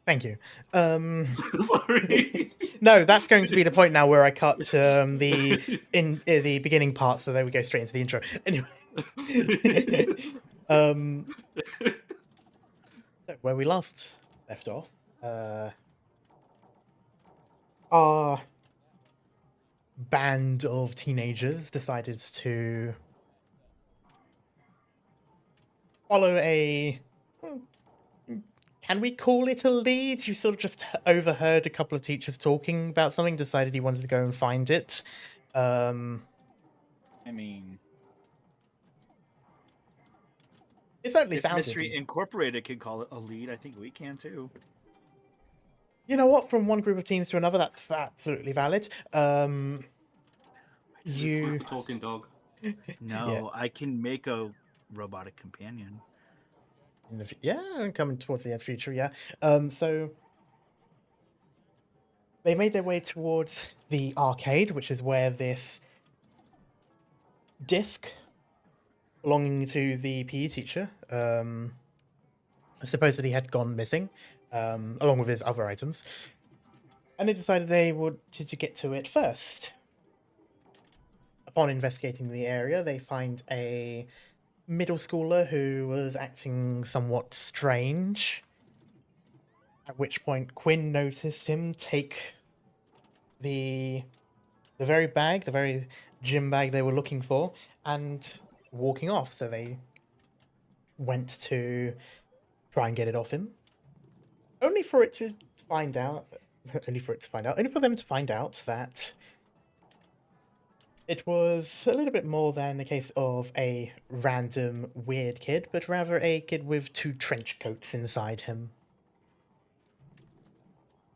Thank you. Sorry. No, that's going to be the point now where I cut the beginning part, so there we go straight into the intro. Anyway, so where we last left off, our band of teenagers decided to follow a. Can we call it a lead? You sort of just overheard a couple of teachers talking about something, decided he wanted to go and find it. I mean, It certainly if sounded. Mystery Incorporated can call it a lead, I think we can too. You know what? From one group of teens to another, that's absolutely valid. It's the talking dog. No, Yeah. I can make a robotic companion. Yeah, coming towards the end future, yeah. So they made their way towards the arcade, which is where this disc belonging to the PE teacher supposedly had gone missing, along with his other items. And they decided they wanted to get to it first. Upon investigating the area, they find a middle schooler who was acting somewhat strange. At which point Quinn noticed him take the very gym bag they were looking for, and walking off. So they went to try and get it off him, only for them to find out that it was a little bit more than a case of a random weird kid, but rather a kid with 2 trench coats inside him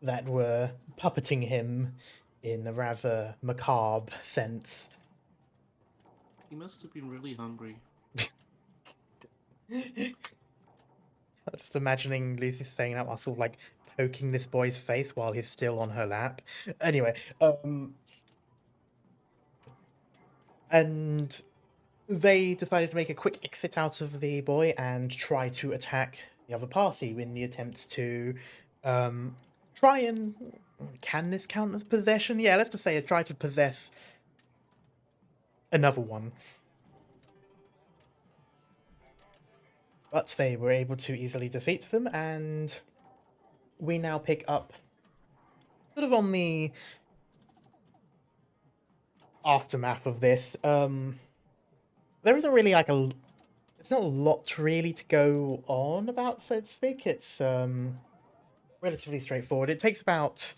that were puppeting him in a rather macabre sense. He must have been really hungry. Just imagining Lucy saying that while sort of like poking this boy's face while he's still on her lap. Anyway, and they decided to make a quick exit out of the boy and try to attack the other party in the attempt to try and... Can this count as possession? Yeah, let's just say try to possess another one. But they were able to easily defeat them, and we now pick up sort of on the aftermath of this. There isn't really like it's not a lot really to go on about, so to speak. It's relatively straightforward. It takes about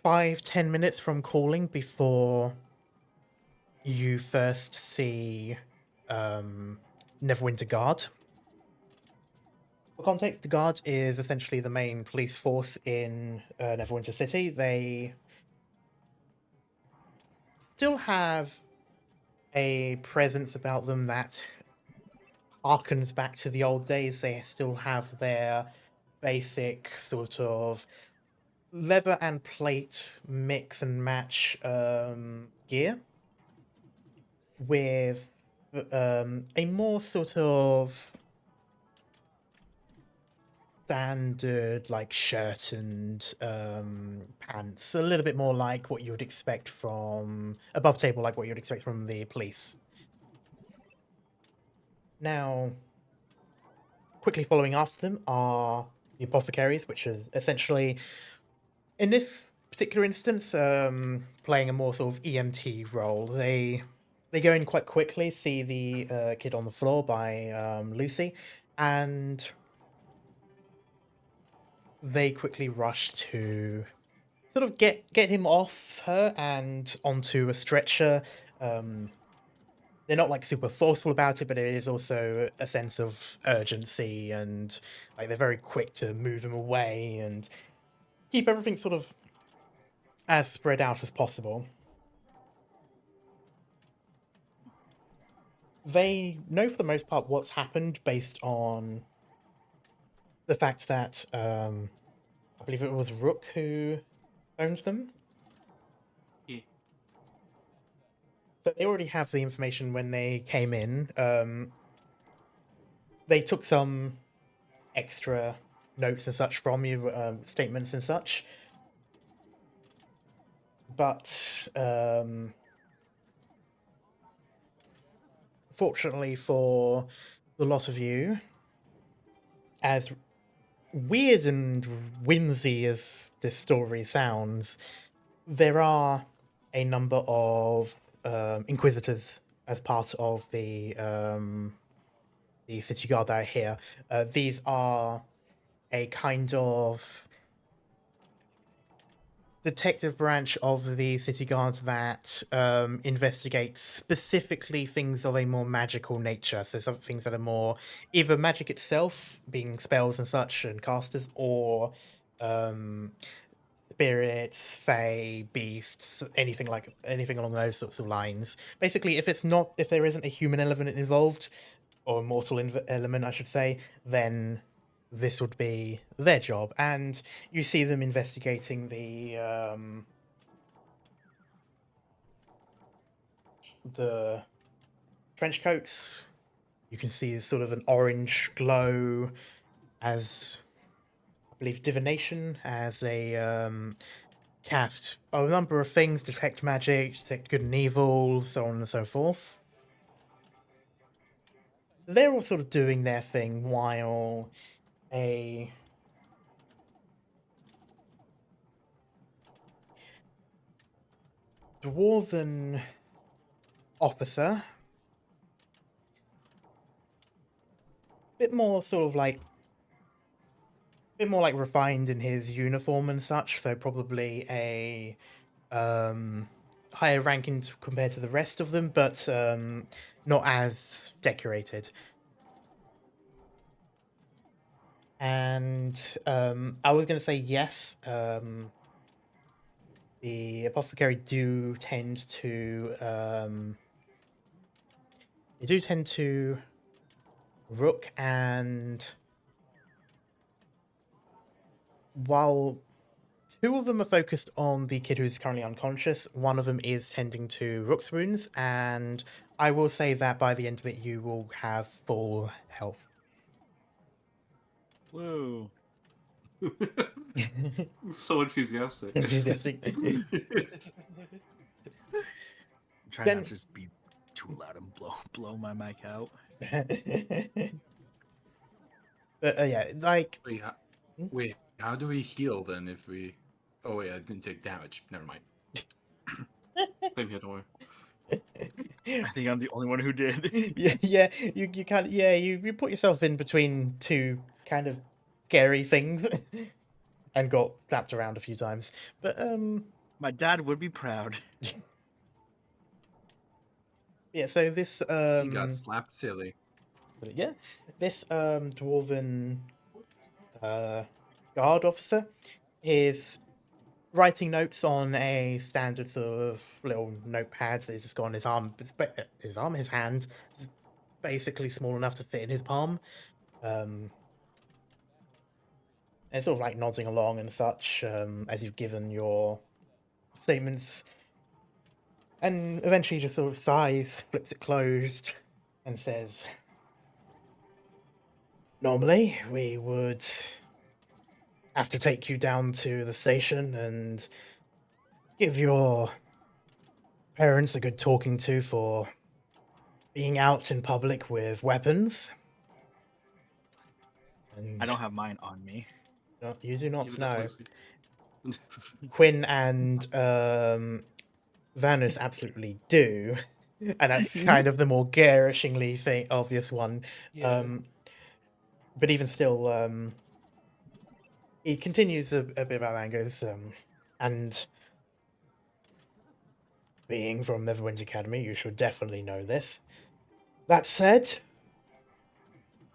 5-10 minutes from calling before you first see Neverwinter Guard. For context, the Guard is essentially the main police force in Neverwinter City. They still have a presence about them that harkens back to the old days. They still have their basic sort of leather and plate mix and match gear with a more sort of standard like shirt and pants, a little bit more like what you would expect from above table, like what you would expect from the police. Now, quickly following after them are the apothecaries, which are essentially, in this particular instance, playing a more sort of EMT role. They go in quite quickly, see the kid on the floor by Lucy, and they quickly rush to sort of get him off her and onto a stretcher. They're not like super forceful about it, but it is also a sense of urgency, and like they're very quick to move him away and keep everything sort of as spread out as possible. They know for the most part what's happened based on the fact that I believe it was Rook who owned them. Yeah. So they already have the information when they came in. They took some extra notes and such from you, statements and such. But fortunately for the lot of you, as weird and whimsy as this story sounds, there are a number of inquisitors as part of the city guard that are here. These are a kind of detective branch of the city guards that investigates specifically things of a more magical nature. So some things that are more either magic itself, being spells and such, and casters, or spirits, fae, beasts, anything along those sorts of lines. Basically, if there isn't a human element involved, or a mortal element, I should say, then this would be their job. And you see them investigating the trench coats. You can see sort of an orange glow as, I believe, divination as a cast a number of things, detect magic, detect good and evil, so on and so forth. They're all sort of doing their thing while a dwarven officer, bit more sort of like bit more like refined in his uniform and such, so probably a higher ranking compared to the rest of them, but not as decorated. And I was going to say yes. The apothecary do tend to rook, and while two of them are focused on the kid who's currently unconscious, one of them is tending to Rook's wounds, and I will say that by the end of it, you will have full health. Whoa. So enthusiastic. Enthusiastic. Try Then- not to just be too loud and blow my mic out. But yeah, like Wait, how do we heal then if we... Oh wait, I didn't take damage. Never mind. Same here, don't worry. I think I'm the only one who did. yeah, you kind of you put yourself in between two kind of scary things, and got slapped around a few times. But My dad would be proud. yeah. So this He got slapped silly. yeah, this dwarven guard officer is writing notes on a standard sort of little notepad that he's just got on his arm. His hand is basically small enough to fit in his palm. And sort of like nodding along and such as you've given your statements. And eventually just sort of sighs, flips it closed, and says, "Normally, we would have to take you down to the station and give your parents a good talking to for being out in public with weapons. And I don't have mine on me. you do not Yeah, but know. that's Lucy. Quinn and Vanus absolutely do, and that's kind of the more garishingly obvious one. Yeah. But even still, he continues a bit about that and goes, and being from Neverwinter Academy, you should definitely know this. That said,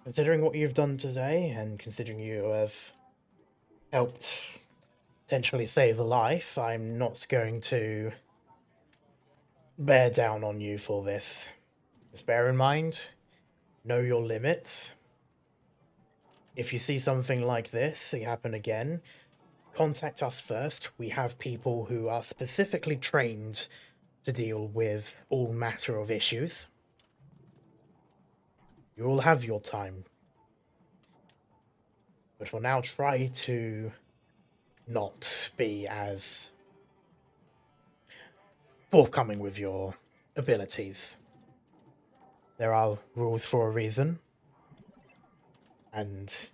considering what you've done today, and considering you have helped potentially save a life, I'm not going to bear down on you for this. Just bear in mind, know your limits. If you see something like this happen again, contact us first. We have people who are specifically trained to deal with all matter of issues. You will have your time. but for now, try to not be as forthcoming with your abilities. There are rules for a reason, and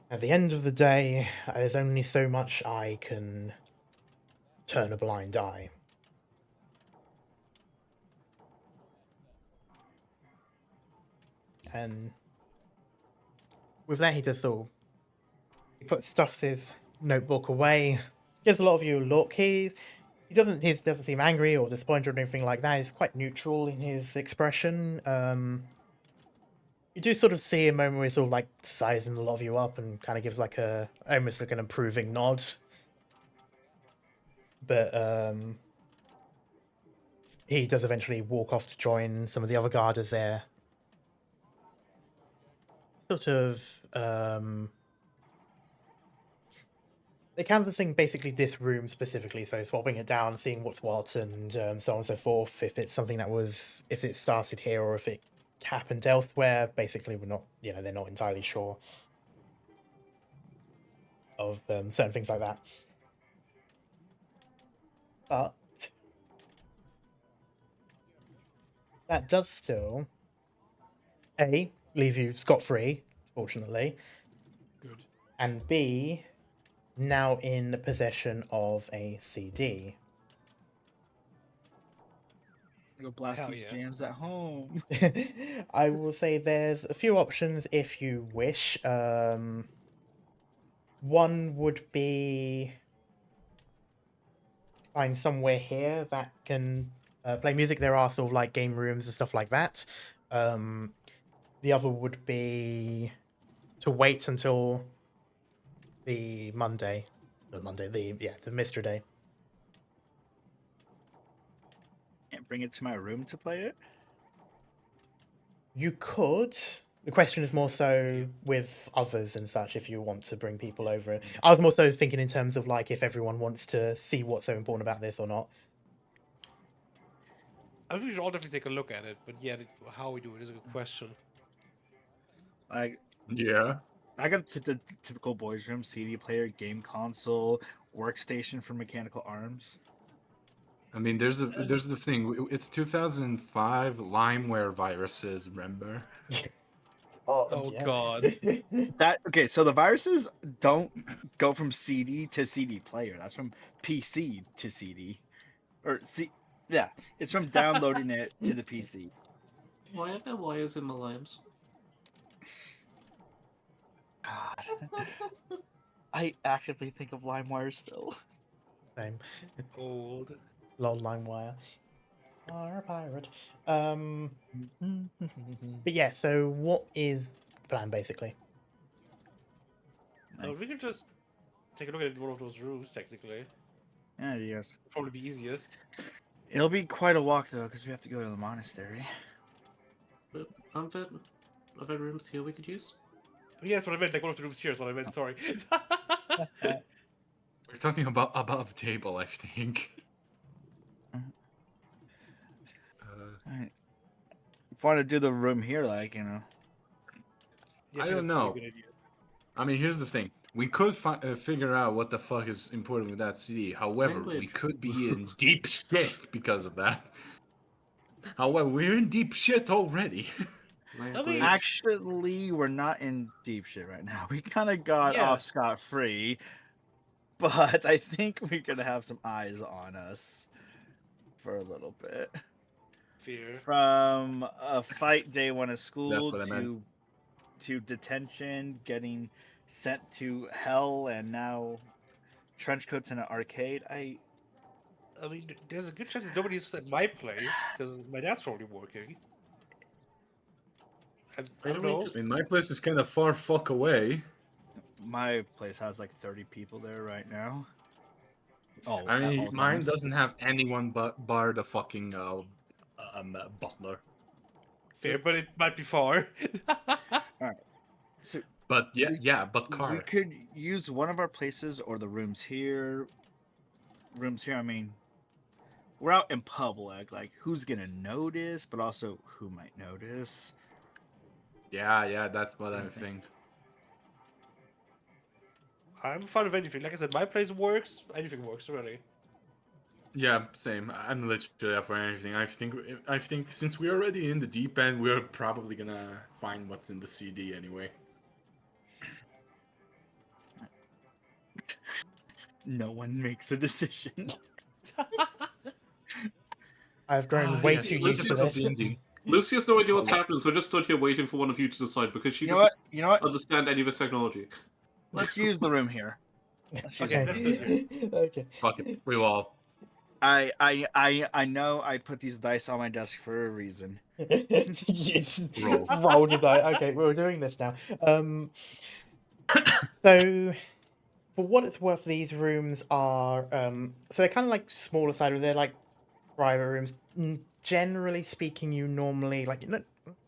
at the end of the day, there's only so much I can turn a blind eye. And with that, he just sort of stuffs his notebook away, gives a lot of you a look. He doesn't seem angry or disappointed or anything like that. He's quite neutral in his expression. You do sort of see a moment where he's sort of like sizing a lot of you up and kind of gives like a almost like an approving nod. But he does eventually walk off to join some of the other guarders there. Sort of they're canvassing basically this room specifically, so swapping it down, seeing what's what, and so on and so forth. If it's something if it started here or if it happened elsewhere, basically we're not, they're not entirely sure of certain things like that. But that does still, A, leave you scot-free, fortunately, Good. and B, now in the possession of a CD. Go blast Hell these yeah. jams at home. I will say there's a few options if you wish. One would be find somewhere here that can play music. There are sort of like game rooms and stuff like that. The other would be to wait until the Mr. Day. Can't bring it to my room to play it. You could. The question is more so with others and such, if you want to bring people over. I was more so thinking in terms of like if everyone wants to see what's so important about this or not. I think we should all definitely take a look at it, but yeah, how we do it is a good question. Like, Yeah. I got the typical boys' room: CD player, game console, workstation for mechanical arms. I mean, there's the thing. It's 2005 LimeWare viruses. Remember? Oh yeah. god. That okay? So the viruses don't go from CD to CD player. That's from PC to CD, or C. Yeah, it's from downloading it to the PC. Why are there wires in my limes? God, I actively think of LimeWire still. Same. Old. Lol, LimeWire. Are a pirate. But yeah, so what is the plan basically? We can just take a look at one of those rooms, technically. Yeah, yes. Probably be easiest. It'll be quite a walk though, because we have to go to the monastery. But are there rooms here we could use? Yeah, that's what I meant. Like one of the rooms here is what I meant. Sorry. We're talking about above table, I think. Alright. If I want to do the room here, like, Yeah, I think don't that's a know. good idea. I mean, here's the thing. We could figure out what the fuck is important with that CD. However, we Language. could be in deep shit because of that. However, we're in deep shit already. Language. actually, we're not in deep shit right now. We kind of got Yeah. off scot-free, but I think we're gonna have some eyes on us for a little bit. Fear. From a fight day one of school what I meant. to detention, getting sent to hell, and now trench coats in an arcade. I mean, there's a good chance nobody's at my place because my dad's probably working. And I don't know. I mean, my place is kind of far fuck away. My place has like 30 people there right now. Oh, I at mean, all mine times. doesn't have anyone but bar the fucking butler. Fair, but it might be far. So But yeah, We- but we car. could use one of our places or the rooms here. I mean, we're out in public. Like, who's gonna notice? But also, who might notice? Yeah, that's what I think. I'm fine with anything. Like I said, my place works. Anything works really. Yeah, same. I'm literally up for anything. I think since we're already in the deep end, we're probably gonna find what's in the CD anyway. No one makes a decision. I've grown Ah, way yes, too let's used to just this. ending. Lucy has no idea what's happening, so I just stood here waiting for one of you to decide because she You know doesn't what? You know what? understand any of this technology. Let's use the room here. Let's use Okay, it. let's do it. Okay. Fuck it. We all. I know I put these dice on my desk for a reason. Yes. Roll. Roll your die. Okay, we're doing this now. So for what it's worth, these rooms are so they're kind of like smaller side of they're like private rooms. Generally speaking, you normally like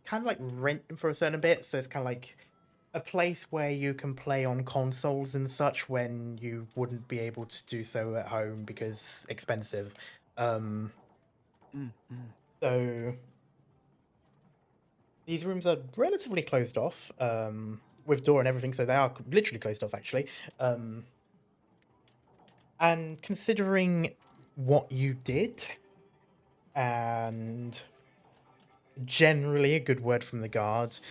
kind of like rent them for a certain bit. So it's kind of like a place where you can play on consoles and such when you wouldn't be able to do so at home because expensive. Mm, So these rooms are relatively closed off, with door and everything, so they are literally closed off actually. And considering what you did, and generally a good word from the guards,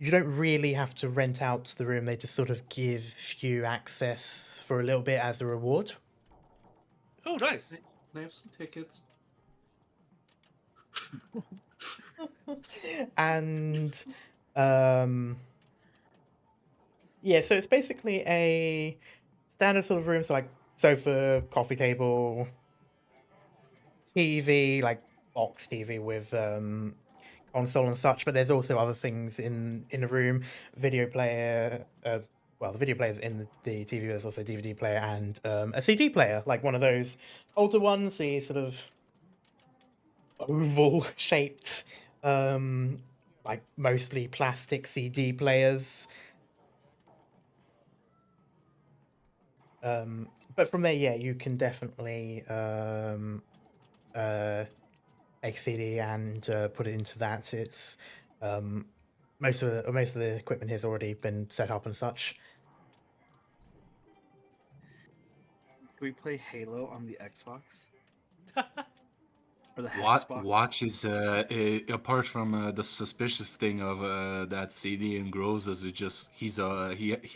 you don't really have to rent out the room. They just sort of give you access for a little bit as a reward. Oh, nice. Can I have some tickets? And yeah, so it's basically a standard sort of room, so like sofa, coffee table, TV, like box TV with console and such, but there's also other things in the room. Video player, well, the video player's in the TV. There's also a DVD player and a CD player, like one of those older ones, the sort of oval shaped, like mostly plastic CD players. But from there, yeah, you can definitely take a CD and put it into that. It's most of the equipment has already been set up and such. Can we play Halo on the Xbox? Or the Xbox? Watch is apart from the suspicious thing of that CD and Groves, is it just he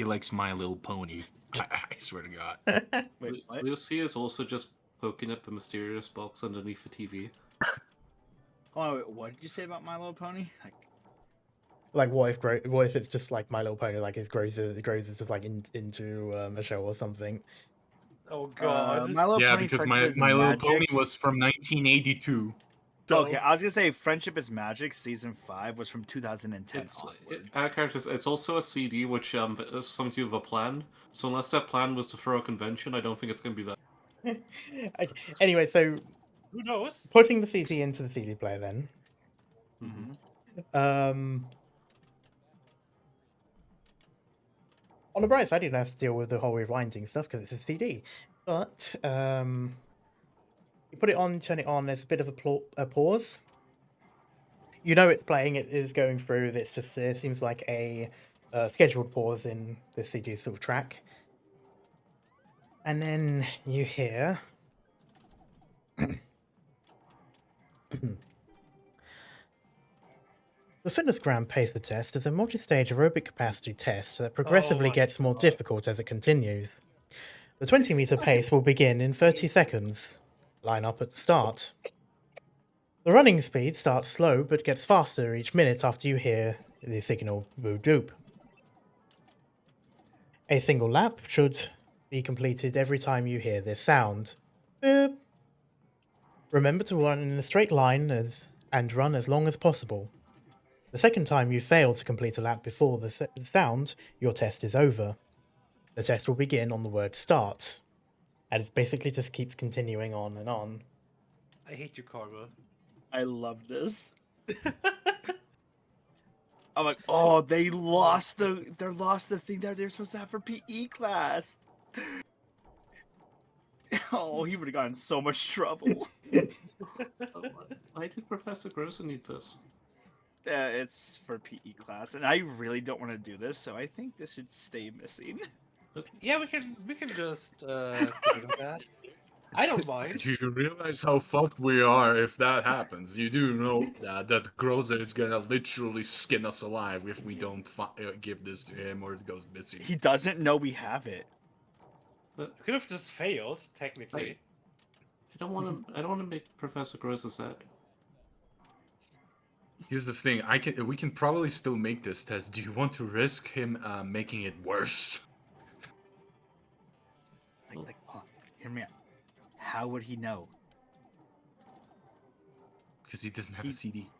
likes My Little Pony. I swear to God. Wait, what? Lucy is also just poking up a mysterious box underneath the TV. Oh, wait, what did you say about My Little Pony? Like, what if it's just like My Little Pony, like it grows is just like into a show or something. Oh god. My Little Yeah, Pony because Friendship is My Little Pony Magic's- was from 1982. So, Okay, I was gonna say Friendship is Magic season 5 was from 2010 onwards. Our characters. It's also a CD which is something of a plan. So unless that plan was to throw a convention, I don't think it's going to be that. Okay. Anyway, so Who knows? putting the CD into the CD player then. Mhm. On the bright side, you don't have to deal with the whole rewinding stuff because it's a CD. But you put it on, turn it on. There's a bit of a pause. You know it's playing. It is going through. It's just it seems like a scheduled pause in the CD sort of track. And then you hear. The Fitness Gram Pacer test is a multi-stage aerobic capacity test that progressively my gets more God. difficult as it continues. The 20-meter pace will begin in 30 seconds. Line up at the start. The running speed starts slow but gets faster each minute after you hear the signal boo doop. A single lap should be completed every time you hear this sound. Boop. Remember to run in a straight line and run as long as possible. The second time you fail to complete a lap before the sound, your test is over. The test will begin on the word start. And it basically just keeps continuing on and on. I hate you, Karma. I love this. I'm like, oh, they lost the thing that they're supposed to have for PE class. Oh, he would have gotten in so much trouble. Why did Professor Grossen need this? It's for PE class, and I really don't want to do this, so I think this should stay missing. Yeah, we can just get rid of that. I don't mind. Do you realize how fucked we are if that happens? You do know that Groza is gonna literally skin us alive if we don't give this to him or it goes missing. He doesn't know we have it. You could have just failed, technically. I don't want to. I don't want to make Professor Grossa sad. Here's the thing: we can probably still make this test. Do you want to risk him making it worse? Oh, hear me out. How would he know? Because he doesn't have a CD.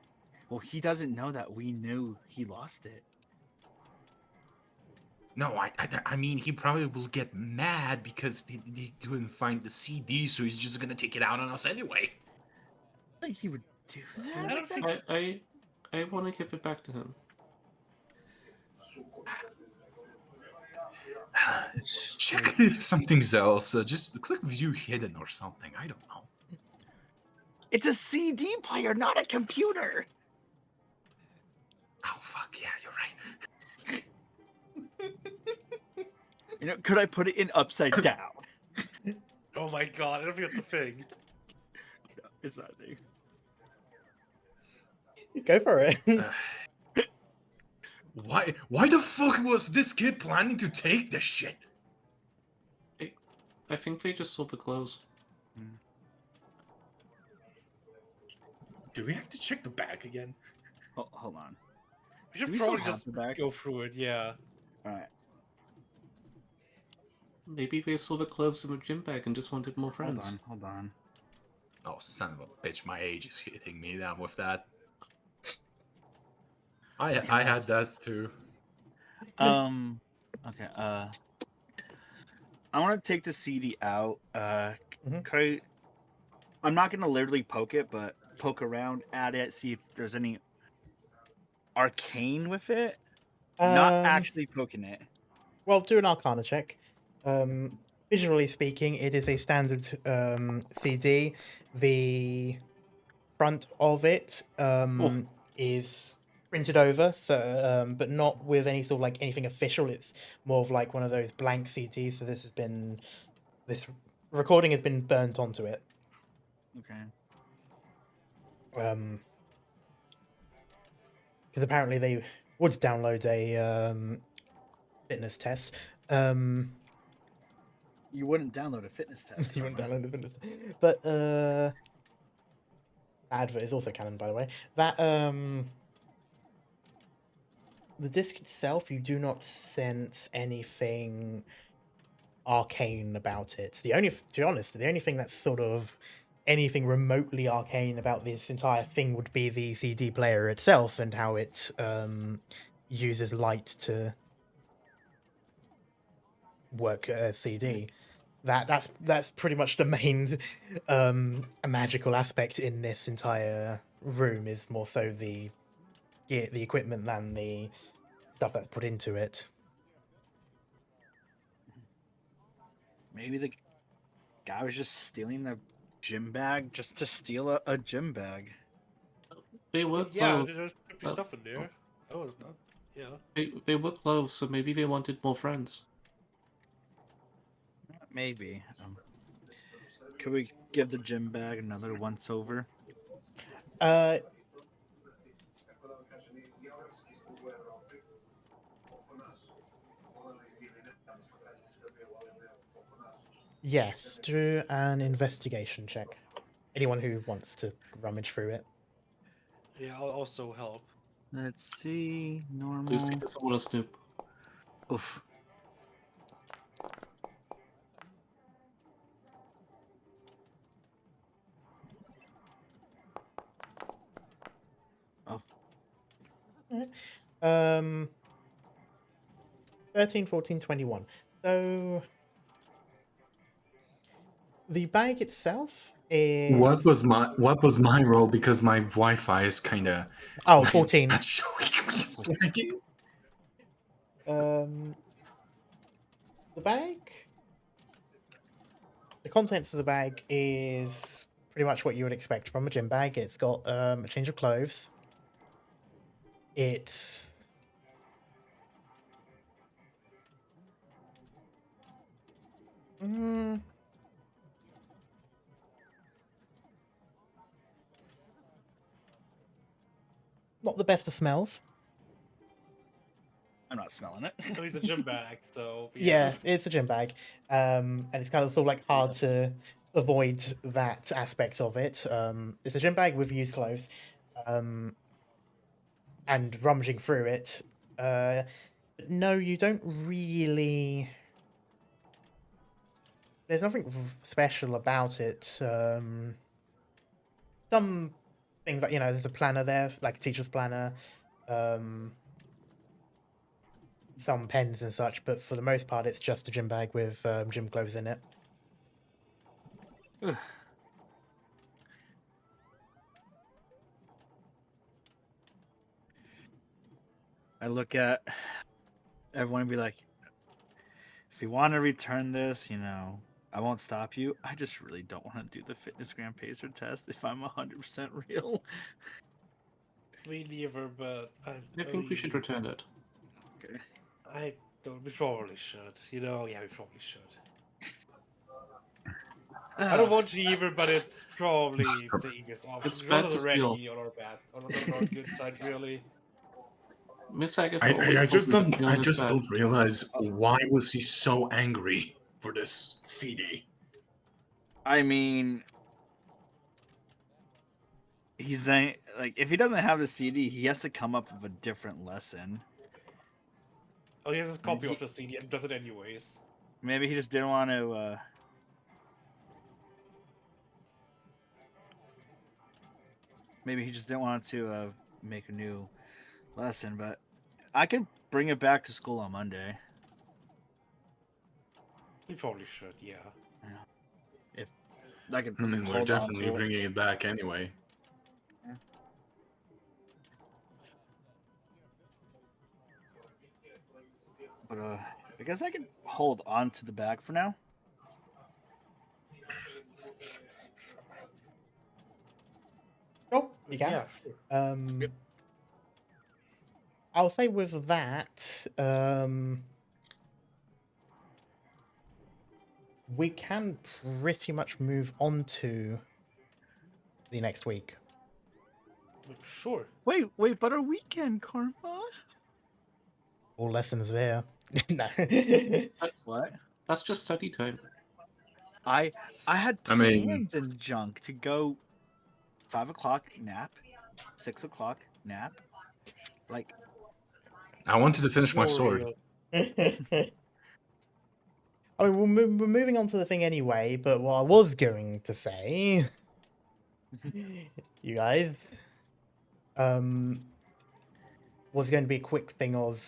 Well, he doesn't know that we knew he lost it. No, I mean, he probably will get mad because he couldn't find the CD, so he's just gonna take it out on us anyway. I think he would do that. I don't think so. I want to give it back to him. Check if something's else. Just click view hidden or something. I don't know. It's a CD player, not a computer. Oh fuck yeah, you're right. You know, could I put it in upside down? Oh my god, I don't think that's the thing. It's not there. Go for it. Why the fuck was this kid planning to take this shit? I think they just sold the clothes. Do we have to check the bag again? Oh, hold on. We should Do we still probably have just the bag? go through it, yeah. All right. Maybe they saw the clothes in the gym bag and just wanted more friends. Hold on. Oh son of a bitch, my age is hitting me down with that. I had that too. Okay. I want to take the CD out. I'm not gonna literally poke it, but poke around at it, see if there's any arcane with it. Not actually poking it. Well, do an Arcana check. Visually speaking, it is a standard CD. The front of it is printed over, so but not with any sort of like anything official. It's more of like one of those blank CDs. So this recording has been burnt onto it. Okay. Because apparently they would download a fitness test. You wouldn't download a fitness test. You wouldn't download the fitness, but that advert is also canon, by the way. That the disc itself, you do not sense anything arcane about it. To be honest, the only thing that's sort of anything remotely arcane about this entire thing would be the CD player itself and how it uses light to work a CD. That's pretty much the main magical aspect in this entire room, is more so the equipment than the stuff that's put into it. Maybe the guy was just stealing the gym bag just to steal a gym bag. They were Yeah, clothes. there's could be stuff in there. Oh, yeah. They were clothes, so maybe they wanted more friends. Maybe. Could we give the gym bag another once over? Yes, do an investigation check. Anyone who wants to rummage through it. Yeah, I'll also help. Let's see. Normal. Lucy doesn't want to snoop. Oof. Oh. 13, 14, 21. So the bag itself is What was my role? Because my Wi-Fi is kind of 14. not showing me. It's lagging. The bag, the contents of the bag is pretty much what you would expect from a gym bag. It's got a change of clothes, It's mm, not the best of smells. I'm not smelling it. At least a gym bag, so Yeah, it's a gym bag, and it's kind of sort of like hard to avoid that aspect of it. It's a gym bag with used clothes, um, and rummaging through it. But no, you don't really. There's nothing special about it. Some things like there's a planner there, like a teacher's planner, um, some pens and such. But for the most part, it's just a gym bag with gym clothes in it. I look at everyone and be like, if you want to return this, I won't stop you. I just really don't want to do the fitness gram pacer test if I'm 100% real. me neither. But I think we should return it. Okay. I don't. We probably should. Yeah, we probably should. I don't want to either, but it's probably the easiest option. It's Because bad to it's steal. already on our bad, on our good side, really. Miss Agatha I always just told me that don't I stealing is just bad. don't realize why was he so angry for this CD. I mean, he's like, if he doesn't have the CD, he has to come up with a different lesson. Oh, he has his copy he- of the CD and does it anyways. Maybe he just didn't want to. Maybe he just didn't want to make a new lesson, but I could bring it back to school on Monday. We probably should, yeah. If I could I mean, we're hold on definitely to it. bringing it back anyway. But I guess I could hold on to the bag for now. Oh, you can. Yeah, sure. I'll say with that, we can pretty much move on to the next week. Sure. Wait, but our weekend, Karma? All lessons there. No. What? That's just study time. I had I mean- plans and junk to go 5 o'clock nap, 6 o'clock nap. Like, I wanted to finish my So sword. real. I mean, we're moving on to the thing anyway, but what I was going to say, you guys, was going to be a quick thing of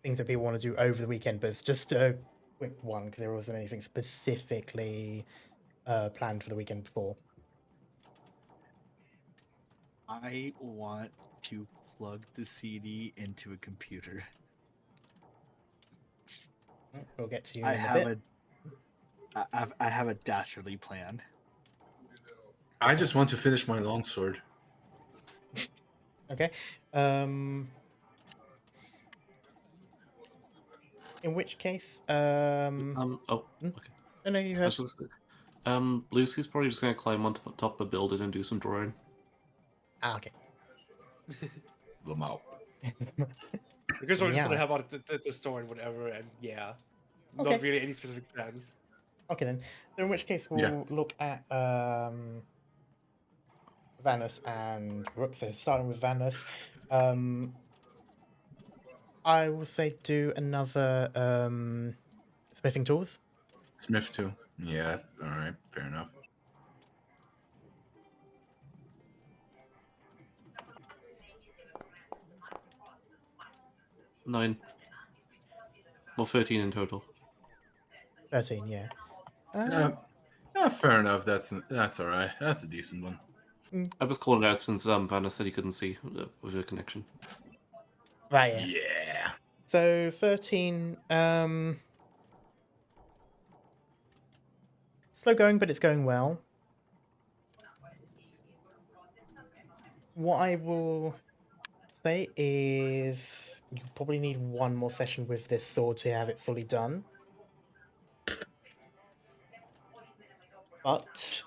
things that people want to do over the weekend, but it's just a quick one because there wasn't anything specifically planned for the weekend before. I want to plug the CD into a computer. We'll get to you I in a have bit. I have a dastardly plan. I just want to finish my longsword. Okay. In which case, Oh, Hmm? okay. no, no, you I heard. was just, Lucy's probably just gonna climb on top of the building and do some drawing. Ah, okay. Lamau. Because we're just Yeah. gonna have out the store and whatever, and yeah. Okay. Not really any specific plans. Okay then. So in which case we'll Yeah. look at Vanus and Rook. So starting with Vanus, I will say do another smithing tools. Smith too. Yeah, alright, fair enough. Nine. Well, 13 in total. 13, yeah. Fair enough, that's alright. That's a decent one. I was calling out since Vanna said he couldn't see with your connection. Right, yeah. Yeah. So 13, slow going, but it's going well. what I will say is you probably need one more session with this sword to have it fully done. But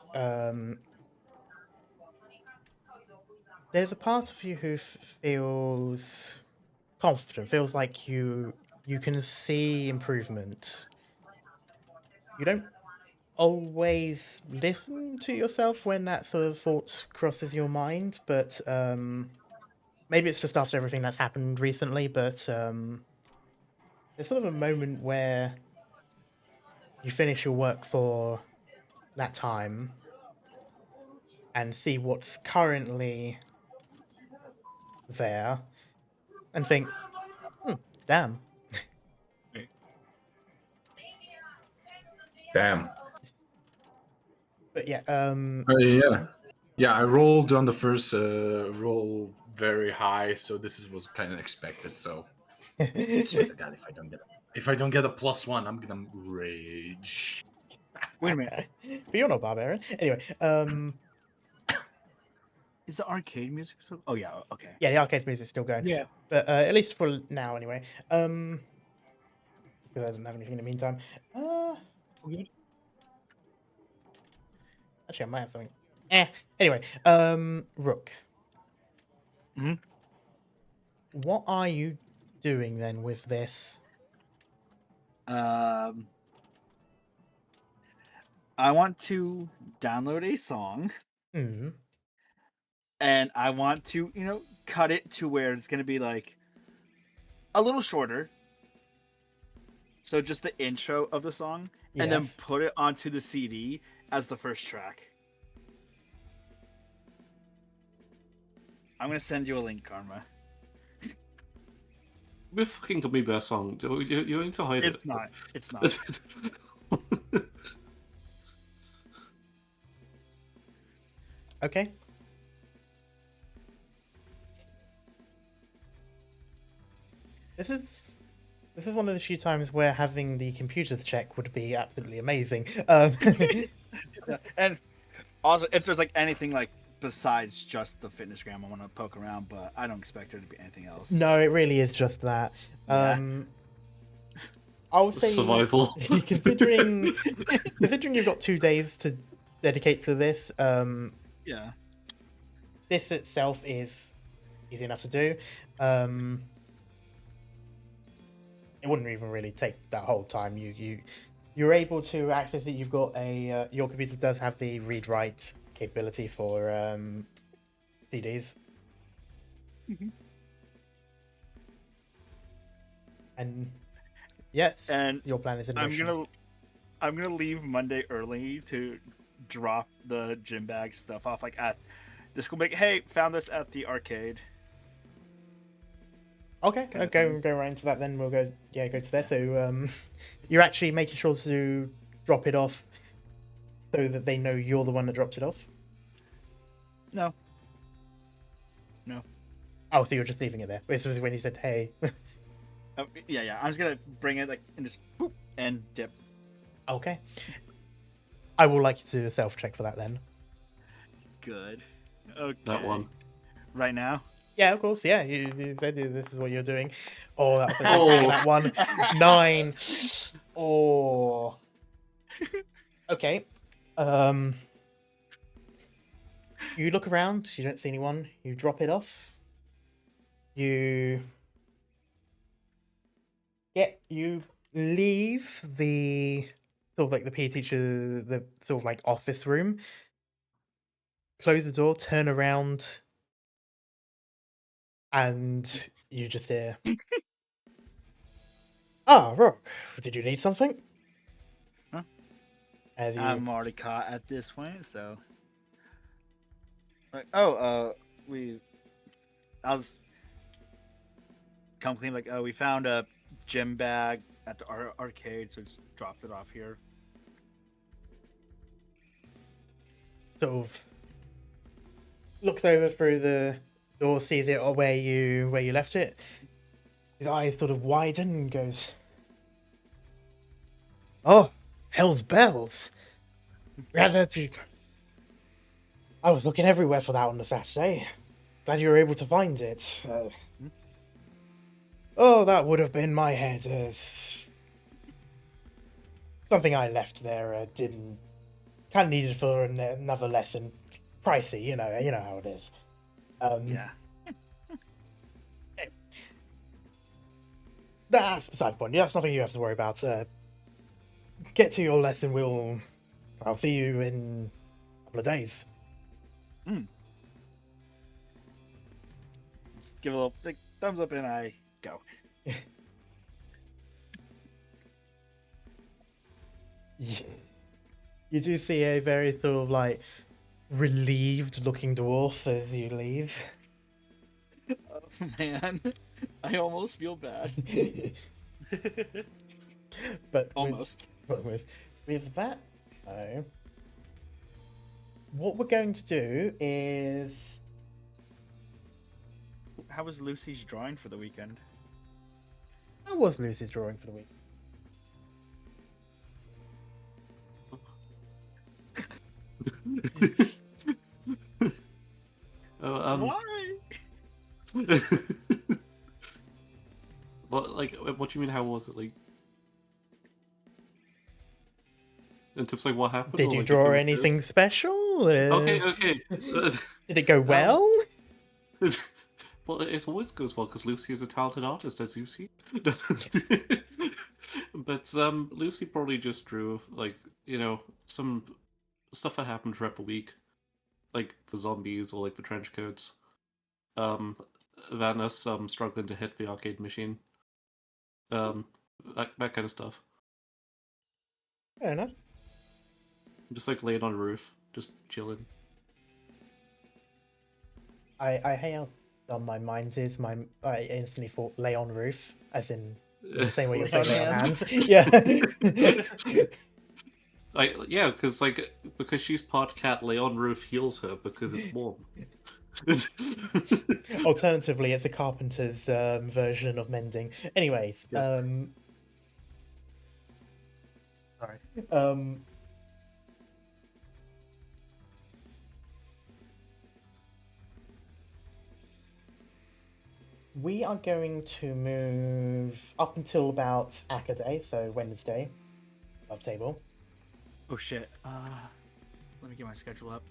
there's a part of you who feels confident, feels like you can see improvement. You don't always listen to yourself when that sort of thought crosses your mind, but maybe it's just after everything that's happened recently, but there's sort of a moment where you finish your work for that time and see what's currently there and think, damn. Damn. But yeah, Yeah, I rolled on the first roll very high, so was kind of expected. So I swear to God, if I don't get a +1, I'm gonna rage. Wait a minute. but you're not barbarian. Anyway, Is the arcade music so? Oh yeah. Okay. yeah, the arcade music's still going. Yeah. But at least for now, anyway. Because I didn't have anything in the meantime. Good. Actually, I might have something. Anyway, Rook. Mhm. What are you doing then with this? I want to download a song, Hmm. and I want to, cut it to where it's going to be like a little shorter. So just the intro of the song, and then Yes. put it onto the CD as the first track. I'm going to send you a link, Karma. We fucking Gummy Bear song. You need to hide it. It's not. It's not. Okay. This is one of the few times where having the computers check would be absolutely amazing. Yeah. And also, if there's like anything like besides just the fitnessgram, I want to poke around, but I don't expect there to be anything else. No, it really is just that. Yeah. I would say Survival. considering you've got 2 days to dedicate to this, Yeah. this itself is easy enough to do. It wouldn't even really take that whole time. You're able to access it. You've got a your computer does have the read write capability for CDs. Mhm. And yes, And your plan is in motion. I'm gonna leave Monday early to drop the gym bag stuff off like at the school. Like, hey, found this at the arcade. Okay, kind of go thing. right into that then. We'll go to there. So you're actually making sure to drop it off so that they know you're the one that dropped it off. No. Oh, so you're just leaving it there. This was when you said, "Hey." Yeah. I'm just gonna bring it like and just boop and dip. Okay. I will like you to self check for that then. Good. Okay. That one. Right now. Yeah, of course. Yeah, you said this is what you're doing. Oh, that's a Oh. that one. 9. Oh. Okay. You look around. You don't see anyone. You drop it off. You leave the sort of like the PE teacher, the sort of like office room. Close the door. Turn around. And you just hear, Rook, did you need something? Huh? As you, I'm already caught at this point, so. Like, I was come clean like, we found a gym bag at the arcade, so just dropped it off here. sort of looks over through the door, sees it or where you left it. His eyes sort of widen and goes, "Oh, hell's bells! I was looking everywhere for that on the Saturday. glad you were able to find it. Oh, that would have been my head. Something I left there didn't kind of needed for another lesson. Pricey, you know how it is. Yeah. That's beside the point. That's nothing you have to worry about. Get to your lesson. I'll see you in a couple of days. Just give a little big thumbs up and I go. You do see a very sort of like relieved looking dwarf as you leave. Oh, man, I almost feel bad. But Almost. with that, though, what we're going to do is How was Lucy's drawing for the weekend? how was Lucy's drawing for the week? Why? What do you mean? How was it like? In terms of like what happened? Did or, you like, if it draw was anything special? good? Okay. Did it go well? Well, it always goes well because Lucy is a talented artist, as you see. But Lucy probably just drew some stuff that happened throughout the week, like the zombies or like the trench coats. Vanus struggling to hit the arcade machine. That kind of stuff. Fair enough. Just like laying on a roof, just chilling. I hate how on my mind is. I instantly thought lay on roof, as in the same way you say lay on hands. Yeah. Because she's part cat, lay on roof heals her because it's warm. Alternatively, it's a carpenter's version of mending. Anyways, Yes. sorry. We are going to move up until about Accaday, so Wednesday, above table. Oh shit. Let me get my schedule up.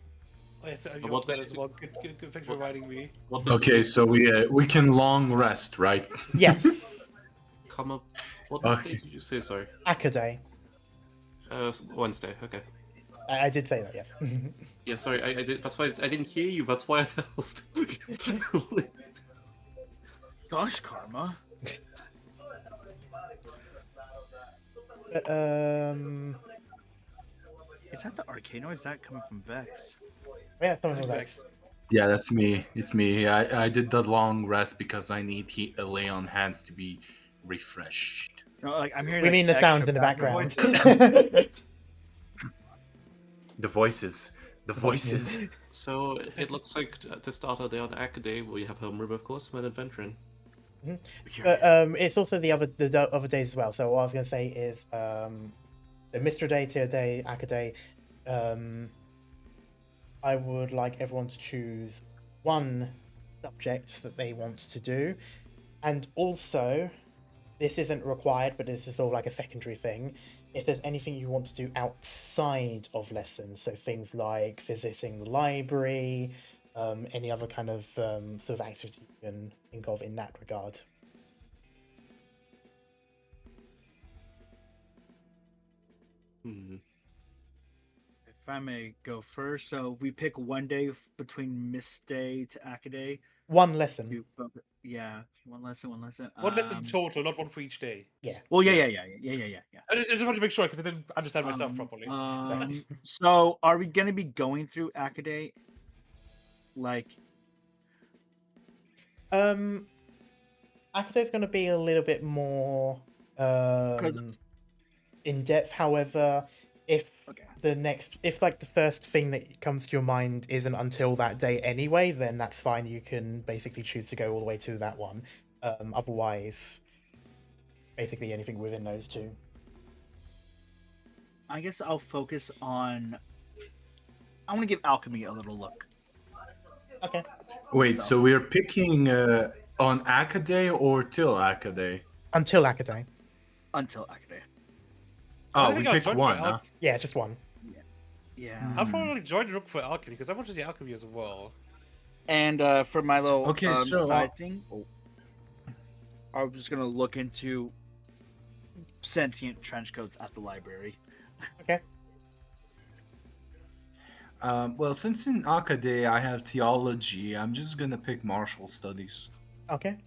Oh, yes, you What that day- as well. Good, thanks for reminding me. Okay, so we can long rest, right? Yes, Come up. What Okay. day did you say? Sorry. Accaday. Wednesday. Okay. I did say that, yes. Yeah, sorry. I did. That's why I didn't hear you. That's why I asked. Gosh, Karma. Is that the arcade noise? Is that coming from Vex? Yeah, it's coming from Vex. Yeah, that's me. It's me. I did the long rest because I need lay on hands to be refreshed. No, like I'm hearing. We like, mean the extra sounds in the background. voices. The voices. The voices. So it looks like to start our day on Accaday, we have homeroom, of course, and then adventuring. But it's also the other days as well. So what I was going to say is the Mr. Day, Tier Day, Accaday. I would like everyone to choose one subject that they want to do, and also this isn't required, but this is sort of like a secondary thing. If there's anything you want to do outside of lessons, so things like visiting the library, any other kind of sort of activity you can think of in that regard. If I may go first, so we pick one day between Miss Day to Accaday. One lesson. Yeah, one lesson. One lesson total, not one for each day. Yeah. Well, yeah. I just wanted to make sure because I didn't understand myself properly. So are we gonna be going through Accaday? Like, Akaday's going to be a little bit more in depth. However, if like the first thing that comes to your mind isn't until that day anyway, then that's fine. You can basically choose to go all the way to that one. Otherwise, basically anything within those two. I guess I'll focus on. I want to give alchemy a little look. Okay. Wait, So- so we're picking on Akaday or till Akaday? Until Akaday. Until Academy. Oh, I we think I'll pick join one, for huh? Yeah, just one. Yeah. I'll probably join Rook for alchemy because I want to see alchemy as well. And for my little Okay, so, side thing, I was just gonna look into sentient trench coats at the library. Okay. Well, since in Akaday I have theology, I'm just gonna pick martial studies. Okay.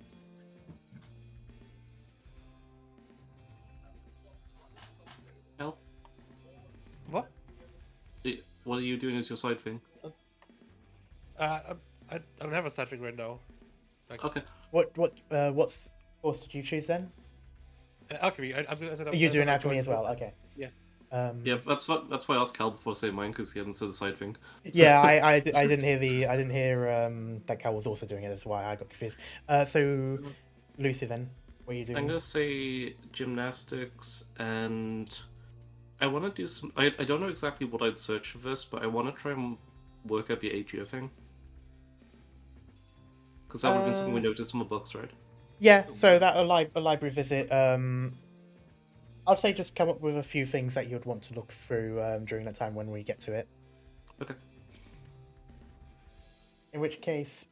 Hell, What? what are you doing as your side thing? I don't have a side thing right now. Okay. What course did you choose then? Alchemy. I said You're doing I alchemy joined as well. Rook. Okay. Yeah. Yeah, that's why I asked Cal before saying mine because he hadn't said the side thing. Yeah, I didn't hear that Cal was also doing it. That's why I got confused. So Lucy, then what are you doing? I'm gonna say gymnastics, and I want to do some. I don't know exactly what I'd search for this, but I want to try and work out the AGO thing. Because that would have been something we noticed on the books, right? Yeah, so that a library visit. I'd say just come up with a few things that you'd want to look through during that time when we get to it. Okay. In which case,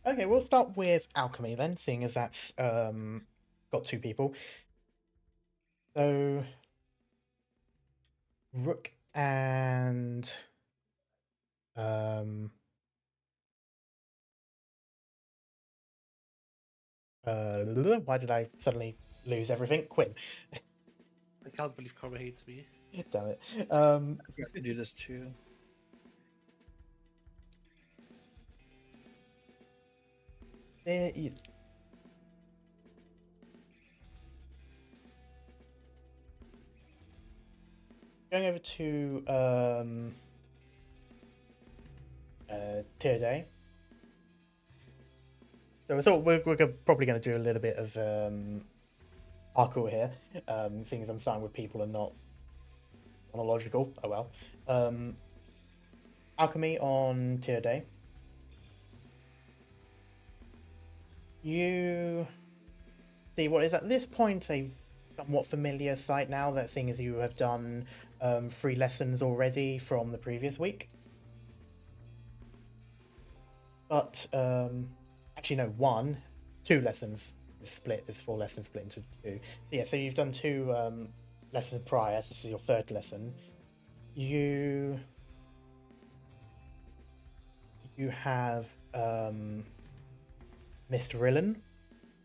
okay, we'll start with alchemy then, seeing as that's got two people. So Rook and why did I suddenly lose everything? Quinn. I can't believe Karma hates me. Damn it. I could do this too. There you... Going over to tier day. So I thought we're probably going to do a little bit of parkour here, seeing as I'm starting with people and not chronological. Oh well. Alchemy on tier day. You see what is at this point a somewhat familiar sight now, that seeing as you have done 3 lessons already from the previous week. But actually no, 2 lessons is split. There's 4 lessons split into 2. So yeah, so you've done 2 lessons prior. So this is your 3rd lesson. You have Miss Rillen,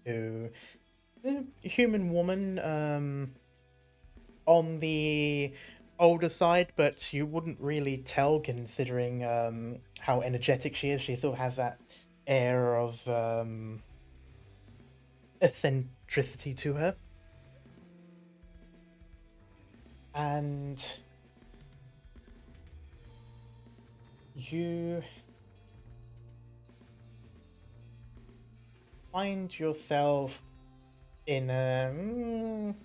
who is a human woman on the older side, but you wouldn't really tell considering how energetic she is. She still has that air of eccentricity to her. And you find yourself in a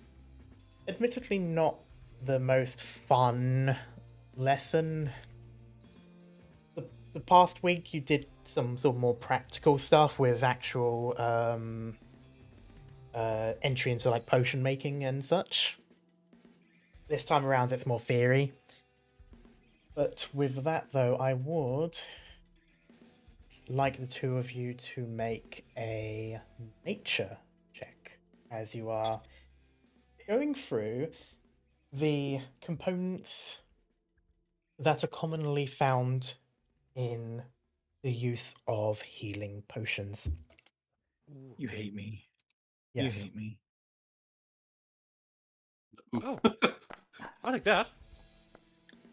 admittedly not the most fun lesson. The past week you did some sort of more practical stuff with actual entry into like potion making and such. This time around it's more theory. But with that though, I would like the 2 of you to make a nature check as you are going through the components that are commonly found in the use of healing potions. You hate me. Yes. You hate me. Oh, I like that.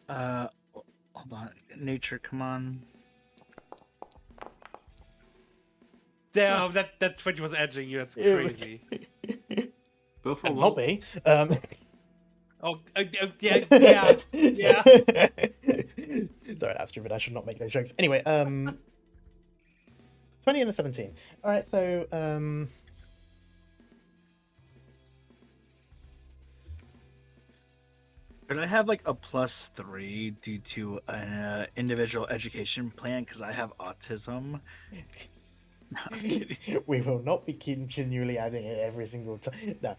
Hold on. Nature, come on. Damn, that 20 was edging you. That's crazy. Go for a And while. not be. Oh, yeah. Sorry, that's stupid. I should not make those jokes. Anyway, 20 20 and a 17. All right, so Could I have like a +3 due to an individual education plan because I have autism? No, I'm kidding. we will not be continually adding it every single time. No.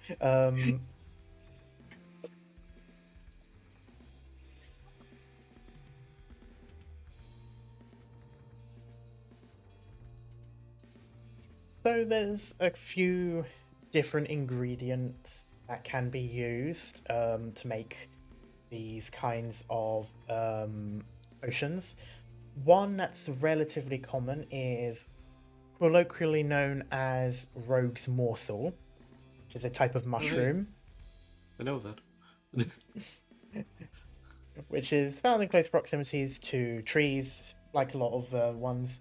So there's a few different ingredients that can be used to make these kinds of potions. One that's relatively common is colloquially known as rogue's morsel, which is a type of mushroom, I know that. which is found in close proximities to trees, like a lot of ones.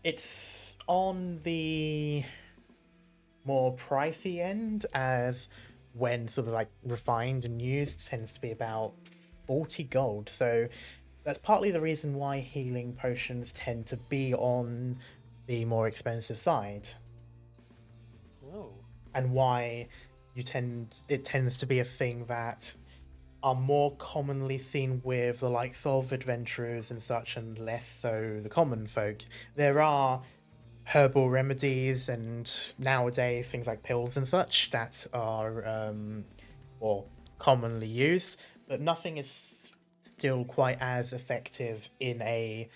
It's on the more pricey end, as when sort of like refined and used tends to be about 40 gold. So that's partly the reason why healing potions tend to be on the more expensive side, Oh. and why it tends to be a thing that are more commonly seen with the likes of adventurers and such, and less so the common folk. There are herbal remedies and nowadays things like pills and such that are more commonly used, but nothing is still quite as effective in a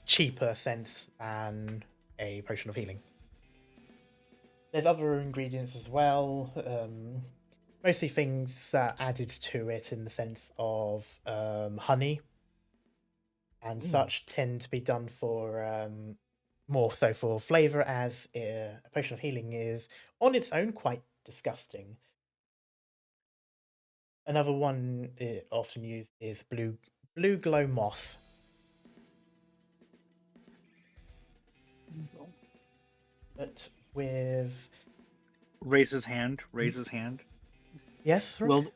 cheaper sense than a potion of healing. There's other ingredients as well, mostly things added to it in the sense of honey and such tend to be done for more so for flavor, as a potion of healing is on its own quite disgusting. Another one often used is blue glow moss. But with Raise his hand. Raise his hand. yes, Rook?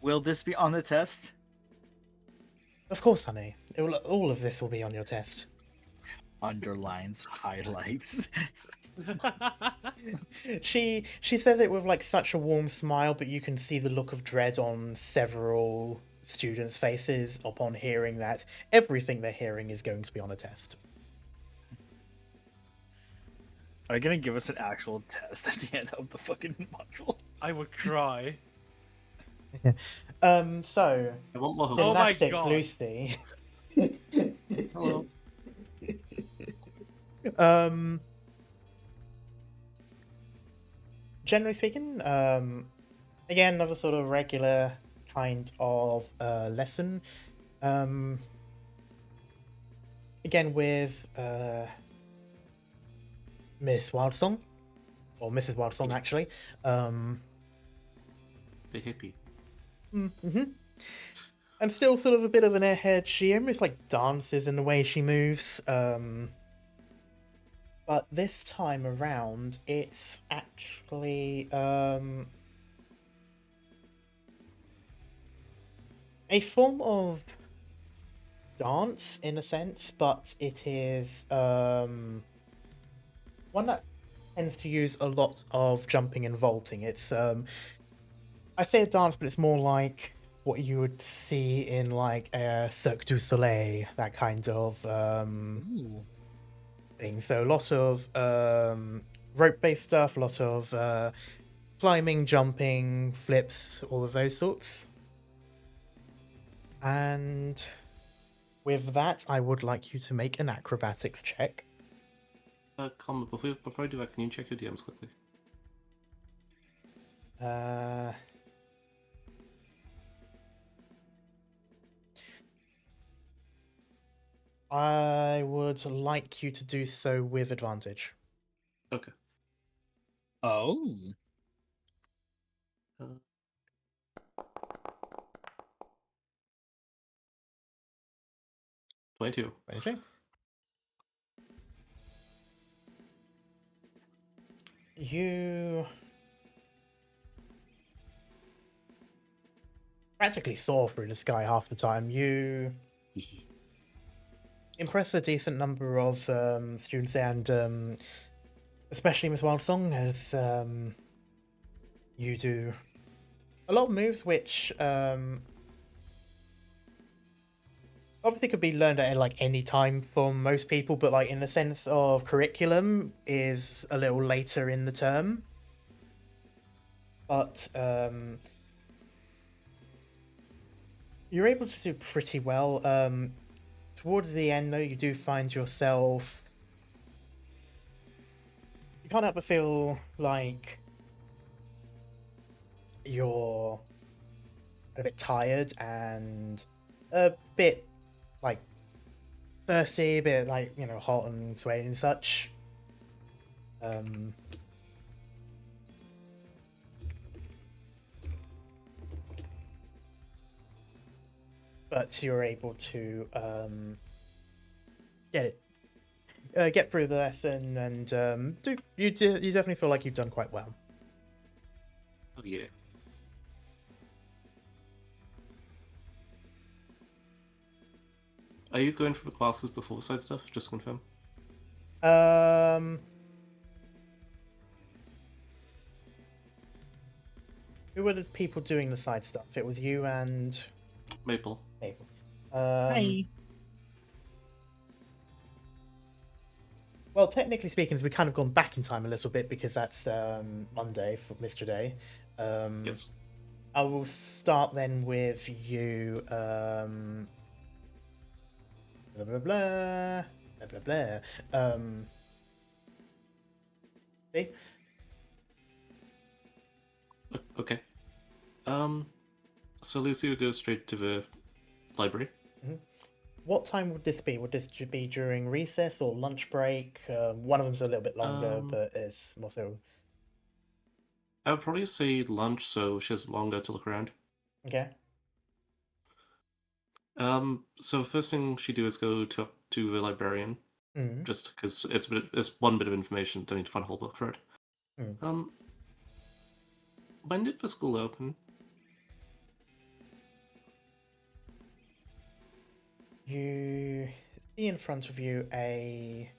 Will this be on the test? Of course, honey. All of this will be on your test. Underlines, highlights. She says it with like such a warm smile, but you can see the look of dread on several students' faces upon hearing that everything they're hearing is going to be on a test. Are you gonna give us an actual test at the end of the fucking module? I would cry. So I want more. Oh my gymnastics, God. Lucy. Hello. Generally speaking, again, another sort of regular kind of lesson. Again, with Miss Wildsong, or Mrs. Wildsong, actually. The hippie. Mm-hmm. And still sort of a bit of an airhead. She almost like dances in the way she moves. But this time around, it's actually a form of dance in a sense, but it is one that tends to use a lot of jumping and vaulting. It's I say a dance, but it's more like what you would see in like a Cirque du Soleil, that kind of thing. So a lot of rope-based stuff, a lot of climbing, jumping, flips, all of those sorts. And with that, I would like you to make an acrobatics check. Comment, before I do that, can you check your DMs quickly? I would like you to do so with advantage. Okay. Oh. Uh, 22. 22. You practically soar through the sky half the time. You impress a decent number of students, and especially Miss Wildsong, as you do a lot of moves which obviously could be learned at like any time for most people, but like in the sense of curriculum is a little later in the term. But you're able to do pretty well. Towards the end, though, you do find yourself. You can't help but feel like you're a bit tired and a bit like thirsty, a bit like, you know, hot and sweaty and such. But you're able to get through the lesson, and you definitely feel like you've done quite well. Oh yeah. Are you going for the classes before side stuff? Just to confirm. Who were the people doing the side stuff? It was you and Maple. Maple. Hi. Well, technically speaking, we've kind of gone back in time a little bit because that's Monday for Mr. Day. Yes. I will start then with you. Blah blah blah. Blah blah blah. See? Okay. So Lucy would go straight to the library. What time would this be? Would this be during recess or lunch break? One of them's a little bit longer, but it's more so. I would probably say lunch, so she has longer to look around. Okay. So the first thing she do is go to the librarian, Mm. just because it's one bit of information. Don't need to find a whole book for it. Mm. When did the school open? You see in front of you a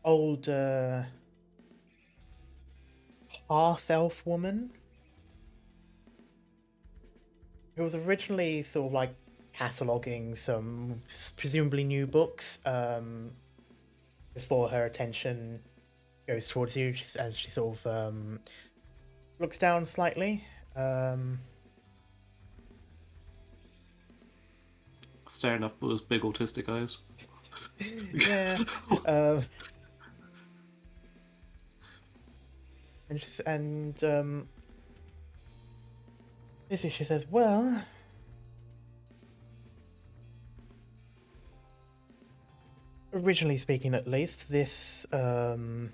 older half-elf woman who was originally sort of like cataloguing some presumably new books before her attention goes towards you, and she sort of looks down slightly. Staring up with those big autistic eyes. Yeah. She says, well, originally speaking at least, this school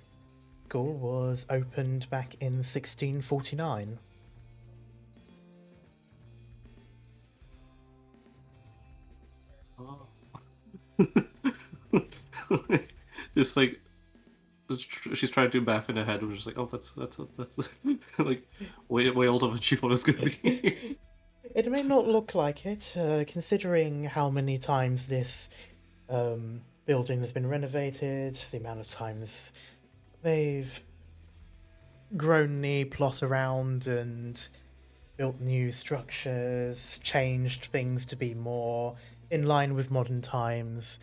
was opened back in 1649. Just like she's trying to do math in her head, and we're just like, oh, that's like way older than she thought it was gonna be. It may not look like it, considering how many times this building has been renovated, the amount of times they've grown the plot around and built new structures, changed things to be more in line with modern times.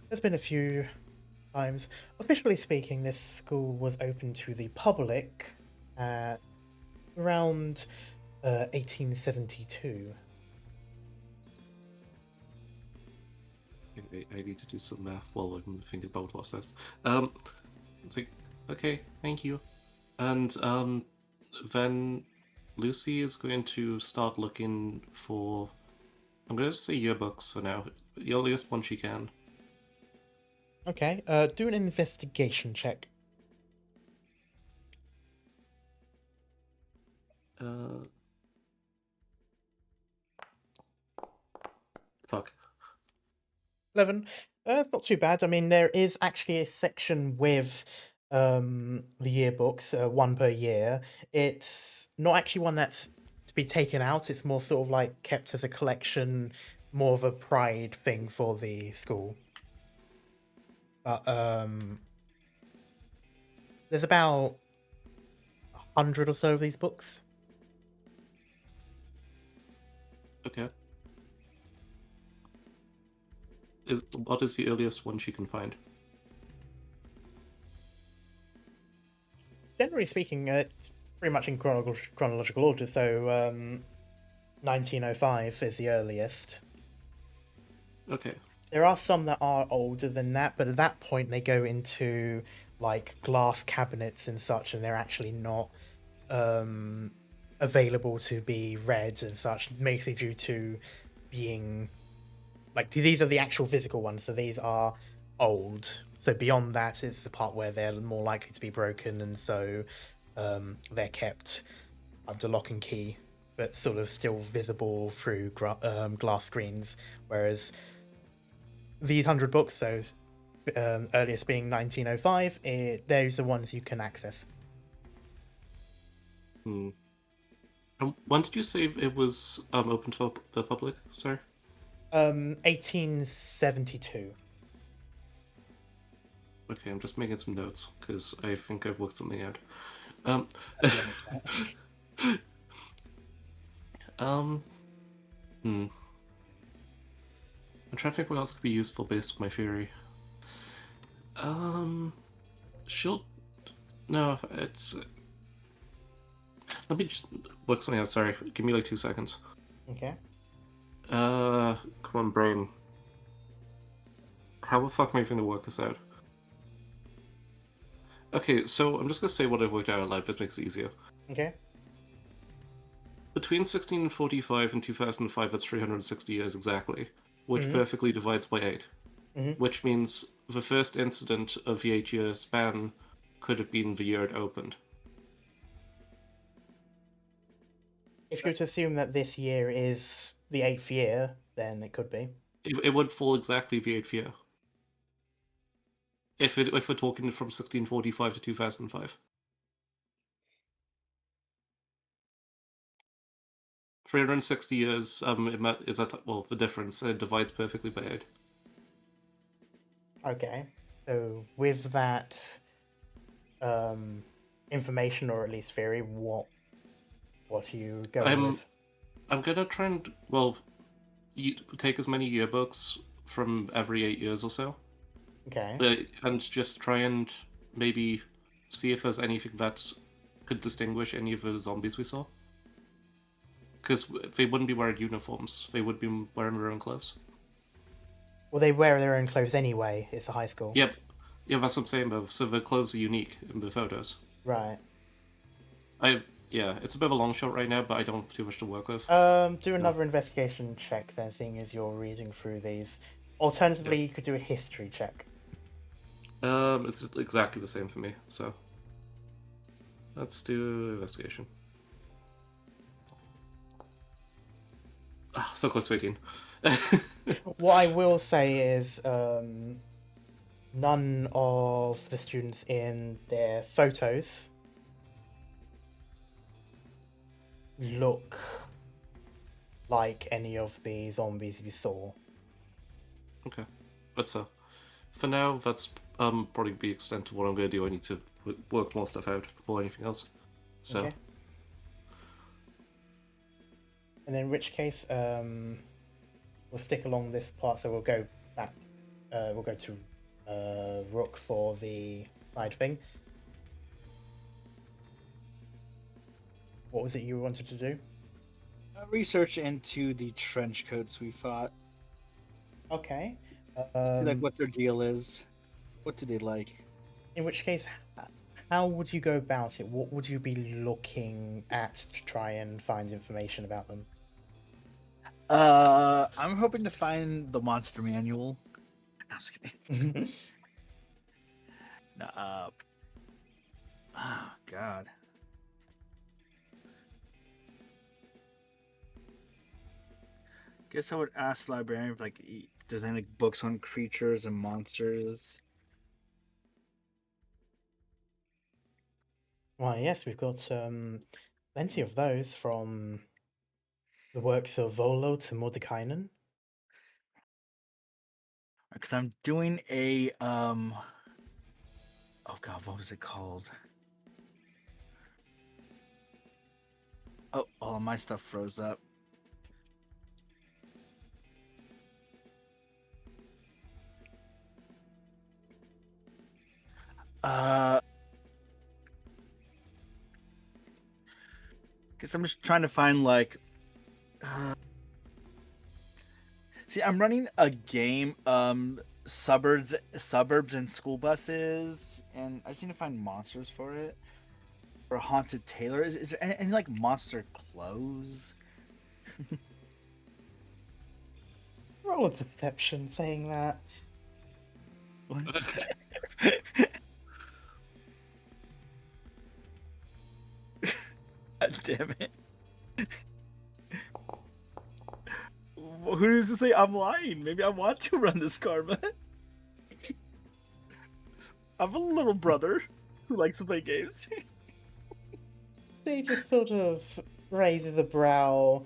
There's been a few times. Officially speaking, this school was open to the public around 1872. I need to do some math while I'm thinking about what's this. It's like, okay, thank you. And then Lucy is going to start looking for, I'm going to say yearbooks for now. The earliest one she can. Okay, do an investigation check. Fuck. 11. It's not too bad. I mean, there is actually a section with the yearbooks, one per year. It's not actually one that's to be taken out. It's more sort of like kept as a collection more of a pride thing for the school. But there's about 100 or so of these books. Okay. What is the earliest one she can find? Generally speaking, it's pretty much in chronological order. So 1905 is the earliest. Okay. There are some that are older than that, but at that point they go into like glass cabinets and such, and they're actually not available to be read and such, mostly due to being like these are the actual physical ones, so these are old. So beyond that, it's the part where they're more likely to be broken, and so they're kept under lock and key, but sort of still visible through glass screens. Whereas these 100 books, so earliest being 1905, those are the ones you can access. Hmm. When did you say it was open to the public? Sorry. 1872. Okay, I'm just making some notes because I think I've worked something out. Hmm. I'm trying to think what else could be useful based on my theory. She'll. No, it's. Let me just work something out. Sorry, give me like 2 seconds. Okay. Come on, brain. How the fuck am I going to work this out? Okay, so I'm just gonna say what I've worked out out loud. That makes it easier. Okay. Between 1645 and 2005, that's 360 years exactly, which Mhm. perfectly divides by 8. Mhm. Which means the first incident of the 8-year span could have been the year it opened. If you're to assume that this year is the 8th year, then it could be. It would fall exactly the 8th year. If we're talking from 1645 to 2005. 360 years is that, well, the difference, it divides perfectly by 8. Okay. So with that information, or at least theory, what are you going with? I'm gonna try and, well, take as many yearbooks from every 8 years or so, Okay. and just try and maybe see if there's anything that could distinguish any of the zombies we saw. Because they wouldn't be wearing uniforms; they would be wearing their own clothes. Well, they wear their own clothes anyway. It's a high school. Yep, yeah, that's what I'm saying. Though, so the clothes are unique in the photos. Right. Yeah, it's a bit of a long shot right now, but I don't have too much to work with. Do another investigation check then, seeing as you're reading through these. Alternatively, you could do a history check. It's exactly the same for me. So let's do investigation. So close to 18. What I will say is, none of the students in their photos look like any of the zombies you saw. Okay, but for now, that's probably the extent of what I'm going to do. I need to work more stuff out before anything else. So. Okay. And in which case, we'll stick along this part. So we'll go back. We'll go to Rook for the side thing. What was it you wanted to do? Research into the trench coats we fought. Okay. See like what their deal is. What do they like? In which case, how would you go about it? What would you be looking at to try and find information about them? I'm hoping to find the monster manual. No, I'm just kidding. Oh God. Guess I would ask the librarian if like if there's any like books on creatures and monsters. Well, yes, we've got plenty of those, from the works of Volo to Mordekainen. Because I'm doing a oh god, what was it called? Oh, all of my stuff froze up. Because I'm just trying to find like. See, I'm running a game, suburbs and school buses, and I just need to find monsters for it. Or haunted tailor. Is there any like monster clothes? Roll a deception saying that. God damn it. Who's to say I'm lying? Maybe I want to run this karma. I'm a little brother who likes to play games. They just sort of raises a brow.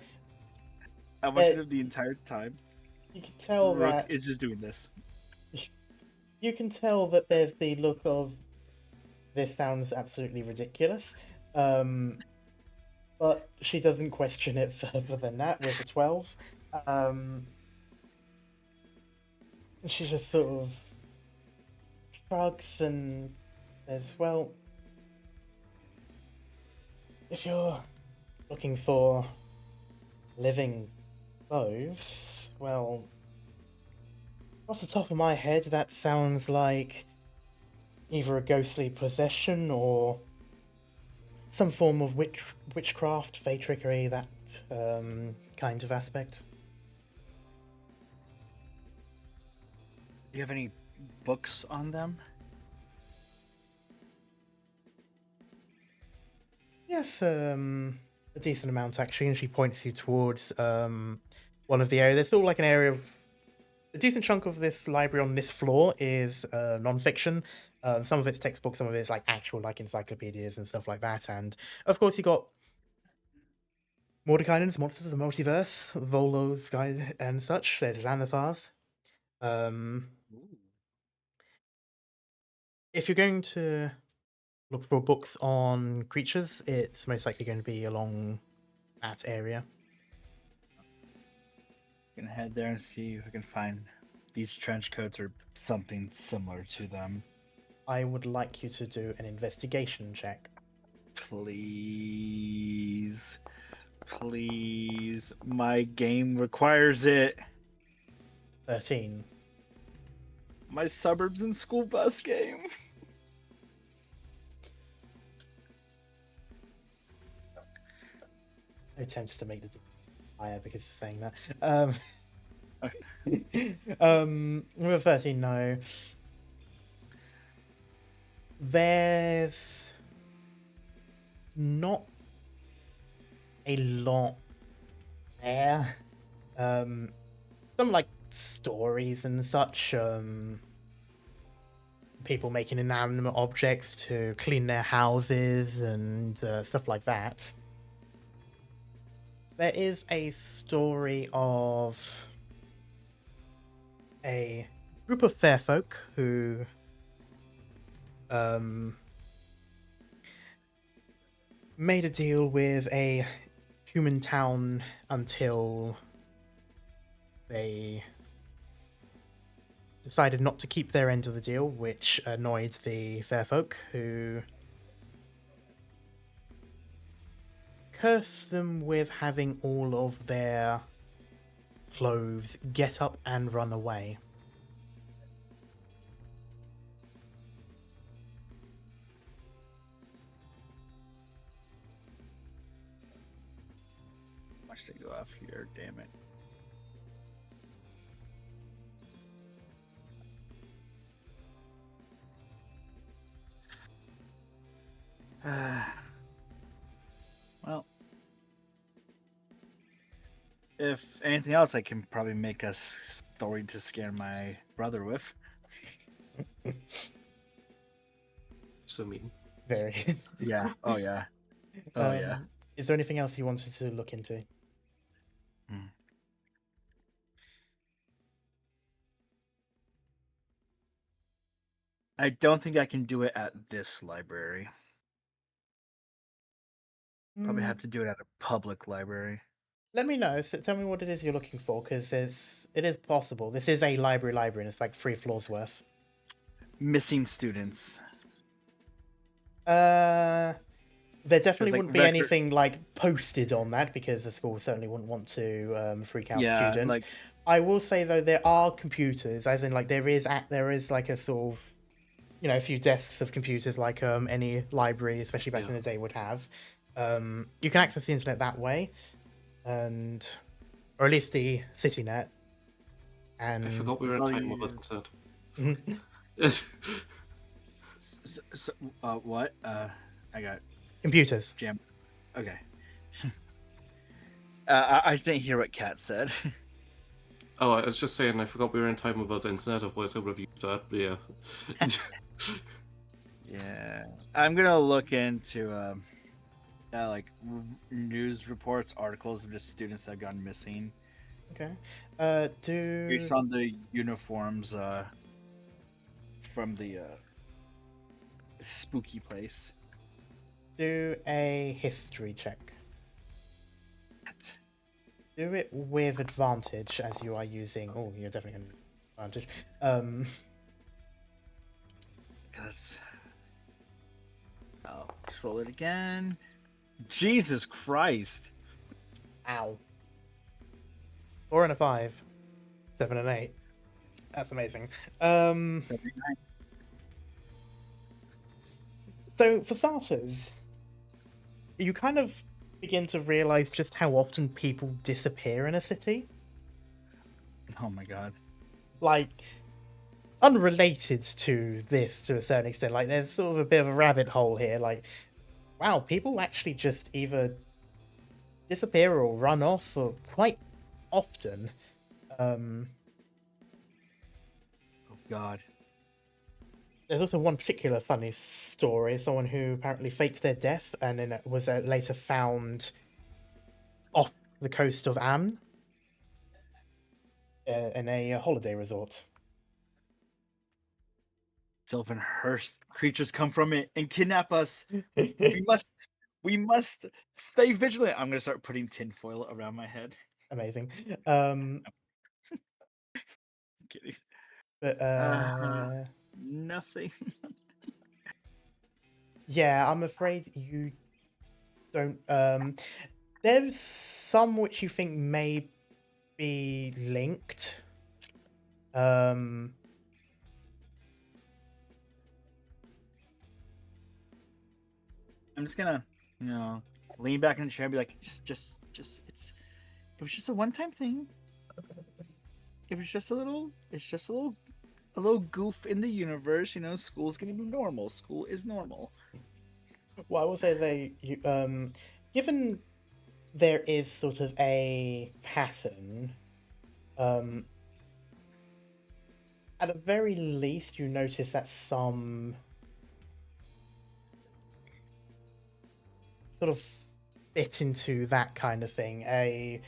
I'm watching it the entire time. You can tell Rook that is just doing this. you can tell that there's the look of this sounds absolutely ridiculous. But she doesn't question it further than that with a 12. She just sort of shrugs and says, well, if you're looking for living clothes, well, off the top of my head, that sounds like either a ghostly possession or some form of witchcraft, fey trickery, that kind of aspect. Do you have any books on them? Yes, a decent amount actually, and she points you towards one of the areas. There's all like an area of a decent chunk of this library on this floor is non-fiction. Some of it's textbooks, some of it's like actual like encyclopedias and stuff like that. And of course, you got Mordekainen's Monsters of the Multiverse, Volo's Guide, and such. There's Lanathar's. If you're going to look for books on creatures, it's most likely going to be along that area. I'm gonna head there and see if I can find these trench coats or something similar to them. I would like you to do an investigation check. Please. Please. My game requires it. 13. My suburbs and school bus game. No attempts to make the higher because of saying that. With a 13, no. There's not a lot there. Some like stories and such. People making inanimate objects to clean their houses and stuff like that. There is a story of a group of fair folk who made a deal with a human town until they decided not to keep their end of the deal, which annoyed the fair folk, who cursed them with having all of their clothes get up and run away. Watch it go off here, damn it. Well, if anything else, I can probably make a story to scare my brother with. So mean. Very. Yeah. Oh yeah. Oh yeah. Is there anything else you wanted to look into? I don't think I can do it at this library. Probably Mm, have to do it at a public library. let me know. So tell me what it is you're looking for, because it is possible. This is a library, and it's like 3 floors worth. Missing students. There definitely like, wouldn't be record- anything like posted on that, because the school certainly wouldn't want to freak out Yeah, students. like I will say though, there are computers, as in like there is like a sort of, a few desks of computers, like any library, especially back Yeah. in the day, would have. You can access the internet that way, or at least the CityNet. And I forgot we were in Well, time you- with internet. Mhm. what? I got Computers. jammed. Okay. I just didn't hear what Kat said. Oh, I was just saying, I forgot we were in time with us internet, otherwise I would have used that, but yeah. Yeah, I'm gonna look into like news reports, articles of just students that have gone missing Okay. Do based on the uniforms from the spooky place. a history check. What? Do it with advantage, as you are using. Oh, you're definitely going to advantage. Because I'll roll it again. Jesus Christ! Ow. 4 and a 5. 7 and 8. That's amazing. So for starters, you kind of begin to realize just how often people disappear in a city. Oh my god! Like, unrelated to this to a certain extent. Like, there's sort of a bit of a rabbit hole here. Like, wow, people actually just either disappear or run off or quite often. Oh god! There's also one particular funny story. Someone who apparently faked their death and then was later found off the coast of Amn in a holiday resort. Sylvan Hearst creatures come from it and kidnap us. We must stay vigilant. I'm gonna start putting tinfoil around my head. Amazing. Kidding. But Nothing. yeah, I'm afraid you don't. There's some which you think may be linked. I'm just gonna, lean back in the chair and be like, just, it was just a one-time thing. It was just a little, a little goof in the universe. School's gonna be normal. School is normal. Well, I will say given there is sort of a pattern, at the very least, you notice that some sort of fit into that kind of thing. A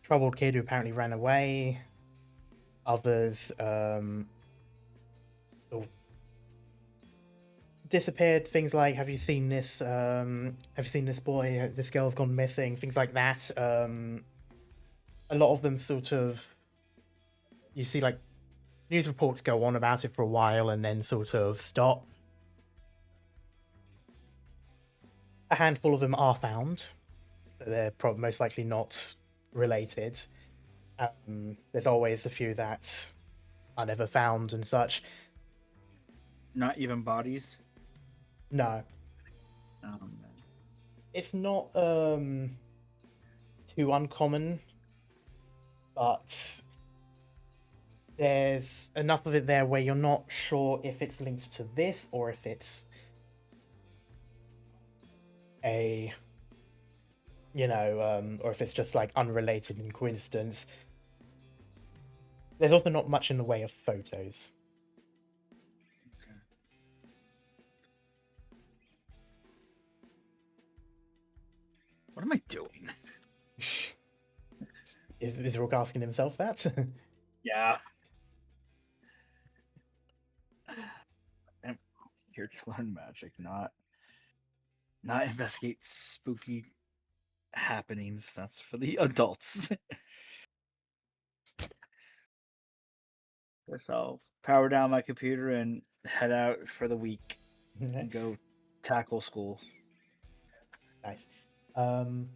troubled kid who apparently ran away. Others sort of disappeared. Things like, have you seen this? Have you seen this boy? This girl's gone missing. Things like that. A lot of them sort of, you see like news reports go on about it for a while and then sort of stop. A handful of them are found. They're probably most likely not related. There's always a few that are never found and such. Not even bodies. No, it's not too uncommon, but there's enough of it there where you're not sure if it's linked to this or if it's a, or if it's just like unrelated in coincidence. There's also not much in the way of photos. Okay. What am I doing? Is Rook asking himself that? Yeah. to learn magic, not investigate spooky happenings. That's for the adults. Guess I'll power down my computer and head out for the week and go tackle school. Nice. In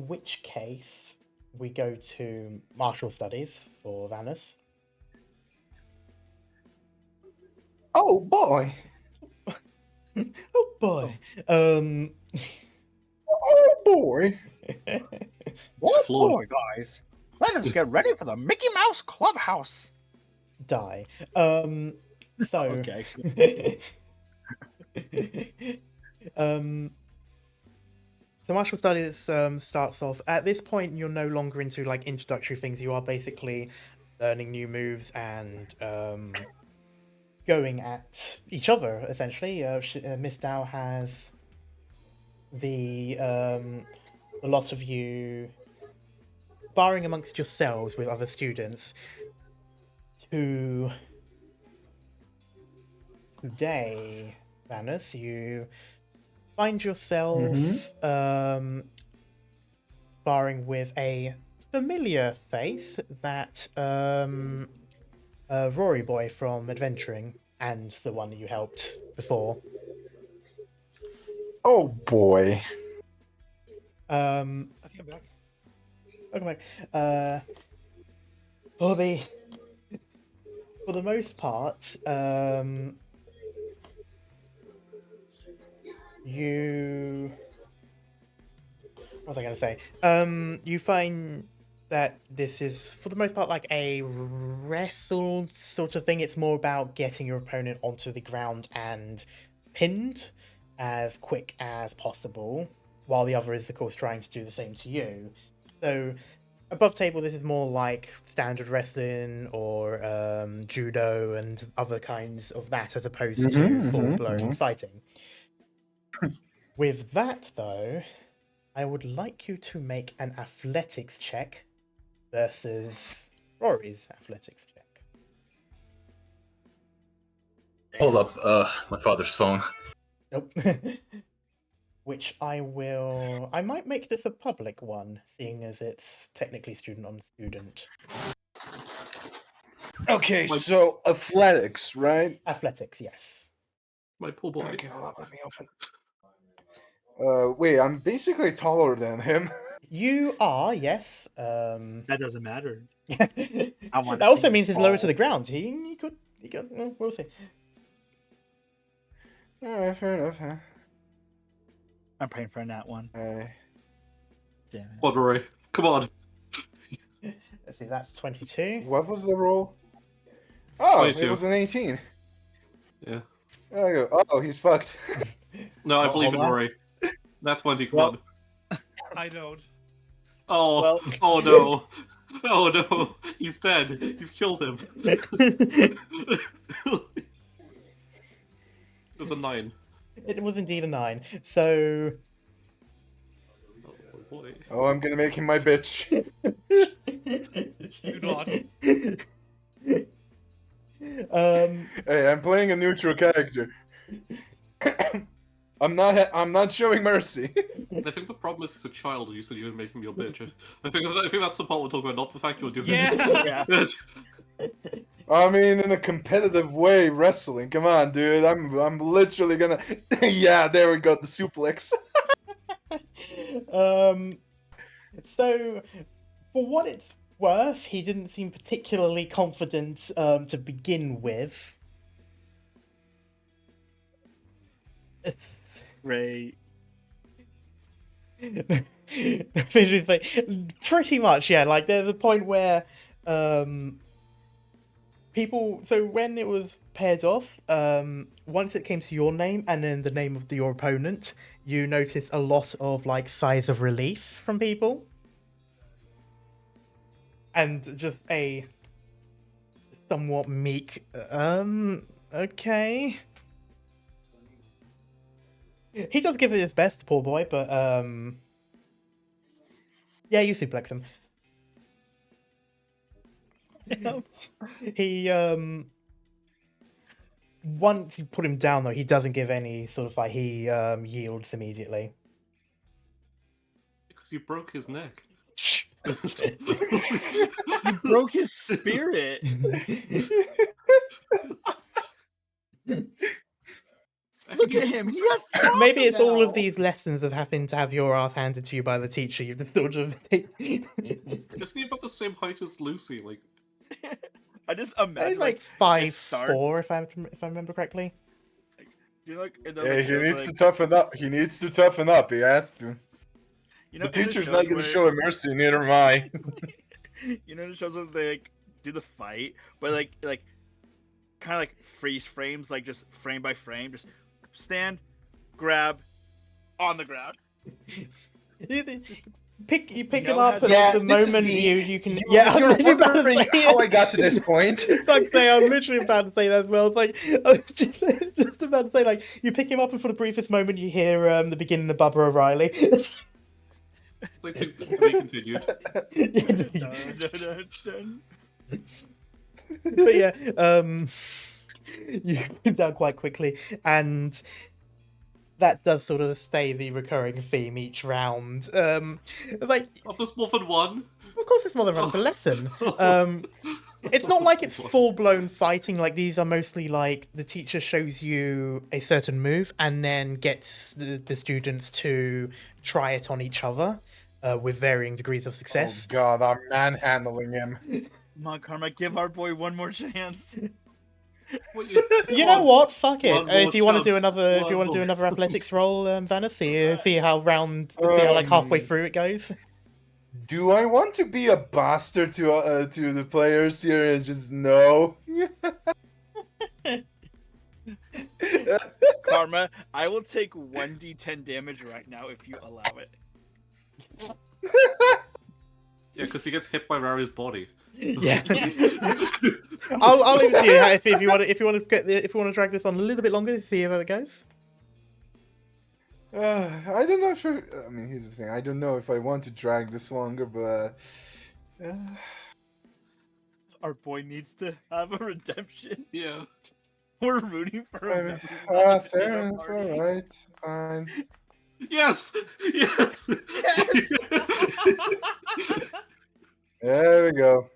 which case, we go to martial studies for Vanus. Oh boy. Oh boy. Oh boy. What Floor. boy, guys? Let us get ready for the Mickey Mouse Clubhouse. Die. So. Okay. So martial studies starts off at this point. You're no longer into like introductory things. You are basically learning new moves and going at each other essentially. Miss Dow has the lot of you sparring amongst yourselves with other students. Today, Vanus, you find yourself sparring with a familiar face, that Rory boy from Adventuring, and the one that you helped before. Oh boy. Um, Okay, I'm back. okay, for the most part, what was I going to say? You find that this is, for the most part, like a wrestle sort of thing. It's more about getting your opponent onto the ground and pinned as quick as possible, while the other is, of course, trying to do the same to you. So, above table, this is more like standard wrestling or judo and other kinds of that, as opposed to full-blown fighting. With that, though, I would like you to make an athletics check versus Rory's athletics check. Hold up, my father's phone. Nope. Which I might make this a public one, seeing as it's technically student on student. Okay, so athletics, right? Athletics, yes. My poor boy. Okay, hold up, let me open. Wait, I'm basically taller than him. You are, yes. That doesn't matter. That wanna also see means you he's lower to fall. the ground. He could, well, we'll see. Alright, fair enough, huh? I'm praying for a nat one. Damn it. Come on, Rory. Come on. Let's see, that's 22. What was the roll? Oh, 22. it was an 18. Yeah. There you go. Oh, he's fucked. No, I Oh, believe hold in on. Rory. That 20, come Well- on. I don't. Oh, Well- oh no. Oh no. He's dead. You've killed him. It was a 9. It was indeed a 9. So Oh boy. Oh, I'm gonna make him my bitch. Do not. Hey, I'm playing a neutral character. I'm not showing mercy. I think the problem is he's a child and you said you were making me your bitch. I think that's the part we're talking about, not the fact you're doing Yeah. it. I mean, in a competitive way, wrestling. Come on, dude. I'm literally gonna. Yeah, there we go. The suplex. So for what it's worth, he didn't seem particularly confident to begin with. Great. Pretty much, yeah. Like there's a point where people. So when it was paired off, once it came to your name and then the name of your opponent, you noticed a lot of like sighs of relief from people, and just a somewhat meek. Okay. He does give it his best, poor boy, but yeah, you suplex him. He once you put him down, though, he doesn't give any sort of like he yields immediately. Because you broke his neck. You broke his spirit. Look at him. He has trauma Maybe it's all of now. these lessons of having to have your ass handed to you by the teacher. You've just sort of. Isn't he about the same height as Lucy? Like, I just imagine He's like it 5'4", if I remember correctly. Do you like? Hey, he needs to toughen up. He needs to toughen up. He has to. You know, The teacher's not going to show him mercy, neither am I. You know, the shows where they like do the fight, but like kind of like freeze frames, like just frame by frame, just stand, grab, on the ground. You pick him Yo, up at yeah, the this is moment me. you can. Yeah, I'm You're literally about to wondering say how it. I got to this point. Like say, I'm literally about to say that as well. It's like I was just about to say, like, you pick him up, and for the briefest moment, you hear the beginning of Bubba O'Reilly. like to be continued. But yeah, you come down quite quickly, and that does sort of stay the recurring theme each round. Like, Oh, there's more than one. of course, it's more than one. It's a lesson. It's not like it's full-blown fighting. Like, these are mostly like the teacher shows you a certain move and then gets the students to try it on each other with varying degrees of Oh success. god, I'm manhandling him. Come on, Karma, give our boy one more chance. You know what? Fuck it. One more If you want to do chance. another, if you One want to do more another athletics roll, Vanna, see how like halfway through it goes. Do I want to be a bastard to the players here and just no? Karma, I will take 1d10 damage right now if you allow it. Yeah, because he gets hit by Rari's body. Yeah. I'll leave it to you if you want to drag this on a little bit longer to see how it goes. I don't know if I mean, here's the thing. I don't know if I want to drag this longer, but Our boy needs to have a redemption. Yeah. We're rooting for him. fair enough. All right, fine. Yes! Yes! Yes! There we go.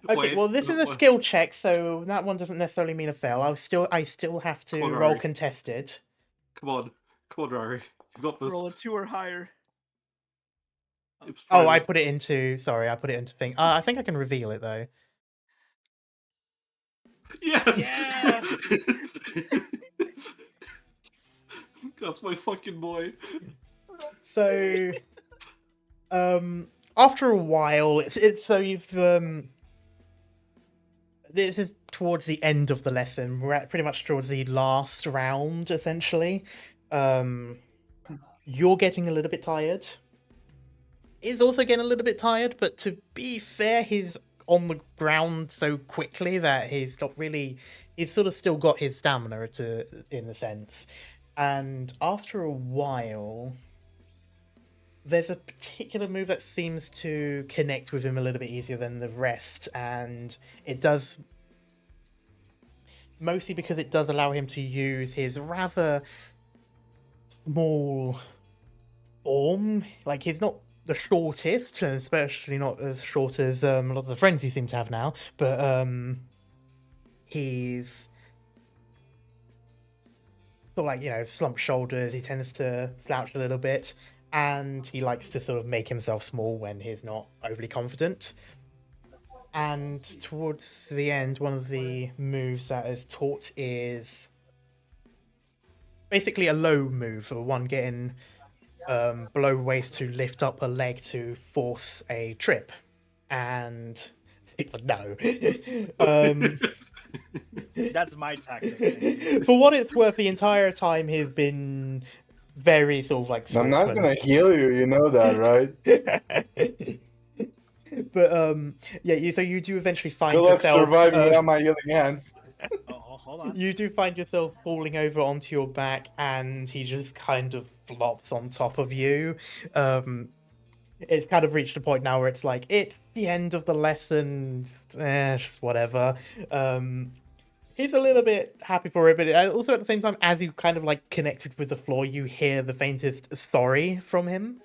Okay, Wait, well, this is a what? skill check, so that one doesn't necessarily mean a fail. I still have to Come on, roll Rari. contested. Come on, Rari. You got this. Roll a 2 or higher. It's Oh, I private. put it into. Sorry, I put it into thing. I think I can reveal it though. Yes! Yeah! That's my fucking boy. So, after a while, it's so you've this is towards the end of the lesson. We're at pretty much towards the last round, essentially. You're getting a little bit tired. He's also getting a little bit tired, but to be fair, he's on the ground so quickly that he's not really. He's sort of still got his stamina, in a sense. And after a while, there's a particular move that seems to connect with him a little bit easier than the rest, and it does mostly because it does allow him to use his rather small form. Like, he's not the shortest, and especially not as short as a lot of the friends you seem to have now, but he's sort of like, you know, slumped shoulders, he tends to slouch a little bit, and he likes to sort of make himself small when he's not overly confident. And towards the end, one of the moves that is taught is basically a low move, or one getting below waist to lift up a leg to force a trip. And no. That's my tactic. For what it's worth, the entire time he's been very sort of like I'm not gonna heal you, you know that, right? But yeah, so you do eventually find Good luck yourself surviving without my healing hands. Oh, hold on. you do find yourself falling over onto your back, and he just kind of flops on top of you. It's kind of reached a point now where it's like, it's the end of the lesson, just whatever. He's a little bit happy for it, but also at the same time, as you kind of like connected with the floor, you hear the faintest sorry from him.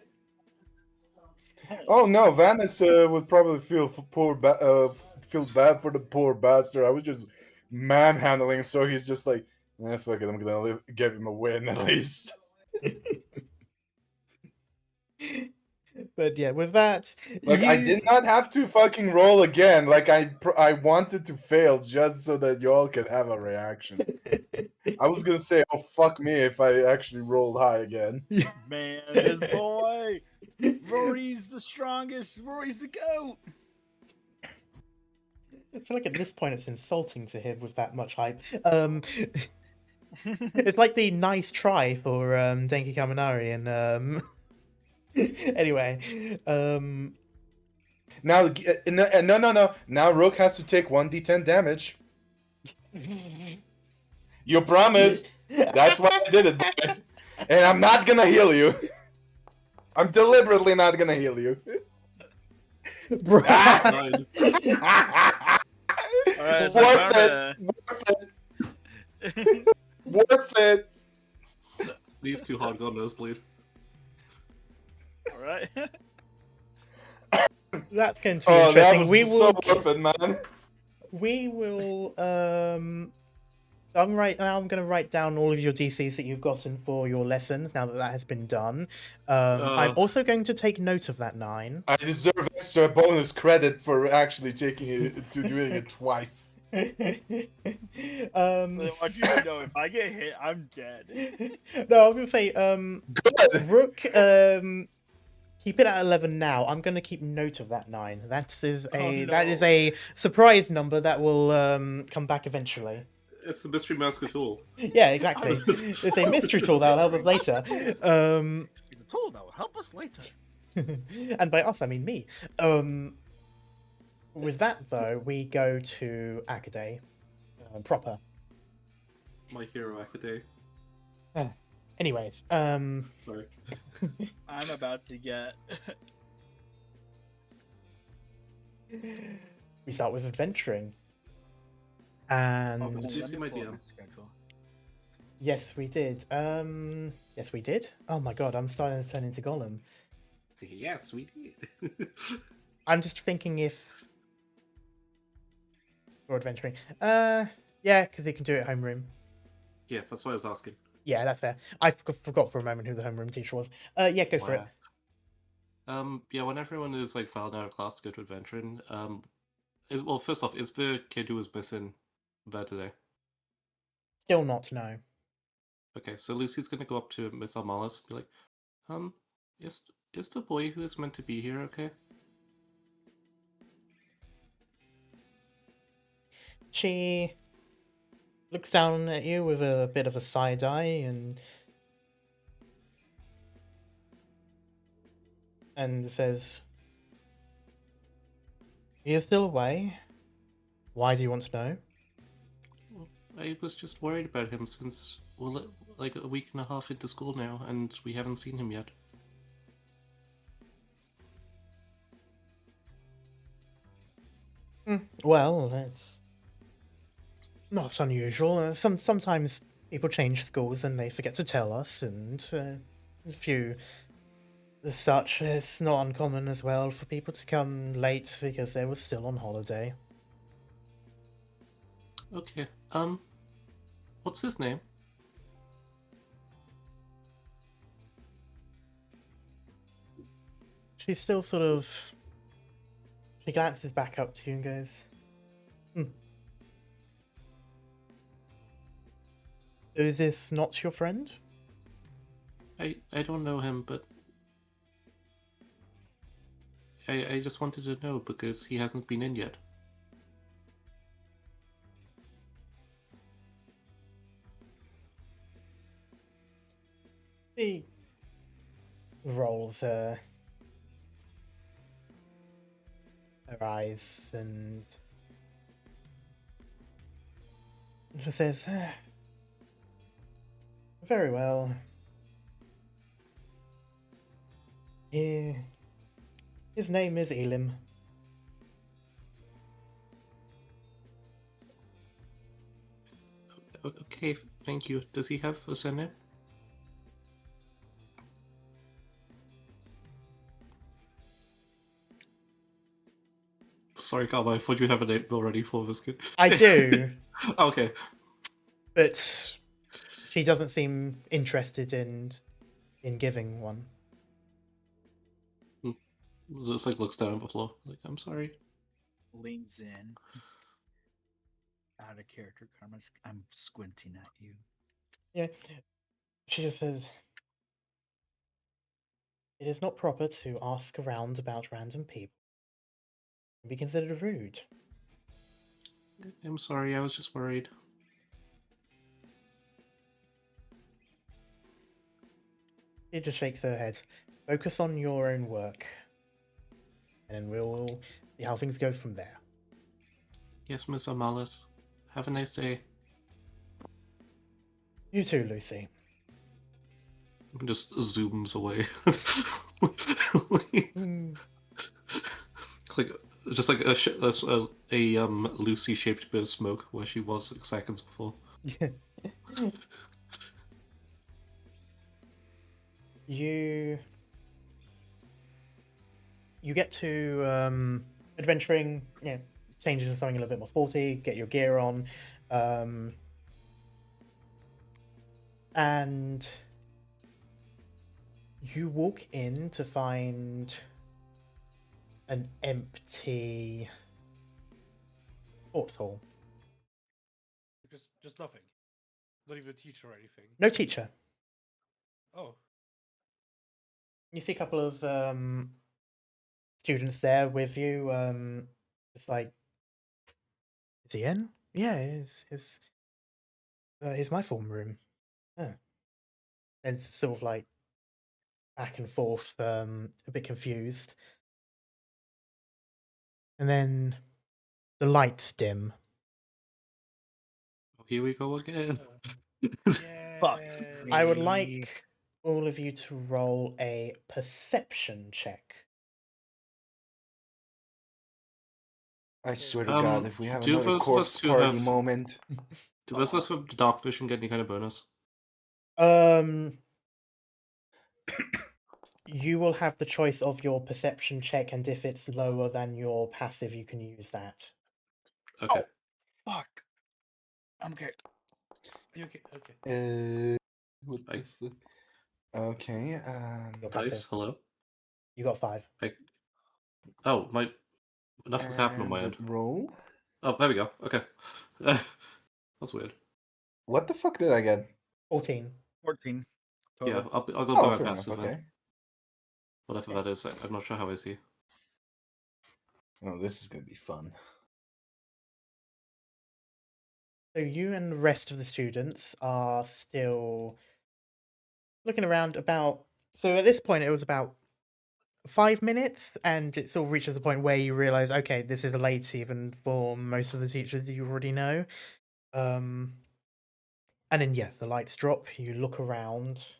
Oh no, Vanis would probably feel feel bad for the poor bastard. I was just manhandling him, so he's just like, fuck it, I'm gonna give him a win at least. But yeah, with that, Like I did not have to fucking roll again. Like I wanted to fail just so that y'all could have a reaction. I was gonna say, oh fuck me if I actually rolled high again. Man, this boy, Rory's the strongest. Rory's the goat. I feel like at this point it's insulting to him with that much hype. It's like the nice try for Denki Kaminari and anyway, Now, no. Now Rook has to take 1d10 damage. You promised. That's why I did it, boy. And I'm not gonna heal you. I'm deliberately not gonna heal you. Bro. Fine. Alright, so Worth I it. found a- Worth it. These two hard got nosebleed. Alright. That's going to be Oh, that interesting. was so worth it, man. We will I'm gonna write down all of your DCs that you've gotten for your lessons now that that has been done. I'm also going to take note of that 9. I deserve extra bonus credit for actually taking it to doing it twice. I want you to know if I get hit, I'm dead. No, I was gonna say, Good. Rook, keep it at 11 now. I'm gonna keep note of that 9. That is a surprise number that will come back eventually. It's the mystery master tool. Yeah, exactly. It's a mystery tool that'll help us later. It's a tool that will help us later. And by us, I mean me. With that though, we go to Acadé proper. My hero Acadé. Anyways, Sorry. I'm about to get. we start with adventuring. And Did you see my DM? yes, we did. Yes, we did. Oh my god, I'm starting to turn into Gollum. Yes, we did. I'm just thinking if for adventuring. Yeah, because you can do it at homeroom. Yeah, that's why I was asking. Yeah, that's fair. I forgot for a moment who the homeroom teacher was. Yeah, go for it. Yeah, when everyone is like filed out of class to go to adventuring, well, first off, is the kid who was missing there today? Still not, no. Okay, so Lucy's gonna go up to Miss Almalis and be like, is the boy who is meant to be here okay? She looks down at you with a bit of a side eye and says, "He is still away. Why do you want to know?" I was just worried about him since we're like a week and a half into school now, and we haven't seen him yet. Well, that's not unusual. Sometimes people change schools and they forget to tell us, and if you as such, it's not uncommon as well for people to come late because they were still on holiday. Okay, what's his name? She's still sort of... She glances back up to you and goes, Is this not your friend? I don't know him, but I just wanted to know because he hasn't been in yet. She rolls her eyes and she says, very well. His name is Elim. Okay, thank you. Does he have a surname? Sorry, Karma, I thought you have a name already for this kid. I do, Okay. but she doesn't seem interested in giving one. Just like looks down at the floor. Like, I'm sorry. Leans in. Out of character, Karma. I'm squinting at you. Yeah, she just says, "It is not proper to ask around about random people. It can be considered rude." I'm sorry, I was just worried. She just shakes her head. Focus on your own work, and then we'll see how things go from there. Yes, Miss Amalis. Have a nice day. You too, Lucy. Just zooms away. Hmm. Like, just like a Lucy-shaped bit of smoke where she was 6 seconds before. You get to adventuring, change into something a little bit more sporty, get your gear on, and you walk in to find an empty sports hall. Just nothing. Not even a teacher or anything. No teacher. Oh. You see a couple of students there with you. It's like, is he in? Yeah, here's my form room. Oh. And it's sort of like back and forth, a bit confused. And then the lights dim. Here we go again. Fuck. I would me. like all of you to roll a perception check. I swear to Um, God, if we have do another those of us corpse who party have- moment. Do those of us with dark vision get any kind of bonus? You will have the choice of your perception check, and if it's lower than your passive, you can use that. Okay. Fuck. I'm okay. You okay? Okay. What I- the fuck? Okay. Your Dice, passive. hello? You got 5. Oh, nothing's happened on my end. Roll. Oh, there we go. Okay. That's weird. What the fuck did I get? 14. 14. Yeah, Total. I'll go Oh, by my fair enough. passive then. Okay. Whatever that is, I'm not sure how I see. Oh, this is gonna be fun. So you and the rest of the students are still looking around about. So at this point, it was about 5 minutes, and it sort of reaches the point where you realize, okay, this is late even for most of the teachers you already know. And then yes, the lights drop. You look around.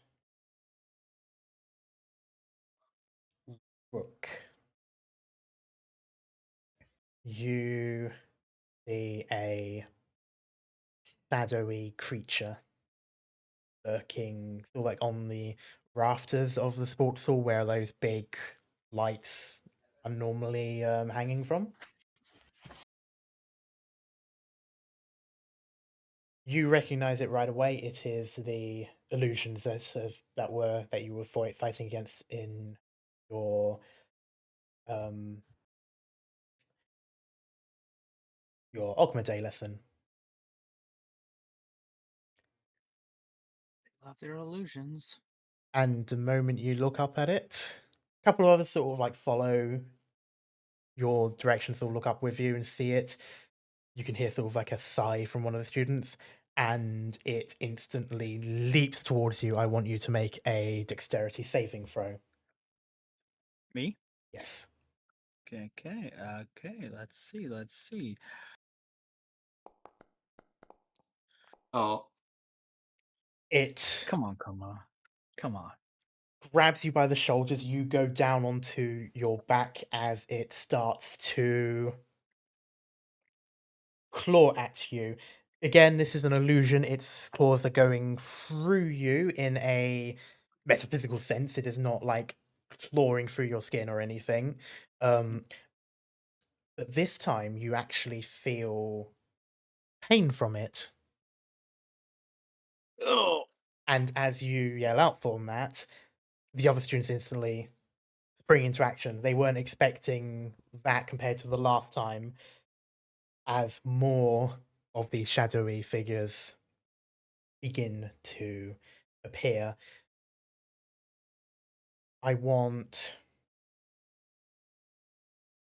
Look. You see a shadowy creature lurking sort of like on the rafters of the sports hall where those big lights are normally hanging from. You recognize it right away. It is the illusions that you were fighting against in your Ogma Day lesson. Love their illusions. And the moment you look up at it, a couple of others sort of like follow your direction, sort of look up with you and see it. You can hear sort of like a sigh from one of the students, and it instantly leaps towards you. I want you to make a dexterity saving throw. Me? Yes. Okay. Let's see. Oh, It Come on. grabs you by the shoulders. You go down onto your back as it starts to claw at you. Again, this is an illusion. Its claws are going through you in a metaphysical sense. It is not like clawing through your skin or anything. But this time you actually feel pain from it. Oh, And as you yell out from that, the other students instantly spring into action. They weren't expecting that compared to the last time, as more of these shadowy figures begin to appear. I want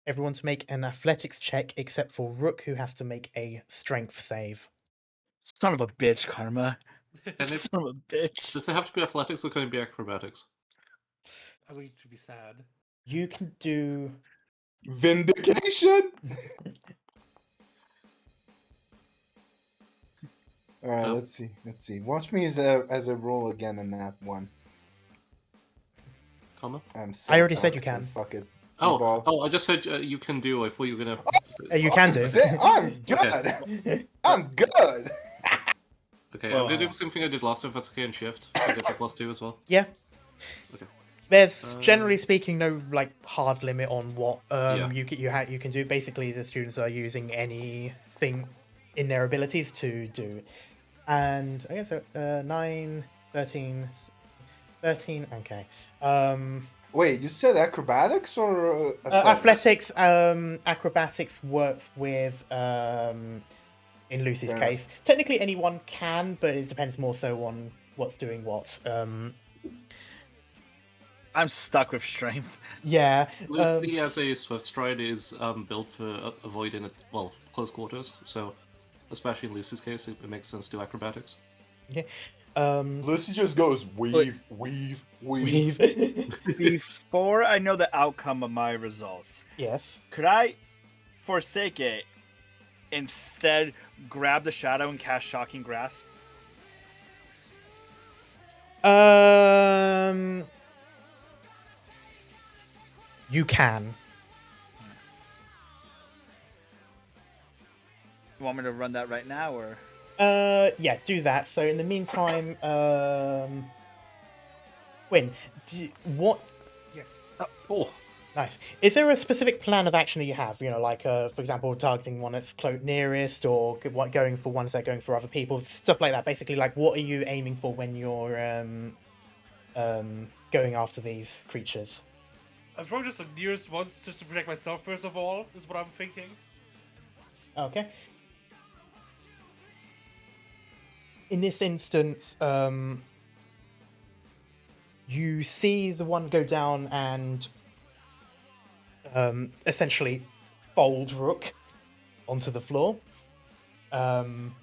everyone to make an athletics check except for Rook, who has to make a strength save. son of a bitch, Karma. And if, Son of a bitch. does it have to be athletics or can it be acrobatics? I'm going to be sad. You can do. Vindication. All right, Oh. let's see. Let's see. Watch me as I roll again in that one. Comma? I'm so I already said you fucked, can. Fuck it. Oh, Ball. oh! I just said you can do. I thought you were gonna. You can do. I'm good. I'm good. Okay, Well, I'm gonna do the same thing I did last time. If that's okay, and shift. I get the +2 as well. Yeah. Okay. There's generally speaking no like hard limit on what Yeah. you can do. Basically, the students are using anything in their abilities to do. And I guess so, 9, 13, 13. Okay. Wait, you said acrobatics or Athletics, acrobatics works with in Lucy's Fair case. enough. Technically, anyone can, but it depends more so on what's doing what. I'm stuck with strength. Yeah. Lucy, as a swift stride, is built for avoiding close quarters. So, especially in Lucy's case, it makes sense to do acrobatics. Yeah. Lucy just goes weave. Weave. Before I know the outcome of my results, Yes. could I forsake it, instead grab the shadow and cast Shocking Grasp? You can. You want me to run that right now, or? Yeah, do that. So in the meantime, Win, what? Yes. Oh, Nice. Is there a specific plan of action that you have? You know, like, for example, targeting one that's nearest, or going for ones that are going for other people, stuff like that. Basically, like, what are you aiming for when you're going after these creatures? I'm probably just the nearest ones, just to protect myself first of all, is what I'm thinking. Okay. In this instance, you see the one go down and essentially fold Rook onto the floor. And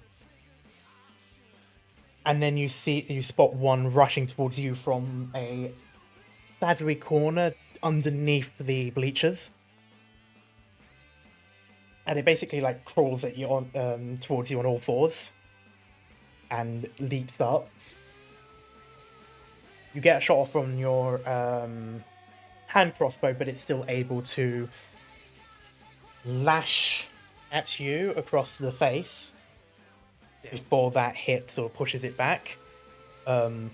then you spot one rushing towards you from a shadowy corner underneath the bleachers. And it basically like crawls at you on towards you on all fours and leaps up. You get a shot off from your hand crossbow, but it's still able to lash at you across the face before that hits or pushes it back. Again,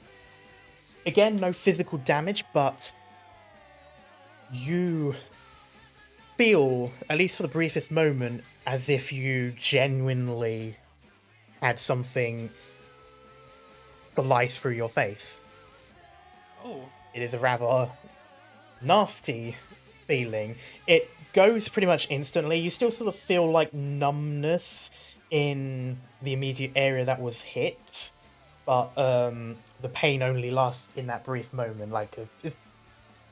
no physical damage, but you feel, at least for the briefest moment, as if you genuinely had something slice through your face. Oh. It is a rather nasty feeling. It goes pretty much instantly. You still sort of feel like numbness in the immediate area that was hit, but the pain only lasts in that brief moment. Like it's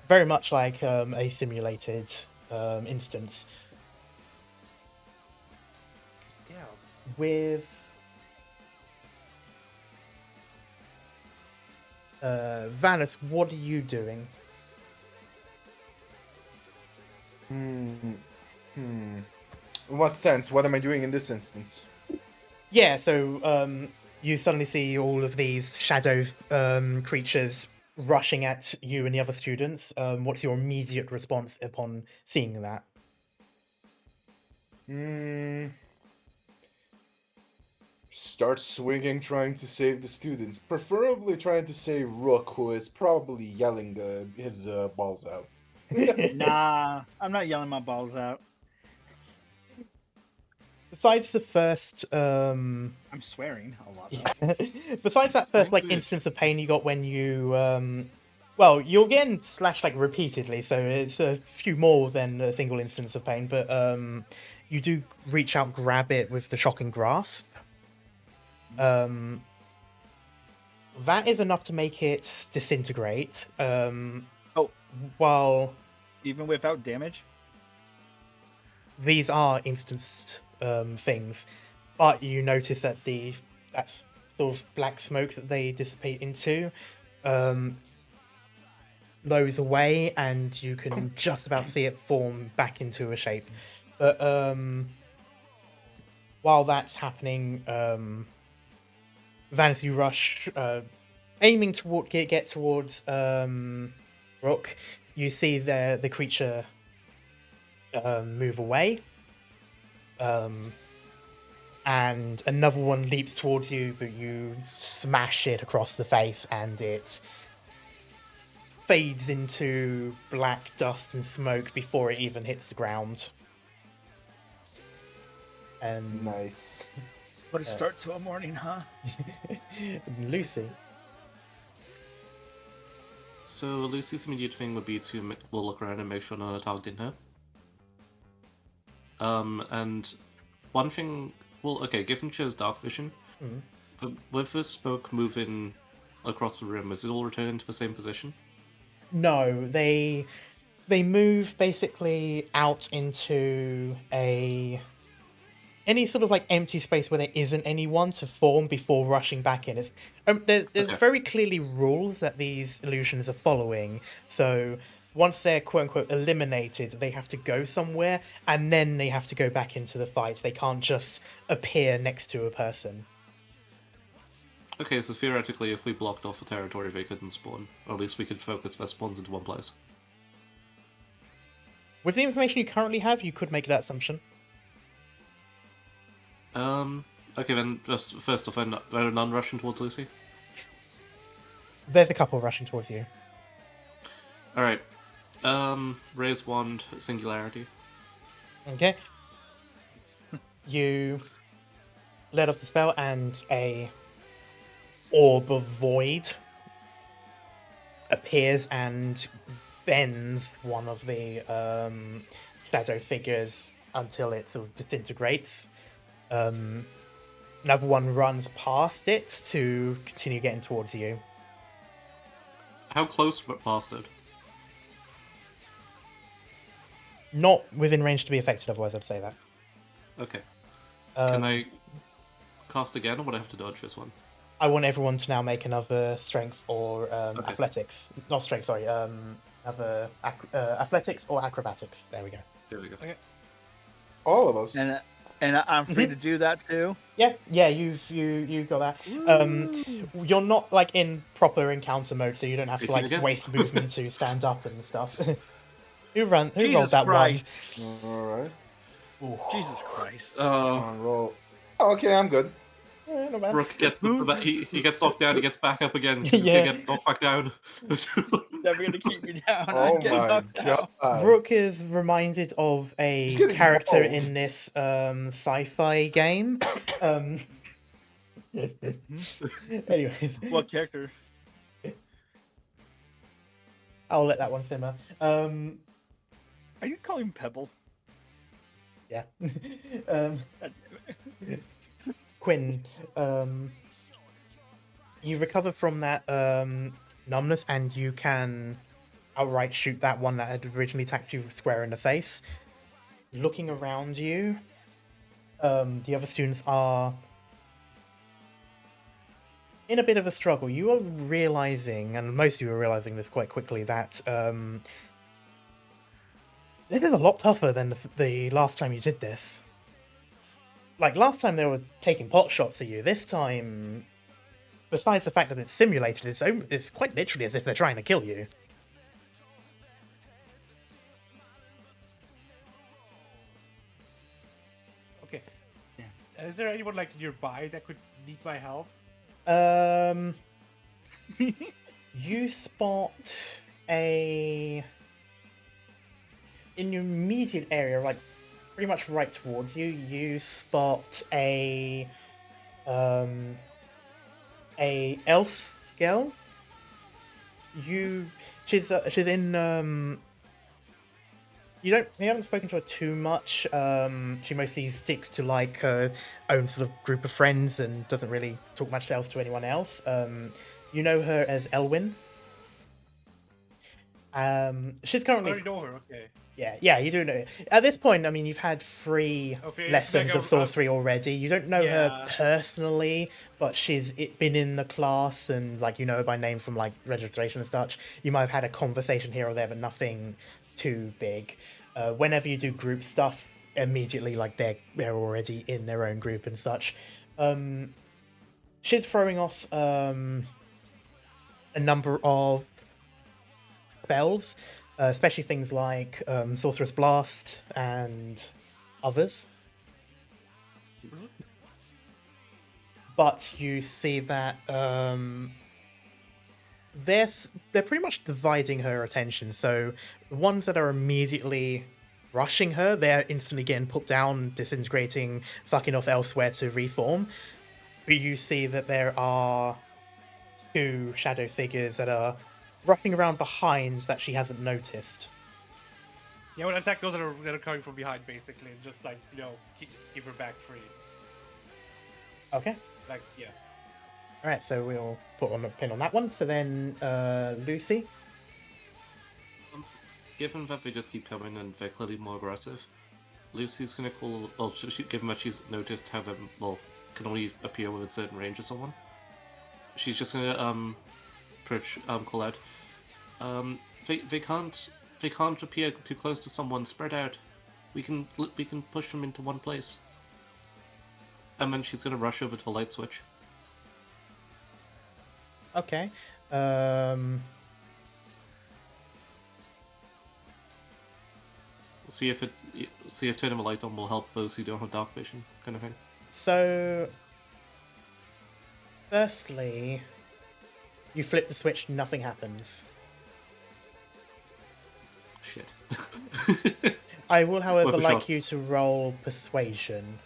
very much like a simulated instance. Yeah. With Vanis, what are you doing? In what sense? What am I doing in this instance? Yeah, so you suddenly see all of these shadow creatures rushing at you and the other students. What's your immediate response upon seeing that? start swinging, trying to save the students. Preferably trying to save Rook, who is probably yelling his balls out. Nah, I'm not yelling my balls out. Besides the first, I'm swearing a lot. Though. besides that first like Probably- instance of pain you got when you, well, you're getting slashed like repeatedly, so it's a few more than a single instance of pain. But you do reach out, grab it with the shocking grasp. That is enough to make it disintegrate. Oh. While Even without damage. these are instanced things, but you notice that that's sort of black smoke that they dissipate into blows away, and you can just about see it form back into a shape. But while that's happening, Vanity Rush, aiming toward get towards Rook, you see the creature move away. And another one leaps towards you, but you smash it across the face, and it fades into black dust and smoke before it even hits the ground. And Nice. What a start to a morning, huh? Lucy. So Lucy's immediate thing would be to will look around and make sure none are targeting her. And one thing, well, okay, given she has dark vision, but with the smoke moving across the room, is it all returning to the same position? No, they move basically out into any sort of like empty space where there isn't anyone to form before rushing back in. It's, there's Okay. very clearly rules that these illusions are following. So once they're quote unquote eliminated, they have to go somewhere and then they have to go back into the fight. They can't just appear next to a person. Okay, so theoretically, if we blocked off the territory, they couldn't spawn. Or at least we could focus their spawns into one place. With the information you currently have, you could make that assumption. Okay, then just first off, are none rushing towards Lucy? There's a couple rushing towards you. Alright. Raise wand, singularity. Okay. You let off the spell, and a orb of void appears and bends one of the shadow figures until it sort of disintegrates. Another one runs past it to continue getting towards you. How close past it? Not within range to be affected, otherwise I'd say that. Okay. Um, Can I cast again, or would I have to dodge this one? I want everyone to now make another strength or Okay. athletics. Not strength, sorry. Another athletics or acrobatics. There we go. There we go. Okay. All of us. And I'm free to do that too. Yeah, you got that. You're not like in proper encounter mode, so you don't have to 18 like again? waste movement to stand up and stuff. Who rolled Jesus that Christ! All right. one? Jesus Christ! Come Oh, on, roll. Oh, okay, I'm good. Yeah, not bad. Rook gets he gets knocked down, he gets back up again. He's Yeah. gonna get knocked back down. Never gonna keep me down. Oh I get my knocked out. god. Rook is reminded of a He's getting character mauled. in this sci-fi game. Anyways, What character? I'll let that one simmer. Are you calling Pebble? Yeah. God damn it. Quinn, you recover from that numbness, and you can outright shoot that one that had originally attacked you square in the face. Looking around you, the other students are in a bit of a struggle. You are realizing, and most of you are realizing this quite quickly, that this is a lot tougher than the last time you did this. Like, last time they were taking pot shots at you. This time, besides the fact that it's simulated, it's quite literally as if they're trying to kill you. Okay. Is there anyone like nearby that could need my help? You spot a in your immediate area, like pretty much right towards you. You spot a elf girl. She's in you haven't spoken to her too much. She mostly sticks to like her own sort of group of friends and doesn't really talk much else to anyone else. You know her as Elwyn. She's I currently already know her. Okay. yeah, you do know. At this point, I mean, you've had 3 Okay, lessons like of sorcery already. You don't know her Yeah. personally, but been in the class and like you know her by name from like registration and such. You might have had a conversation here or there, but nothing too big. Whenever you do group stuff, immediately like they're already in their own group and such. She's throwing off a number of spells, especially things like Sorcerer's Blast and others. But you see that they're pretty much dividing her attention. So the ones that are immediately rushing her, they're instantly getting put down, disintegrating, fucking off elsewhere to reform. But you see that there are 2 shadow figures that are rushing around behind that she hasn't noticed. Yeah, we'll attack those that are coming from behind, basically, and just like keep her back free. Okay. Like yeah. All right, so we'll put on a pin on that one. So then, Lucy. Given that they just keep coming and they're clearly more aggressive, Lucy's gonna call. Well, given that she's noticed how them can only appear within certain range of someone, she's just gonna call out. They can't appear too close to someone. Spread out. We can push them into one place. And then she's gonna rush over to the light switch. Okay. See if turning a light on will help those who don't have dark vision, kind of thing. So, firstly, you flip the switch, nothing happens. Shit. I will, however, Worth a like shot. you to roll persuasion.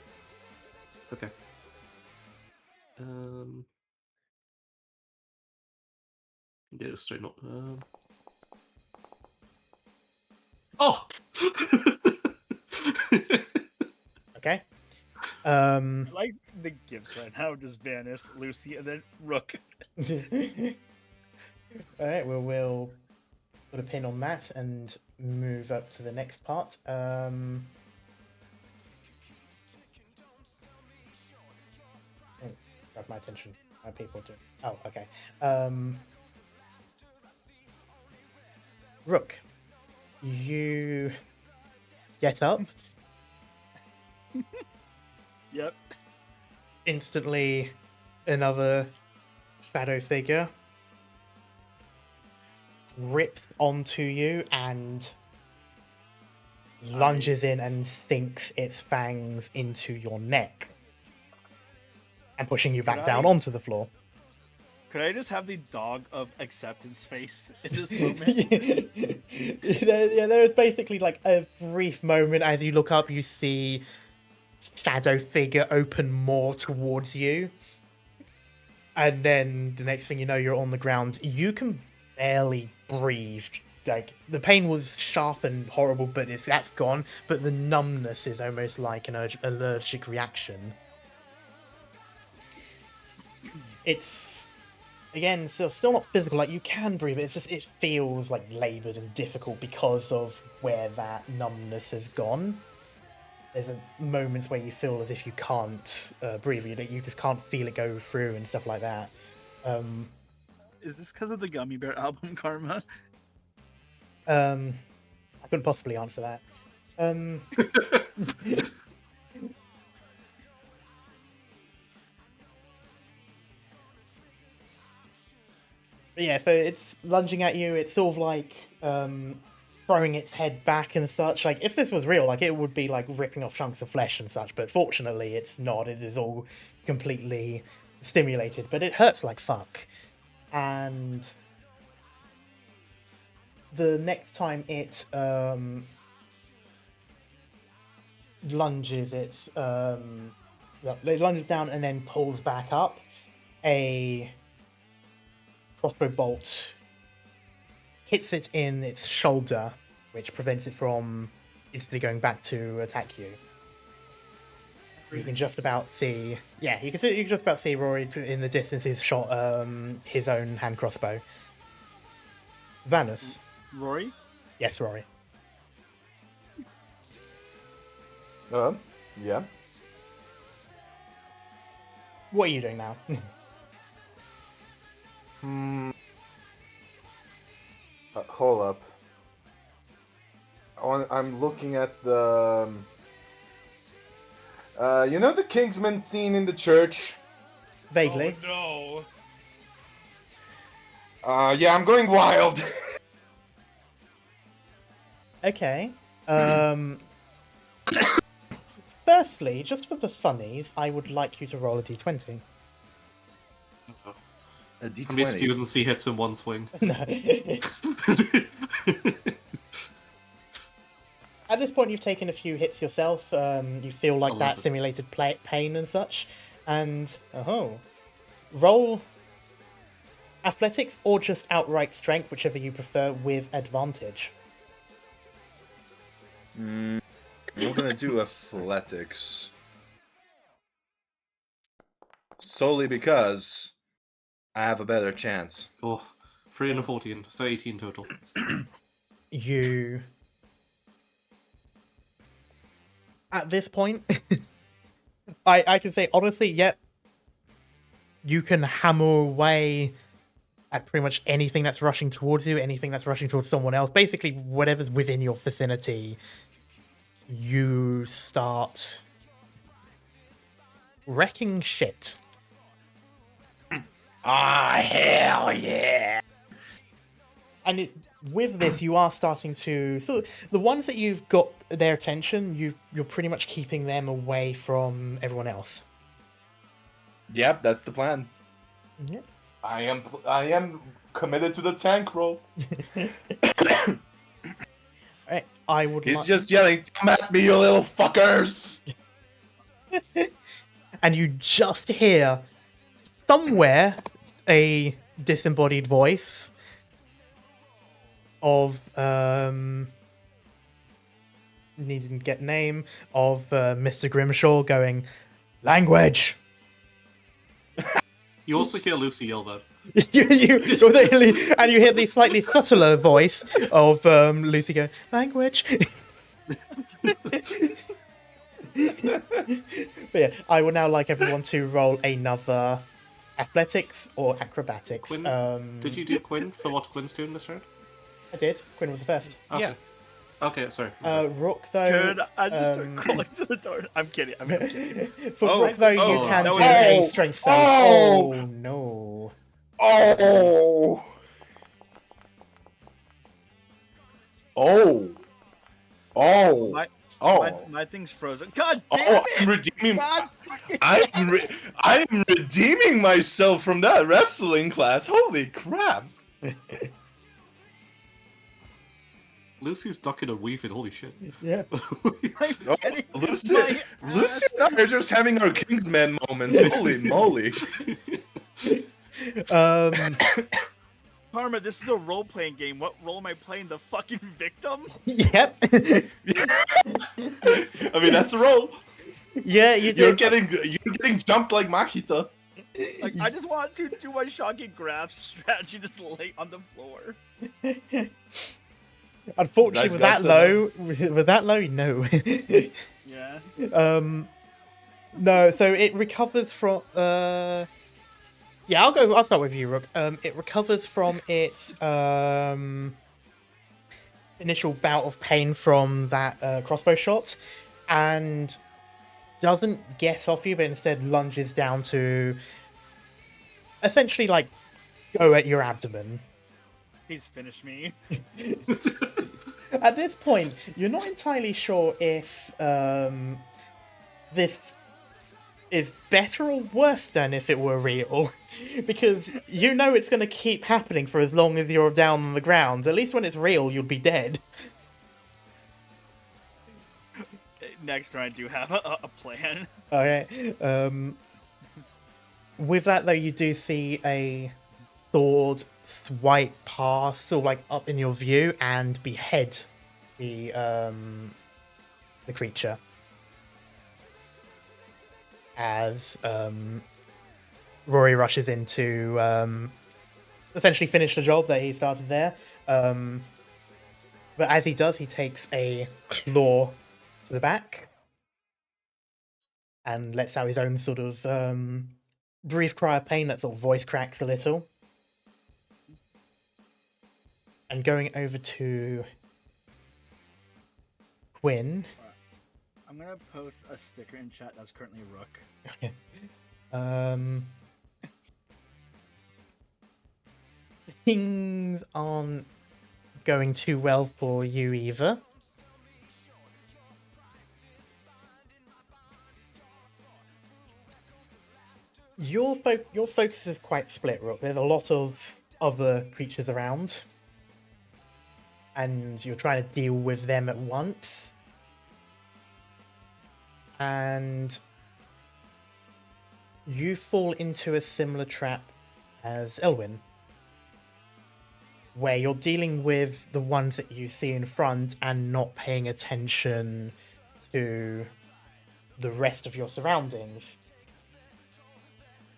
Okay. Yeah, straight up. Oh. Okay. I like the gifts right now. Just Vanis, Lucy, and then Rook. All right. We'll put a pin on that and move up to the next part. Oh, grab my attention. My people do. Oh, okay. Rook, you get up. Yep. Instantly, another shadow figure rips onto you and lunges in and sinks its fangs into your neck and pushing you back down onto the floor. Could I just have the dog of acceptance face in this moment? There is basically like a brief moment as you look up, you see shadow figure open more towards you, and then the next thing you know, you're on the ground. You can barely breathe. Like the pain was sharp and horrible, but that's gone. But the numbness is almost like an allergic reaction. It's again still not physical. Like you can breathe, but it feels like laboured and difficult because of where that numbness has gone. There's moments where you feel as if you can't breathe. You just can't feel it go through and stuff like that. Is this because of the Gummy Bear album, Karma? I couldn't possibly answer that. But yeah, so it's lunging at you. It's sort of like throwing its head back and such. Like, if this was real, like, it would be like ripping off chunks of flesh and such, but fortunately it's not. It is all completely stimulated, but it hurts like fuck. And the next time it lunges, it lunges down and then pulls back up, a crossbow bolt hits it in its shoulder, which prevents it from instantly going back to attack you. You can just about see, you can just about see Rory in the distance. He's shot his own hand crossbow. Vanus. Rory? Yes, Rory. Yeah. What are you doing now? Hold up. I'm looking at the. You know the Kingsman scene in the church? Vaguely. Oh, Yeah, I'm going wild. Okay. Firstly, just for the funnies, I would like you to roll a d20. A How many D20. students he hits in one swing? No. At this point, you've taken a few hits yourself. You feel like that 11. simulated pain and such. And, roll athletics or just outright strength, whichever you prefer, with advantage. I'm gonna do athletics. Solely because I have a better chance. Oh, 3 and a 14, so 18 total. You... At this point, I can say, honestly, yep, you can hammer away at pretty much anything that's rushing towards you, anything that's rushing towards someone else. Basically, whatever's within your vicinity, you start wrecking shit. Ah, hell yeah! And with this, you are starting to... So the ones that you've got their attention, you're pretty much keeping them away from everyone else. Yep, that's the plan. Yep. I am committed to the tank role. Alright, I would He's like... just yelling, "Come at me, you little fuckers!" And you just hear somewhere a disembodied voice of needn't get name of Mr. Grimshaw going, "Language." You also hear Lucy yell that. And you hear the slightly subtler voice of Lucy go, "Language." But yeah, I would now like everyone to roll another athletics or acrobatics. Quinn, did you do Quinn for what Quinn's doing this round? I did. Quinn was the first. Okay. Yeah. Okay, sorry. Rook, though... Dude, I just start crawling to the door. I'm kidding. I'm kidding. For Oh, Rook, though, you oh, can that do was- a Oh, strength save. oh. Oh, no. Oh. Oh. Oh. My- Oh. My thing's frozen. God damn Oh, it! I'm redeeming. God. I'm redeeming myself from that wrestling class. Holy crap! Lucy's ducking and weaving, holy shit. Yeah. Oh, Lucy, My Lucy and I are just having our Kingsman moments. Holy moly! Karma, this is a role-playing game. What role am I playing? The fucking victim? Yep. I mean, that's a roll. Yeah, you You're did. getting jumped like Mahita. Like, I just want to do my shocking grab strategy, just lay on the floor. Unfortunately, Nice with that low, no. Yeah. No, so it recovers from... Yeah, I'll start with you, Rook. It recovers from its initial bout of pain from that crossbow shot, and doesn't get off you, but instead lunges down to essentially go at your abdomen. He's finished me. At this point, you're not entirely sure if this is better or worse than if it were real, because you know it's going to keep happening for as long as you're down on the ground. At least when it's real, you'll be dead. Next turn, I do have a plan. Okay. With that though, you do see a sword swipe past, sort of like up in your view, and behead the creature. As Rory rushes in to essentially finish the job that he started there. But as he does, he takes a claw to the back and lets out his own sort of brief cry of pain. That sort of voice cracks a little. And going over to Quinn. I'm gonna post a sticker in chat that's currently Rook. Things aren't going too well for you either. Your focus is quite split, Rook. There's a lot of other creatures around, and you're trying to deal with them at once. And you fall into a similar trap as Elwyn, where you're dealing with the ones that you see in front and not paying attention to the rest of your surroundings.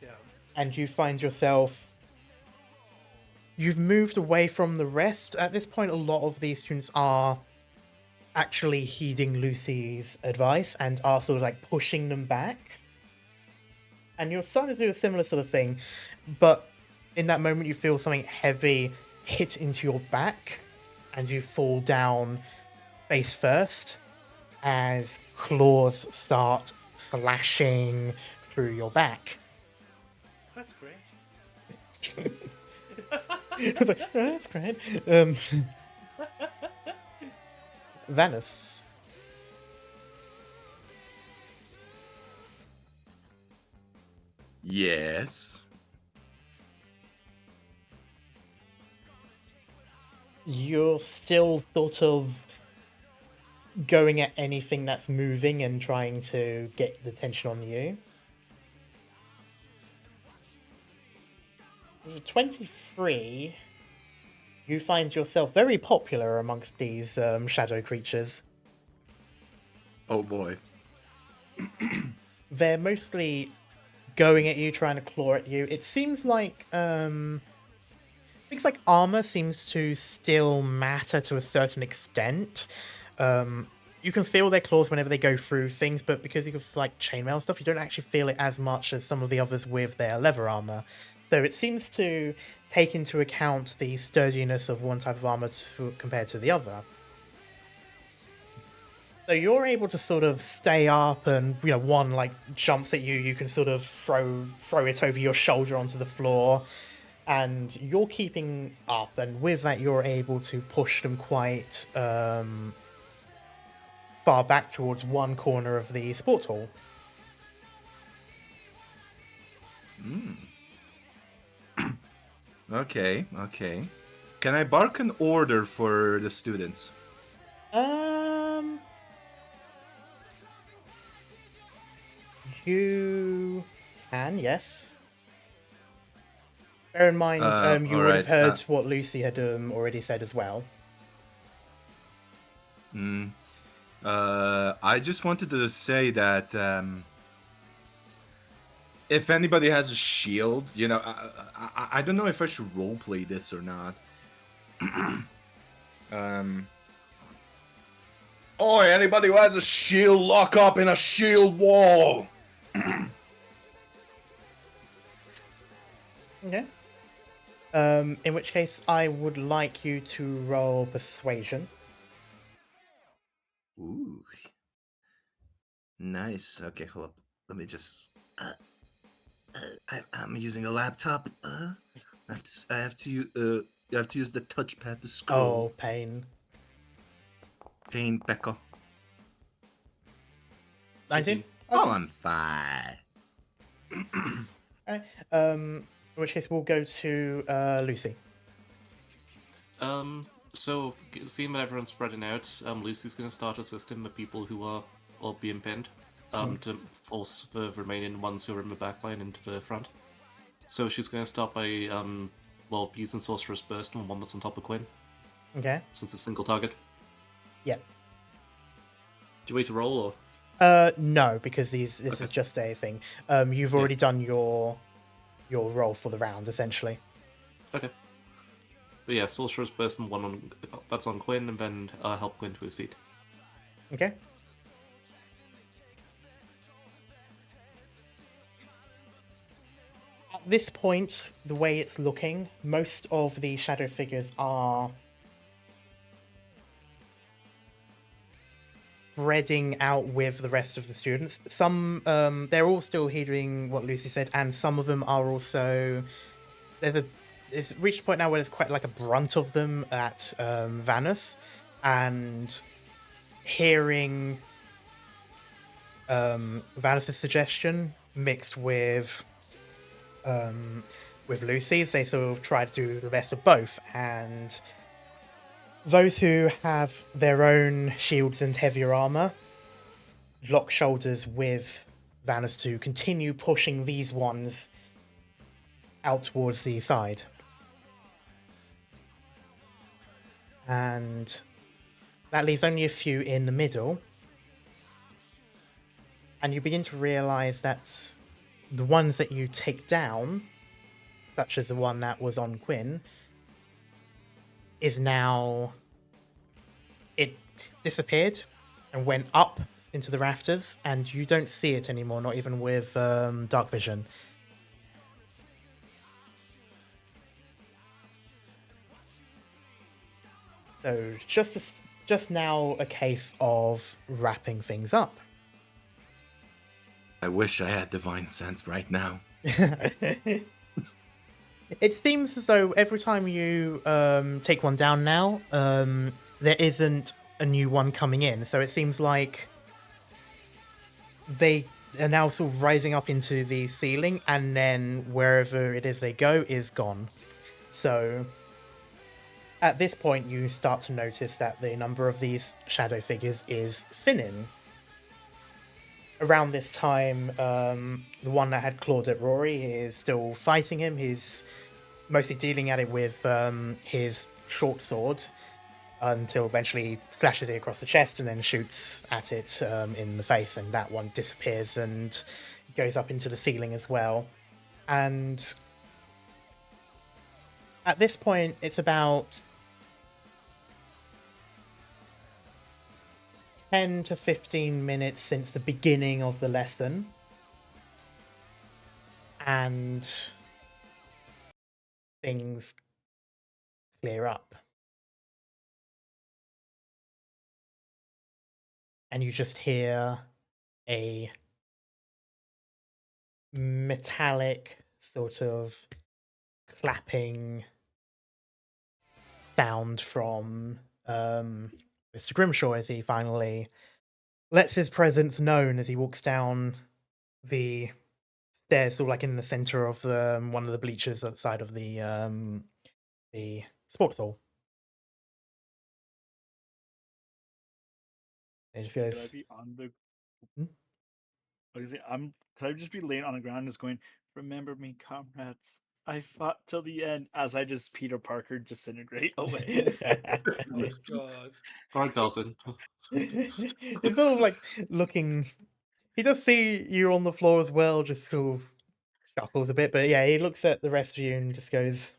Yeah. And you find yourself... You've moved away from the rest. At this point, a lot of these students are actually heeding Lucy's advice and are sort of like pushing them back. And you're starting to do a similar sort of thing, but in that moment you feel something heavy hit into your back and you fall down face first as claws start slashing through your back. That's great. I was like, oh, that's great. Vanus. Yes. You're still sort of going at anything that's moving and trying to get the attention on you. 23, you find yourself very popular amongst these shadow creatures. Oh boy. They're mostly going at you, trying to claw at you. It seems like things like armor seems to still matter to a certain extent. You can feel their claws whenever they go through things, but because you have like chainmail and stuff, you don't actually feel it as much as some of the others with their leather armor. So it seems to take into account the sturdiness of one type of armor compared to the other. So you're able to sort of stay up, and one like jumps at you, you can sort of throw it over your shoulder onto the floor, and you're keeping up, and with that you're able to push them quite far back towards one corner of the sports hall. Okay. Can I bark an order for the students? You can, yes. Bear in mind, you would have alright, heard what Lucy had already said as well. I just wanted to say that if anybody has a shield, I don't know if I should roleplay this or not. Oh, anybody who has a shield, lock up in a shield wall. Okay. In which case, I would like you to roll persuasion. Ooh. Nice. Okay, hold up. Let me just... I'm using a laptop. I have to use the touchpad to scroll. Oh, pain. Pain, Pekka. 19? Oh, Okay. I'm fine. Alright. In which case we'll go to Lucy. So seeing that everyone's spreading out, Lucy's gonna start assisting the people who are all being pinned, to force the remaining ones who are in the back line into the front. So she's gonna start by using Sorcerer's Burst on one that's on top of Quinn, Okay. since it's a single target. Yeah. Do you wait to roll or? No, because this Okay. is just a thing. You've already done your roll for the round, essentially. Okay. But yeah, Sorcerer's Burst and one that's on Quinn, and then help Quinn to his feet. Okay. At this point, the way it's looking, most of the shadow figures are spreading out with the rest of the students. Some, they're all still hearing what Lucy said, and some of them are also. It's reached a point now where there's quite like a brunt of them at Vanus, and hearing Vanus's suggestion mixed with Lucy's, they sort of try to do the best of both, and those who have their own shields and heavier armor lock shoulders with Vanus to continue pushing these ones out towards the side. And that leaves only a few in the middle. And you begin to realize that the ones that you take down, such as the one that was on Quinn, is now... It disappeared and went up into the rafters, and you don't see it anymore, not even with dark vision. So just now a case of wrapping things up. I wish I had divine sense right now. It seems as though every time you take one down now, there isn't a new one coming in. So it seems like they are now sort of rising up into the ceiling, and then wherever it is they go is gone. So at this point, you start to notice that the number of these shadow figures is thinning. Around this time, the one that had clawed at Rory is still fighting him. He's mostly dealing at it with his short sword until eventually he slashes it across the chest and then shoots at it in the face, and that one disappears and goes up into the ceiling as well. And at this point, it's about 10 to 15 minutes since the beginning of the lesson, and things clear up. And you just hear a metallic sort of clapping sound from Mr. Grimshaw as he finally lets his presence known as he walks down the stairs, sort of like in the center of one of the bleachers outside of the sports hall. It just Could I goes, be on the? Hmm? I was gonna say, Could I just be laying on the ground, just going, "Remember me, comrades. I fought till the end." As I just Peter Parker disintegrate away. Oh god. Alright, Carlson. It's sort of like looking. He does see you on the floor as well, just sort of chuckles a bit, but yeah, he looks at the rest of you and just goes,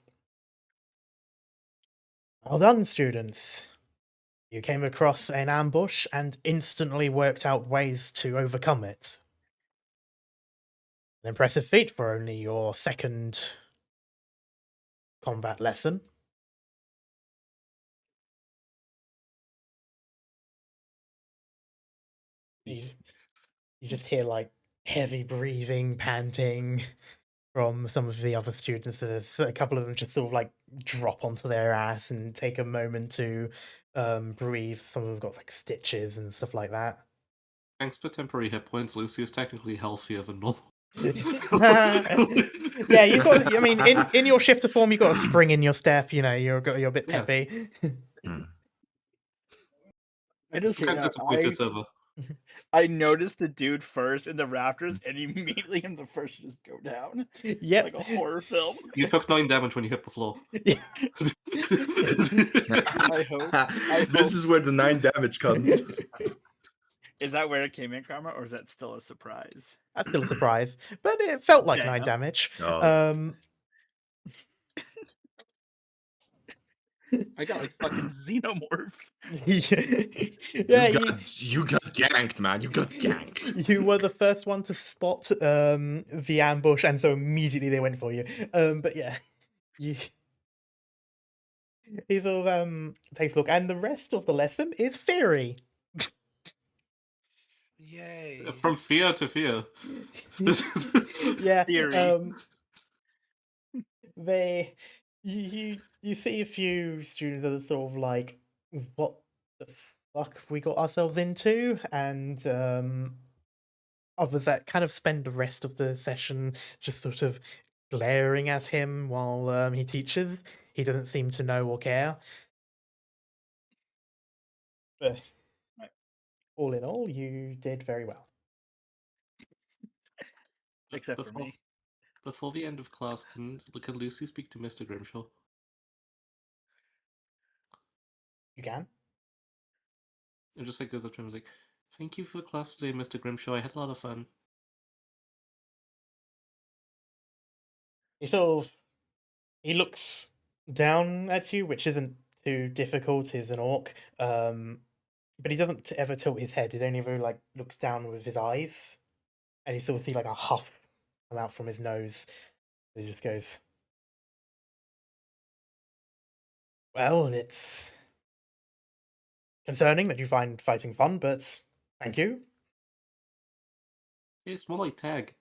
"Well done, students. You came across an ambush and instantly worked out ways to overcome it. An impressive feat for only your second combat lesson." You, you just hear like heavy breathing, panting. from some of the other students. There's a couple of them just sort of like drop onto their ass and take a moment to breathe. Some of them got like stitches and stuff like that. Thanks for temporary hit points. Lucy is technically healthier than normal. Yeah, you've got. I mean, in your shifter form, you've got a spring in your step. You know, you're a bit Yeah. peppy. I just hate Can't that. disappoint this ever. I noticed the dude first in the rafters, and immediately him the first to just go down. Yep. Like a horror film. You took 9 damage when you hit the floor. I hope. This is where the 9 damage comes. Is that where it came in, Karma, or is that still a surprise? That's still a surprise, but it felt like 9 Damn. damage. Oh. I got like fucking xenomorphed. Yeah, you got ganked, man. You got ganked. you were the first one to spot the ambush, and so immediately they went for you. But yeah, he sort of takes a look, and the rest of the lesson is theory. Yay! From fear to fear. Yeah, Theory. they you see a few students that are sort of like, what the fuck have we got ourselves into? And others that kind of spend the rest of the session just sort of glaring at him while he teaches. He doesn't seem to know or care. But all in all, you did very well. Except for Before- me. Before the end of class, can Lucy speak to Mr. Grimshaw? You can. And just like goes up to him and is like, "Thank you for class today, Mr. Grimshaw. I had a lot of fun." He looks down at you, which isn't too difficult. He's an orc, but he doesn't ever tilt his head. He only ever like looks down with his eyes, and you sort of see like a huff come out from his nose. He just goes, "Well, it's concerning that you find fighting fun, but thank you." It's more like tag.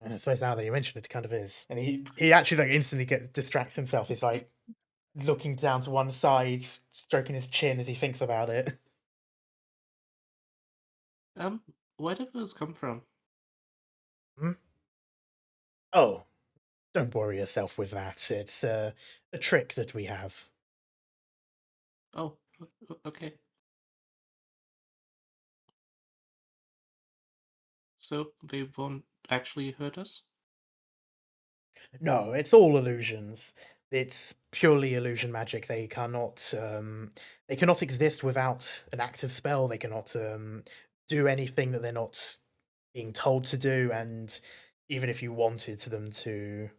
And I suppose now that you mention it, it kind of is. And he actually like instantly distracts himself. He's like looking down to one side, stroking his chin as he thinks about it. Where did those come from? Oh, don't worry yourself with that. It's a trick that we have. Oh, okay. So they won't actually hurt us? No, it's all illusions. It's purely illusion magic. They cannot exist without an active spell. They cannot do anything that they're not being told to do. And even if you wanted them to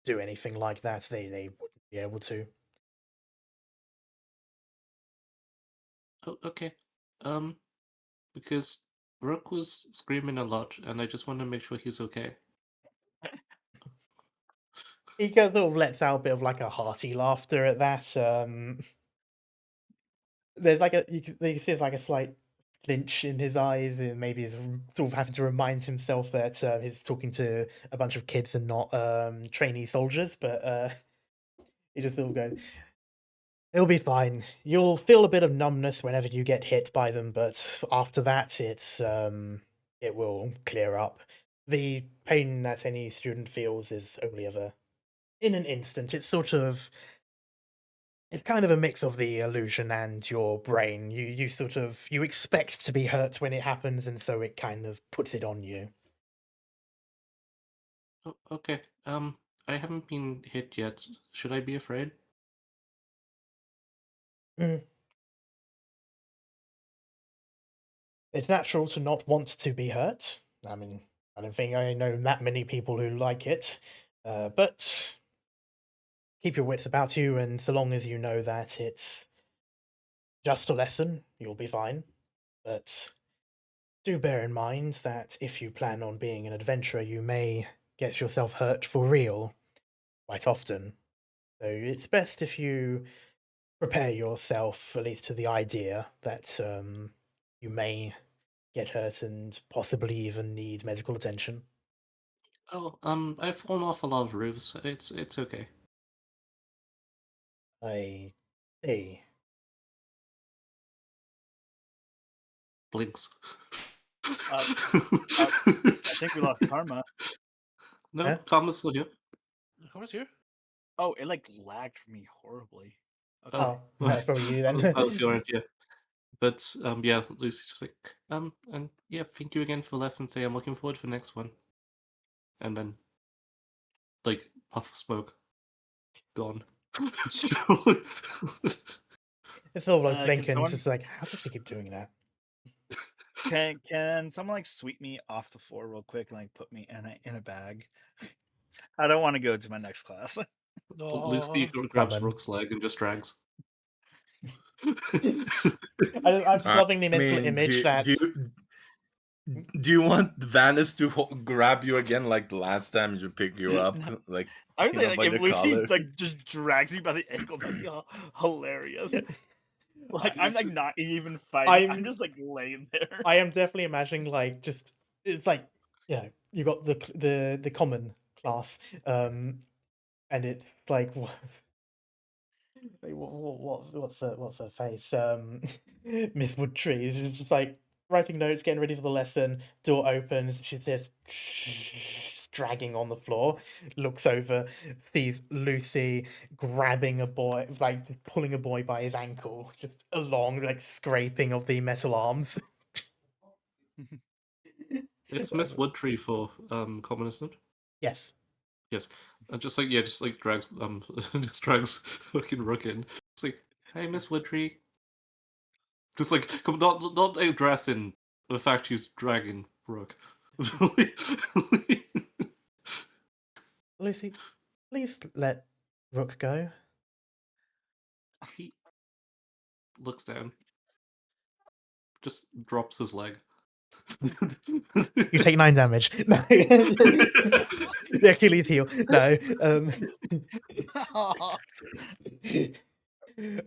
do anything like that, they wouldn't be able to. Oh, okay. Because Rook was screaming a lot, and I just want to make sure he's okay. He sort of lets out a bit of like a hearty laughter at that. There's like you can see there's like a slight flinch in his eyes, and maybe he's sort of having to remind himself that he's talking to a bunch of kids and not trainee soldiers. But he just sort of goes, "It'll be fine. You'll feel a bit of numbness whenever you get hit by them, but after that, it will clear up. The pain that any student feels is only in an instant. It's kind of a mix of the illusion and your brain. You expect to be hurt when it happens, and so it kind of puts it on you." Oh, okay. I haven't been hit yet. Should I be afraid? It's natural to not want to be hurt. I mean, I don't think I know that many people who like it, but keep your wits about you, and so long as you know that it's just a lesson, you'll be fine. But do bear in mind that if you plan on being an adventurer, you may get yourself hurt for real quite often. So it's best if you prepare yourself, at least to the idea that you may get hurt and possibly even need medical attention. Oh, I've fallen off a lot of roofs. It's okay. I see. Blinks. I think we lost Karma. No, Huh? Karma's still here. Who was here? Oh, it like lagged for me horribly. Okay. Oh, that's probably you then. That was your idea. But yeah, Lucy's just like, and yeah, thank you again for lessons today. I'm looking forward to the next one. And then, like, puff of smoke, gone. It's all like Can blinking, someone- just like, how does she keep doing that? Can someone like sweep me off the floor real quick and like put me in a bag? I don't want to go to my next class. Lucy No. grabs Common. Rook's leg and just drags. I'm just loving the mental mean, image that do you want Vanis to grab you again like the last time you pick you up? Like, I you would know, like by if the Lucy collar? like just drags me by the ankle, that'd be hilarious. Like I'm like not even fighting. I'm just like laying there. I am definitely imagining like just it's like you got the common class, and it's like what's her face? Miss Woodtree is just like writing notes, getting ready for the lesson. Door opens. She's just dragging on the floor. Looks over, sees Lucy grabbing a boy, like just pulling a boy by his ankle, just along, like scraping of the metal arms. It's Miss Woodtree for common, isn't it? Yes. Yes. And just like drags just drags fucking Rook in. It's like, hey, Miss Woodtree. Just like not addressing the fact she's dragging Rook. Lucy, please let Rook go. He looks down. Just drops his leg. You take 9 damage. No. The Achilles heel. No.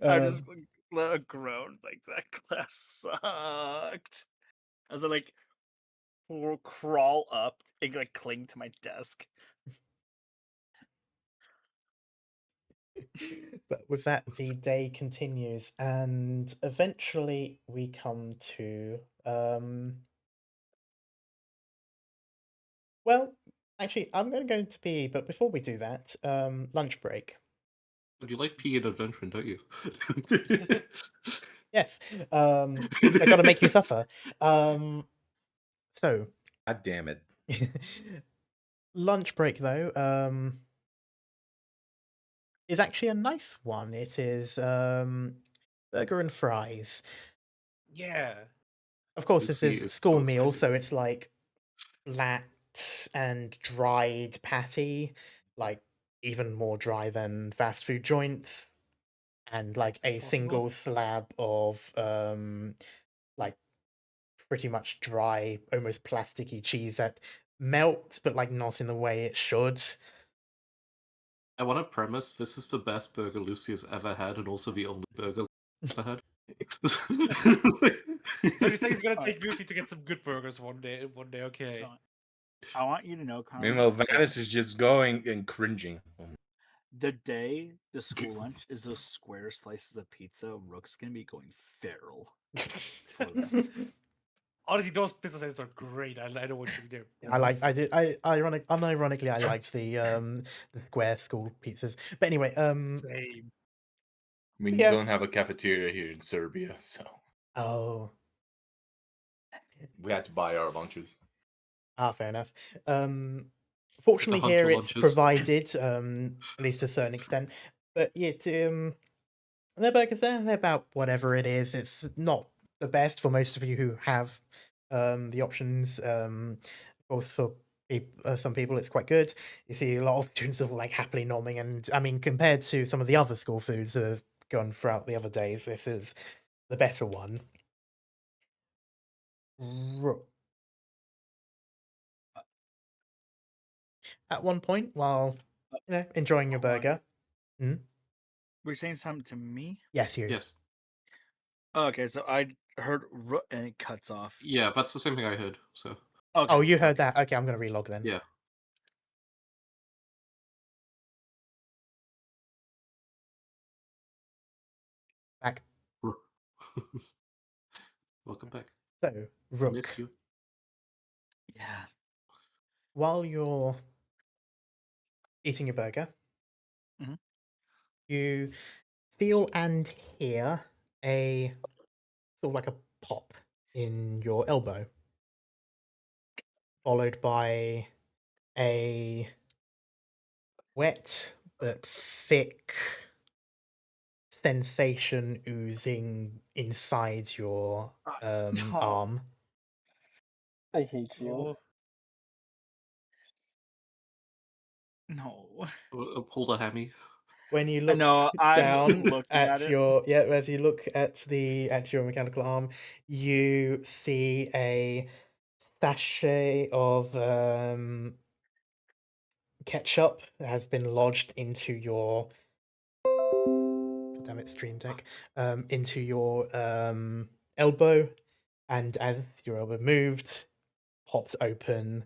I just let a groan like that class sucked. As I like crawl up and like cling to my desk. But with that, the day continues, and eventually we come to well, actually, I'm going to go into PE, but before we do that, lunch break. But you like pee and adventuring, don't you? Yes, I got to make you suffer. So, God damn it. lunch break though, is actually a nice one. It is burger and fries. Yeah. Of course, this Lucy is is school so meal, excited. so it's like flat and dried patty, like even more dry than fast food joints, and like a Possible. single slab of like pretty much dry, almost plasticky cheese that melts, but like not in the way it should. I want to premise this is the best burger Lucy has ever had, and also the only burger I've ever had. So you're saying he's gonna take Lucy to get some good burgers one day? Okay. So, I want you to know, Carmen, Meanwhile, Vanis is just going and cringing. the day the school lunch is those square slices of pizza, Rook's gonna be going feral. for them. Honestly, those pizza slices are great. I know what you do. Unironically, I liked the square school pizzas. But anyway, Same. I mean, Yeah. you don't have a cafeteria here in Serbia, so oh, we had to buy our lunches. fair enough. Fortunately, hunt here for it's lunches. provided, at least to a certain extent. But yeah, their burgers they're about whatever it is. It's not the best for most of you who have the options. Of course, for some people, it's quite good. You see a lot of students are like happily nomming, and I mean, compared to some of the other school foods that have gone throughout the other days, this is the better one. At one point, while enjoying your Hold on. burger, Were you saying something to me? yes, you. Yes. Okay, so I heard and it cuts off. Yeah, that's the same thing I heard. So Okay. Oh, you heard that? Okay, I'm gonna relog then. yeah. Back. Welcome back. So, Rook, Miss you. Yeah. while you're eating your burger, Mhm. you feel and hear a sort of like a pop in your elbow, followed by a wet but thick sensation oozing inside your No. arm. I hate you. Oh, No. Pull the hammy. When you I look know. I'm down looking at it. as you look at your mechanical arm, you see a sachet of ketchup that has been lodged into your God damn it, Stream Deck, into your elbow, and as your elbow moved, pops open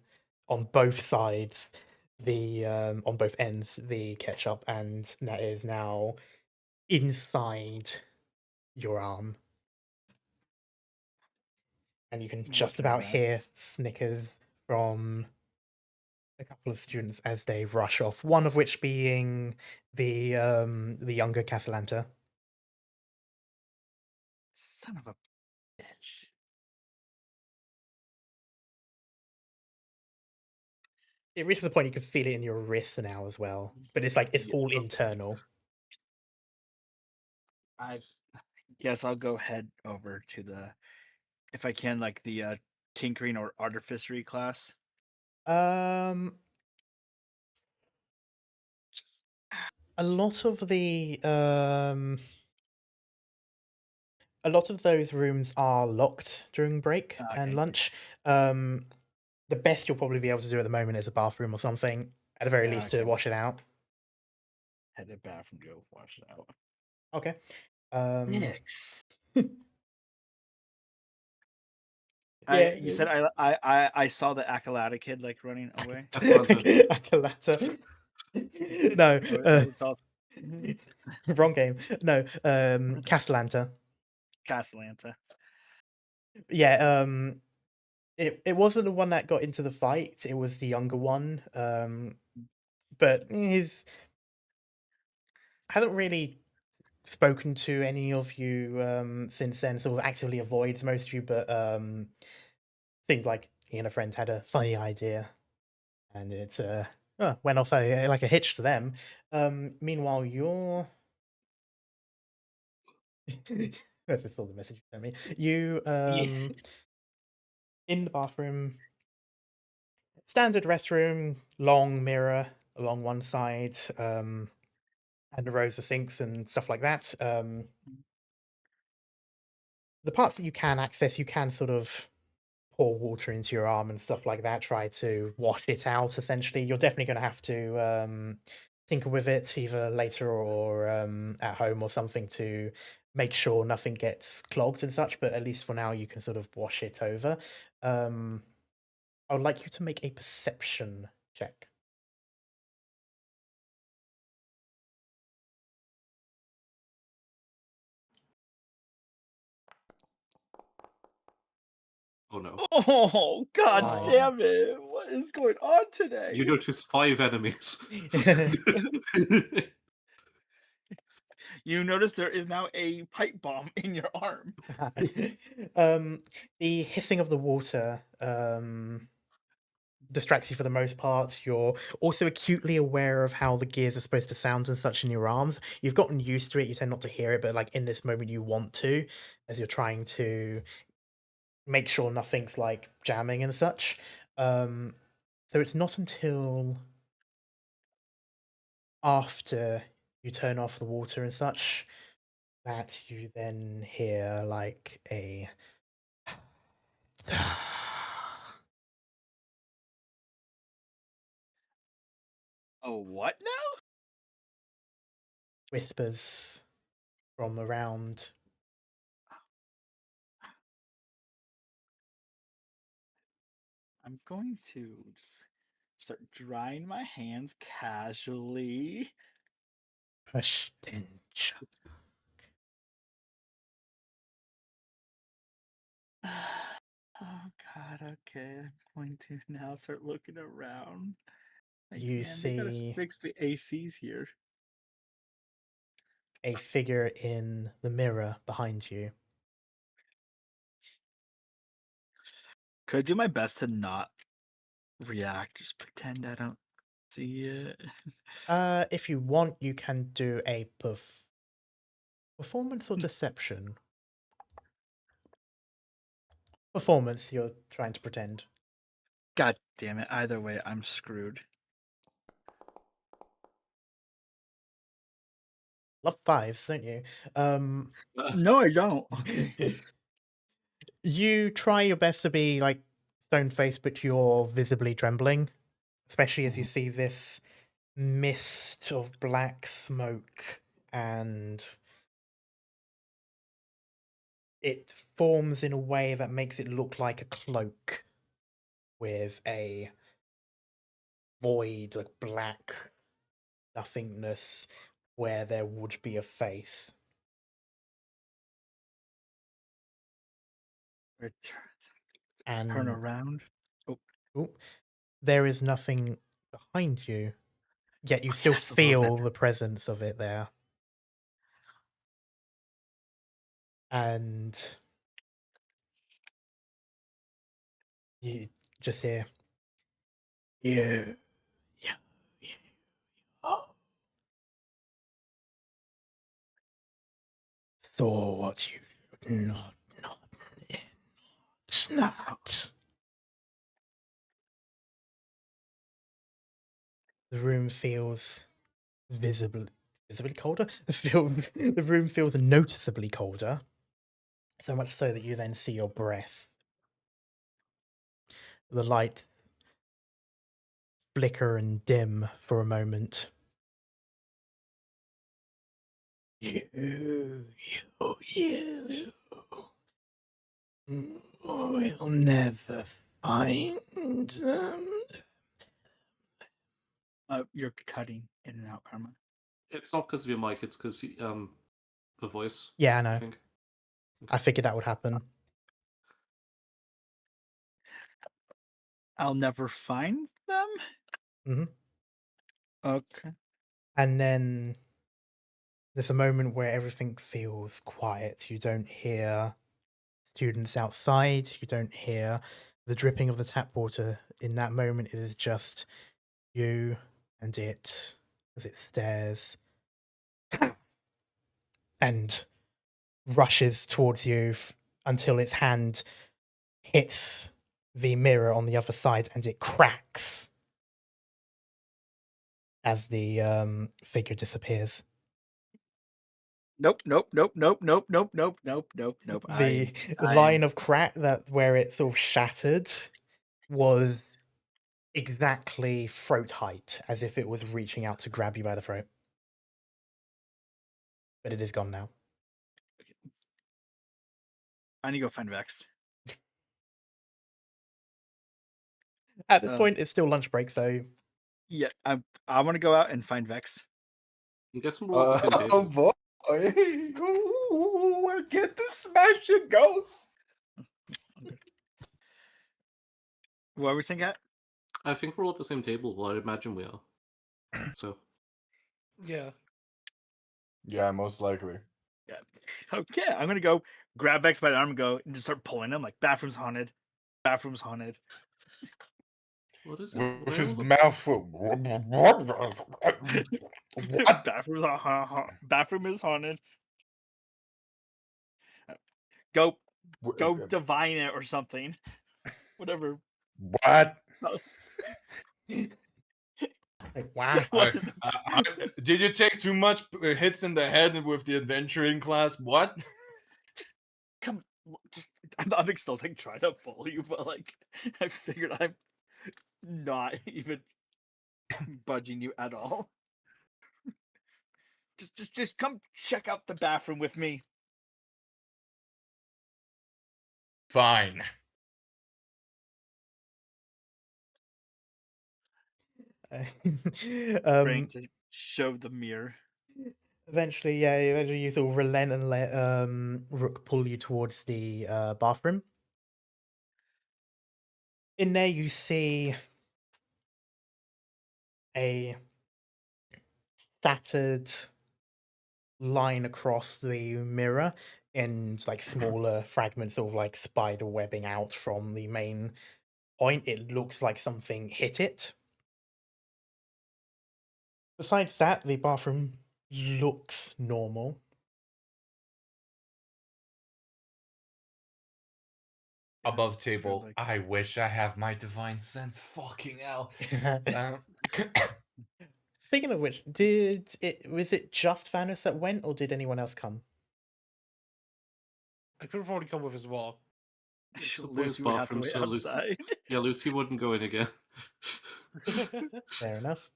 on both sides, the on both ends, the ketchup, and that is now inside your arm. And you can I'm just looking at about that. hear snickers from a couple of students as they rush off, one of which being the younger Castellanta. Son of a bitch. It reaches the point you can feel it in your wrist now as well, but it's like it's Yeah. all internal. I guess I'll go head over to the, if I can, like the tinkering or artificery class. Um, Just, a lot of those rooms are locked during break and okay. lunch. The best you'll probably be able to do at the moment is a bathroom or something, at the very Yeah, least, I to can wash it out. head to the bathroom, go wash it out. Okay. Nix. Yeah. You said I saw the Akalata kid like running away. Castellanta. Akalata. No, What was it called? wrong game. No, Castellanta. Castellanta. Yeah, it wasn't the one that got into the fight. It was the younger one. But he's hasn't really spoken to any of you since then. Sort of actively avoids most of you, but seemed like he and a friend had a funny idea, and it went off like a hitch to them. Meanwhile, you're. I just saw the message you sent me. You in the bathroom, standard restroom, long mirror along one side, and rows of sinks and stuff like that. The parts that you can access, you can sort of pour water into your arm and stuff like that, try to wash it out. Essentially, you're definitely going to have to tinker with it either later or at home or something to make sure nothing gets clogged and such. But at least for now, you can sort of wash it over. I would like you to make a perception check. Oh no. Oh god Nice. damn it! What is going on today? You notice 5 enemies. You notice there is now a pipe bomb in your arm. The hissing of the water distracts you for the most part. You're also acutely aware of how the gears are supposed to sound and such in your arms. You've gotten used to it. You tend not to hear it, but like in this moment, you want to, as you're trying to make sure nothing's like jamming and such. So it's not until after you turn off the water and such that you then hear like a Oh, what now? whispers from around I'm going to just start drying my hands casually. Push then chuck. Oh God, okay. I'm going to now start looking around. Like, You man, they gotta see fix the ACs here. a figure in the mirror behind you. Could I do my best to not react? Just pretend I don't see it. If you want, you can do a performance or deception. Performance. You're trying to pretend. God damn it. Either way, I'm screwed. Love fives, don't you? No, I don't. Okay. You try your best to be like stone faced, but you're visibly trembling, especially as you see this mist of black smoke, and it forms in a way that makes it look like a cloak with a void, like black nothingness where there would be a face. Turn And around. Oh, oh, there is nothing behind you, yet you okay, still that's a little feel better. the presence of it there. And you just hear, you, you, oh, saw what you not, not. The room feels visibly colder. The room feels noticeably colder. So much so that you then see your breath. The lights flicker and dim for a moment. You will never find them. You're cutting in and out, Karma. It's not because of your mic, it's because the voice. Yeah, I I know. think. I figured that would happen. I'll never find them? Hmm. Okay. And then there's a moment where everything feels quiet. You don't hear students outside. You don't hear the dripping of the tap water. In that moment, it is just you and it as it stares and rushes towards you until its hand hits the mirror on the other side and it cracks as the figure disappears. Nope, nope, nope, nope, nope, nope, nope, nope, nope, nope. The I line am of crack that where it sort of shattered was exactly throat height, as if it was reaching out to grab you by the throat. But it is gone now. I need to go find Vex. At this point, it's still lunch break, so Yeah, I want to go out and find Vex. I'm guessing we're all at the same Oh table. boy! Ooh, I get to smash it, ghost. What were we saying at? I think we're all at the same table. Well, I imagine we are. So Yeah. Yeah, most likely. Yeah. Okay, I'm gonna go grab Vex by the arm and go and just start pulling him like bathroom's haunted. Bathroom's haunted. what is it? With Where his are the- mouth full. What? Bathroom is haunted. Go divine it or something. Whatever. What? like, wow. What is- Did you take too much hits in the head with the adventuring class? What? Come, just I'm still like trying to pull you, but like I figured I'm not even budging you at all. Just come check out the bathroom with me. Fine. Trying um, to show the mirror. eventually you sort of relent and let Rook pull you towards the bathroom. In there, you see a shattered line across the mirror in like smaller fragments of like spider webbing out from the main point. It looks like something hit it. Besides that, the bathroom looks normal. Above It's kinda table. like- I wish I have my divine sense. Fucking hell. Speaking of which, was it just Vanos that went, or did anyone else come? I could probably come with as well. It's the boys' Lucy would have to bathroom, wait so Lucy. outside. Yeah, Lucy wouldn't go in again. Fair enough.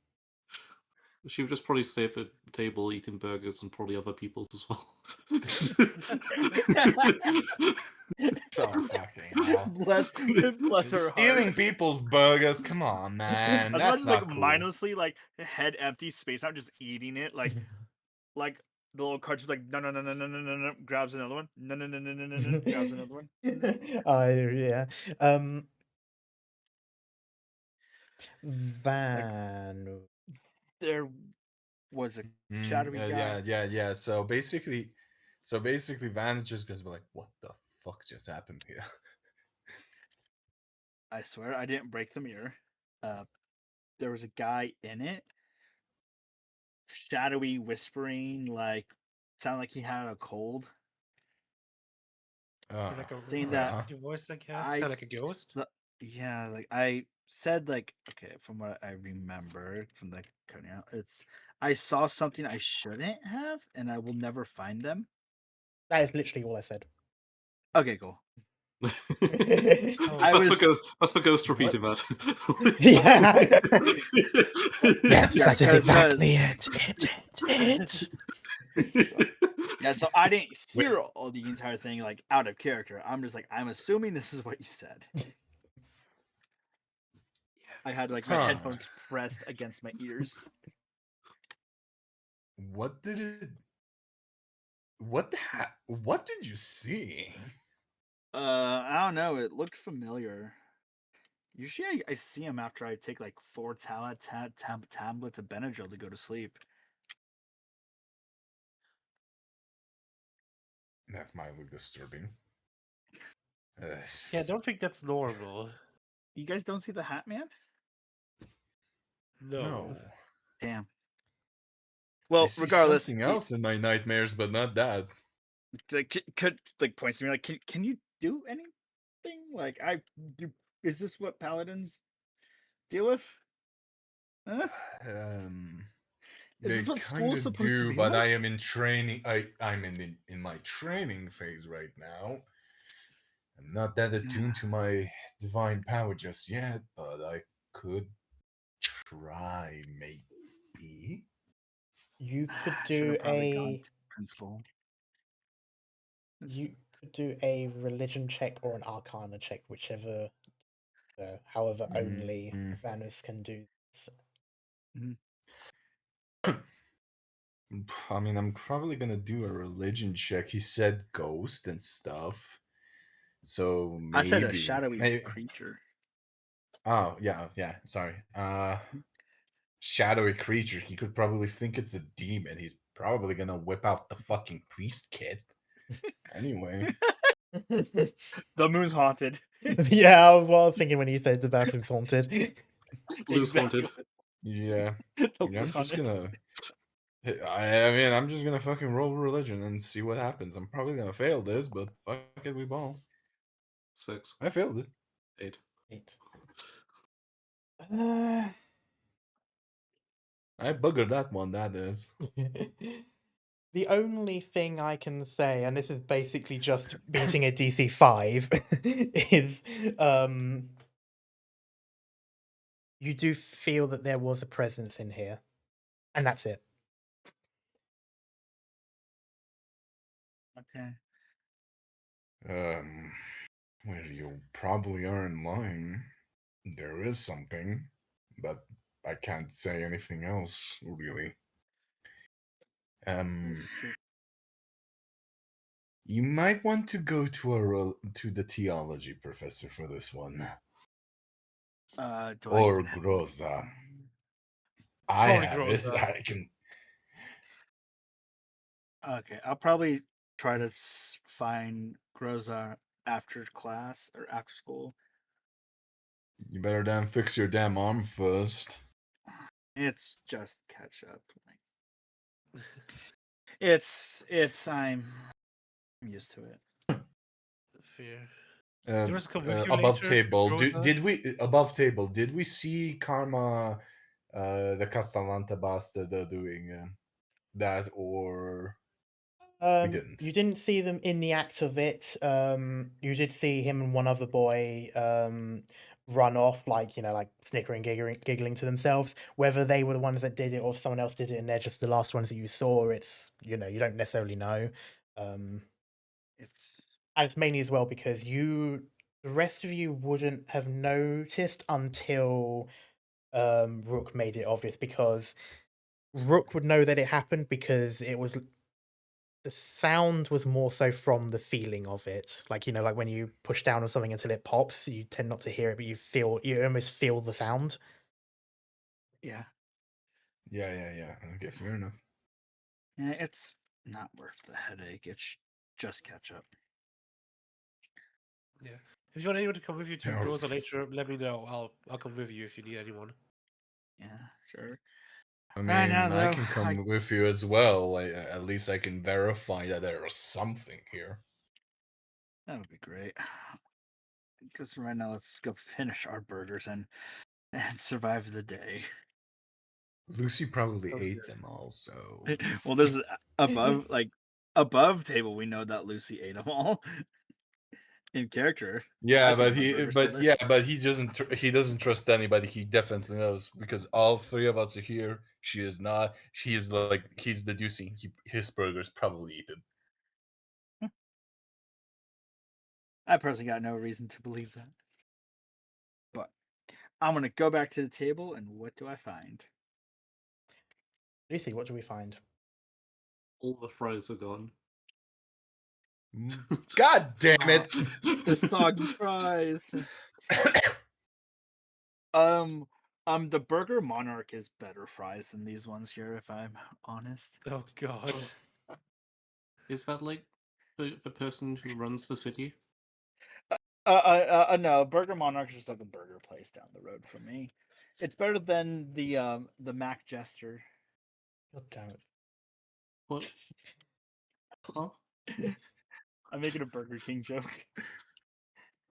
She would just probably stay at the table eating burgers and probably other people's as well. Oh, fucking hell. bless her Stealing heart. people's burgers. Come on, man. As much That's as not like cool. mindlessly like head empty, space out, just eating it like the little cartridge like no, grabs another one, no, grabs another one. Yeah. Van. There was a shadowy guy. Yeah. So basically, Van just goes like, "What the fuck just happened here?" I swear I didn't break the mirror. There was a guy in it, shadowy, whispering, like sounded like he had a cold. Like a Saying really that spooky voice, I guess. Kind of like a ghost. Yeah, like I said, like okay, from what I remember from the cutting out, it's I saw something I shouldn't have, and I will never find them. That is literally all I said. Okay, cool. That's for Ghost repeating that. Yeah. Yes, that's because- exactly it. It. Yeah, so I didn't hear all the entire thing like out of character. I'm just like I'm assuming this is what you said. I had like my headphones pressed against my ears. What did it? What did you see? I don't know. It looked familiar. Usually, I see him after I take like 4 tablets of Benadryl to go to sleep. That's mildly disturbing. Yeah, I don't think that's normal. You guys don't see the Hat Man? No. Damn. I Well, see regardless, something else in my nightmares, but not that. could like points to me like, can you do anything? Like, is this what paladins deal with? Huh? Is They this what kind school's of supposed to do, be but like? I am in training. I'm in my training phase right now. I'm not that attuned to my divine power just yet, but I could try, maybe. You could Should do have probably gone a to principal. you could do a religion check or an arcana check, whichever however only Vanos can do this. I mean, I'm probably gonna do a religion check. He said ghost and stuff, so maybe I said a shadowy creature. Oh yeah. Sorry. Shadowy creature. He could probably think it's a demon. He's probably gonna whip out the fucking priest kit. Anyway. The moon's haunted. Yeah, I was thinking when you said the bathroom's haunted. Blue's haunted. Yeah. The I'm moon's just haunted. gonna. I mean, I'm just gonna fucking roll religion and see what happens. I'm probably gonna fail this, but fuck it, we ball. 6. I failed it. 8. 8. I buggered that one. That is. The only thing I can say, and this is basically just beating a DC 5, is you do feel that there was a presence in here. And that's it. Okay. Well, you probably aren't lying. There is something, but I can't say anything else really. Shit. You might want to go to the theology professor for this one, Do I or even have Groza. I Probably have it. Groza. I can. Okay, I'll probably try to find Groza after class or after school. You better damn fix your damn arm first. It's just catch up. I'm used to it. Fair. Do you want us to come with you Above later, table. Groza? Did we above table? Did we see Karma, the Castellante bastard, doing that, or we didn't? You didn't see them in the act of it. You did see him and one other boy run off, like, like snickering, giggling to themselves. Whether they were the ones that did it or if someone else did it and they're just the last ones that you saw, it's, you don't necessarily know. It's And it's mainly as well because the rest of you wouldn't have noticed until Rook made it obvious, because Rook would know that it happened because the sound was more so from the feeling of it. Like, like when you push down on something until it pops, you tend not to hear it, but you almost feel the sound. yeah. Yeah. Okay, fair enough. Yeah, it's not worth the headache. It's just catch up. Yeah. If you want anyone to come with you to Yeah. Groza later, let me know. I'll come with you if you need anyone. Yeah, sure. I Right now, mean, I though, can come with you as well. At least I can verify that there is something here. that would be great. Because right now, let's go finish our burgers and survive the day. Lucy probably Sounds ate good. them all, so Well, this is above table. We know that Lucy ate them all in character. I yeah, think but my he, burger's but still yeah, but he doesn't trust anybody. He definitely knows because all three of us are here. She is not. He is like he's deducing his burger's probably eaten. I personally got no reason to believe that. But I'm gonna go back to the table, and what do I find? Lucy, what do we find? All the fries are gone. God damn it! The soggy fries. The Burger Monarch is better fries than these ones here, if I'm honest. Oh God. Is that like the person who runs the city? No, Burger Monarch is just like a burger place down the road from me. It's better than the Mac Jester. God damn it. What? Huh? I'm making a Burger King joke.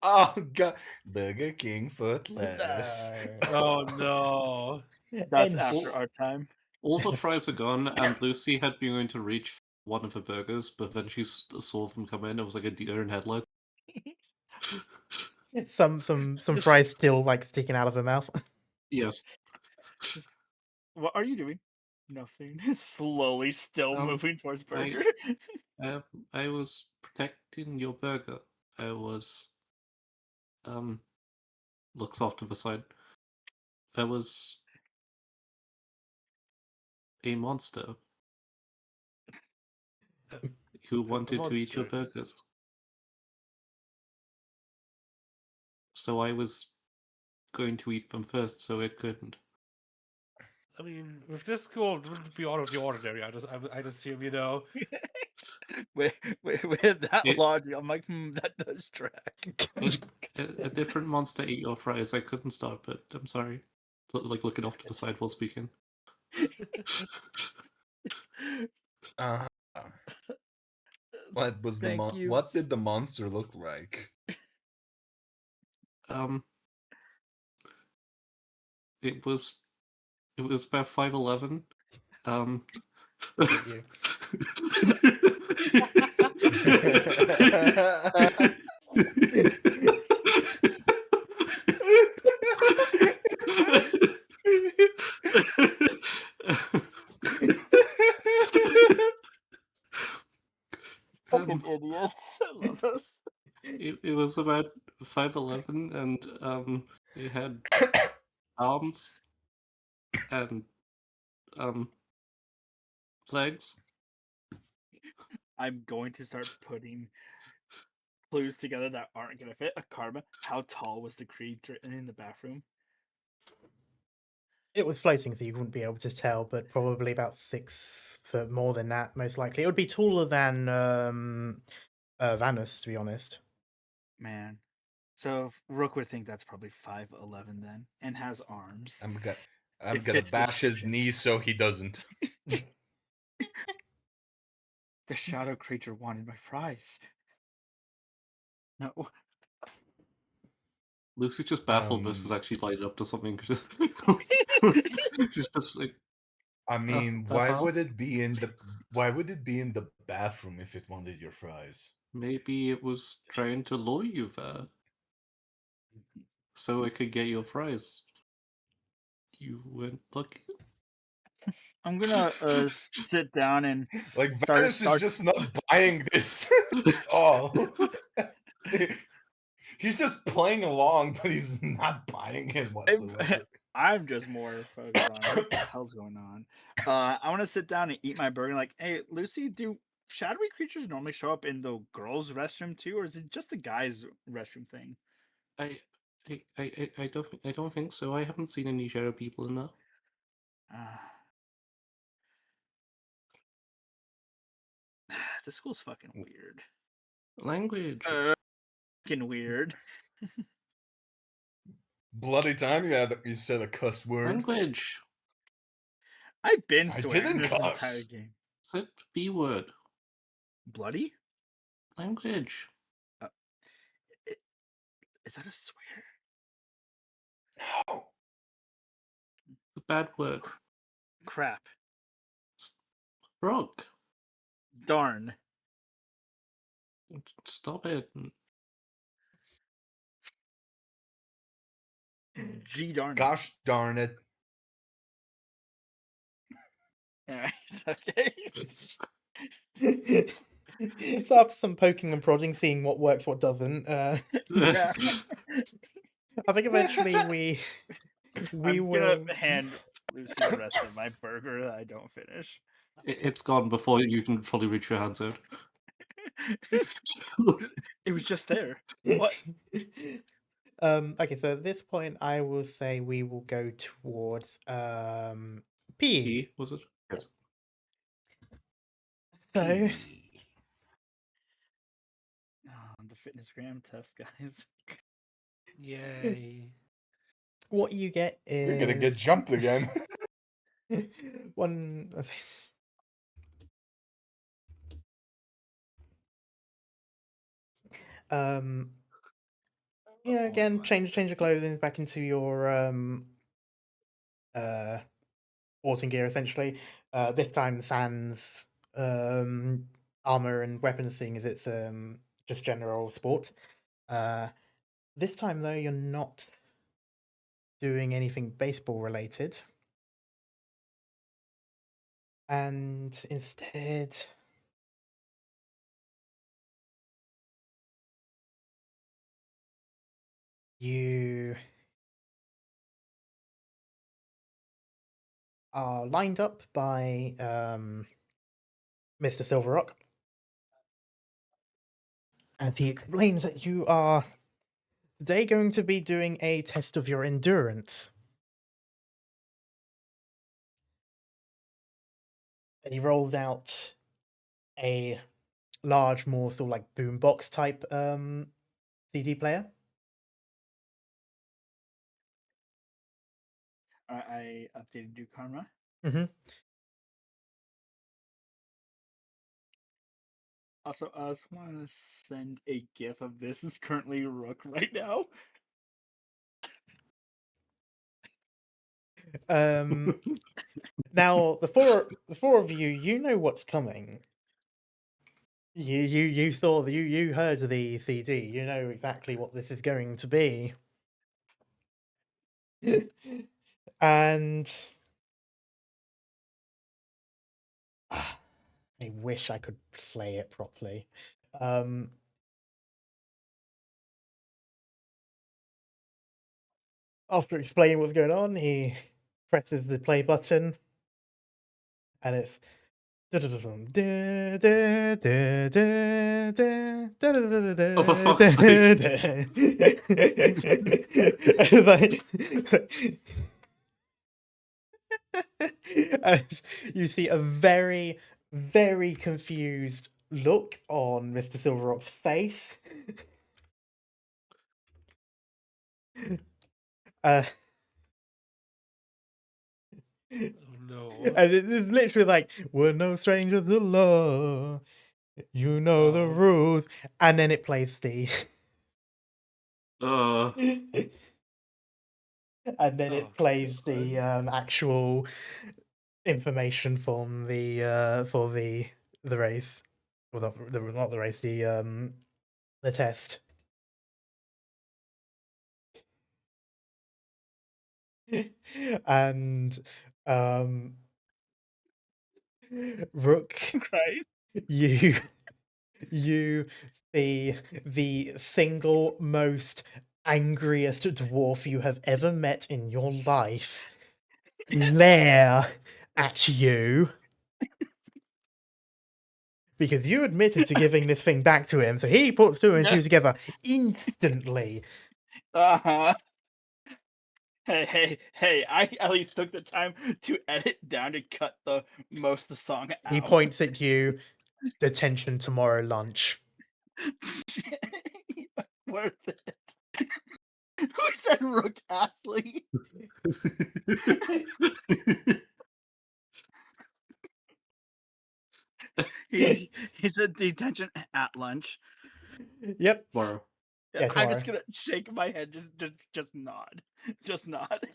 Oh God, Burger King foot lettuce. Oh no. That's And after our time. All the fries are gone, and Lucy had been going to reach one of the burgers, but then she saw them come in. It was like a deer in headlights. some Just- fries still like sticking out of her mouth. Yes. What are you doing? Nothing. Slowly, still moving towards I- Burger. I was protecting your burger. I was looks off to the side. There was a monster who wanted to eat your monster. burgers. So I was going to eat them first, so it couldn't. I mean, with this school, it wouldn't be out of the ordinary. I'd assume, with that It- logic, I'm like, that does track. A different monster ate your fries. I couldn't stop it. I'm sorry. Like looking off to the side while speaking. Uh, what was Thank you. What did the monster look like? It was about 5'11". At you. Fucking idiots. I love us. It was about 5'11", and it had arms and legs. I'm going to start putting clues together that aren't gonna fit. A karma. How tall was the creature in the bathroom? It was floating, so you wouldn't be able to tell, but probably about 6 foot more than that, most likely. It would be taller than Vanus, to be honest. Man. So Rook would think that's probably 5'11" then, and has arms. I'm It gonna fits the bash his description. knees so he doesn't. The shadow creature wanted my fries. No. Lucy just baffled this is actually lighted up to something. She's just like, I mean, why uh-huh. would it be in the bathroom if it wanted your fries? Maybe it was trying to lure you there, so it could get your fries. You weren't lucky. I'm gonna sit down and Like start Vanus is just not buying this at all. He's just playing along, but he's not buying it whatsoever. I'm just more focused on what the hell's going on. I want to sit down and eat my burger. Like, hey, Lucy, do shadowy creatures normally show up in the girls' restroom too, or is it just the guys' restroom thing? I don't think so. I haven't seen any shadow people in there. This school's fucking weird. Language. Fucking weird. Bloody time you said a cuss word. Language. I've been I swearing didn't this cuss. entire game. Said B word. Bloody? Language. Is that a swear? No. It's a bad word. Crap. Rock. Darn. Stop it. G darn. Gosh darn it. Alright, okay. So after some poking and prodding, seeing what works, what doesn't, Yeah. I think eventually we I'm will. gonna hand Lucy the rest of my burger that I don't finish. It's gone before you can fully reach your hands out. It was just there. What? Okay, so at this point, I will say we will go towards PE. E, was it? Yes. So, Oh, the fitness gram test, guys. Yay. what you get is You're gonna get jumped again. one. Um, again, change your clothing back into your sporting gear essentially. This time, sans armor and weapons, seeing as it's just general sport. This time though, you're not doing anything baseball related, and instead. You are lined up by Mr. Silverrock, as he explains that you are today going to be doing a test of your endurance. And he rolls out a large, more sort of like boombox type CD player. I updated you, Karma. Mm-hmm. Also, I just want to send a GIF of this is currently Rook right now. Now the four of you, you know what's coming. You thought you heard the CD. You know exactly what this is going to be. And I wish I could play it properly. After explaining what's going on, he presses the play button, and it's. Oh, for fuck's sake. And you see a very, very confused look on Mr. Silverrock's face. Uh, Oh no. and it's literally like, we're no strangers to law. You know the Oh. rules. And then it plays the. And then Oh, it plays the actual information from the for the race. Well, not the race, the test. And Rook, Right? you see the single most angriest dwarf you have ever met in your life glare at you because you admitted to giving this thing back to him, so he puts two and two together instantly. Uh-huh. Hey, I at least took the time to edit down to cut the most of the song out. He points at you. Detention tomorrow lunch. Worth it. Who said Rook Astley? He said detention at lunch. Yep. Tomorrow. Yeah, I'm just tomorrow. gonna shake my head, just nod. Just nod.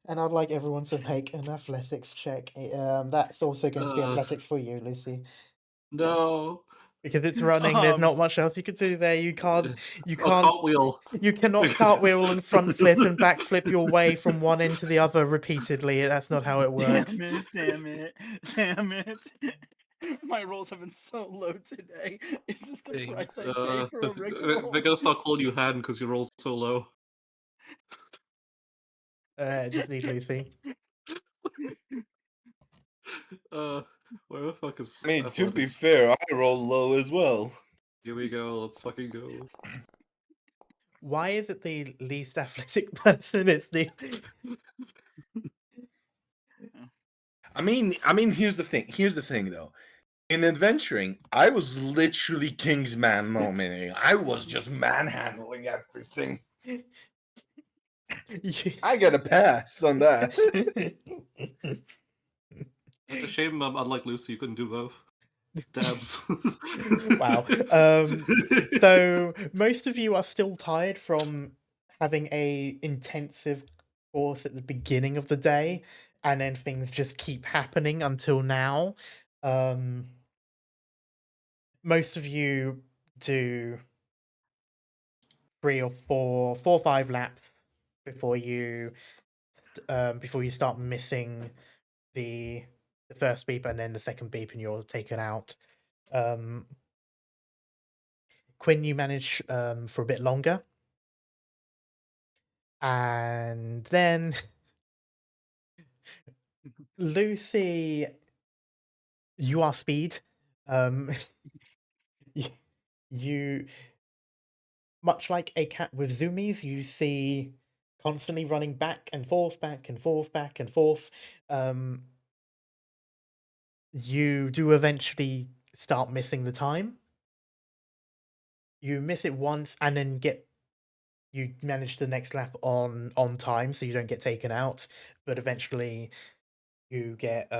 And I'd like everyone to make an athletics check. That's also going to be athletics for you, Lucy. No. Because it's running, there's not much else you could do there. You can't Cartwheel. you cannot cartwheel and front flip and back flip your way from one end to the other repeatedly. That's not how it works. Damn it. My rolls have been so low today. Is this the Same. price I pay for a rickroll? They're gonna start calling you hand because your rolls are so low. Just need Lucy. Where the fuck is? I mean, to be athletics? fair, I roll low as well. Here we go. Let's fucking go. Why is it the least athletic person? It's the I mean, here's the thing. Here's the thing, though. In adventuring, I was literally King's Man momenting. I was just manhandling everything. I get a pass on that. It's a shame, unlike Lucy, you couldn't do both. Dabs. Wow. So most of you are still tired from having a intensive course at the beginning of the day, and then things just keep happening until now. Most of you do 3 or 4 or 5 laps before you start missing the first beep and then the second beep, and you're taken out. Quinn, you manage for a bit longer, and then Lucy, you are speed. You much like a cat with zoomies, you see constantly running back and forth, back and forth, back and forth. You do eventually start missing the time. You miss it once, and then you manage the next lap on time, so you don't get taken out. But eventually, you get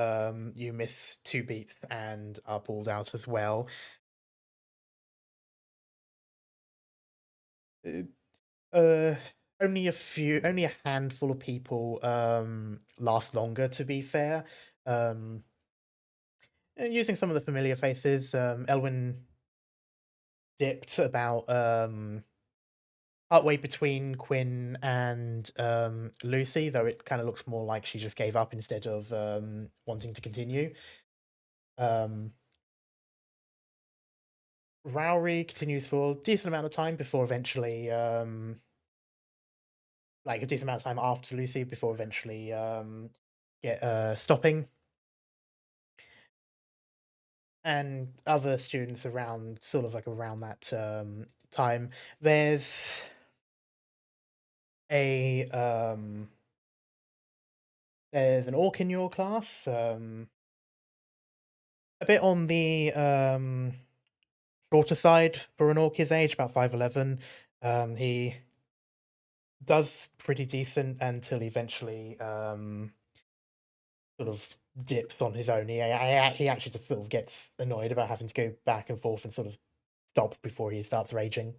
you miss 2 beats and are pulled out as well. Only a handful of people last longer, to be fair. Using some of the familiar faces, Elwyn dipped about partway between Quinn and Lucy, though it kind of looks more like she just gave up instead of wanting to continue. Rowry continues for a decent amount of time before eventually like a decent amount of time after Lucy before eventually stopping. And other students around, sort of like around that time, there's an orc in your class, a bit on the shorter side for an orc his age, about 5'11". He does pretty decent until eventually sort of dips on his own. He actually just sort of gets annoyed about having to go back and forth and sort of stops before he starts raging.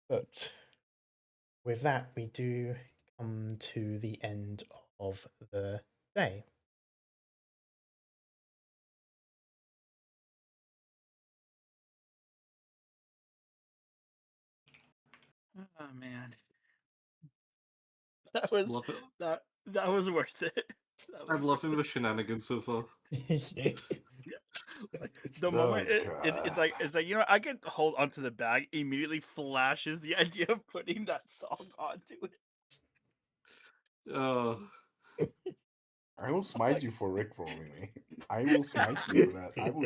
But with that, we do come to the end of the day. Oh man, that was Love it. that was worth it. That was I'm loving the shenanigans so far. Like, the Oh, moment it's God. like I can hold onto the bag, immediately flashes the idea of putting that song onto it. Oh, I will smite you for rickrolling me. I will smite you for that. I will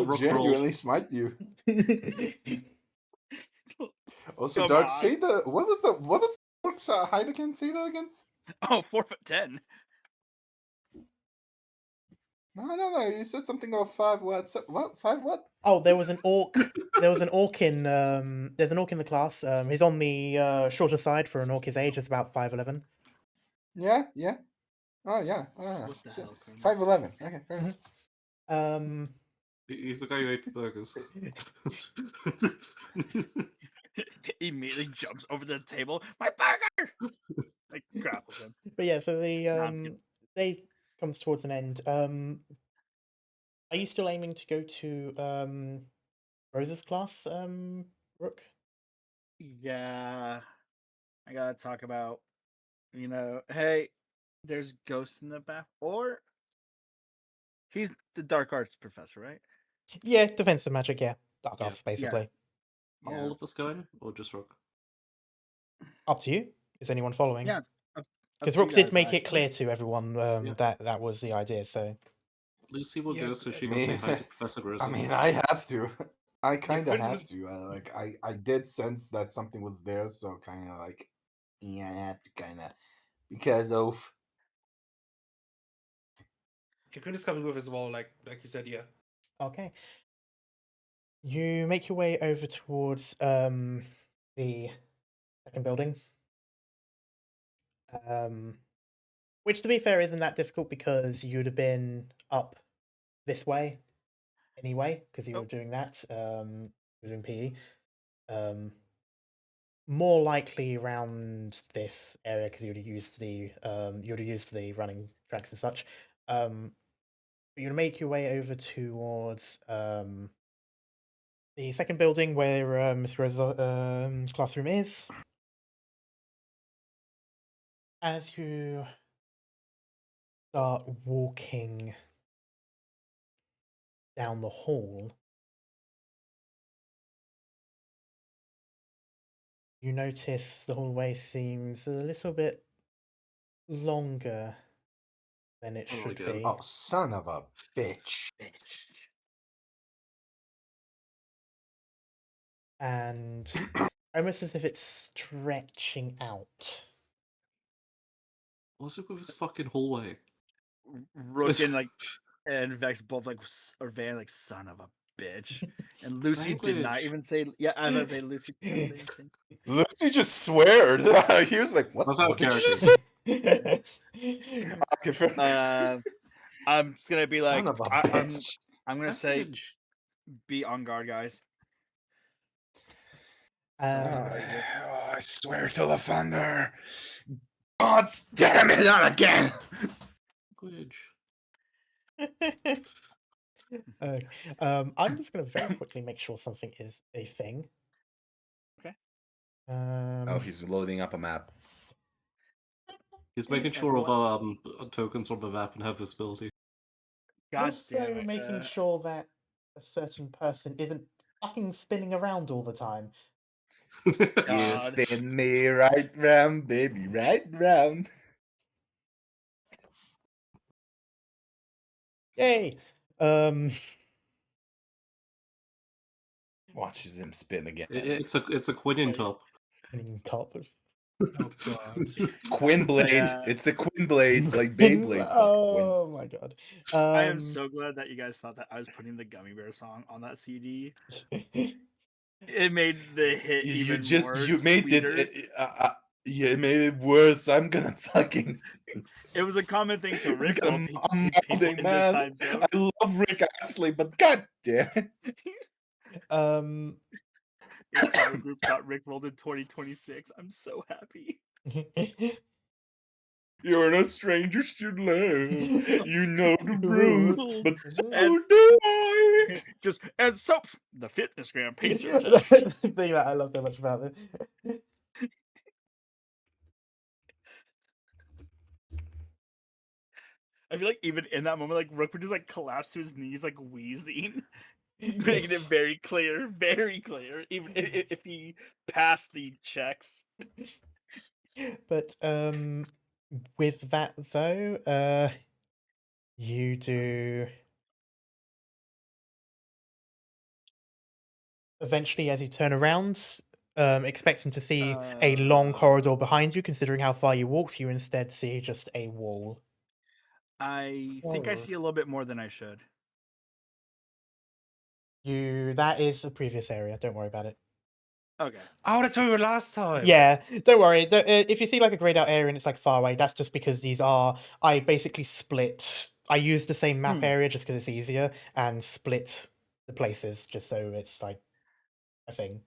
got rickrolled. smite you. Also, Come Dark, on. say what was the orc's height again? Say that again. Oh, 4'10". No. You said something about 5 what? What? 5 what? Oh, there was an orc. There's an orc in the class. He's on the shorter side for an orc his age. It's about 5'11". Yeah. Oh yeah. What the hell, Colonel? 5'11". Okay, fair enough. He's the guy who ate burgers. Immediately jumps over the table. My burger! Like grapples him. But yeah, so the I'm kidding. day comes towards an end. Are you still aiming to go to Rose's class, Rook? Yeah, I gotta talk about, hey, there's ghosts in the bath, or he's the dark arts professor, right? Yeah, defensive magic. Yeah, dark Yeah. arts basically. Are all of us going, or just Rook? Up to you. Is anyone following? Yeah, it's up Because to you Rook did guys, make I it clear to everyone Yeah. that was the idea. So Lucy will Yeah, go so she I can say mean- hi to Professor I Rosa. mean, I have to. I kind of Quinn have was- to. I did sense that something was there, so kind of like, yeah, I have to kind of because of. Quinn is coming with as well, like you said, yeah. okay, you make your way over towards the second building. Which, to be fair, isn't that difficult because you'd have been up this way anyway, because you were doing that. You were doing PE. More likely around this area because you'd have used the running tracks and such. You'd make your way over towards the second building where Miss Rosa's classroom is. As you start walking down the hall, you notice the hallway seems a little bit longer than it Oh, should again. be. Oh, son of a bitch! bitch. And almost as if it's stretching out. What's up with his fucking hallway? Rook and Vex both or Van son of a bitch, and Lucy did not Language. even say. Yeah, I was gonna say Lucy didn't say anything. Lucy just sweared. He was like, "What? That's out of What did you character. just say?" Okay, fair. I'm just gonna be Son like, of a I'm bitch! gonna say, Language. be on guard, guys. I swear to the thunder. God damn it, not again! Language. Okay. I'm just going to very quickly make sure something is a thing. Okay. Oh, he's loading up a map. He's making sure of tokens on the map and have visibility. God also damn it. making sure that a certain person isn't fucking spinning around all the time. You God. spin me right round, baby, right round. Yay! Watches him spin again. It's a Quinion top. Winning cop. Oh God. Quinn blade. Yeah. It's a Quinn blade, like Beyblade. but Quinn. Oh my god. I am so glad that you guys thought that I was putting the Gummy Bear song on that CD. It made the hit even more You made sweeter. it made it worse. I'm gonna fucking. It was a common thing to Rick. I'm People in molding, this man. time zone. I love Rick Astley, but god damn it. Entire group got Rick rolled in 2026. I'm so happy. You're no strangers to love. You know the rules, but so And- do I. And so the Fitnessgram Pacer That's test. the thing that I love so much about this. I feel like even in that moment, like Rook would just like collapse to his knees, like wheezing, making it very clear, even if he passed the checks. But with that though, you do eventually as you turn around, expecting to see a long corridor behind you, considering how far you walked, you instead see just a wall. I think I Oh. see a little bit more than I should. That is a previous area, don't worry about it. Okay. Oh, that's where we were last time. Yeah, don't worry. If you see like a grayed out area and it's like far away, that's just because I basically split. I used the same map area just because it's easier and split the places just so it's like a thing.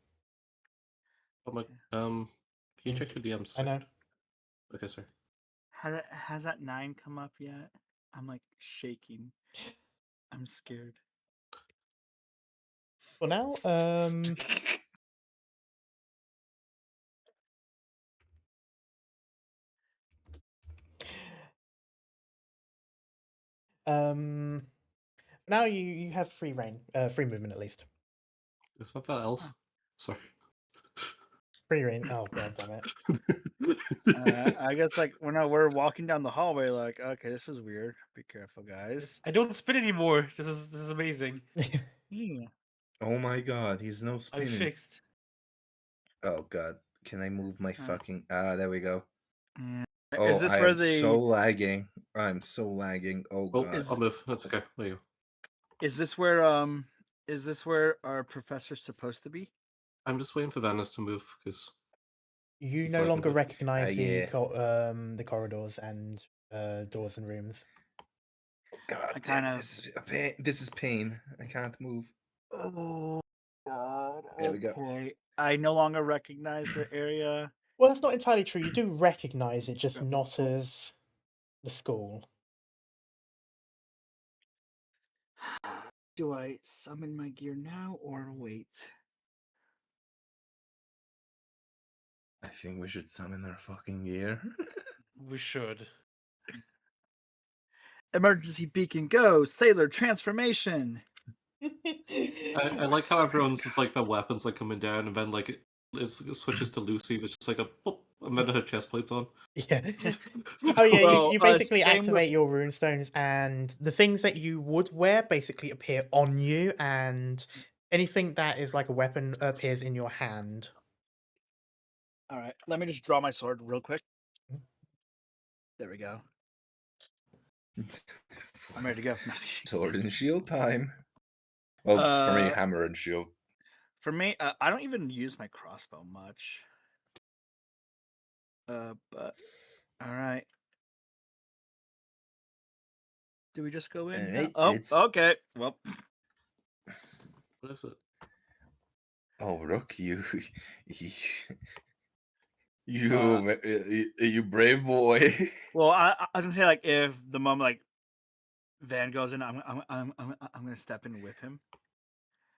Oh my, can you check your DMs? I know. Okay, sorry. Has that 9 come up yet? I'm like shaking. I'm scared. For now, now you have free reign, free movement at least. Is that elf? Sorry. Free reign. Oh god damn it. I guess like when we're walking down the hallway, like, okay, this is weird. Be careful, guys. I don't spin anymore. This is amazing. Yeah. Oh my god, he's no I'm spinning. fixed. Oh god, can I move my fucking? There we go. Yeah. Oh, Is this I where am so lagging. I'm so lagging. Oh Oh, god. I'll move. That's okay. There you go. Is this where our professor's supposed to be? I'm just waiting for Venice to move because You It's no like- longer recognize yeah. the corridors and doors and rooms. God, I damn, kinda- this is a pain. This is pain. I can't move. Oh God. There we go. Okay. I no longer recognize the area. Well, that's not entirely true. You do recognize it, just not as the school. Do I summon my gear now or wait? I think we should summon our fucking gear. We should. Emergency beacon go, sailor transformation. I like how everyone's just like their weapons like coming down and then like it switches to Lucy, which is like a boop, and then her chest plate's on. Yeah. Oh yeah, Well, you basically same activate with- your runestones, and the things that you would wear basically appear on you, and anything that is like a weapon appears in your hand. All right, let me just draw my sword real quick. There we go. I'm ready to go. Sword and shield time. Well, for me, Uh, hammer and shield. For me, I don't even use my crossbow much. But all right. Do we just go in? now? Alright, Oh, it's- okay. Well, What is it? Oh, Rook, you, you brave boy. well, I was gonna say like if the moment like Van goes in, I'm gonna step in with him.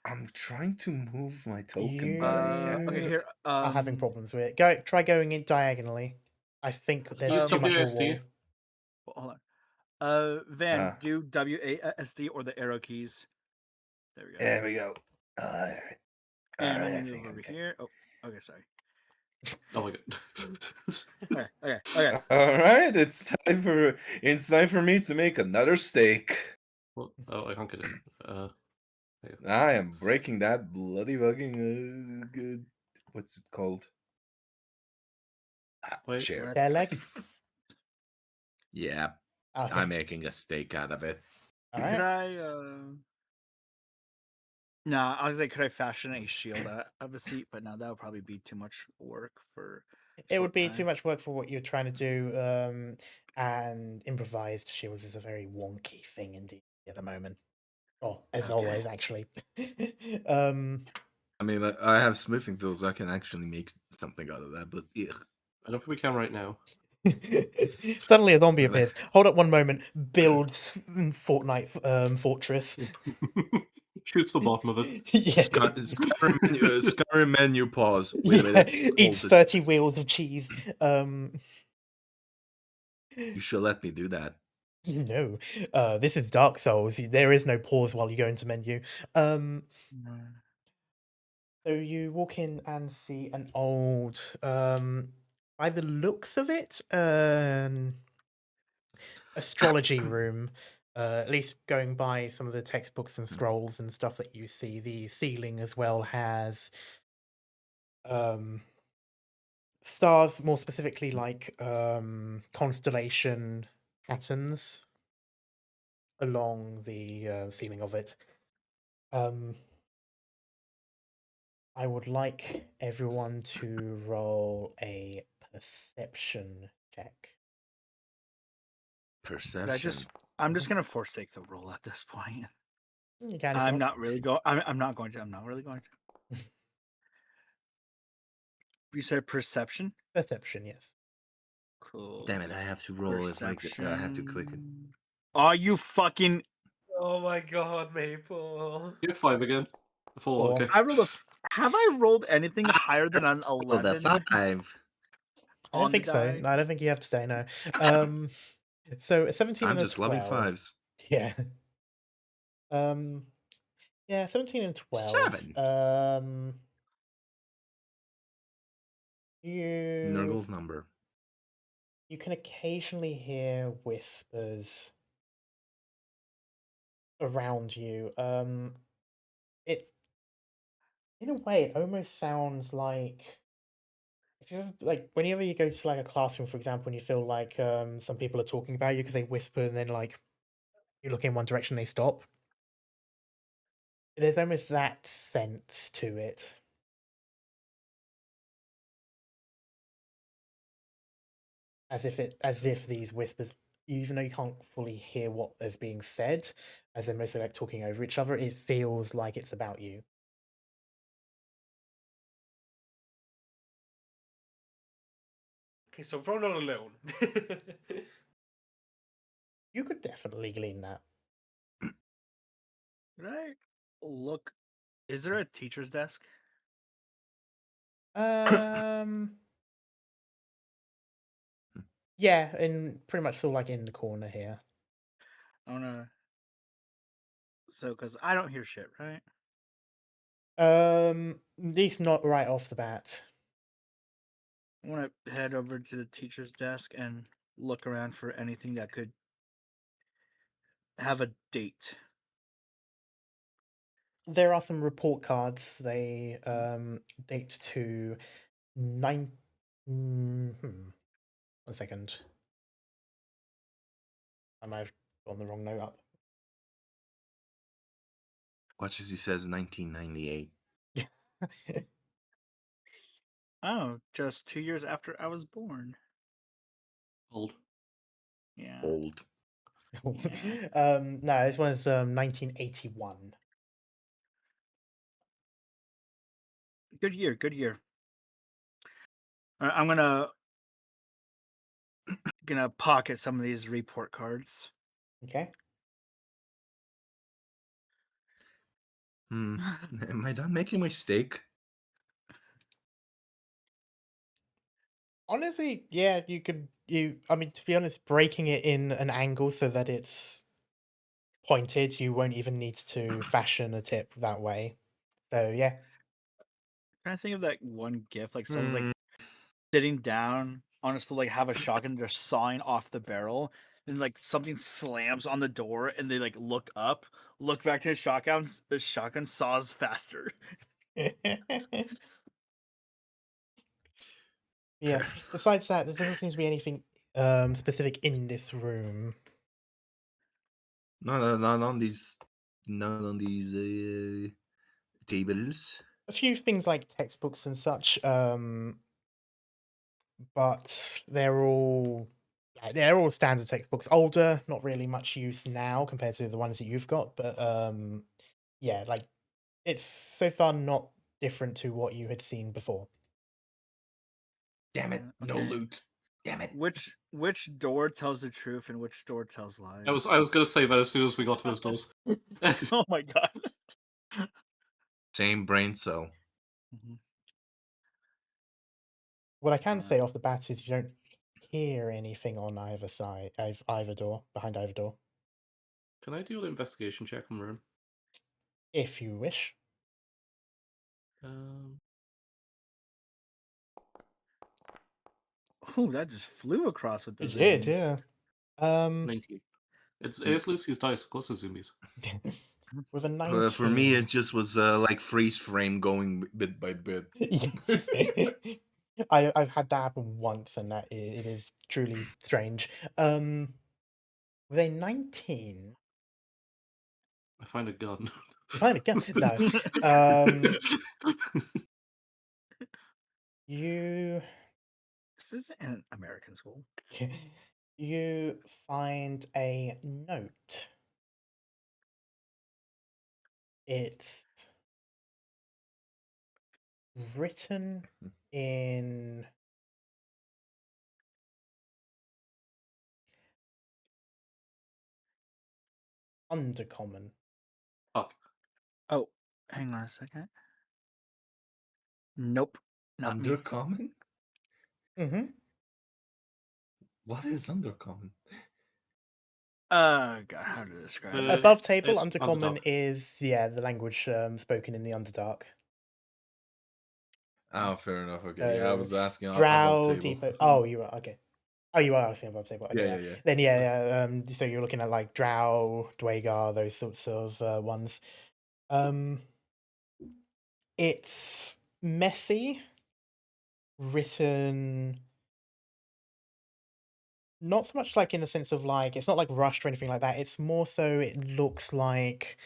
I'm trying to move my token, but I can't. Okay, You here. are having problems with it. Try going in diagonally. I think there's Use too much of a WASD. wall. Hold on. Van, Ah. do WASD or the arrow keys. There we go. There we go. All right. And Alright, I'm I gonna think move I'm over good. here. Oh, okay, sorry. Oh my god. Okay. All right, it's time for me to make another steak. What? Oh, I can't get it. Yeah. I am breaking that bloody fucking good. What's it called? Wait. Chair. Chair leg. Yeah, Okay. I'm making a steak out of it. All Could right. I? No, I was like, could I fashion a shield out of a seat? But no, that would probably be too much work for. It would short be time. too much work for what you're trying to do, and improvised shields is a very wonky thing indeed at the moment. Oh, as Okay. always, actually. I mean, I have smithing tools. I can actually make something out of that, but yeah. I don't think we can right now. Suddenly a zombie Really? appears. Hold up one moment. Builds Fortnite fortress. Shoots the bottom of it. Yeah. Skyrim menu pause. Wait a minute. Eats Hold it. 30 wheels of cheese. You should let me do that. No. This is Dark Souls. There is no pause while you go into menu. So you walk in and see an old, by the looks of it, an astrology room. At least going by some of the textbooks and scrolls and stuff that you see, the ceiling as well has stars, more specifically like constellation patterns along the ceiling of it. I would like everyone to roll a perception check. Perception. I'm just gonna forsake the roll at this point. You can if you I'm want. not really going. I'm not going to. I'm not really going to. You said perception. Perception, yes. Cool. Damn it! I have to roll it. Like I have to click it. Are you fucking? Oh my god, Maple. You have 5 again. 4, Four. okay. I rolled a. Have I rolled anything higher than an Oh, the 11? 5. I don't On the think so. die? No, I don't think you have to stay, no. So a 17 I'm and a just loving 12. 5s. Yeah. Yeah, 17 and 12. 7. You Nurgle's number. you can occasionally hear whispers around you. It in a way it almost sounds like if you ever, like whenever you go to like a classroom, for example, and you feel like some people are talking about you because they whisper and then like you look in one direction, they stop. There's almost that sense to it. As if these whispers, even though you can't fully hear what is being said, as they're mostly like talking over each other, it feels like it's about you. Okay, so we're not alone. You could definitely glean that. Did I look? Is there a teacher's desk? Yeah, and pretty much still like in the corner here. I wanna. So, because I don't hear shit, right? At least not right off the bat. I want to head over to the teacher's desk and look around for anything that could have a date. There are some report cards. They date to 1 second. I might have gotten the wrong note up. Watch as he says 1998. Oh, just 2 years after I was born. Old. Yeah. Old. No, this one's 1981. Good year. Good year. I'm gonna pocket some of these report cards. Okay. Am I done making my steak? Honestly, yeah, I mean, to be honest, breaking it in an angle so that it's pointed. You won't even need to fashion a tip that way. So yeah. Trying to think of that one gif, like someone's like Mm, sitting down on a stool, like have a shotgun, they're sawing off the barrel, then like something slams on the door, and they like look up, look back to the shotgun. The shotgun saws faster. Yeah. fair. Besides that, there doesn't seem to be anything specific in this room. Not on these, tables. A few things like textbooks and such, but they're all standard textbooks. Older, not really much use now compared to the ones that you've got, but yeah, like it's so far not different to what you had seen before. Damn it! No Okay. loot. Damn it! Which door tells the truth and which door tells lies? I was gonna say that as soon as we got to those doors. Oh my god. Same brain cell. Mhm. What I can Uh, say off the bat is you don't hear anything on either side, either door, behind either door, Can I do an investigation check on the room? if you wish. Oh, that just flew across with the It did, zoomies. yeah. 19. It's Lucy's dice, of course it's zoomies. With a 19. For me, it just was like freeze frame going bit by bit. I've had that happen once, and it is truly strange. With a 19, I find a gun. you find a gun. No, you This is an American school. you find a note. It's written in Undercommon. Fuck. Oh, hang on a second. Nope, not me. Undercommon? Mm-hmm. What is undercommon? God, how to describe it? Above table, It's Undercommon Underdark. is the language spoken in the Underdark. Oh, fair enough. Okay, yeah, I was asking above Drow, table. Depot. Oh, you are okay. Oh, you are asking above table. Okay, Yeah. Then yeah. So you're looking at like Drow, Dwagar, those sorts of ones. It's messy, written. Not so much like in the sense of like it's not like rushed or anything like that. It's more so it looks like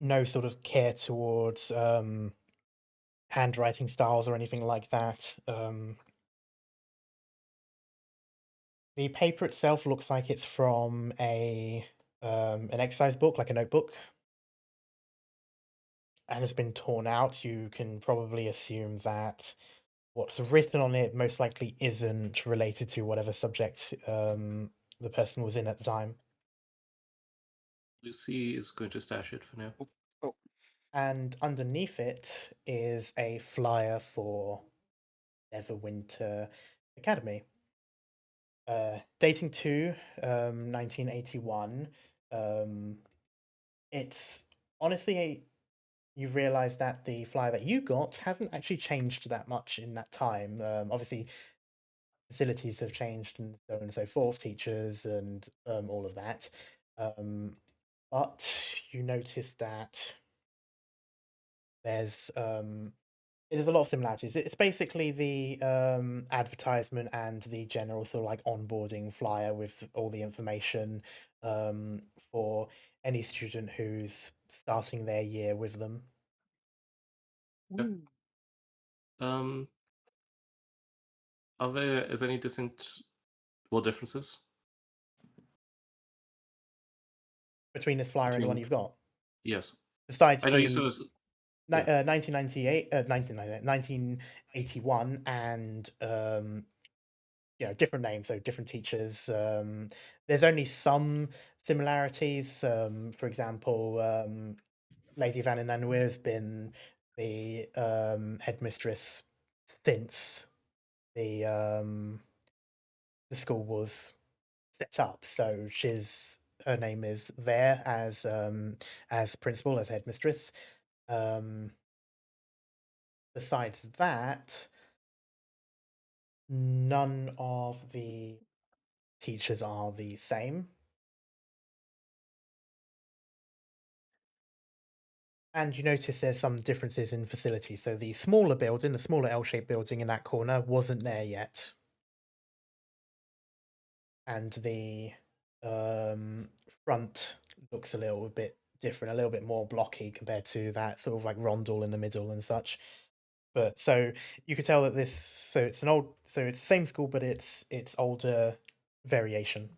no sort of care towards handwriting styles or anything like that. The paper itself looks like it's from an exercise book, like a notebook, and it's been torn out. You can probably assume that what's written on it most likely isn't related to whatever subject the person was in at the time. Lucy is going to stash it for now. Oh, And underneath it is a flyer for Neverwinter Academy. Dating to 1981. It's honestly you realize that the flyer that you got hasn't actually changed that much in that time. Obviously, facilities have changed and so on and so forth, teachers and all of that. But you notice that there's there's a lot of similarities. It's basically the advertisement and the general sort of like onboarding flyer with all the information for any student who's starting their year with them. Yeah. Um, is any differences Between this flyer and the one between? you've got. Yes, Besides I know you said the it was. Yeah. 1998, 1981, and different names, so different teachers. There's only some similarities. For example, Lady Van Nanouer has been the headmistress since the school was set up. So her name is there as principal, as headmistress. Besides that, none of the teachers are the same. And you notice there's some differences in facility. So the smaller building, the smaller L-shaped building in that corner wasn't there yet. And the front looks a little bit different, a little bit more blocky compared to that sort of like rondel in the middle and such. But so you could tell that it's the same school, but it's older variation.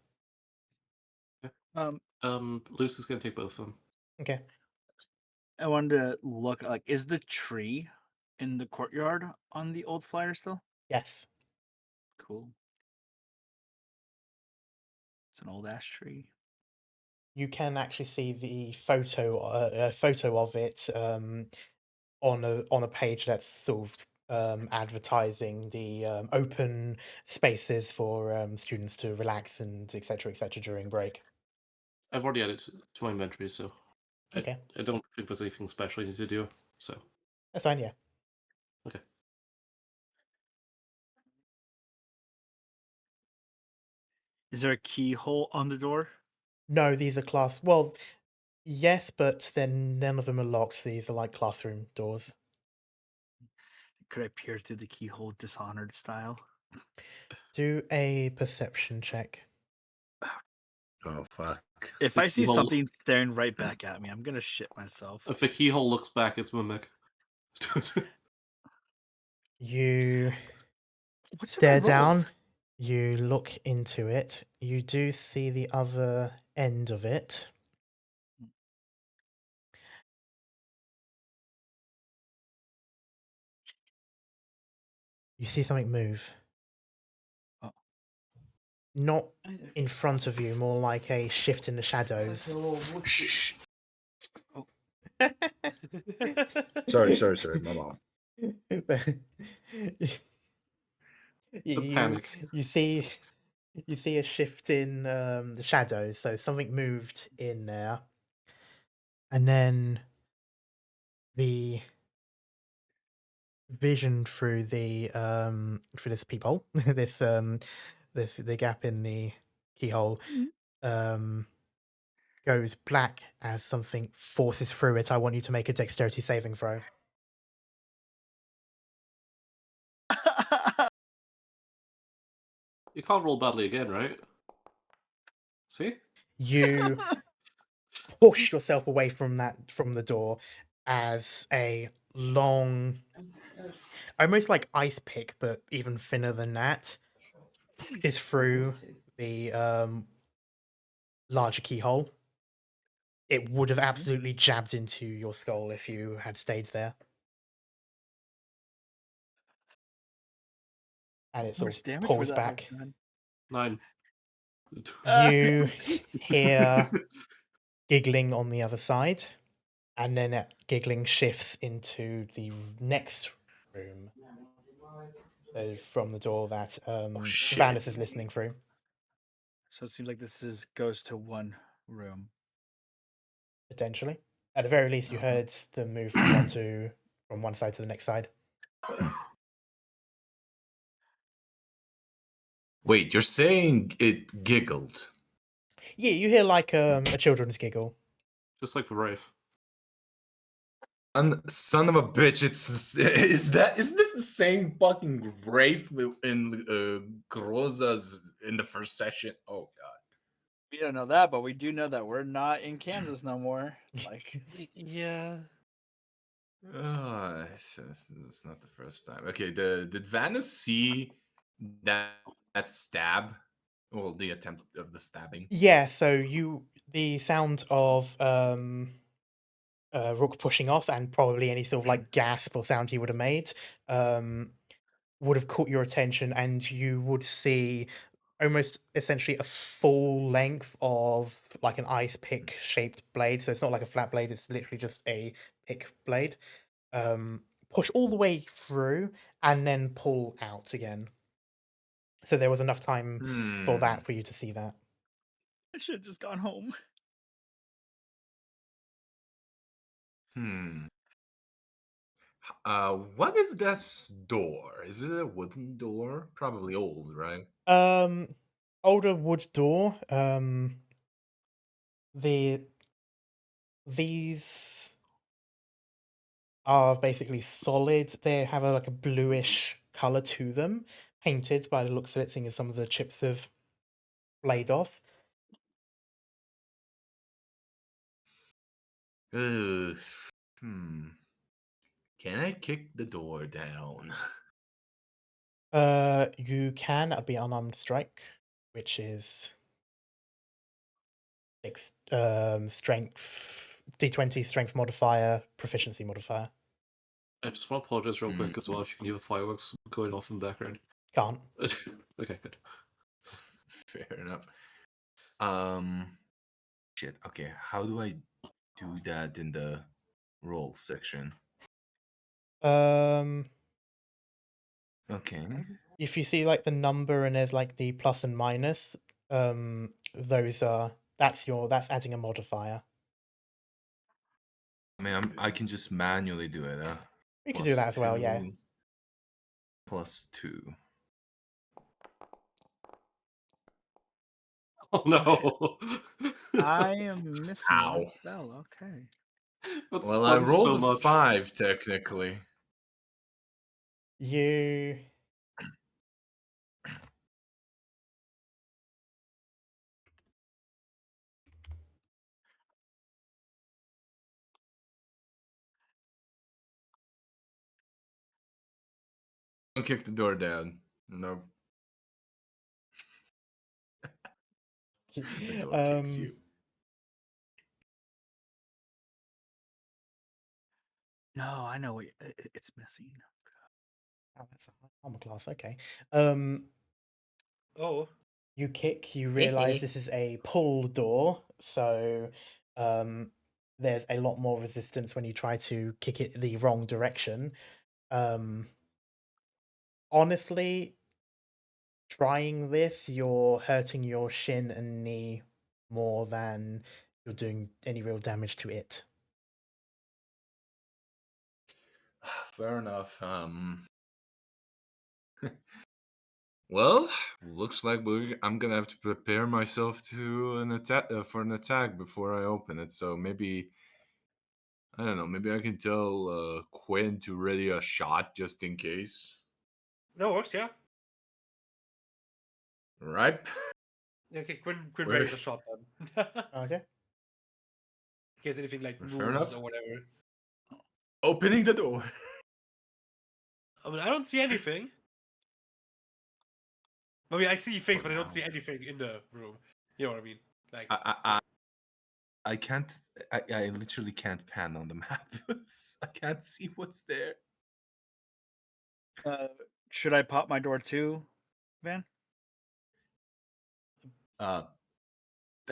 Lucy's gonna take both of them. Okay. I wanted to look like, is the tree in the courtyard on the old flyer still? Yes. Cool. It's an old ash tree. You can actually see the photo of it on a page that's sort of advertising the open spaces for students to relax and etc. during break. I've already added to my inventory, so Okay. I don't think there's anything special I need to do. So That's fine. Yeah. okay. Is there a keyhole on the door? No, these are class. Well, yes, but then none of them are locked. These are like classroom doors. Could I peer through the keyhole Dishonored style? Do a perception check. Oh fuck. If The I see keyhole- something staring right back at me, I'm gonna shit myself. If the keyhole looks back, it's Mimic. You What's in my stare rolls? down. You look into it. You do see the other end of it. You see something move. Oh. Not in front of you, more like a shift in the shadows. Shh. Oh. Sorry, my mom. panic. You see a shift in the shadows, so something moved in there, and then the vision through this peephole, the gap in the keyhole, goes black as something forces through it. I want you to make a dexterity saving throw. You can't roll badly again, right? See? You push yourself away from the door as a long, almost like ice pick, but even thinner than that, is through the larger keyhole. It would have absolutely jabbed into your skull if you had stayed there. And it How sort much of damage pulls would that have back. done? 9. You hear giggling on the other side, and then that giggling shifts into the next room from the door that shit. Vanis is listening through. So it seems like this goes to one room. Potentially, at the very least, you Uh-huh. heard them move from one side to the next side. Wait, you're saying it giggled? Yeah, you hear like a children's giggle. Just like the Wraith. Son of a bitch! Isn't this the same fucking Wraith in Groza's in the first session? Oh god. We don't know that, but we do know that we're not in Kansas no more. Like, Yeah. It's not the first time. Okay, did Vanna see that stab? Well, the attempt of the stabbing. Yeah, so the sound of Rook pushing off and probably any sort of like gasp or sound he would have made would have caught your attention, and you would see almost essentially a full length of like an ice pick shaped blade. So it's not like a flat blade, it's literally just a pick blade. Push all the way through and then pull out again. So there was enough time for that for you to see that. I should have just gone home. What is this door? Is it a wooden door? Probably old, right? Older wood door. The These are basically solid. They have like a bluish color to them, painted by the looks of it, seeing as some of the chips have laid off. Ugh. Can I kick the door down? You can be unarmed strike, which is strength D20 strength modifier, proficiency modifier. I just want to apologize real quick as well. If you can hear the fireworks going off in the background. Can't. Okay, good. Fair enough. Shit. Okay, how do I do that in the roll section? Okay. If you see like the number and there's like the plus and minus, those are that's adding a modifier. I mean, I can just manually do it. You can do that as well, yeah. +2. Oh no! I am missing Ow. one spell. Okay. That's Well, I fun rolled so a much. 5 technically. You Don't kick the door down. No, the door kicks you. No, I know what it's missing. Oh, that's a high armor class. Okay. Oh, You kick. You realize this is a pull door, so there's a lot more resistance when you try to kick it the wrong direction. Honestly, trying this, you're hurting your shin and knee more than you're doing any real damage to it. Fair enough. Well, looks like I'm gonna have to prepare myself to an attack for an attack before I open it. So maybe I don't know. Maybe I can tell Quinn to ready a shot just in case. that works, yeah. Right? Okay, Quinn Where- ready the shot then. Okay. In case anything like Fair moves enough. or whatever. Opening the door. I mean, I don't see anything. I mean, I see things, For but I don't now. see anything in the room. You know what I mean? Like, I can't. I literally can't pan on the map. I can't see what's there. Should I pop my door too, Van? I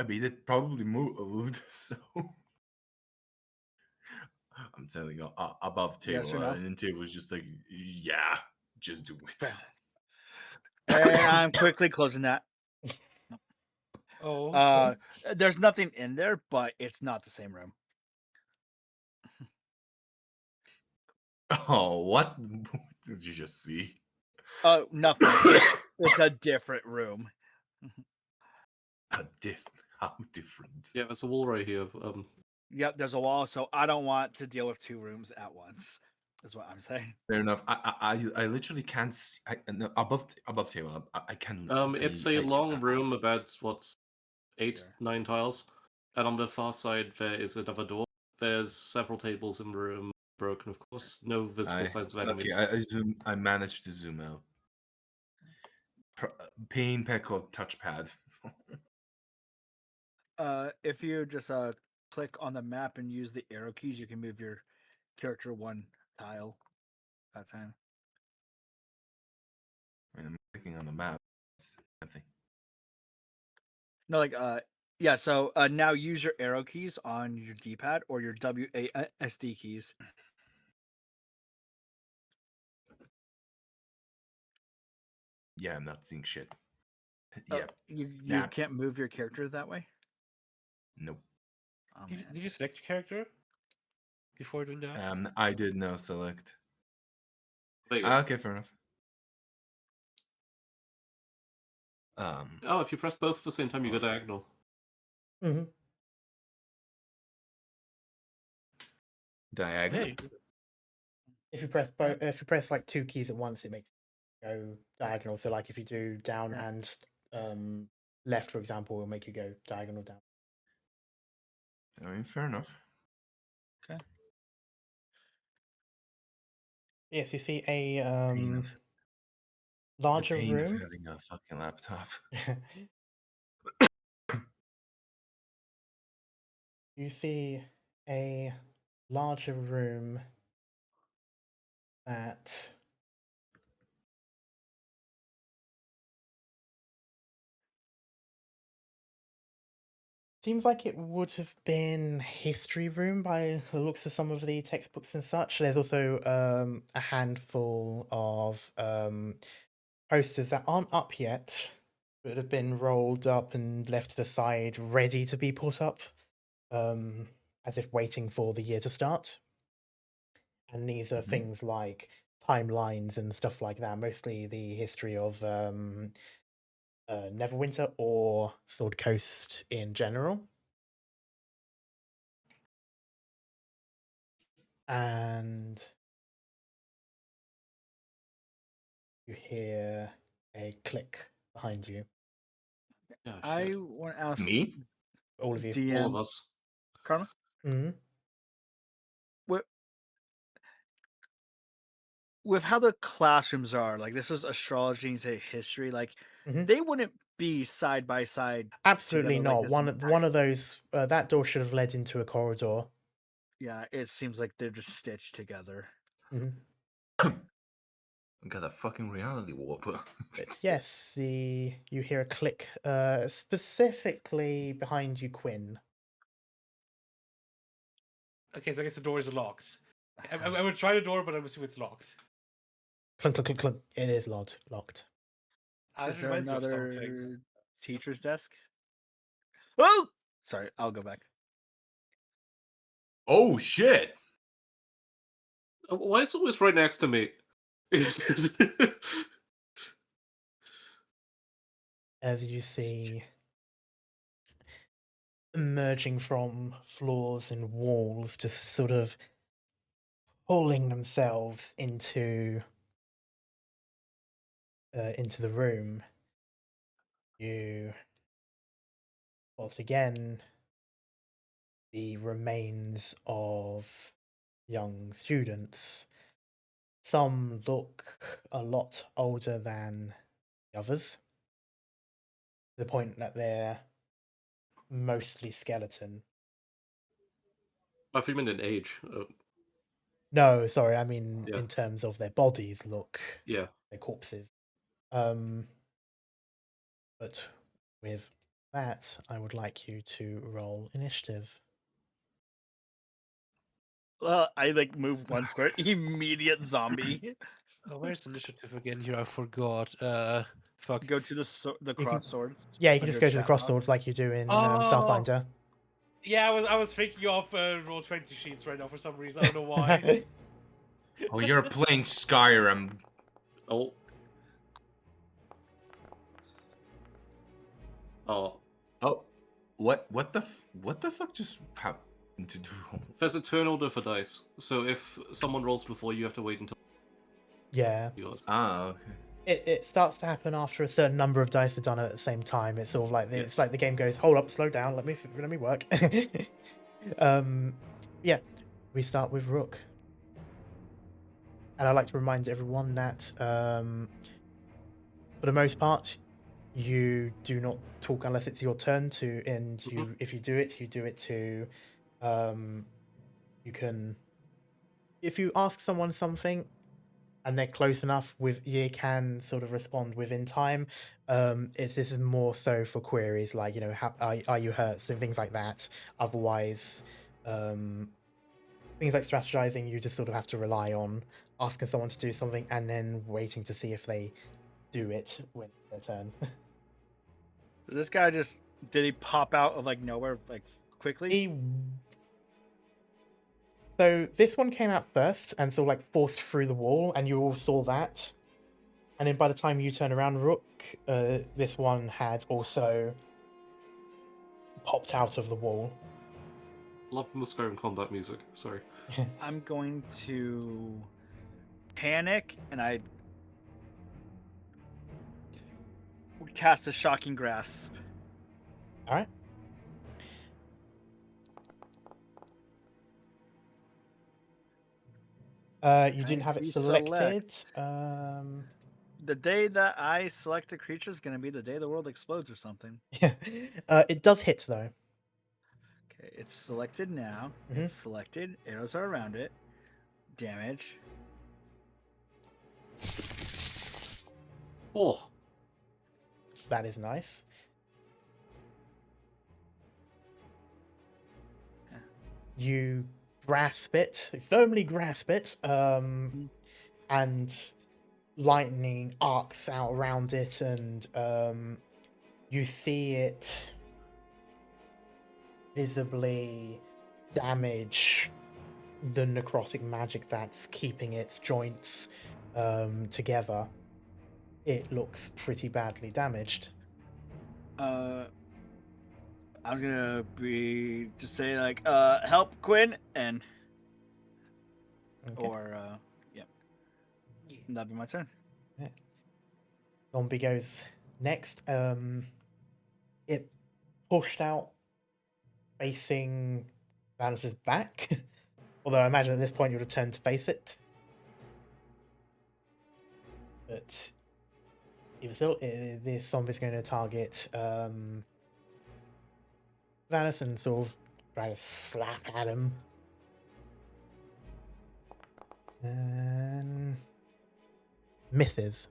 mean, it probably moved. So I'm telling you, above table, Yes or no? and table was just like, yeah, just do it. And I'm quickly closing that. oh, There's nothing in there, but it's not the same room. Oh, what did you just see? Nothing. It's a different room. How different? Yeah, there's a wall right here. Yep, there's a wall, so I don't want to deal with two rooms at once. Is what I'm saying. Fair enough. I literally can't see. No, above table. I can. It's I a can- long room, about what's 8, Sure. 9 tiles, and on the far side there is another door. There's several tables in the room, broken, of course. No visible signs of enemies. Okay, I managed to zoom out. Pain peck or touchpad. If you just click on the map and use the arrow keys, you can move your character one tile at a time. I'm clicking on the map. It's nothing. No, like yeah. So now use your arrow keys on your D-pad or your WASD keys. Yeah, I'm not seeing shit. Yeah. You Nah. can't move your character that way. Nope. Oh, Did, man. did you select your character before doing that? I did no select. There you go. Okay, fair enough. Oh, if you press both at the same time, you go diagonal. Hmm. Diagonal. Hey, If you press like two keys at once, it makes it go diagonal. So like if you do down Yeah. and left, for example, will make you go diagonal down. I mean, fair enough. Okay. Yes, you see a Pain of, larger the pain room. of having a fucking laptop. You see a larger room that seems like it would have been history room by the looks of some of the textbooks and such. There's also a handful of posters that aren't up yet, but have been rolled up and left to the side, ready to be put up, as if waiting for the year to start. And these are Mhm. things like timelines and stuff like that, mostly the history of Neverwinter or Sword Coast in general. And you hear a click behind you, Yeah, I shit. want to ask Me? all of you. All of DM us. Karma. Hmm. With how the classrooms are, like this was astrology and say history, like Mhm. they wouldn't be side by side. Absolutely Together like not. this One in one of those that door should have led into a corridor. Yeah, it seems like they're just stitched together. Mhm. I got a fucking reality warper. But yes, you hear a click, specifically behind you, Quinn. okay, so I guess the door is locked. I would try the door, but I'm assuming it's locked. Clunk, clunk, clunk, clunk. It is locked. This Is there reminds me of something. another teacher's desk? Oh, sorry, I'll go back. Oh shit! Why is it always right next to me? As you see, emerging from floors and walls, just sort of pulling themselves into the room. You once again the remains of young students. Some look a lot older than the others, to the point that they're mostly skeleton. I think in age. No, sorry, I mean Yeah. in terms of their bodies look, Yeah. their corpses. But with that, I would like you to roll initiative. Well, I like move one square, immediate zombie. Oh, where's the initiative again? Here, I forgot. Fuck. Go to the You cross can- swords. Yeah, you can just under go to the chat cross box. swords like you do in Oh! Starfinder. Yeah, I was thinking of roll 20 sheets right now for some reason. I don't know why. Oh, you're playing Skyrim. Oh. Oh. Oh, what the fuck just happened to do rolls? There's a turnover for dice. So if someone rolls before, you have to wait until Yeah. yours. Ah, okay. It starts to happen after a certain number of dice are done at the same time. It's sort of like it's like the game goes, hold up, slow down, let me work. Yeah, we start with Rook, and I'd like to remind everyone that for the most part, you do not talk unless it's your turn to. And you, if you do it to, you can. If you ask someone something, and they're close enough with you can sort of respond within time. This is more so for queries like, you know, how are you hurt, so things like that. Otherwise, things like strategizing, you just sort of have to rely on asking someone to do something and then waiting to see if they do it when it's their turn. This guy just did he pop out of like nowhere like quickly? He... So this one came out first and sort of like forced through the wall, and you all saw that. And then by the time you turn around, Rook, this one had also popped out of the wall. Love the Skyrim combat music. Sorry. I'm going to panic and I would cast a shocking grasp. All right. You didn't have it Reselect. selected. The day that I select a creature is going to be the day the world explodes or something. Yeah. It does hit though. Okay, it's selected now. Mhm. It's selected. Arrows are around it. Damage. Oh, That is nice. Yeah. You grasp it, firmly grasp it, and lightning arcs out around it, and you see it visibly damage the necrotic magic that's keeping its joints together. It looks pretty badly damaged. I was gonna just say like help Quinn and Okay. or yeah. That'd be my turn. Zombie goes next. It pushed out facing Vanis's back. Although I imagine at this point you would have turned to face it. But even still, this zombie's going to target Vanis and sort of try to slap at him. And misses.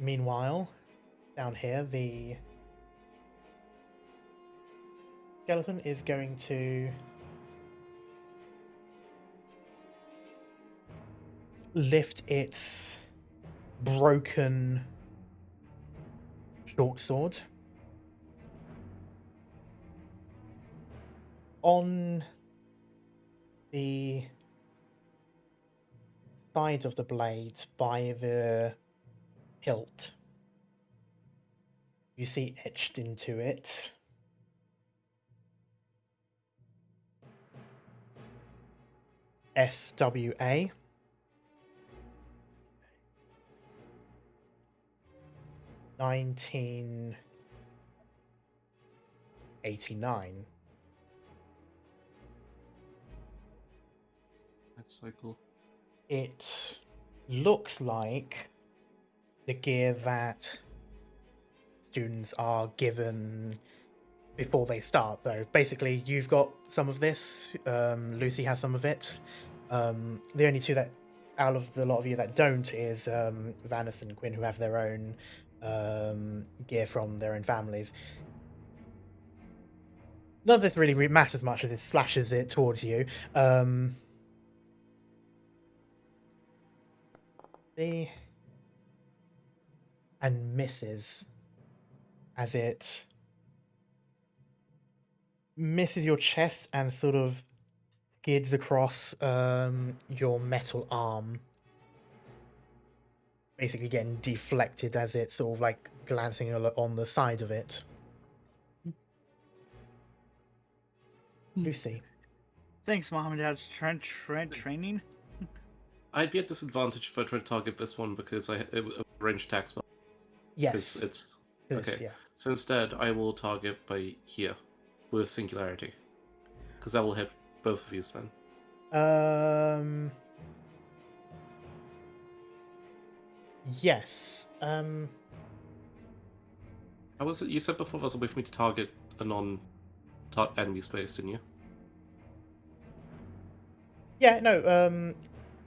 Meanwhile, down here, the skeleton is going to lift its broken short sword. On the side of the blade by the hilt, you see etched into it SWA. $1989. next cycle. It looks like the gear that students are given before they start, though. Basically, you've got some of this. Lucy has some of it. The only two that, out of the lot of you that don't, is Vanis and Quinn, who have their own gear from their own families. None of this really matters much as it slashes it towards you. And misses as it misses your chest and sort of skids across your metal arm, basically getting deflected as it's sort of like glancing on the side of it. Lucy. Thanks, Mom and Dad's training. I'd be at disadvantage if I tried to target this one because it was a ranged attack spell. Yes. It's Okay. Yeah. So instead, I will target by here with Singularity, because that will hit both of you then. Yes. How was it? You said before there was a way for me to target a non-enemy space, didn't you? Yeah. No.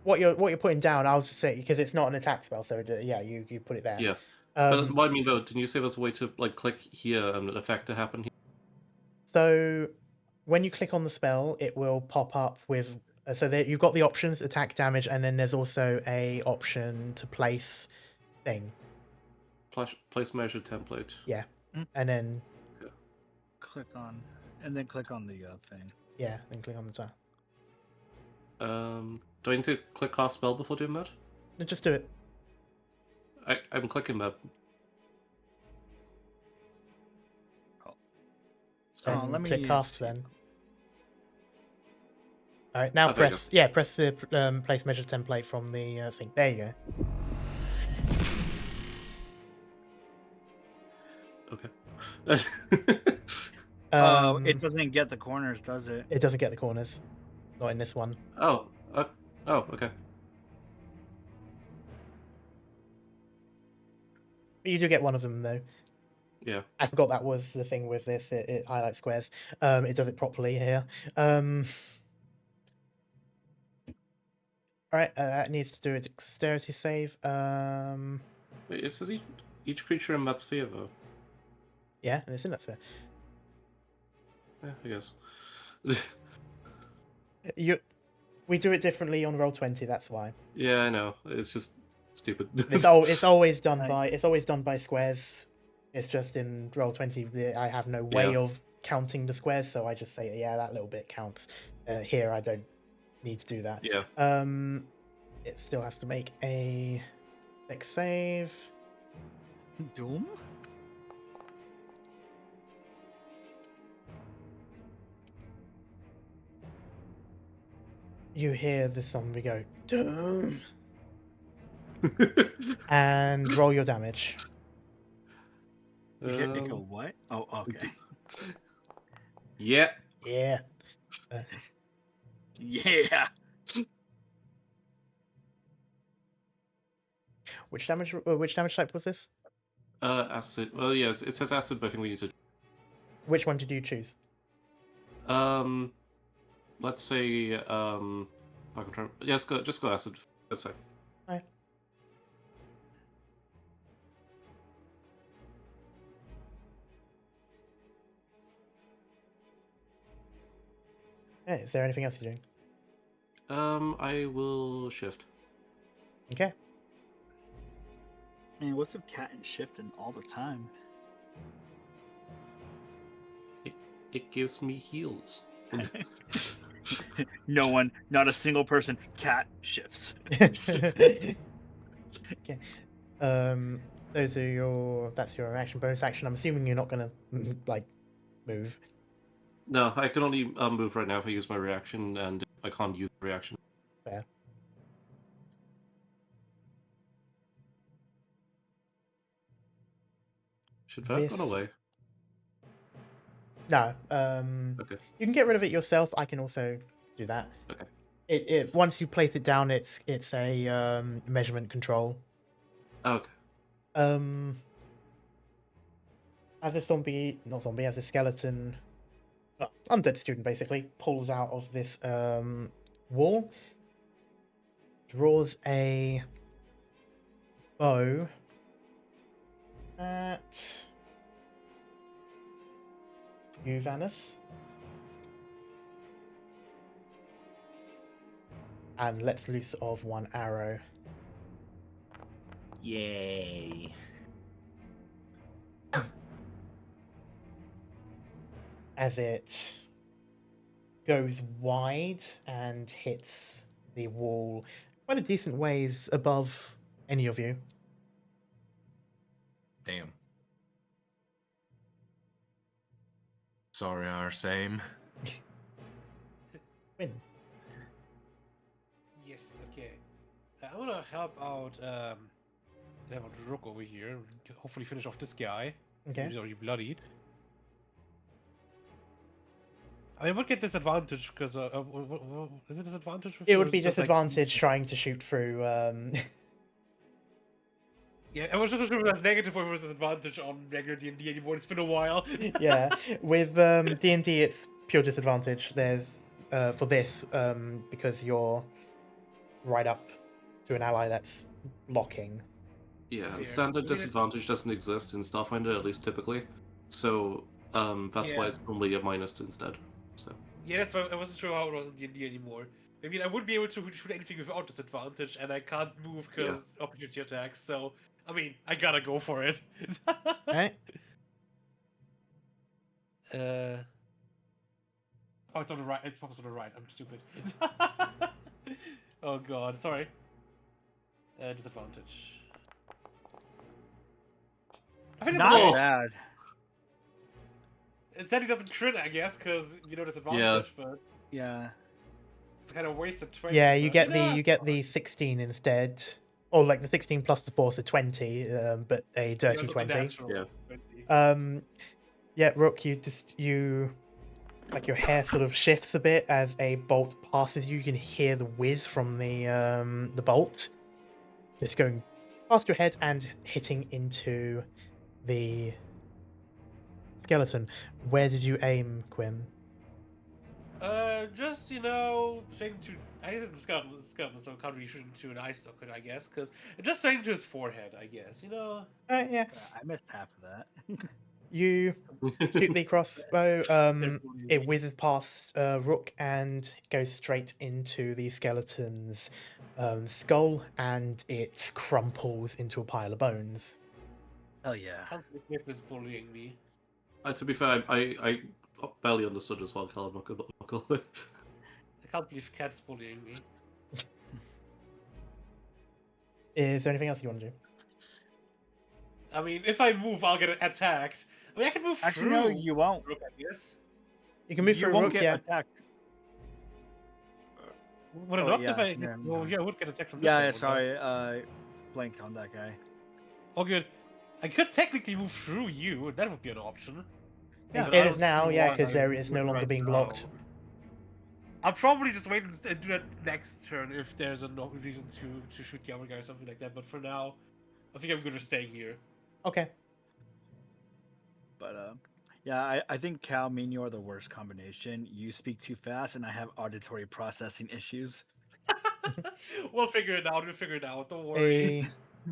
What you're putting down, I was just saying because it's not an attack spell, so yeah, you put it there. Yeah. But what I mean though, didn't you say there's a way to like click here and an effect to happen here? So when you click on the spell, it will pop up with so there you've got the options attack, damage, and then there's also a option to place thing. Place measure template. Yeah. Mm. And then, Click on, and then click on the thing. yeah, then click on the tab. Do I need to click cast spell before doing that? No, just do it. I'm clicking that. Then let me click use- cast then. All right, now Oh, there you press press the place measure template from the thing. There you go. Okay. It doesn't get the corners, does it? It doesn't get the corners. Not in this one. oh, okay. But you do get one of them though. Yeah. I forgot that was the thing with this. It highlights squares. It does it properly here. All right, it needs to do a dexterity save. Wait, it says each creature in that sphere, though. Yeah, and it's in that sphere. Yeah, I guess. We do it differently on Roll20. That's why. Yeah, I know. It's just stupid. It's always done Nice. by squares. It's just in Roll20 I have no way Yeah. of counting the squares, so I just say yeah, that little bit counts. Here I don't need to do that. Yeah. It still has to make a dex save. Doom? You hear the zombie go, "Doom," and roll your damage. You hear it go Um, what? Oh, okay. yeah. Yeah. Yeah. Which damage type was this? Acid. Well, yes, it says acid, but I think we need to. Which one did you choose? Let's say I can try. Yes, just go acid. That's fine. Alright. Hey, is there anything else you're doing? I will shift. Okay. Man, what's if cat and shifting all the time? It gives me heals. No one, not a single person. Cat shifts. Okay. Those are that's your action. Bonus action. I'm assuming you're not gonna like move. No, I can only move right now if I use my reaction, and I can't use the reaction. Fair. Should that have gone This- away? No. Okay. You can get rid of it yourself. I can also do that. Okay. It once you place it down, it's a measurement control. Okay. As a zombie, not zombie, as a skeleton, undead student basically pulls out of this wall, draws a bow at you, Vanus, and lets loose of one arrow. Yay. As it goes wide and hits the wall quite a decent ways above any of you. Damn. Sorry, our same. Win. Yes, okay. I want to help out Rook over here. Hopefully finish off this guy. Okay. He's already bloodied. I mean, would get disadvantage because is it disadvantage? It or would is be just, like- disadvantage trying to shoot through. Yeah, I was just wondering if that's negative or if it was disadvantage on regular D&D anymore. It's been a while. Yeah, with D&D, it's pure disadvantage. There's for this because you're right up to an ally that's blocking. Yeah, Fair. standard Yeah. disadvantage doesn't exist in Starfinder, at least typically. So that's why Yeah. it's normally a minus instead. So Yeah, that's why I wasn't sure how it was in D&D anymore. I mean, I wouldn't be able to shoot anything without disadvantage, and I can't move because opportunity attacks. So I mean, I gotta go for it. Alright. Oh, it's on the right. It's focused on the right. I'm stupid. Oh god, sorry. Disadvantage. I think it's Not okay. bad. It said he doesn't crit, I guess, because disadvantage, Yeah. but Yeah. it's kind of wasted 20. Yeah, you but, get the know, you it's get fine. the 16 instead, or like the 16 plus the 4, so 20, but a Yeah, dirty it's 20. natural, Yeah. 20. Yeah, Rook, you like your hair sort of shifts a bit as a bolt passes you. You can hear the whiz from the bolt. It's going past your head and hitting into the skeleton. Where did you aim, Quinn? Just straight into. I guess it's the skeleton, so it can't really shoot into an eye socket, I guess, because just straight into his forehead, I guess. Yeah, I missed half of that. you shoot the crossbow. They're It bullying. whizzes past Rook and goes straight into the skeleton's skull, and it crumples into a pile of bones. Hell yeah. Can't believe Nick is bullying me. To be fair, I barely understood as well, Callum. Not gonna lie. I can't believe Cat's bullying me. Is there anything else you want to do? I mean, if I move, I'll get attacked. I mean, I can move Actually, through. no, you won't. Rook, I guess. You can move You through won't Rook, get yeah. attacked. Would it Oh, not yeah, if I? yeah, Well, no. yeah, I would get attacked from this Yeah, way, yeah, wouldn't I? sorry. Blanked on that guy. Oh, good. I could technically move through you. That would be an option. Yeah. But It I is don't now, see yeah, why because I there would is do no it longer right being now. blocked. I'll probably just wait and do that next turn if there's no reason to shoot the other guy or something like that. But for now, I think I'm good at staying here. Okay. But yeah, I think Cal, me and you are the worst combination. You speak too fast, and I have auditory processing issues. We'll figure it out. We'll figure it out. Don't worry. A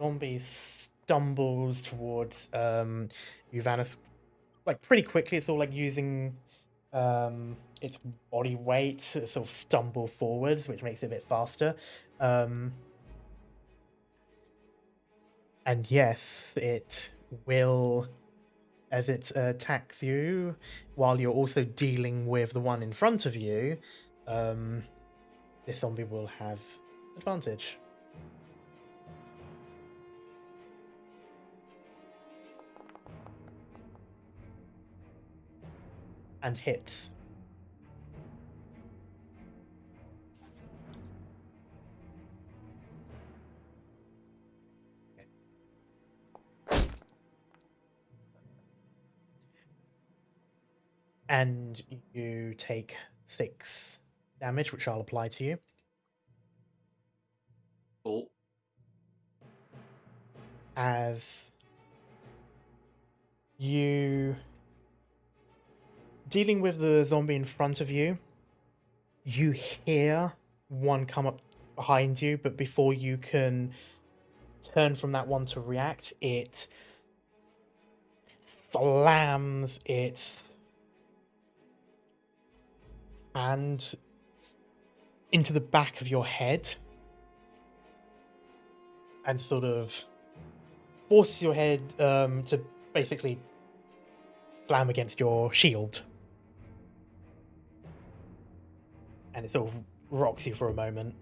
zombie stumbles towards Uvanis like pretty quickly. It's all like using its body weight to sort of stumble forwards, which makes it a bit faster. And yes, it will, as it attacks you, while you're also dealing with the one in front of you, this zombie will have advantage. And hits. And you take 6 damage, which I'll apply to you. Oh, As you dealing with the zombie in front of you, you hear one come up behind you, but before you can turn from that one to react, it slams its hand into the back of your head and sort of forces your head to basically slam against your shield. And it sort of rocks you for a moment.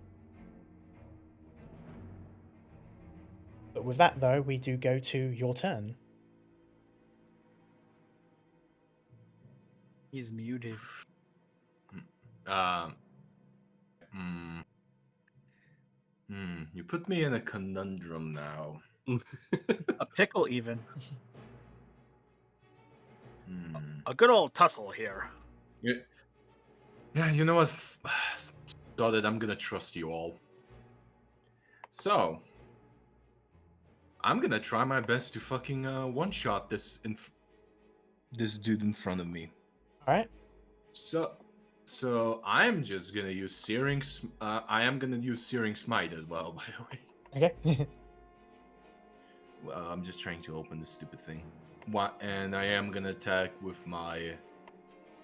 But with that, though, we do go to your turn. He's muted. You put me in a conundrum now. A pickle, even. Hmm. A good old tussle here. Yeah, you know what? So that I'm gonna trust you all. So, I'm gonna try my best to fucking one-shot this this dude in front of me. All right. So I'm just gonna use Searing. I am gonna use Searing Smite as well, by the way. Okay. I'm just trying to open this stupid thing. And I am gonna attack with my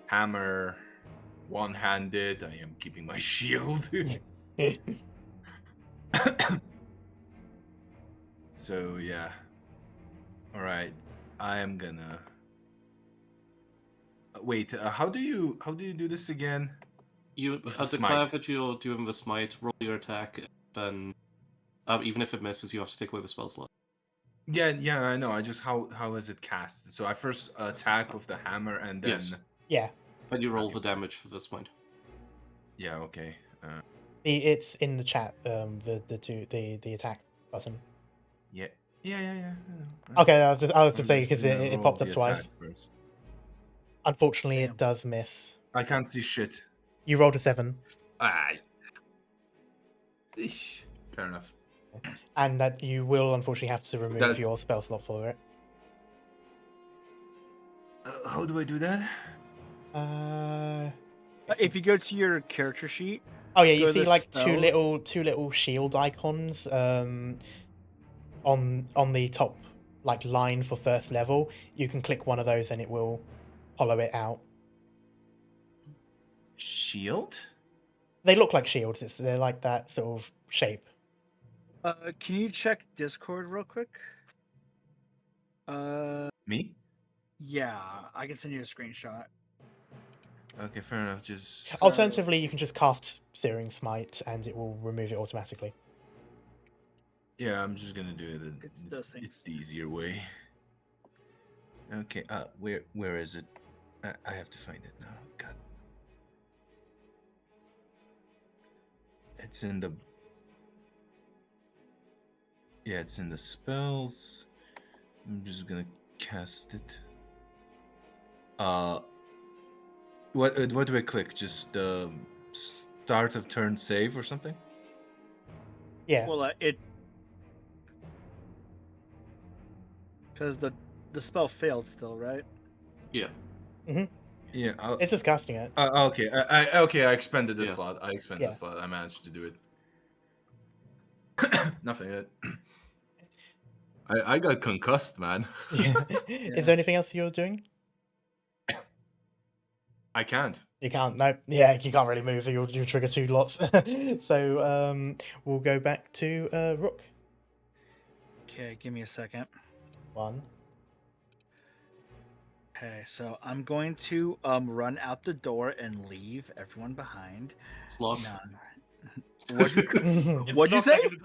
hammer, one-handed. I am keeping my shield. So yeah. All right. I am gonna wait. How do you do this again? You With the declare smite. that you're doing the smite, roll your attack, then even if it misses, you have to take away the spell slot. Yeah, I know. I just how is it cast? So I first attack with the hammer and then Yes. Yeah, Then you roll Okay. the damage for this point. yeah, okay. it's in the chat. The attack button. Yeah. Yeah. Okay, I was I'm just saying just because gonna it roll popped up the twice. attack first. Unfortunately, Damn. it does miss. I can't see shit. You rolled a 7, Aye. Eesh. Fair enough. and that you will unfortunately have to remove That- your spell slot for it. How do I do that? If you go to your character sheet, Oh yeah, you go to see the like spells. two little shield icons on the top like line for first level. You can click one of those and it will hollow it out. Shield? They look like shields. They're like that sort of shape. Can you check Discord real quick? Me? Yeah, I can send you a screenshot. Okay, fair enough. Just So- Alternatively, you can just cast Searing Smite and it will remove it automatically. yeah, I'm just gonna do it. It's those things. It's the easier way. Okay. Where is it? I have to find it now. God. It's in the. Yeah, it's in the spells. I'm just gonna cast it. What do I click? Just start of turn save or something? Yeah. Well, it because the spell failed still, right? Yeah. Yeah. It's just casting it. Okay. I expended the Yeah. slot. I expended Yeah. the slot. I managed to do it. Nothing. I got concussed, man. Yeah. Is there anything else you're doing? I can't. You can't. No. Yeah, you can't really move. You trigger 2 lots. So we'll go back to Rook. Okay, give me a second. 1. Okay, so I'm going to run out the door and leave everyone behind. Slot. None. What'd you, It's what'd you not say? like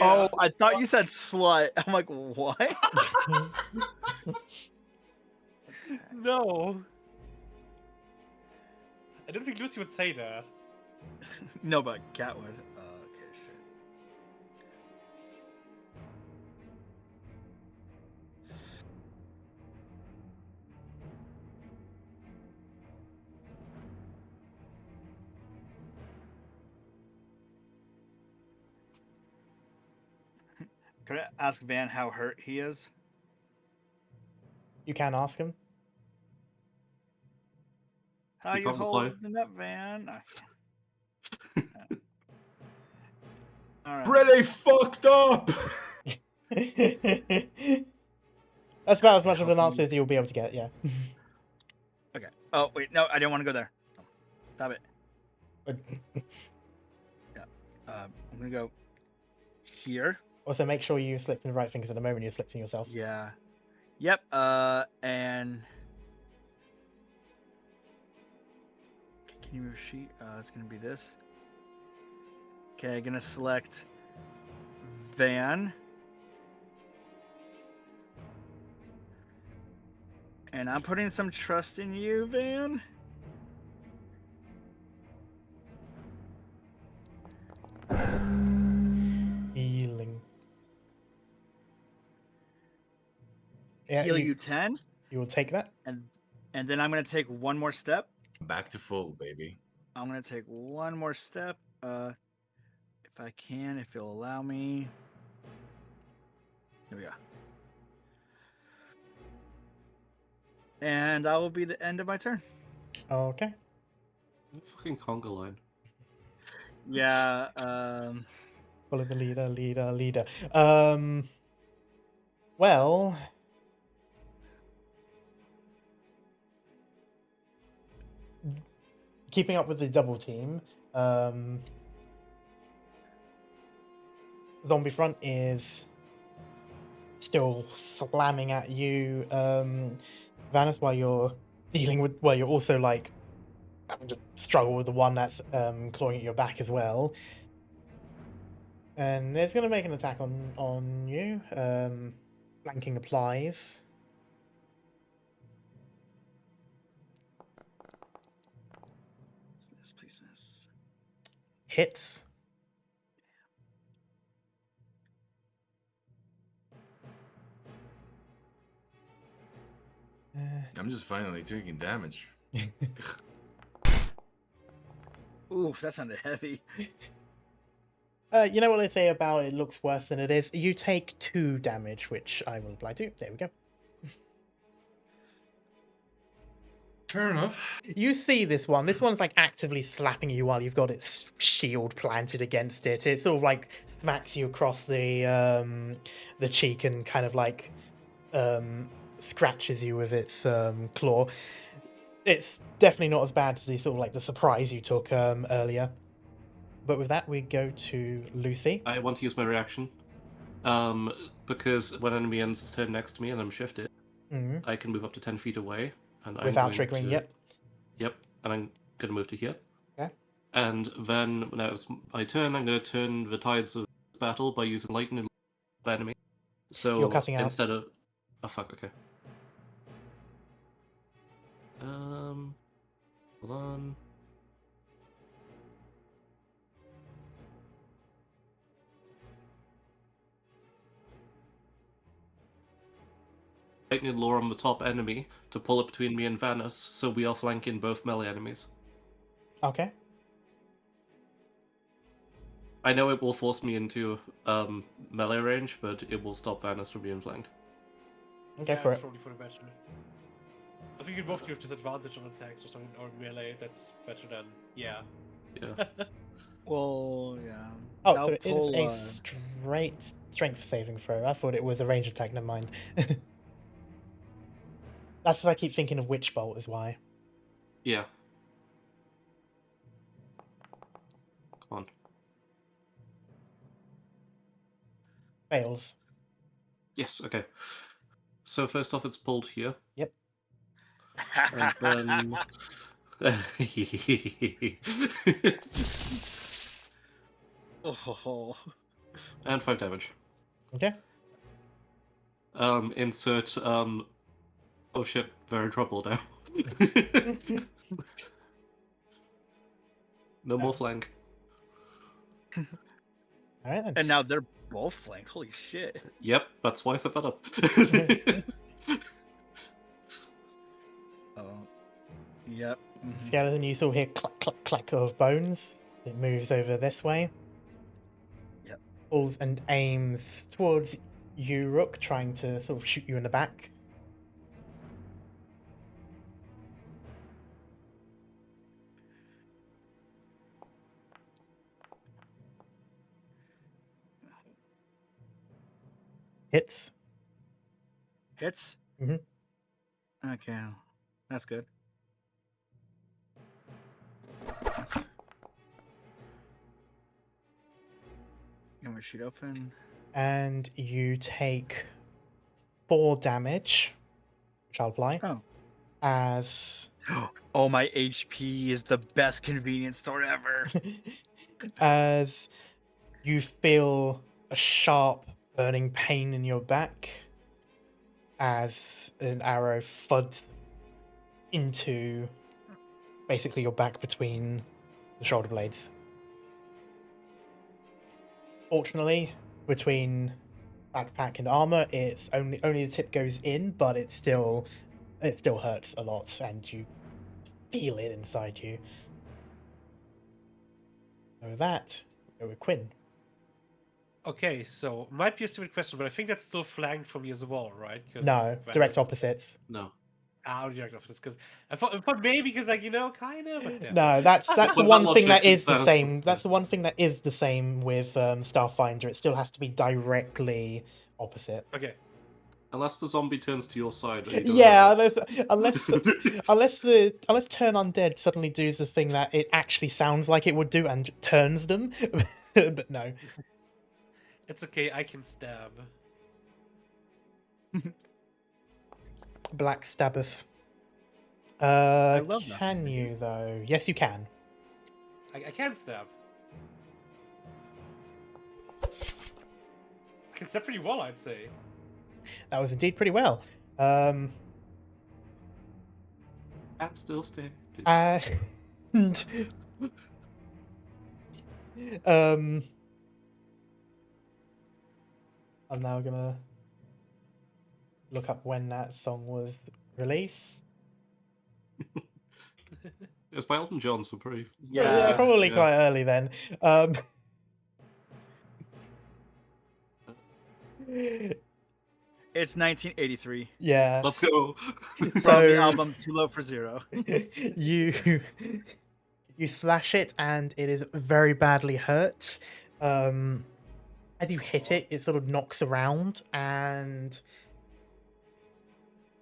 Oh, I thought you said slut. I'm like, what? No. I don't think Lucy would say that. No, but Cat would. Okay, shit. Can I ask Van how hurt he is? You can ask him. How You you can't reply. holding up, Van? All right. Really fucked up. That's about as much of an answer as you'll be able to get, yeah. Okay. Oh wait, no, I didn't want to go there. Stop it. I'm gonna go here. Also, make sure you select the right thing because at the moment you're selecting yourself. Yeah. Yep. And can you move sheet? It's gonna be this. Okay, I'm gonna select Van. And I'm putting some trust in you, Van. Healing. Yeah, Heal you 10, you will take that. and then I'm gonna take one more step. Back to full, baby. I'm gonna take one more step. If I can, if it'll allow me. There we go. And that will be the end of my turn. Okay. Fucking conga line. Yeah. Follow the leader. Well, keeping up with the double team, Zombie Front is still slamming at you, Vanis, while you're dealing with, well, you're also like having to struggle with the one that's clawing at your back as well. And it's going to make an attack on you. Flanking applies. Please miss. Hits. I'm just finally taking damage. Oof, that sounded heavy. You know what they say about it looks worse than it is? You take 2 damage, which I will apply to. There we go. Fair enough. You see this one. This one's like actively slapping you while you've got its shield planted against it. It sort of like smacks you across the cheek and kind of like scratches you with its claw. It's definitely not as bad as the sort of like the surprise you took earlier. But with that, we go to Lucy. I want to use my reaction. Because when an enemy ends his turn next to me and I'm shifted, I can move up to 10 feet away. And Without I'm going triggering, to... yep. Yep, and I'm going to move to here. Okay. And then, when it's my turn, I'm going to turn the tides of battle by using lightning the enemy. So You're cutting out. instead of... Oh, fuck, okay. Hold on. Lightning lure on the top enemy to pull it between me and Vanis, so we are flanking both melee enemies. Okay. I know it will force me into melee range, but it will stop Vanis from being flanked. Okay, Yeah, for it's it. probably for the better. I think you both give disadvantage on attacks or something, or melee. That's better than Yeah. Well, yeah. Oh, I'll so it is pull, a straight strength saving throw. I thought it was a range attack. Never mind. That's what I keep thinking of. Witch Bolt is why. Yeah. Come on. Fails. Yes, okay. So first off, it's pulled here. Yep. And then... Oh. and 5 damage. Okay. Insert, oh shit, very in trouble now. No more flank. All right then. And now they're both flanked. Holy shit. Yep, that's why I set that up. Oh. Yep. Mhm. Skeleton, you sort of hear clack, clack, clack of bones. It moves over this way. Yep. Pulls and aims towards you, Rook, trying to sort of shoot you in the back. Hits. Hits? Mhm. Okay. That's good. Get my sheet open. And you take 4 damage, which I'll apply. Oh. As Oh, my HP is the best convenience store ever. as you feel a sharp burning pain in your back as an arrow thuds into basically your back between the shoulder blades. Fortunately, between backpack and armor, it's only the tip goes in, but it still hurts a lot, and you feel it inside you. So with that, go with Quinn. Okay, so might be a stupid question, but I think that's still flanked from me as well, right? 'Cause No, Vanis direct is- opposites. No. Direct opposites. Because I thought maybe because like kind of. But No, that's the Well, one that thing that logic is the is same. valid. That's the one thing that is the same with Starfinder. It still has to be directly opposite. Okay. Unless the zombie turns to your side. And he does Yeah, that. unless Turn Undead suddenly does the thing that it actually sounds like it would do and turns them, but no. It's okay, I can stab. Black Stabbeth. love that Can movie. you though? Yes, you can. I can't stab. I can stab pretty well, I'd say. That was indeed pretty well. I'm still standing. And I'm now gonna look up when that song was released. It's by Elton John, so pretty. Yeah, Yeah. probably yeah. quite early then. It's 1983 Yeah. Let's go. from the So album Too Low for Zero. you slash it and it is very badly hurt. As you hit it, it sort of knocks around and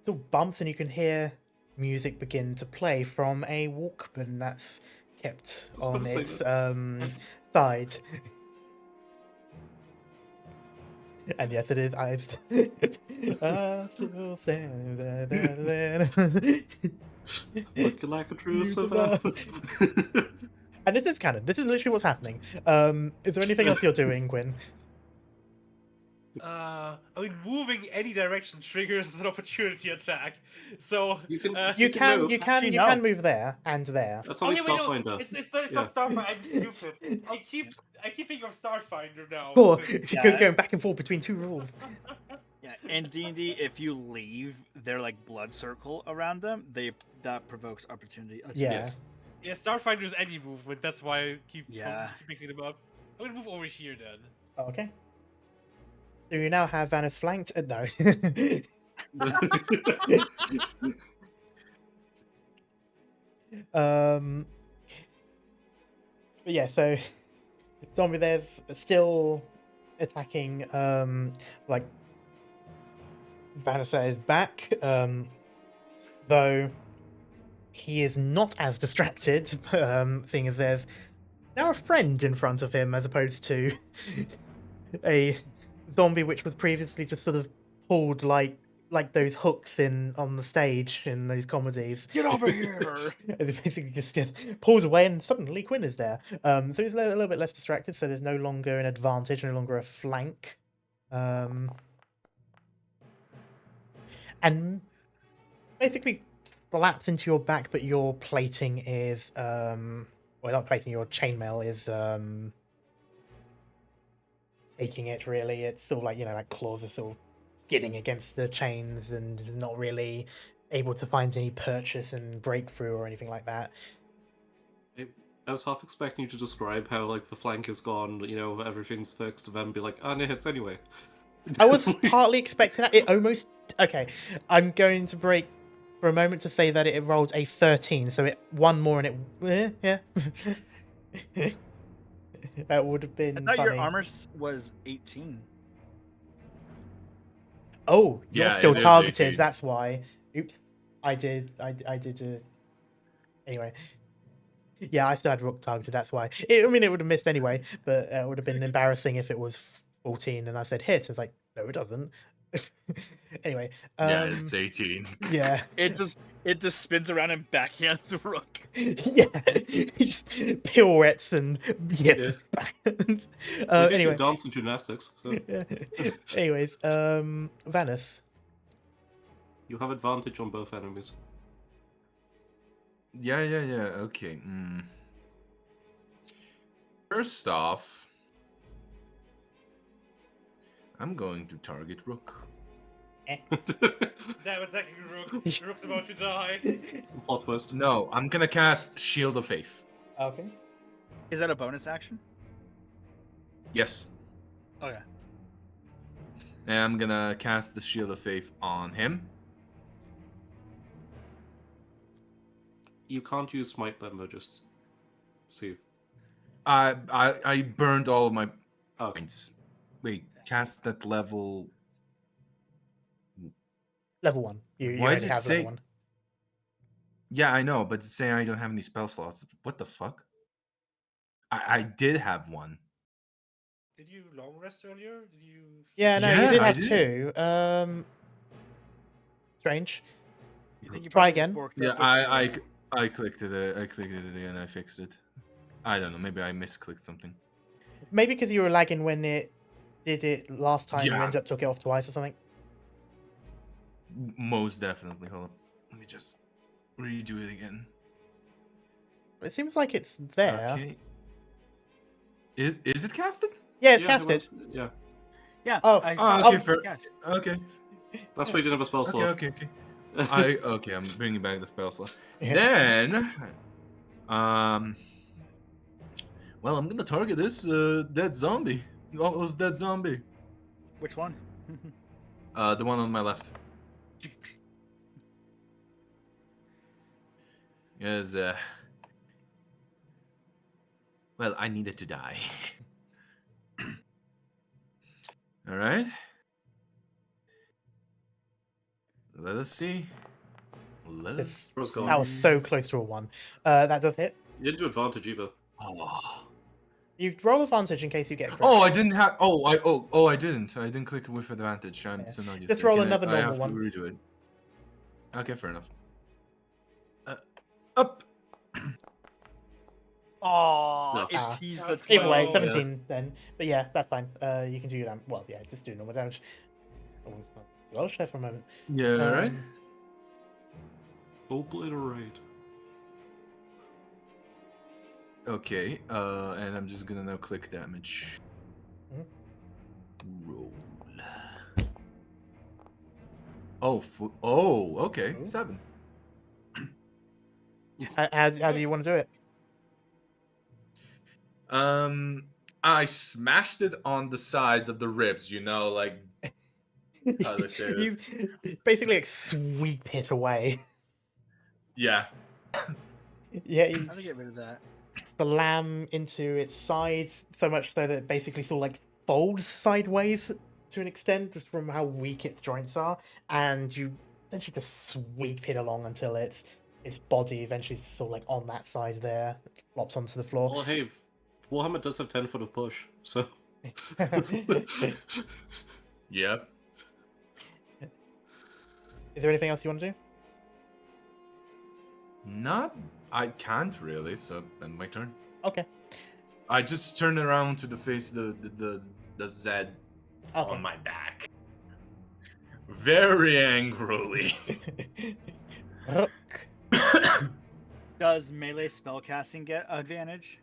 still bumps, and you can hear music begin to play from a Walkman that's kept I was on gonna say its side. And yes, it is. I still stand there. Looking like a true You survivor. And this is canon. This is literally what's happening. Is there anything else you're doing, Gwyn? I mean, moving any direction triggers an opportunity attack. So You can just- You You can can, move. you can, Actually, you no. can move there and there. That's only wait, no, Starfinder. it's Yeah. not Starfinder. I'm stupid. I keep thinking of Starfinder now. Cool. Yeah. Going back and forth between two rules. Yeah, in D&D, if you leave their like blood circle around them, that provokes opportunity attacks. Yeah. Yes. Yeah, Starfinder's any movement. That's why I keep mixing them up. I'm gonna move over here then. Okay. So you now have Vanus flanked. No. But yeah, so zombie there's still attacking like Vanessa is back, though he is not as distracted, seeing as there's now a friend in front of him as opposed to a zombie which was previously just sort of pulled like those hooks on the stage in those comedies. Get over here! And it basically just pulls away, and suddenly Quinn is there. So he's a little bit less distracted. So there's no longer an advantage, no longer a flank. And basically slaps into your back, but your plating is well, not plating. Your chainmail is taking it. Really, it's sort of like like claws are sort of skidding against the chains and not really able to find any purchase and breakthrough or anything like that. I was half expecting you to describe how like the flank is gone, everything's fixed, and then be like, it hits anyway. I was partly expecting that. It almost okay. I'm going to break for a moment to say that it rolled a 13, so it one more and it yeah. That would have I been thought funny. your armor was 18. Oh, you're Yeah, still it is targeted. 18. That's why. Oops, I did. Anyway, yeah, I still had rook targeted. That's why. I mean, it would have missed anyway, but it would have been embarrassing if it was 14 and I said hit. I was like, no, it doesn't. Anyway, Yeah, it's 18. Yeah, it just spins around and backhands the rook. Yeah, he just pirouettes and just backhands. Anyway, dance and gymnastics. So anyways, Vanus. you have advantage on both enemies. Yeah. Okay. First off, I'm going to target Rook. Damn, attacking Rook. The Rook's about to die. Plot twist. No, I'm gonna cast Shield of Faith. Okay. Is that a bonus action? Yes. Okay. And I'm gonna cast the Shield of Faith on him. You can't use Smite Bender, just see. I burned all of my Oh, points. Wait, cast at level. Level 1. You Why already does it have say- level 1. Yeah, I know, but it's saying I don't have any spell slots. What the fuck? I did have one. Did you long rest earlier? Did you? Yeah, no, Yeah, you did I have did. 2. Strange. You think you Try probably again. borked Yeah, up with your, I clicked it. I clicked it again. I fixed it. I don't know. Maybe I misclicked something. Maybe because you were lagging when it did it last time, you Yeah. ended up took it off twice or something. Most definitely. Hold on. Let me just redo it again. It seems like it's there. Okay. Is it casted? Yeah, it's Yeah, casted. Yeah, yeah. Oh, I Oh, saw okay, it. fair. Yes. Okay. that's why you didn't have a spell Okay. slot. Okay. Okay. I'm bringing back the spell slot. Yeah. Then, well, I'm gonna target this dead zombie. What was dead zombie? Which one? The one on my left. Yes. Well, I needed to die. All right. Let us see. Let us. It's, Bro's gone. that was so close to a 1. That does hit. You didn't do advantage either. Oh. You roll advantage in case you get a crit. Oh, I didn't have. Oh, I didn't. I didn't click with advantage. I'm Yeah. so not used Just to it. roll Can another I normal have one. to redo it. Okay, fair enough. Up. Oh, No. it Ah. teased the Either way, 12. 17 then. But yeah, that's fine. You can do that. Well, yeah, just do normal damage. I'll share for a moment. Yeah, right. Obliterate. Okay, and I'm just gonna now click damage. Mhm. Roll. Oh, okay, Ooh. 7. How do you want to do it? I smashed it on the sides of the ribs. You know, like how they say this. You basically like sweep it away. Yeah. Yeah, you How do I get rid of that? slam into its sides so much so that it basically sort of like folds sideways to an extent, just from how weak its joints are, and you just sweep it along until its body eventually is sort of like on that side there, flops onto the floor. Well, hey, Warhammer does have 10 foot of push, so. Yep. Is there anything else you want to do? Not. I can't really. So, and my turn. Okay. I just turn around to the face the Z Okay. on my back, very angrily. Hook. Does melee spellcasting get advantage?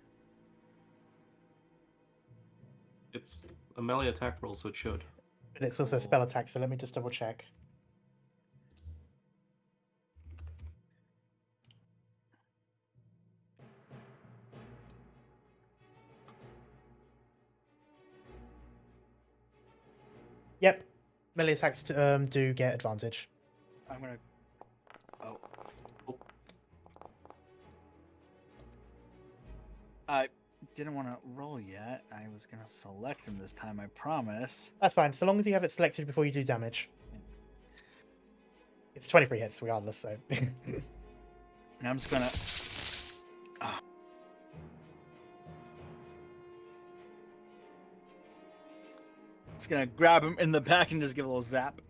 It's a melee attack roll, so it should. But it's also a spell attack, so let me just double check. Yep. Melee attacks do get advantage. I'm gonna. Oh. I didn't want to roll yet. I was gonna select him this time. I promise. That's fine, so long as you have it selected before you do damage. It's 23 hits regardless, so. And I'm just gonna. Just gonna grab him in the back and just give a little zap.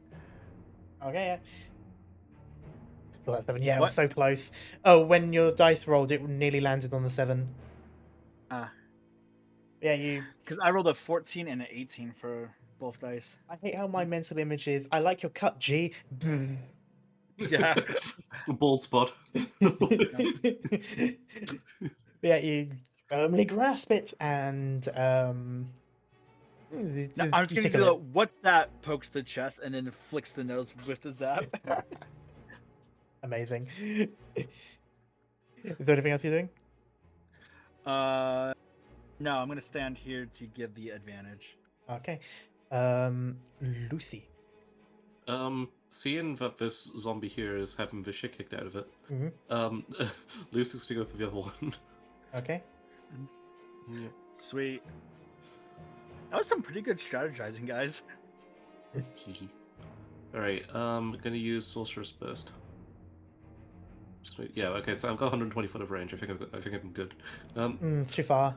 Okay, yeah. Well, that's 7. Yeah, it was What? so close. Oh, when your dice rolled, it nearly landed on the 7. Ah. Yeah, you. Because I rolled a 14 and an 18 for both dice. I hate how my mental image is. I like your cut, G. Yeah. Bald spot. Yeah, you firmly grasp it and Now, I'm just gonna tickle do the it. what's that? Pokes the chest and then flicks the nose with the zap. Amazing. Is there anything else you're doing? No, I'm gonna stand here to give the advantage. Okay. Lucy. Seeing that this zombie here is having the shit kicked out of it, Mhm. Lucy's gonna go for the other one. Okay. Yeah. Sweet. That was some pretty good strategizing, guys. Alright, gonna use Sorcerer's Burst. Just wait, yeah, okay, so I've got 120 foot of range. I think I'm good. Too far.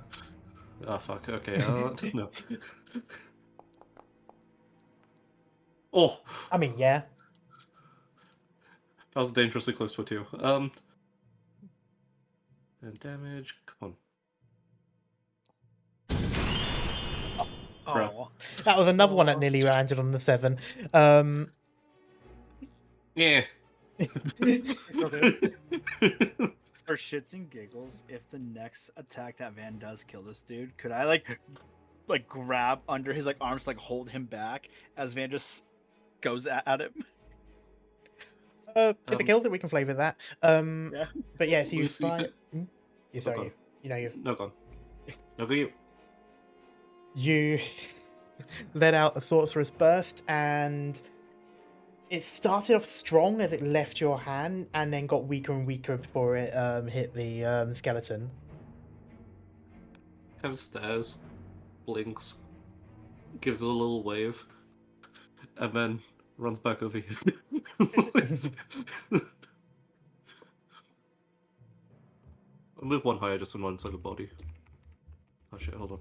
Oh fuck, okay, no. Oh! I mean, yeah. That was dangerously close to a 2. And damage. Come Bruh. Oh, That was another one that Oh. nearly landed on the 7. on. Yeah. for shits and giggles, if the next attack that Van does kill this dude, could I like grab under his like arms, like hold him back as Van just goes at him? If it Um, kills it, we can flavor that. Yeah. But yeah, so you Lucy, fly. You sorry, go on. you know you. No, gone. No, go you. You let out a sorcerer's burst, and it started off strong as it left your hand, and then got weaker and weaker before it hit the skeleton. Kind of stares, blinks, gives it a little wave, and then runs back over here. I'll move one higher just on one side of the body. Oh shit, hold on.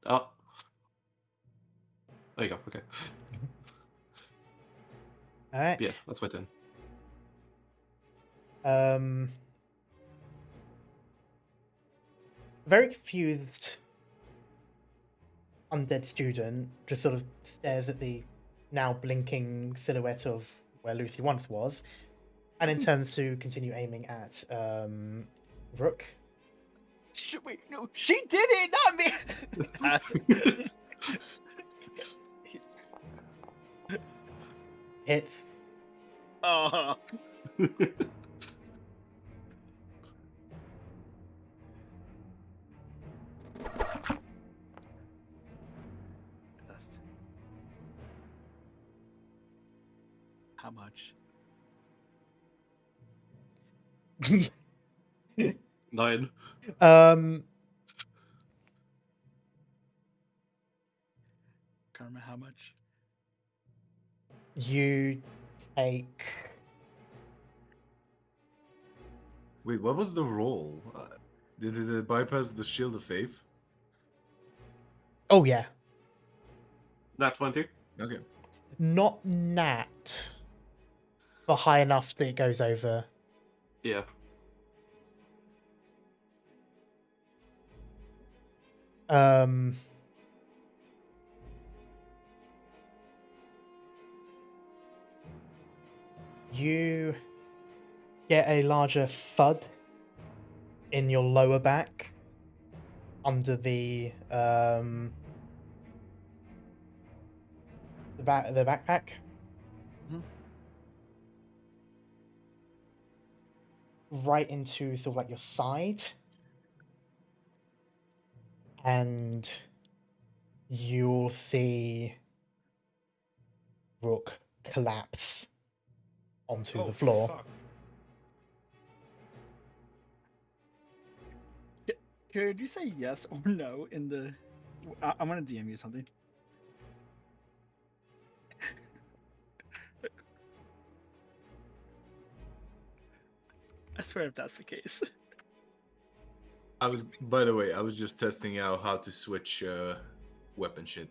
Oh. There you go, okay. All right. Yeah, that's my turn. Very confused undead student just sort of stares at the now blinking silhouette of where Lucy once was, and then turns to continue aiming at Rook. Wait, no, she did it, not me. Hits. Oh, how much? 9. Karma, how much? You take. Wait, what was the roll? Did it bypass the Shield of Faith? Oh yeah, Nat 20. Okay. not nat, but high enough that it goes over. Yeah. You get a larger thud in your lower back under the backpack. Mhm. Right into sort of like your side. And you'll see Rook collapse onto the floor. Fuck. Could you say yes or no in the? I'm gonna DM you something. I swear if that's the case. By the way, I was just testing out how to switch weapon shit.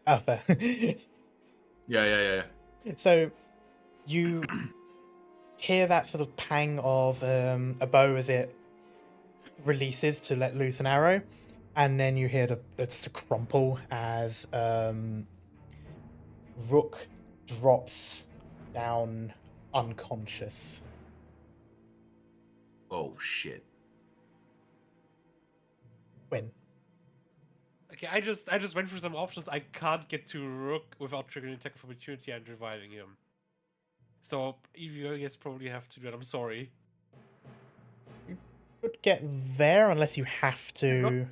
Oh, fair. Yeah. So you hear that sort of pang of a bow as it releases to let loose an arrow, and then you hear just a crumple as Rook drops down unconscious. Oh shit. Win. Okay, I just went through some options. I can't get to Rook without triggering attack of opportunity and reviving him. So you guys probably have to do it. I'm sorry. Could get there unless you have to.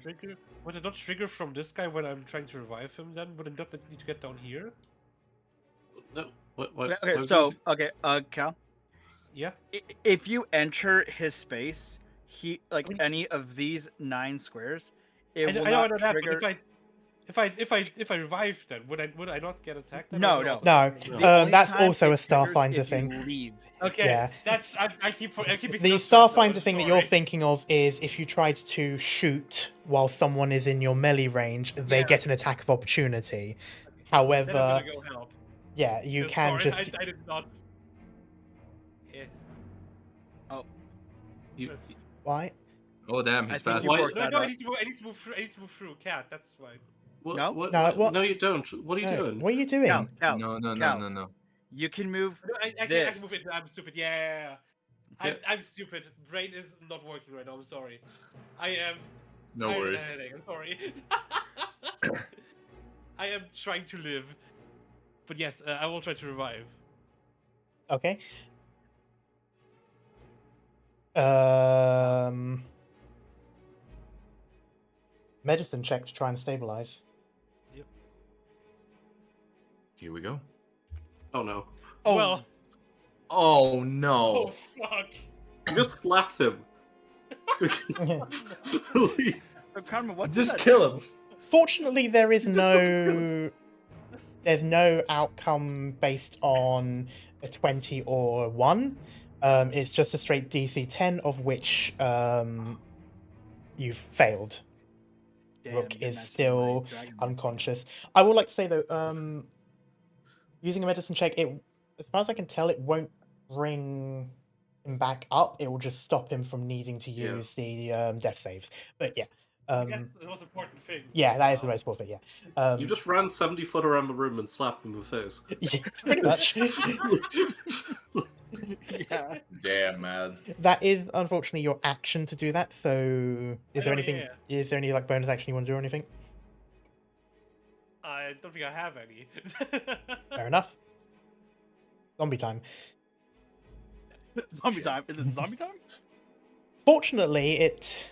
Would it not trigger from this guy when I'm trying to revive him? Then would it not need to get down here? No. What? Okay, so Cal, Yeah. if you enter his space, he like I mean- any of these 9 squares, I it will know not that, trigger. but if I revive, then would I not get attacked? Then? No, Or is it no. also- No, The only that's time also it a triggers Starfinder if you thing. leave. Okay, Yeah. that's I keep it The so simple, Starfinder I'm thing that you're sorry. thinking of is if you tried to shoot while someone is in your melee range, they Yeah. get an attack of opportunity. Then I'm However, gonna go help. yeah, you Yeah, can sorry, just I did not. You, Let's see. Why? Oh damn, I he's think fast. you Why- worked No, that no, up. I need to move. I need to move through. I need to move through. Cat. That's why. what, No? what, No, what- what- No, you don't. What are you No, doing? what are you doing? Cal, Cal, No, no, no, Cal. no, no. You can move No, I can this. move it. I'm stupid. Yeah. Yeah. I'm stupid. Brain is not working right now. I'm sorry. I am. No I had a worries. headache, I'm sorry. I am trying to live. But yes, I will try to revive. Okay. Medicine check to try and stabilize. Here we go. Oh no. Oh, Well, Oh oh no. fuck. You just slapped him. Karma, what did Just that kill do? him. Fortunately, there is Just fucking there's no outcome based on a 20 or 1. It's just a straight DC 10, of which you've failed. Damn, Rook didn't is mention still my dragon unconscious. I would like to say though, using a medicine check, it, as far as I can tell, it won't bring him back up. It will just stop him from needing to Yeah. use the death saves. But yeah, That's the most important thing. yeah, that is the most important. Yeah, You just ran 70 foot around the room and slapped him in the face. yeah, pretty much. Yeah. Damn, man. That is unfortunately your action to do that. So, is there know, anything? yeah. Is there any like bonus action you want to do or anything? I don't think I have any. Fair enough. Zombie time. Zombie time. Is it zombie time? Fortunately, it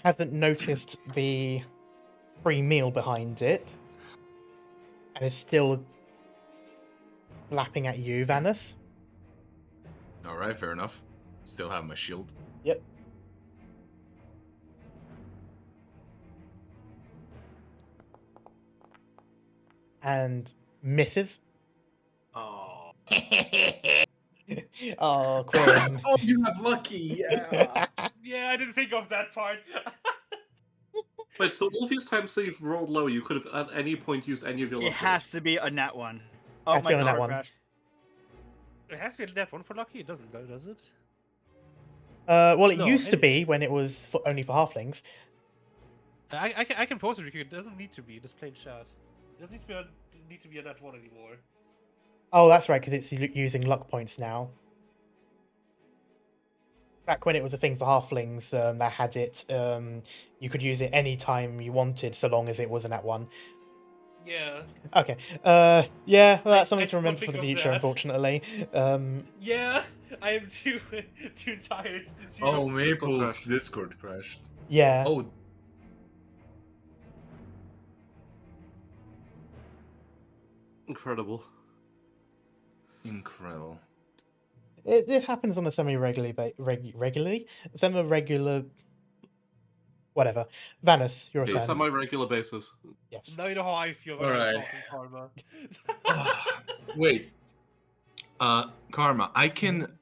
hasn't noticed the free meal behind it, and is still lapping at you, Vanus. All right, fair enough. Still have my shield. Yep. And misses. Oh. Oh, Quinn. Oh, you have lucky. Yeah. Yeah, I didn't think of that part. Wait, so all these times that you've rolled low, you could have at any point used any of your It luck has dice. to be a nat one. Oh, Has to my be a nat server one. crashed. It has to be that one for lucky. It doesn't, though, does it? Well, it No, used to any- be when it was only for halflings. I can post it. It doesn't need to be just plain chat. It doesn't need to be a nat one anymore. Oh, that's right, because it's using luck points now. Back when it was a thing for halflings, that had it, you could use it any time you wanted, so long as it was a nat 1. Yeah. Okay. Yeah, well, that's something I to remember didn't for the think of future, that. unfortunately. Yeah, I am too tired. To Oh, Discord Maple's crashed. Discord crashed. Yeah. Oh, Incredible. incredible. It happens on a regularly, semi-regular, whatever. Vanus, your A turn. semi-regular basis. Yes. Now you know how I feel when Alright. I'm talking karma. Wait. Karma, I can.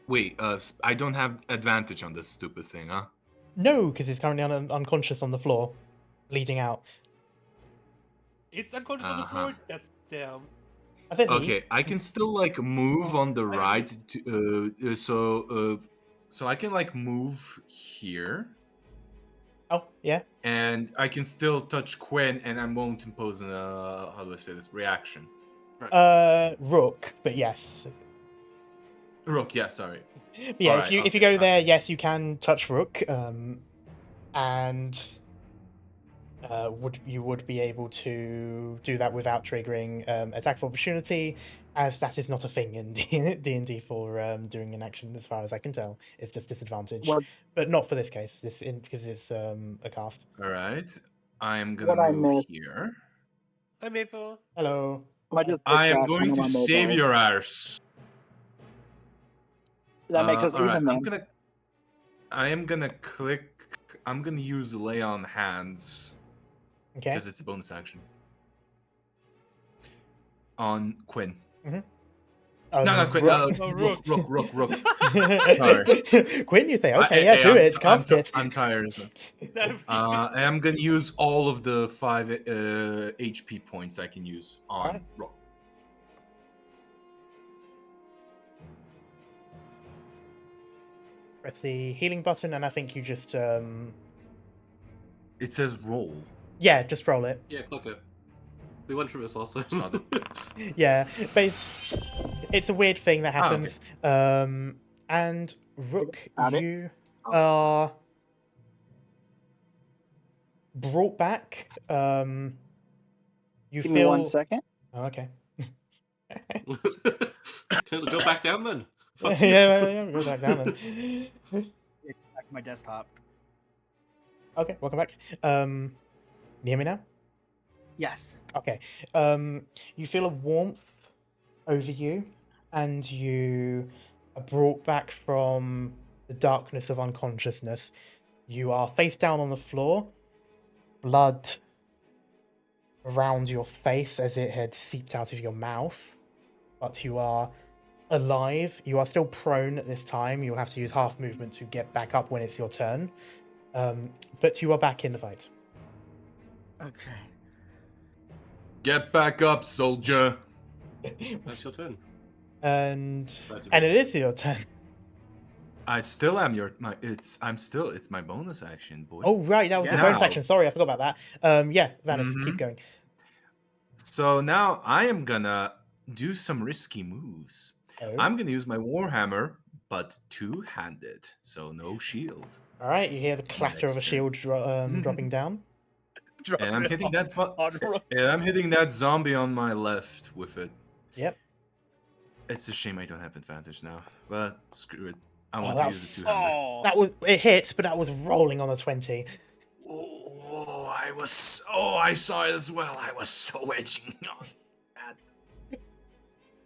Wait, I don't have advantage on this stupid thing, huh? No, because he's currently unconscious on the floor, bleeding out. It's unconscious on the Uh-huh. floor. That's damn. I think. Okay, I can still like move on the I right to so I can like move here Oh, yeah. and I can still touch Quinn and I won't impose how do I say this reaction. Rook, but yes. Rook, yeah, sorry. But yeah, Alright, if you okay, go okay. there, yes, you can touch Rook, and you would be able to do that without triggering attack of opportunity, as that is not a thing in D&D for doing an action, as far as I can tell. It's just disadvantage, What- but not for this case. Because it's a cast. Alright. I am What gonna I move missed. here. Hi, Maple. Hello. I just I am crashed going on to my save mobile. your arse. That makes us alright, even then. I am gonna click. I'm gonna use lay on hands Okay. because it's a bonus action. On Quinn. Oh, No, not Quinn. Rook. No, Rook. Rook. Quinn, you say? Okay, yeah, do it. It's cast it. I'm tired. That'd be- I am gonna use all of the 5 HP points I can use on Alright. Rook. Press the healing button, and I think you just It says roll. yeah, just roll it. Yeah, click it. We went through this last time. Saw the- Yeah, but it's a weird thing that Ah, okay. happens. And Rook, Got it. you are brought back. You Give feel me 1 second. Oh, okay. Go back down then. yeah, Fuck you. yeah, go back down then. Back to my desktop. Okay, welcome back. Can you hear me now? Yes. Okay. You feel a warmth over you, and you are brought back from the darkness of unconsciousness. You are face down on the floor, blood around your face as it had seeped out of your mouth, but you are alive. You are still prone at this time. You'll have to use half movement to get back up when it's your turn. But you are back in the fight. Okay. Get back up, soldier. That's your turn. And Glad to and be- it is your turn. I still am it's my bonus action, boy. Oh right, that was your Yeah. bonus action. Sorry, I forgot about that. Yeah, Vanis, keep Mhm. going. So now I am gonna do some risky moves. Oh. I'm gonna use my Warhammer, but two-handed, so no shield. All right, you hear the clatter of a Next shield dropping down. And I'm hitting that on roll. and I'm hitting that zombie on my left with it. Yep. It's a shame I don't have advantage now, but screw it. I Oh, want that to was use the two-handed. Oh. It hit, but that was rolling on a 20. Oh, I saw it as well. I was so edging on that.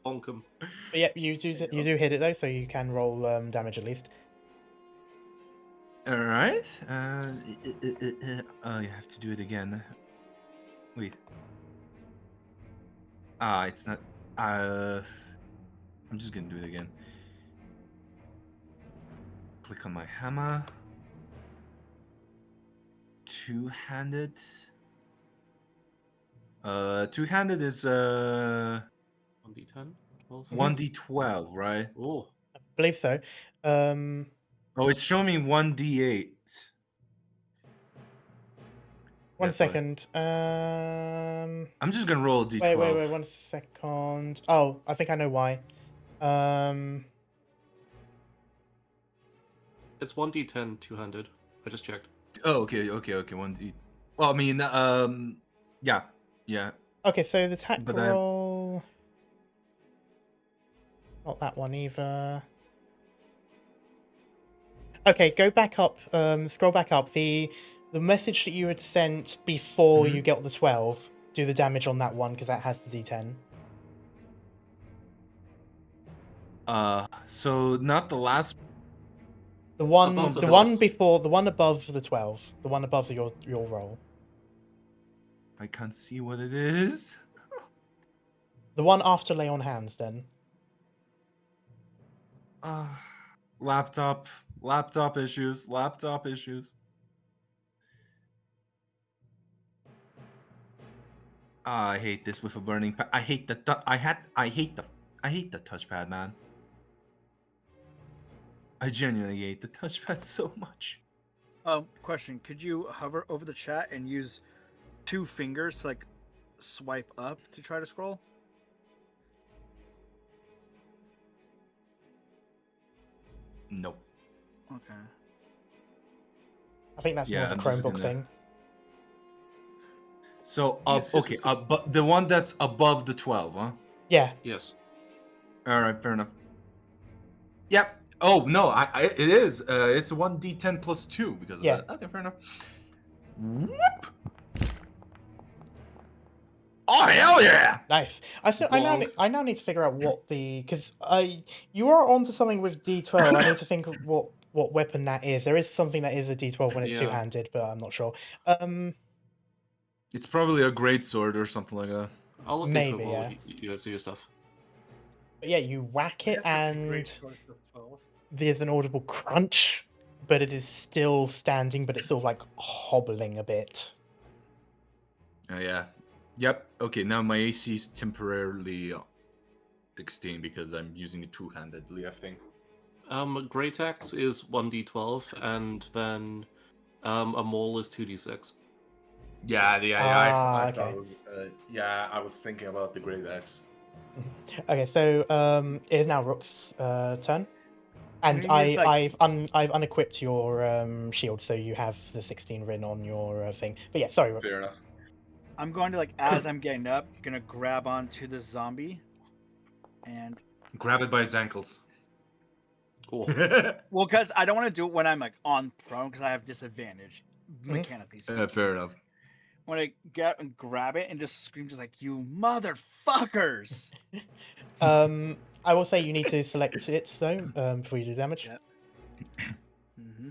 Bonk 'em. But yeah, you do hit it though, so you can roll damage at least. All right. Oh, you have to do it again. Wait. It's not. I'm just gonna do it again. Click on my hammer. Two-handed. Two-handed is 1d10? 12? 1d12, right? Oh, I believe so. Oh, it's showing me 1d8. One That's why. second. I'm just gonna roll a d12. Wait, 1 second. Oh, I think I know why. it's 1d10 two-handed. I just checked. Oh, okay, 1d. Well, I mean, yeah. Okay, so the attack But then- roll. Not that one either. Okay, go back up. Scroll back up. The message that you had sent before you get the 12. Do the damage on that one because that has the D10. So not the last. The one, Above the the one 12. before, the one above the 12, the one above your roll. I can't see what it is. The one after lay on hands, then. Laptop issues. I hate this with a burning. I hate the. I hate the touchpad, man. I genuinely hate the touchpad so much. Question: could you hover over the chat and use 2 fingers to like swipe up to try to scroll? Nope. Okay. I think that's Yeah, more of a I'm just Chromebook gonna- thing. So Yes, okay, it's a- but the one that's above the 12, huh? Yeah. Yes. All right, fair enough. Yep. Oh no, it is. It's a 1d10 plus 2 because of Yeah. that. Okay, fair enough. Whoop! Oh hell yeah! Nice. Bonk. I now need to figure out what because you are onto something with D12. I need to think of what weapon that is. There is something that is a D12 when it's Yeah. two-handed, but I'm not sure. It's probably a great sword or something like that. I'll look Maybe, into it while yeah. you guys do your stuff. But yeah, you whack it and Choice as well. there's an audible crunch, but it is still standing, but it's sort of like hobbling a bit. Oh yeah. Yep. Okay, now my AC is temporarily 16 because I'm using it two-handedly, I think. Great Axe is 1d12, and then a Maul is 2d6. Yeah, I thought okay. it was. Yeah, I was thinking about the Great Axe. Okay, so it is now Rook's turn, and Maybe it's like- I've unequipped your shield, so you have the 16 written on your thing. But yeah, sorry, Rook. Fair enough. I'm going to, like, as I'm getting up, gonna grab onto the zombie, and Grab it by its ankles. Cool. well, because I don't want to do it when I'm like on prone because I have disadvantage mechanically. So Fair enough. when I get and grab it and just scream, just like you motherfuckers. I will say you need to select it though before you do damage. Yep. Mm-hmm.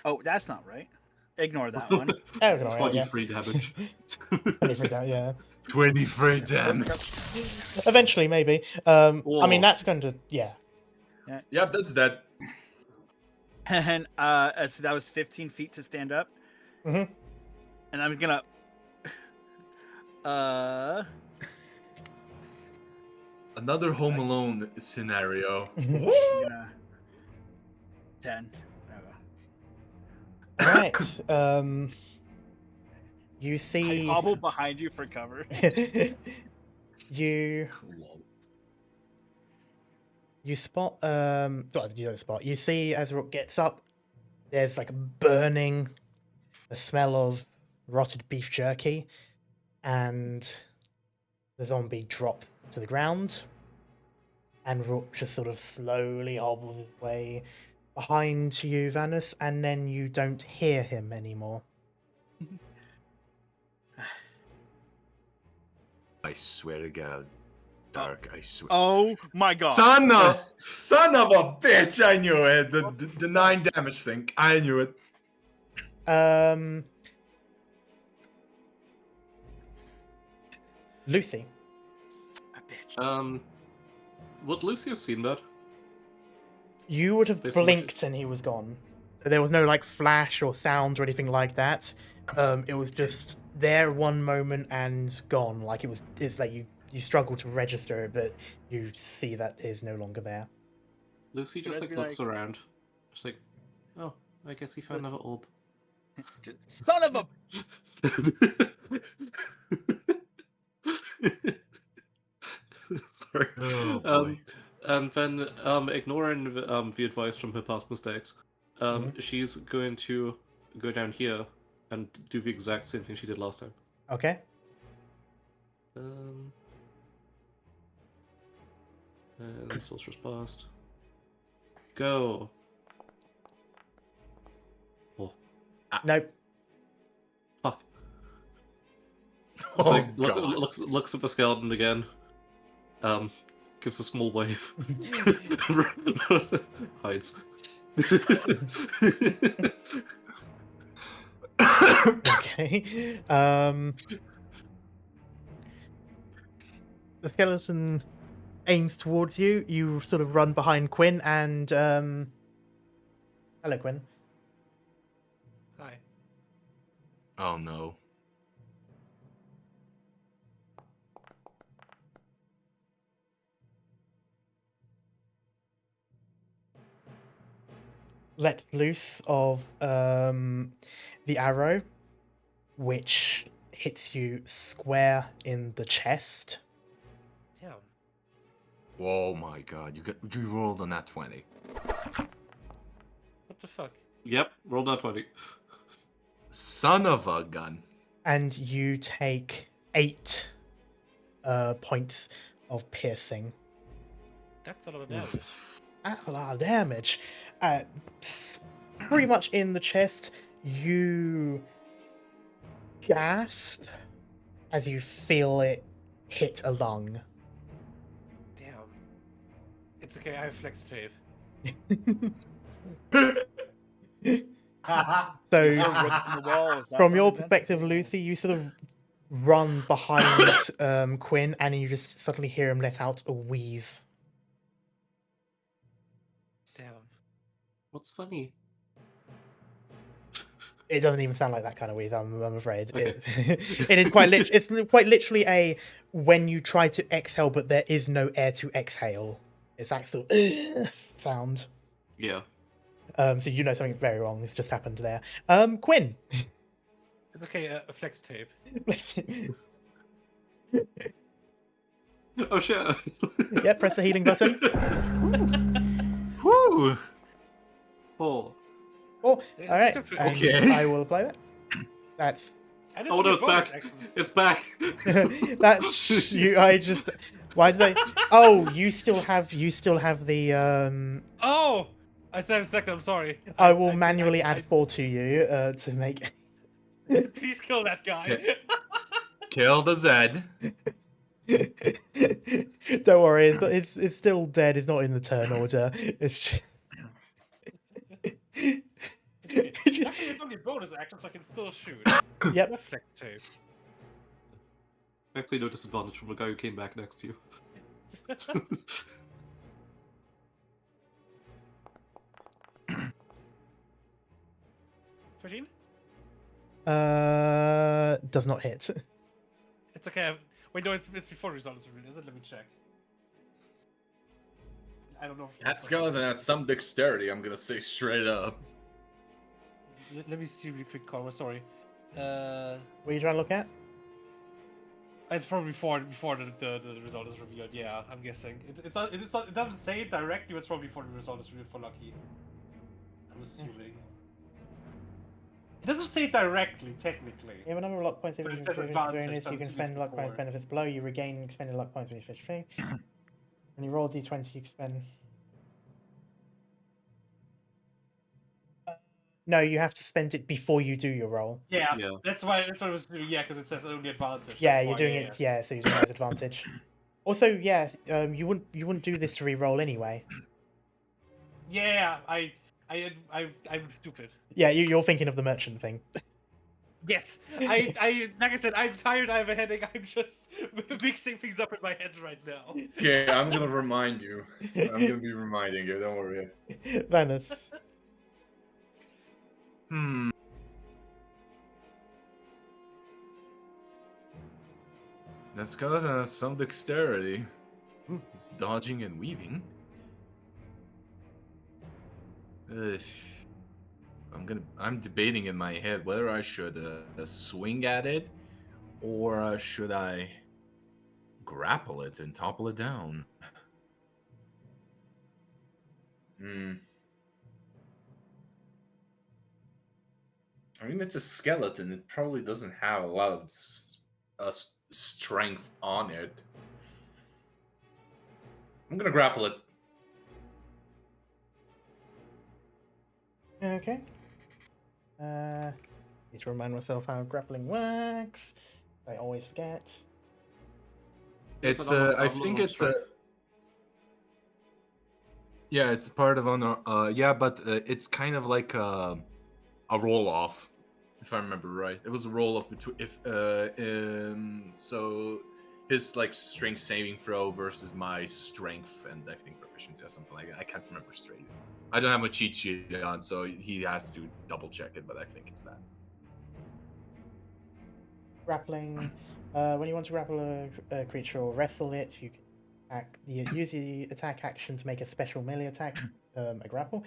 Oh, that's not right. Ignore that one. Oh, ignore it, yeah. 23 damage. 23 damage, yeah. 23 damage. Eventually, maybe. I mean, Whoa. that's going to, yeah. Yep, that's that. And so that was 15 feet to stand up. Mm-hmm. And I'm gonna Another Home Alone scenario. gonna 10. Right. You I see. hobble behind you for cover. you Lol. you spot well, you don't spot. You see as Rook gets up, there's like burning, the smell of rotted beef jerky, and the zombie drops to the ground, and Rook just sort of slowly hobbles his way behind you, Vanus, and then you don't hear him anymore. I swear to God. Dark, I swear. Oh my god. Son of a bitch! I knew it. The 9 damage thing. I knew it. Lucy. A bitch. Would Lucy have seen that? You would have Based on what she- blinked and he was gone. So there was no like flash or sound or anything like that. It was just there one moment and gone. Like it's like you struggle to register it, but you see that it is no longer there. Lucy But just I'd like be looks like- around. Just like, oh, I guess he found another orb. Son of a. Sorry. Oh, boy. And then, ignoring the advice from her past mistakes, she's going to go down here and do the exact same thing she did last time. Okay. And Sorcerer's Blast. Go. Oh, Nope. fuck. Oh, Like, God. looks at the skeleton again. Gives a small wave. Hides. Okay. The skeleton aims towards you. You sort of run behind Quinn and hello, Quinn. Hi. Oh no. Let loose of the arrow, which hits you square in the chest. Damn. Oh my God. You rolled on that 20. What the fuck? Yep, roll that 20. Son of a gun. And you take 8 points of piercing. That's a lot of damage. That's a lot of damage. Pretty much in the chest, you gasp as you feel it hit a lung. Damn. It's okay, I have flex tape. So, Rook in the wall, is that from your something, Ben? perspective, Lucy, you sort of run behind Quinn, and you just suddenly hear him let out a wheeze. Damn. What's funny? It doesn't even sound like that kind of wheeze. I'm afraid. Okay. It is quite it's quite literally a when you try to exhale, but there is no air to exhale. It's actual sound. Yeah. So you know something very wrong has just happened there. Quinn. It's okay, a flex tape. Oh shit. Yeah, press the healing button. Whew. Oh. Oh, all right. It's And okay. I will apply that. That's And Oh no, a it's bonus, back. actually. It's back. that's you. I just. Why did I? Oh, you still have the. Oh! I said a second, I'm sorry. I will manually add 4 to you to make. Please kill that guy. Okay. Kill the Zed. Don't worry, it's still dead. It's not in the turn order. It's just... Okay, luckily it's only a bonus action, so I can still shoot. Yep. What flex tape? Actually, no disadvantage from the guy who came back next to you. 13? Does not hit. It's okay. Wait, no, it's before the result is revealed, is it? Let me check. I don't know. That skeleton has some dexterity, I'm gonna say straight up. Let me see really quick, Connor. Sorry. What are you trying to look at? It's probably before the result is revealed. Yeah, I'm guessing. It doesn't say it directly. But it's probably before the result is revealed for Lucky. I'm assuming. It doesn't say it directly, technically. You have a number of luck points. If But you it says during advantage, this, so you I'm can assuming spend it's luck points before. benefits below. You regain expended luck points when you finish training. When you roll d20, you can spend. No, you have to spend it before you do your roll. Yeah, Yeah. that's why it was. Yeah, because it says only advantage. Yeah, that's you're why, doing it. Yeah, so you're doing it as advantage. Also, yeah, you wouldn't do this to re-roll anyway. Yeah, I'm stupid. Yeah, you're thinking of the merchant thing. Yes, I like I said, I'm tired. I have a headache. I'm just mixing things up in my head right now. Okay, I'm gonna remind you. I'm gonna be reminding you, don't worry. Venice. That skeleton has some dexterity. It's dodging and weaving. Ugh. I'm debating in my head whether I should swing at it or should I grapple it and topple it down. I mean, it's a skeleton. It probably doesn't have a lot of strength on it. I'm gonna grapple it. Okay. Need to remind myself how grappling works. I always forget. It's another I problem think of it's strength. yeah, it's part of honor. Yeah, but it's kind of like a roll off, if I remember right. It was a roll off between so his like strength saving throw versus my strength and I think proficiency or something like that. I can't remember straight. I don't have a cheat sheet on, so he has to double check it, but I think it's that. Grappling. When you want to grapple a creature or wrestle it, you can use the attack action to make a special melee attack, a grapple.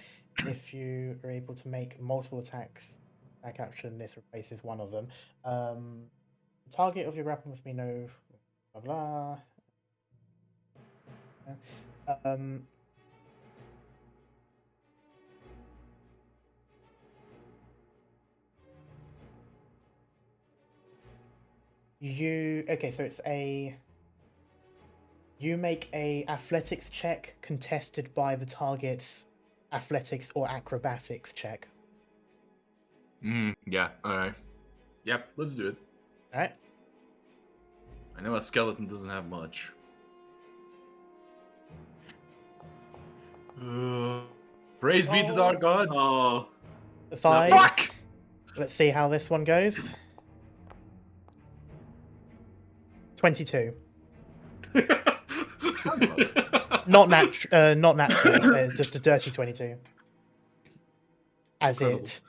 If you are able to make multiple attacks, attack action, this replaces one of them. The target of your grapple must be no blah blah. So it's you make a athletics check contested by the target's athletics or acrobatics check. Yeah, alright. Yep, let's do it. Alright. I know a skeleton doesn't have much. Praise be to our gods. Oh. The 5. Fuck! Let's see how this one goes. 22. Not natural, just a dirty 22. As Incredible. it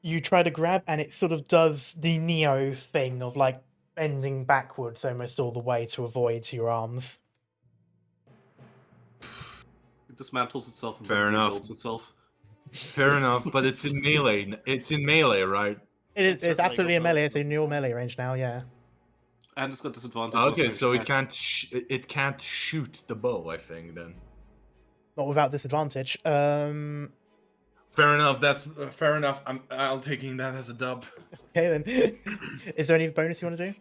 You try to grab, and it sort of does the Neo thing of like bending backwards almost all the way to avoid your arms. It dismantles itself and Fair then enough. rebuilds itself. Fair enough, but it's in melee. It's in melee, right? It's certainly absolutely a got melee. the- It's in your melee range now, yeah. And it's got disadvantage. on Okay, ranged so it attacks. can't it can't shoot the bow. I think then. Not without disadvantage. Fair enough. That's fair enough. I'll taking that as a dub. Okay then. Is there any bonus you want to do?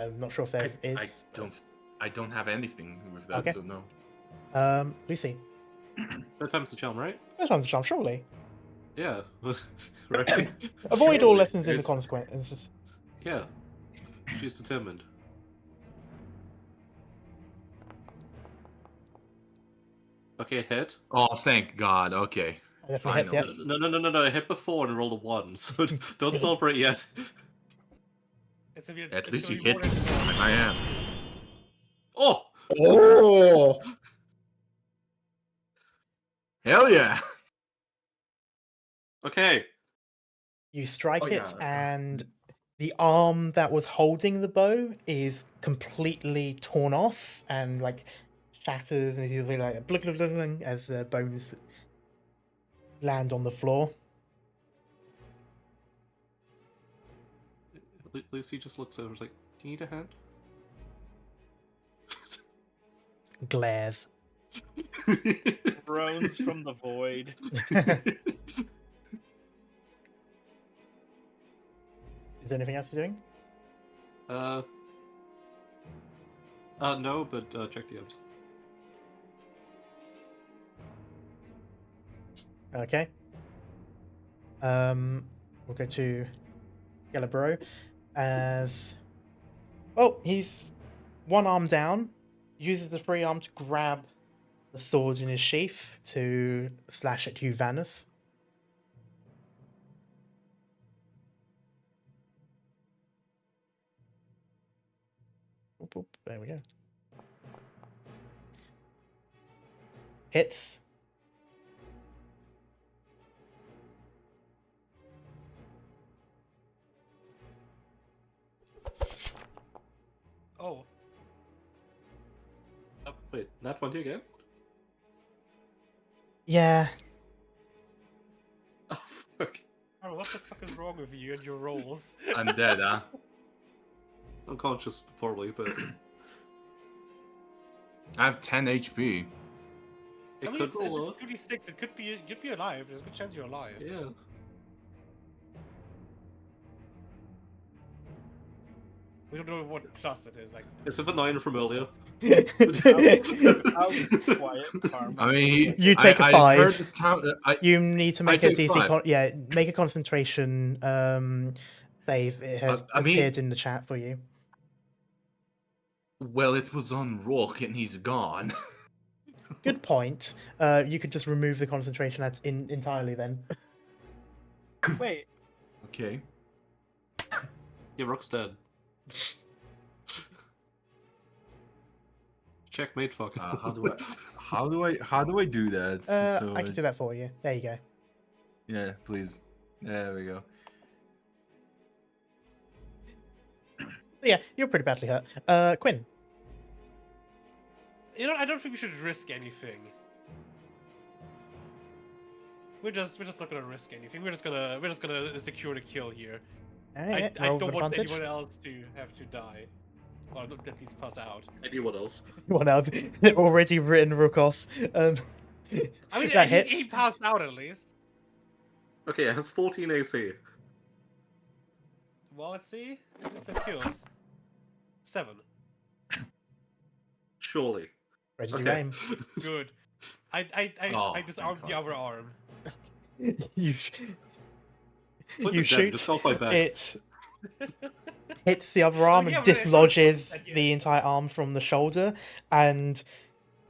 I'm not sure if there is. I don't have anything with that, Okay. so no. Lucy. Third time's the charm, right? That sounds charm, surely. Yeah. Right. Avoid all Surely, lessons in the it's- consequences. Yeah. She's determined. Okay, it hit. Oh, thank God. Okay. Definitely hits, Finally. yep. No. It hit before and rolled a 1, so don't celebrate yet. It's gonna be, At it's least gonna you be hit more than this time. I am. Oh! Oh, Hell yeah. Okay. You strike Oh, it, yeah. and the arm that was holding the bow is completely torn off and like shatters, and you feel like blug, blug, blug, blug, as bones land on the floor. Lucy just looks over and is like, do you need a hand? Glares. Groans from the void. Is there anything else you're doing? No, but check DMs. Okay. We'll go to Yellowbro as he's one arm down, uses the free arm to grab the sword in his sheath to slash at you, Vanus. Boop, boop, there we go. Hits. Oh, Oh, wait, nat 20 again? Yeah. Oh, fuck. Carl, what the fuck is wrong with you and your rolls? I'm dead, huh? Unconscious poorly, but I have 10 HP. it I mean, could roll it's 56. It could be. You'd be alive. There's a good chance you're alive. Yeah. We don't know what plus it is. Like, It's a 9 from earlier. How quiet Karma. I mean, You take a I 5. heard this town, You need to make a take DC. 5. Make a concentration save. It has I mean- appeared in the chat for you. well, it was on Rock and he's gone. Good point. You could just remove the concentration that's entirely then. Wait, Okay. Yeah, Rock's dead. Checkmate, fuck. How do I do that? I can do that for you. There you go. Yeah, please. There we go. Yeah, you're pretty badly hurt. Quinn. you know, I don't think we should risk anything. We're just not gonna risk anything. We're just gonna secure the kill here. Alright, I roll don't with want advantage. anyone else to have to die, or at least pass out. Anyone else? One out. Already written Rook off. I mean, that he hits. passed out at least. Okay, it has 14 AC. Well, let's see if it kills. 7. Surely. Ready to Okay. aim. Good. Oh, I disarmed thank the God. other arm. you It's like you the dead, shoot. just fell by back. It hits the other arm yeah, and but it shot dislodges again. the entire arm from the shoulder, and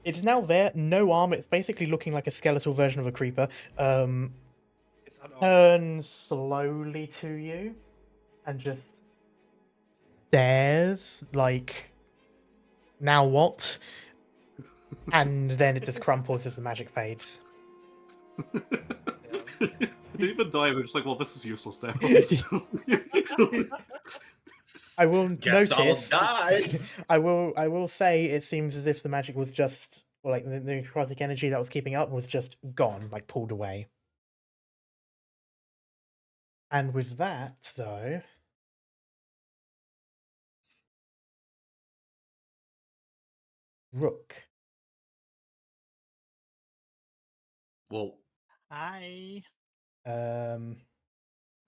it's now there. No arm. It's basically looking like a skeletal version of a creeper. It's unarmed. Turns slowly to you, and just stares like, now what? And then it just crumples as the magic fades. Even though I was just like, well, this is useless now. I will Guess I'll notice. die. I will say it seems as if the magic was just, or like the necrotic energy that was keeping up was just gone, like pulled away. And with that, though, Rook. Well, Hi. Um,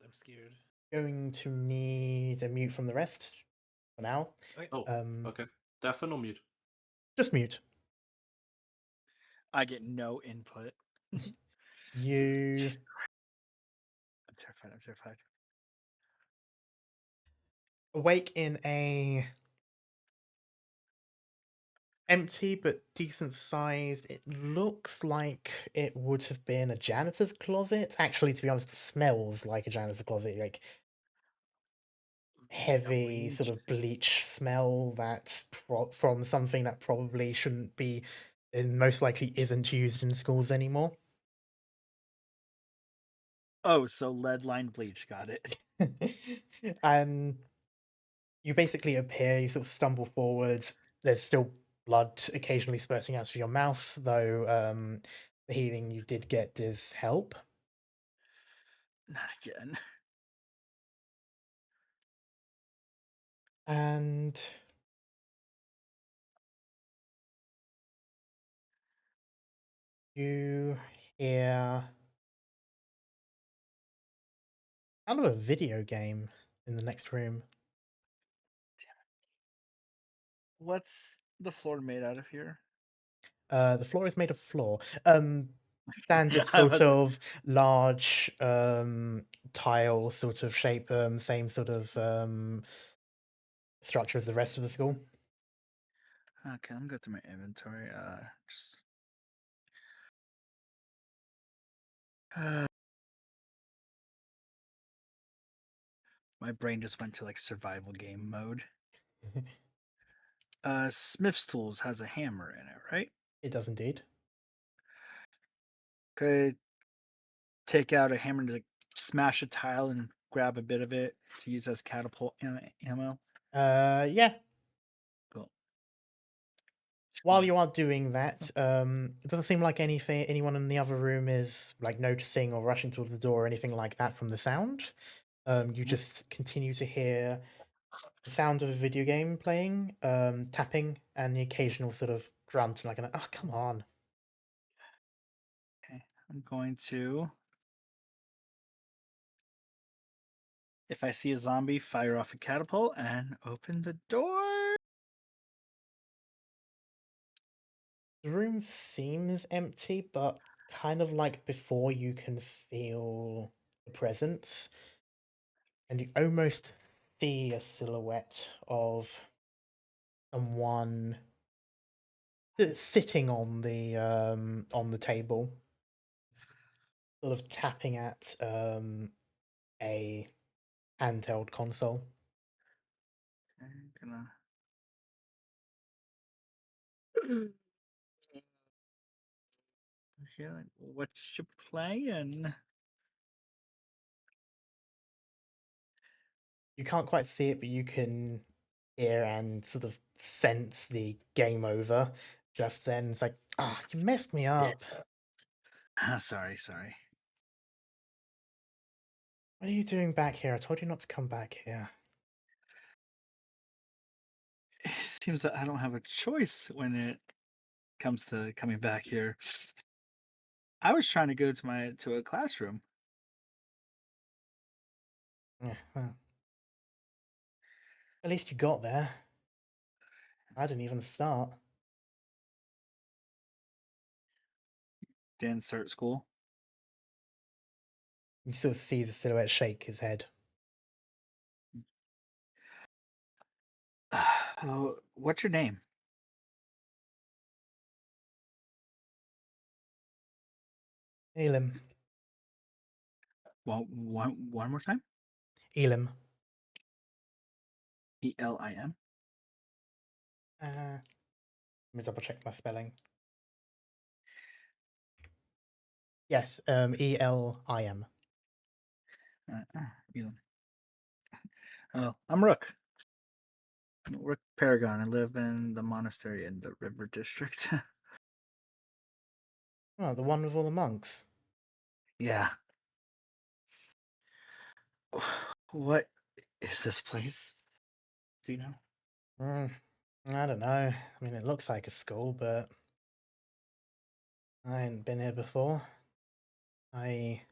I'm scared. going to need a mute from the rest for now. Oh, okay. Deafen or mute? Just mute. I get no input. You Jeez. I'm terrified. I'm terrified. awake in a empty but decent sized. It looks like it would have been a janitor's closet. Actually, to be honest, it smells like a janitor's closet. Like heavy sort of bleach smell that's from something that probably shouldn't be and most likely isn't used in schools anymore. Oh, so lead lined bleach. Got it. And you basically appear, you sort of stumble forward. There's still blood occasionally spurting out of your mouth, though the healing you did get does help. Not again. And you hear kind of a video game in the next room. What's the floor made out of here? The floor is made of floor. Standard I was- sort of large tile sort of shape, same sort of structure as the rest of the school. Okay, I'm going through my inventory. Just. My brain just went to like survival game mode. Smith's Tools has a hammer in it, right? It does indeed. Could take out a hammer to like, smash a tile and grab a bit of it to use as catapult ammo. Yeah. Cool. While you are doing that, it doesn't seem like anyone in the other room is like noticing or rushing towards the door or anything like that from the sound. You just continue to hear the sound of a video game playing, tapping, and the occasional sort of grunt, like oh, come on. Okay, I'm going to. If I see a zombie, fire off a catapult and open the door. The room seems empty, but kind of like before you can feel the presence, and you almost see a silhouette of someone sitting on the table, sort of tapping at a handheld console. I'm gonna. Okay, like, what you playing? You can't quite see it, but you can hear and sort of sense the game over. Just then, it's like, ah, you messed me up. Sorry. What are you doing back here? I told you not to come back here. It seems that I don't have a choice when it comes to coming back here. I was trying to go to a classroom. Yeah, well, at least you got there. I didn't even start. Didn't start school. You sort of see the silhouette shake his head. What's your name? Elim. Well, one more time. Elim. Elim. Let me double check my spelling. Yes, Elim. You. I'm Rook. Rook Paragon. I live in the monastery in the River District. Oh, the one with all the monks. Yeah. What is this place? Do you know? I don't know. I mean, it looks like a school, but I ain't been here before. I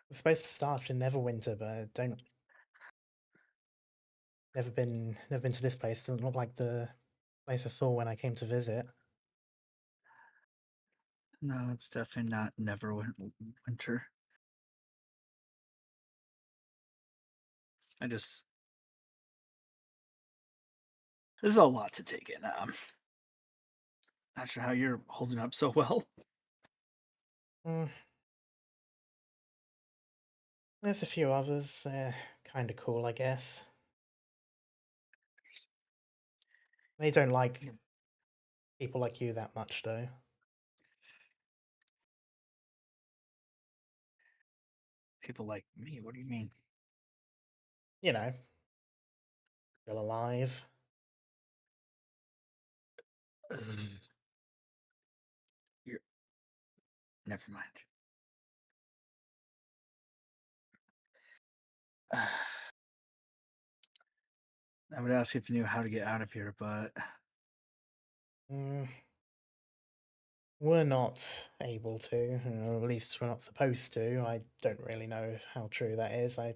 was supposed to start in Neverwinter, but I don't. Never been to this place. It doesn't look like the place I saw when I came to visit. No, it's definitely not Neverwinter. This is a lot to take in. Not sure how you're holding up so well. Mm. There's a few others. Kind of cool, I guess. They don't like people like you that much, though. People like me. What do you mean? You know, still alive. You're. Never mind. I would ask if you knew how to get out of here, but Mm, we're not able to, or at least we're not supposed to. I don't really know how true that is. I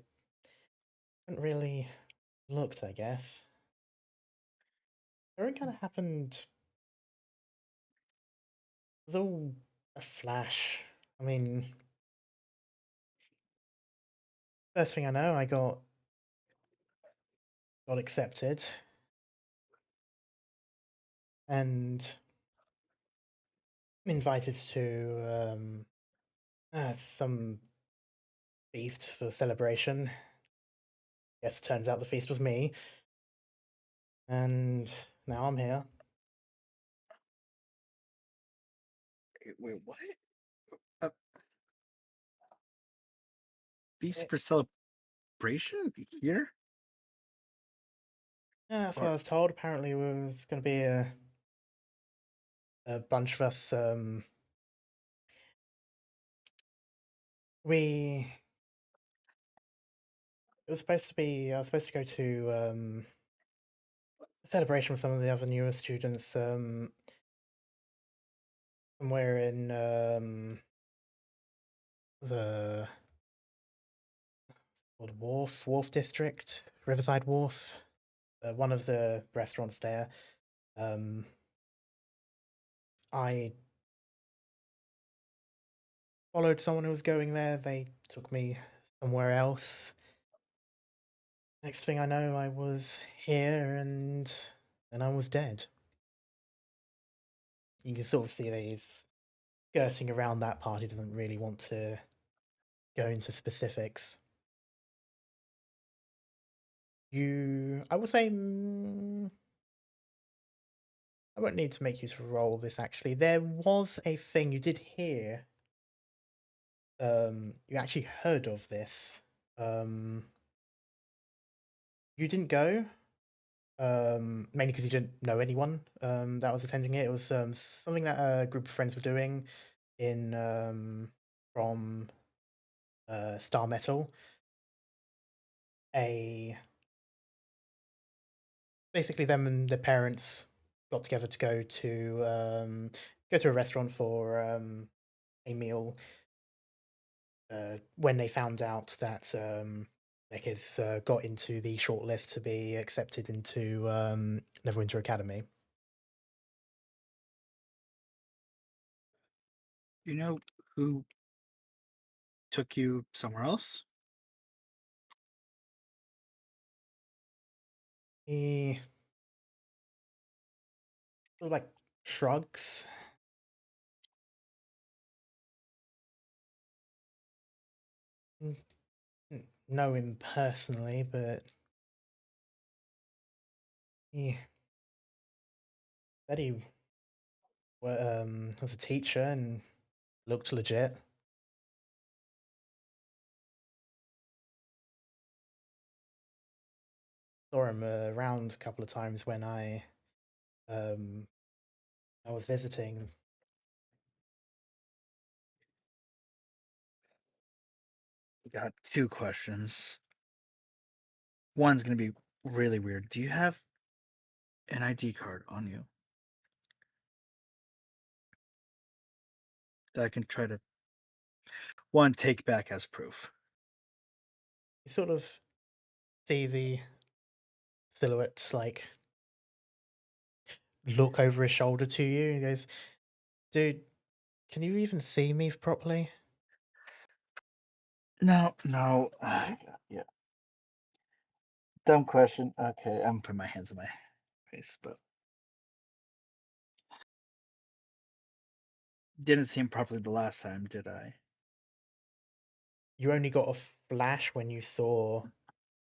haven't really looked, I guess. Everything kind of happened with all a flash. I mean, first thing I know, I got accepted, and invited to some feast for celebration. Yes, it turns out the feast was me, and now I'm here. wait, what? Uh, Feast Eh, for celebration here? Yeah, that's what Or I was told. Apparently, there's going to be a bunch of us. We it was supposed to be. I was supposed to go to a celebration with some of the other newer students. Somewhere in the called Wharf District, Riverside Wharf. One of the restaurants there. Um, I followed someone who was going there. They took me somewhere else. Next thing I know, I was here, and then I was dead. You can sort of see that he's skirting around that part. He doesn't really want to go into specifics. I would say, I won't need to make you to roll this. Actually, there was a thing you did hear. You actually heard of this. Um, you didn't go. Mainly because you didn't know anyone that was attending it. It was something that a group of friends were doing in from Star Metal. A Basically them and their parents got together to go to a restaurant for a meal. When they found out that their kids got into the shortlist to be accepted into Neverwinter Academy. you know who took you somewhere else? He sort of like shrugs. Know him personally, but he said he was a teacher and looked legit. saw him around a couple of times when I was visiting. Got two questions. One's gonna be really weird. Do you have an ID card on you that I can try to take back as proof? You sort of see the silhouettes like look over his shoulder to you. He goes, "Dude, can you even see me properly?" No. Yeah. Dumb question. Okay, I'm putting my hands on my face, but didn't see him properly the last time, did I? You only got a flash when you saw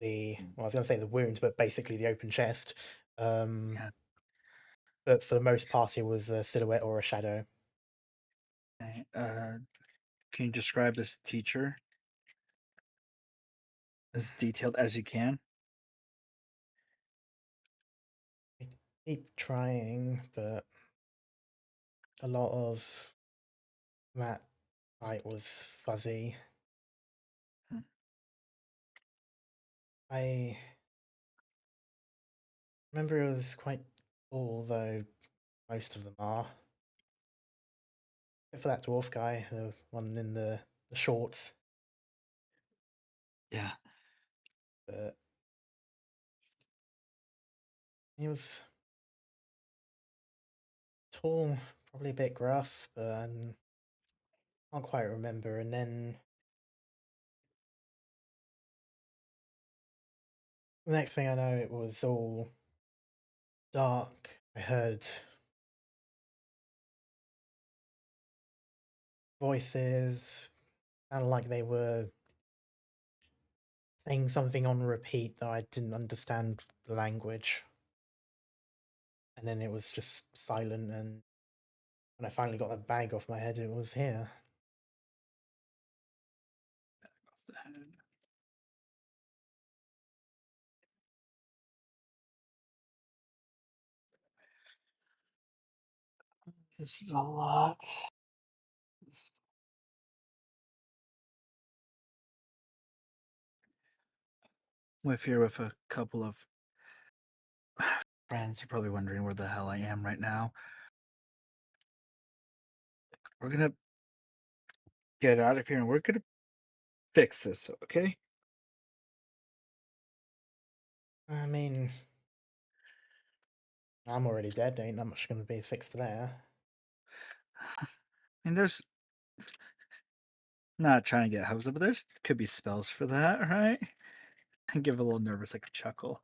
I was going to say the wound, but basically the open chest. Yeah. But for the most part, it was a silhouette or a shadow. Okay. Can you describe this teacher as detailed as you can? I keep trying, but a lot of that light was fuzzy. Hmm. I remember it was quite cool, though most of them are. Except for that dwarf guy, the one in the shorts. Yeah. But he was tall, probably a bit gruff, but I can't quite remember. And then the next thing I know, it was all dark. I heard voices, sounded like they were saying something on repeat that I didn't understand the language. And then it was just silent, and when I finally got that bag off my head, it was here. Off the head. This is a lot. With here with a couple of friends. You're probably wondering where the hell I am right now. We're gonna get out of here and we're gonna fix this, okay? I mean, I'm already dead. Ain't not much going to be fixed there. I mean, there's not trying to get hopes up, but there's could be spells for that, right? I give a little nervous, like a chuckle.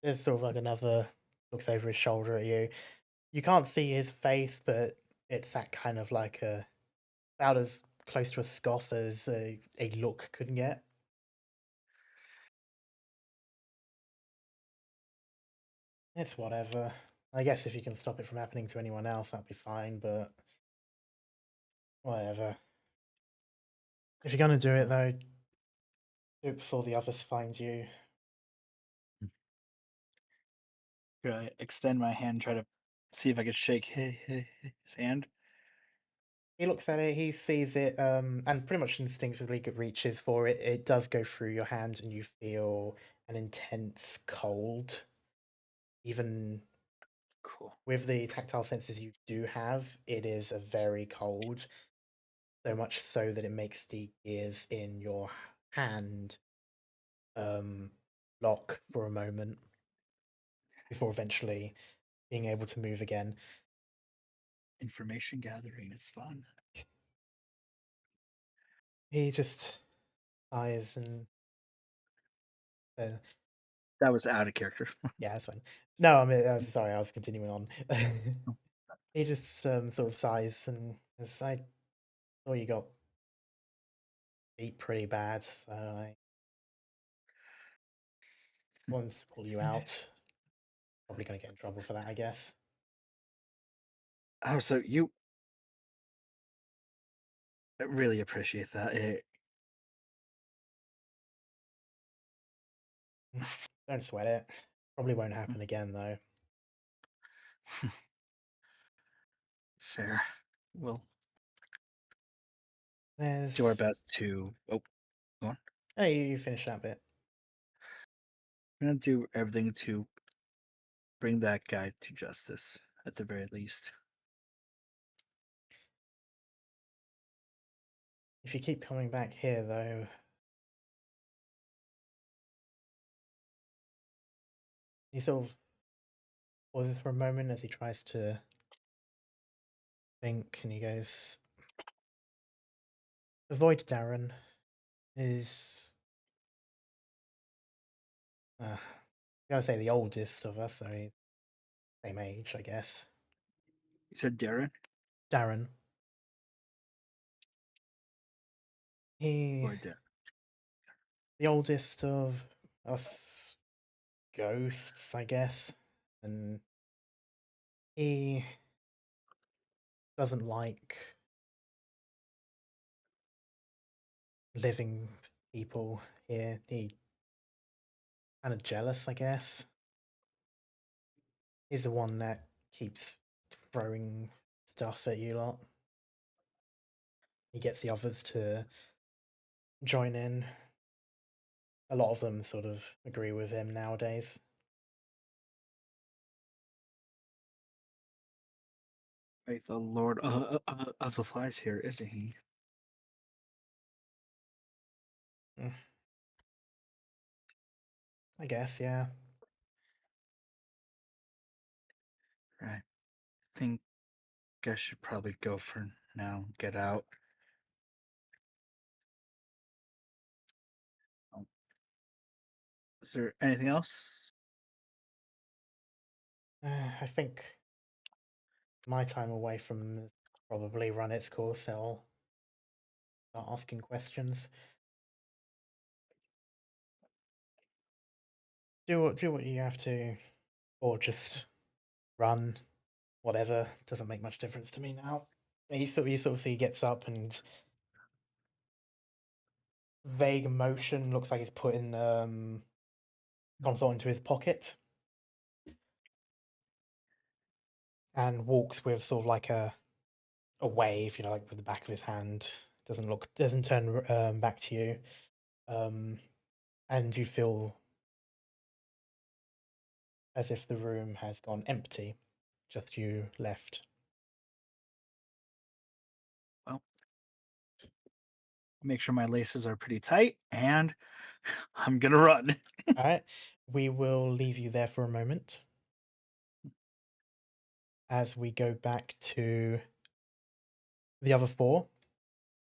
There's sort of like another looks over his shoulder at you. You can't see his face, but it's that kind of like about as close to a scoff as a look could get. It's whatever. I guess if you can stop it from happening to anyone else, that'd be fine, but whatever. If you're gonna do it though, do it before the others find you. Could I extend my hand, try to see if I could shake his hand? He looks at it, he sees it, and pretty much instinctively reaches for it. It does go through your hand, and you feel an intense cold. Even Cool. with the tactile senses you do have, it is a very cold. So much so that it makes the gears in your hand lock for a moment before eventually being able to move again. Information gathering is fun. He just sighs and That was out of character. yeah, that's fine. No, I mean, sorry, I was continuing on. He just sort of sighs and says, "I saw you got beat pretty bad, so I wanted to pull you out. Probably gonna get in trouble for that, I guess." Oh, so you I really appreciate that. Don't sweat it. Probably won't happen again though. Fair. We'll There's. do our best to. Oh, go on. Oh, you finish that bit. We're gonna do everything to bring that guy to justice, at the very least. If you keep coming back here, though, he sort of pauses for a moment as he tries to think, and he goes, "The Void Darren is, I gotta say, the oldest of us, so he's same age, I guess. You said Darren Darren. He, or Darren? the oldest of us ghosts, I guess, and he doesn't like living people here. He kind of jealous, I guess. He's the one that keeps throwing stuff at you lot. He gets the others to join in. A lot of them sort of agree with him nowadays. Wait, the Lord of the Flies here, isn't he? I guess, yeah. Right. I think I should probably go for now. Get out. Is there anything else? I think my time away from has probably run its course. So I'll start asking questions. Do what you have to, or just run. Whatever, doesn't make much difference to me now. You sort of see he gets up and vague motion, looks like he's putting console into his pocket and walks with sort of like a wave, like with the back of his hand. Doesn't turn back to you, and you feel as if the room has gone empty, just you left. Well, make sure my laces are pretty tight, and I'm gonna run. All right, we will leave you there for a moment as we go back to the other four.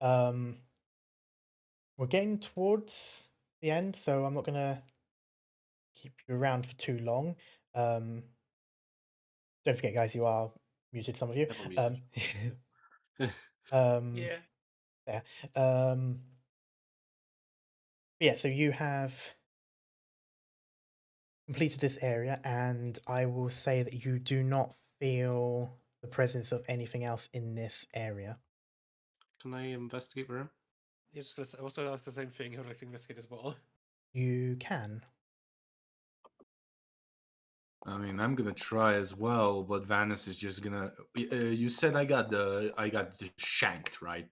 We're getting towards the end, so I'm not gonna keep you around for too long. Don't forget, guys, you are muted. Some of you. Never muted. Yeah. Yeah. But yeah. So you have completed this area, and I will say that you do not feel the presence of anything else in this area. Can I investigate the room? I was gonna ask the same thing. I would like to investigate as well. You can. I mean, I'm gonna try as well, but Vanis is just gonna. You said I got shanked, right?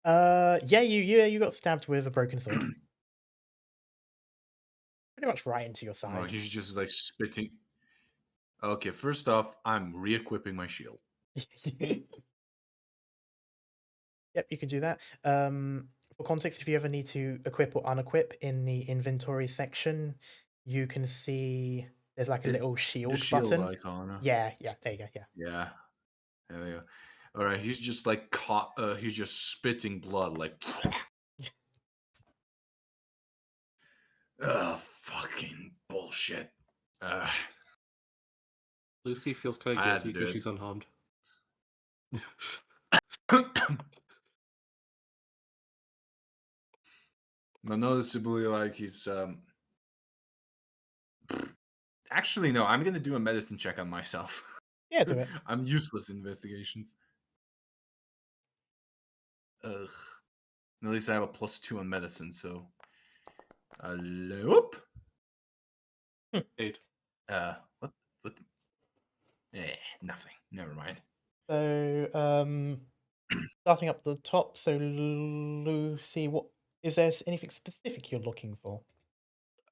Yeah. You got stabbed with a broken sword. Pretty much right into your Oh, side. he's just like spitting. Okay, first off, I'm re-equipping my shield. Yep, you can do that. For context, if you ever need to equip or unequip in the inventory section, you can see there's like a little shield The shield button. icon. Huh? Yeah, there you go. Yeah. Yeah. There we go. All right, he's just like caught. He's just spitting blood, like. Fucking bullshit. Lucy feels kind of I had to guilty do because it. she's unharmed. But noticeably, like he's. Actually, no. I'm gonna do a medicine check on myself. Yeah, do it. I'm useless in investigations. Ugh. At least I have a +2 on medicine, so. Whoop. 8. What? What? Nothing. Never mind. So, starting up the top. So, Lucy, what is there anything specific you're looking for?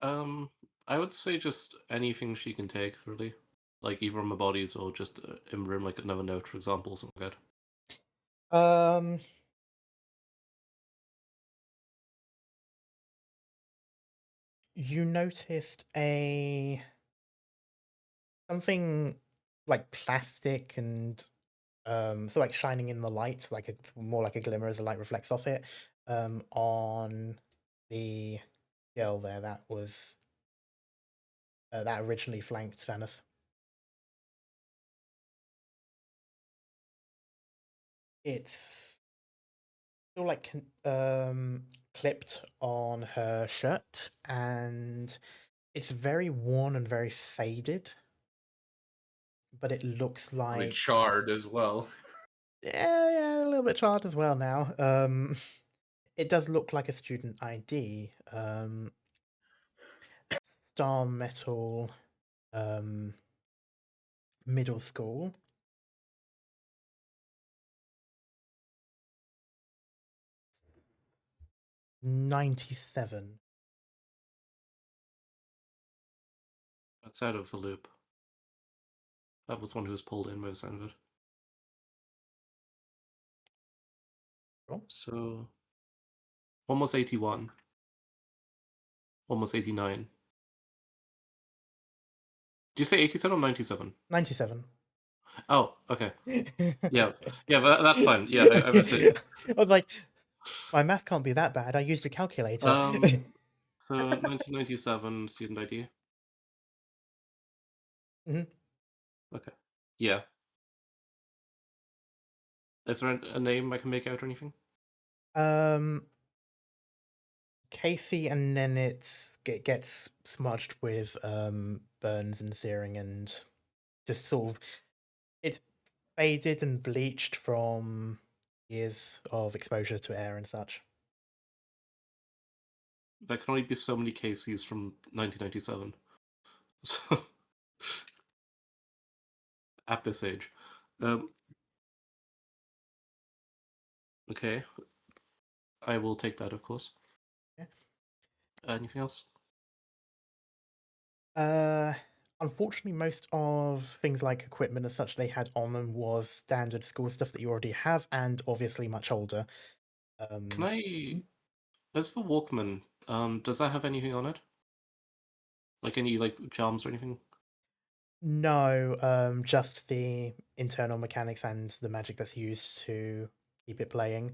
I would say just anything she can take, really. Like either on my bodies or just in room, like another note, for example, or something like that. You noticed something like plastic and so like shining in the light, like more like a glimmer as the light reflects off it, on the girl there that was that originally flanked Venice. It's still like clipped on her shirt, and it's very worn and very faded. But it looks Probably like charred as well. yeah, a little bit charred as well now. It does look like a student ID. Star Metal, middle school. '97. That's out of the loop. That was one who was pulled in by the sound of it. Cool. So, almost 81. Almost 89. Did you say 87 or 97? 97. Oh, okay. Yeah, that's fine. Yeah, I missed it. I was like, my math can't be that bad. I used a calculator. So 1997 student ID. Mhm. Okay. Yeah. Is there a name I can make out or anything? Casey, and then it gets smudged with burns and searing, and just sort of it's faded and bleached from years of exposure to air and such. There can only be so many cases from 1997. So, at this age. Okay. I will take that, of course. Yeah. Anything else? Unfortunately, most of things like equipment and such they had on them was standard school stuff that you already have, and obviously much older. Can I... As for Walkman, does that have anything on it? Like any, like, charms or anything? No, just the internal mechanics and the magic that's used to keep it playing.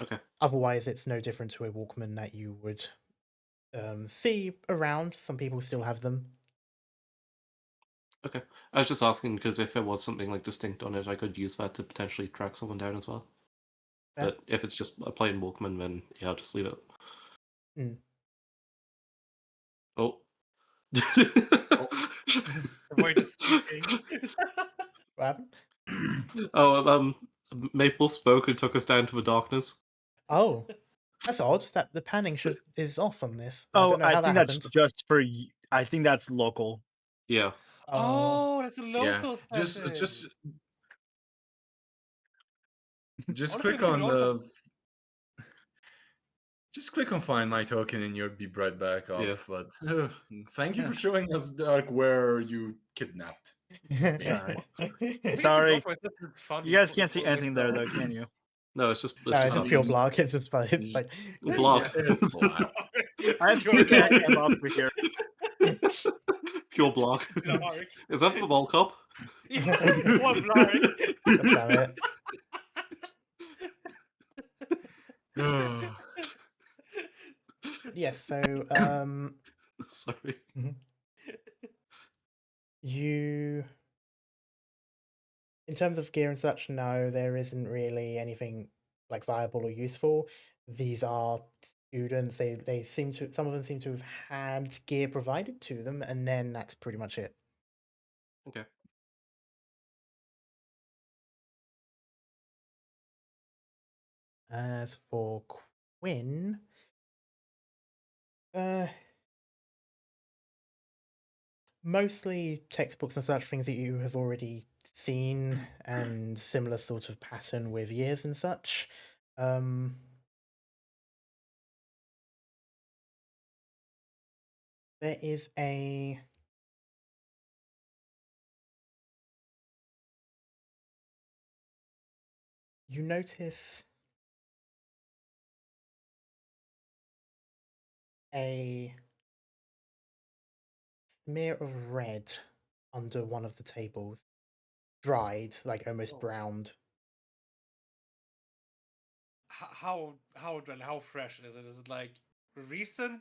Okay. Otherwise, it's no different to a Walkman that you would see around. Some people still have them. Okay. I was just asking because if there was something, like, distinct on it, I could use that to potentially track someone down as well. Fair. But if it's just a plain Walkman, then yeah, I'll just leave it. Mm. Oh. Avoid speaking. What happened? Oh, Maple spoke and took us down to the darkness. Oh, that's odd. That the panning is off on this. I don't know I how think that that's happened. just for. I think that's local. Yeah. Oh, that's a Yeah. local Just setting. just Honestly, click to be on honest, just click on find my token and you'll be right back up. Yeah. But thank you Yeah. for showing us Dark where you kidnapped. Sorry. we Sorry. can go for it, it's funny. You guys It's can't see funny anything there, stuff. though, can you? No, it's just No, it's just pure darkness. block. It's just fun. It's like Block. It's black. I have Pure sneak am up here. Pure block. Dark. Is that the World Cup? Yeah, pure black. God damn it. Yes, so Sorry. you in terms of gear and such, no, there isn't really anything like viable or useful. These are students. They seem to some of them seem to have had gear provided to them, and then that's pretty much it. Okay. As for Quinn, uh, Mostly textbooks and such things that you have already seen, and similar sort of pattern with years and such. There is a you notice a smear of red under one of the tables, dried, like almost Oh. browned. How fresh is it? Is it like recent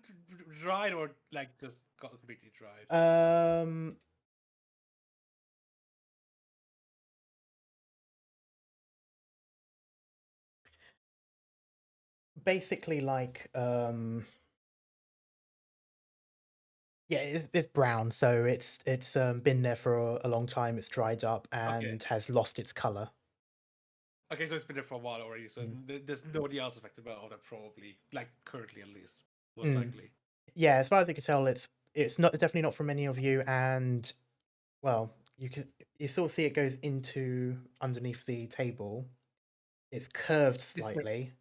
dried or like just completely dried? Basically like yeah, it's brown, so it's been there for a long time. It's dried up and has lost its color. Okay, so it's been there for a while already. So there's nobody else affected by all that, probably, like currently at least, most likely. Yeah, as far as I can tell, it's not definitely not from any of you, and well, you sort of see it goes into underneath the table. It's curved slightly.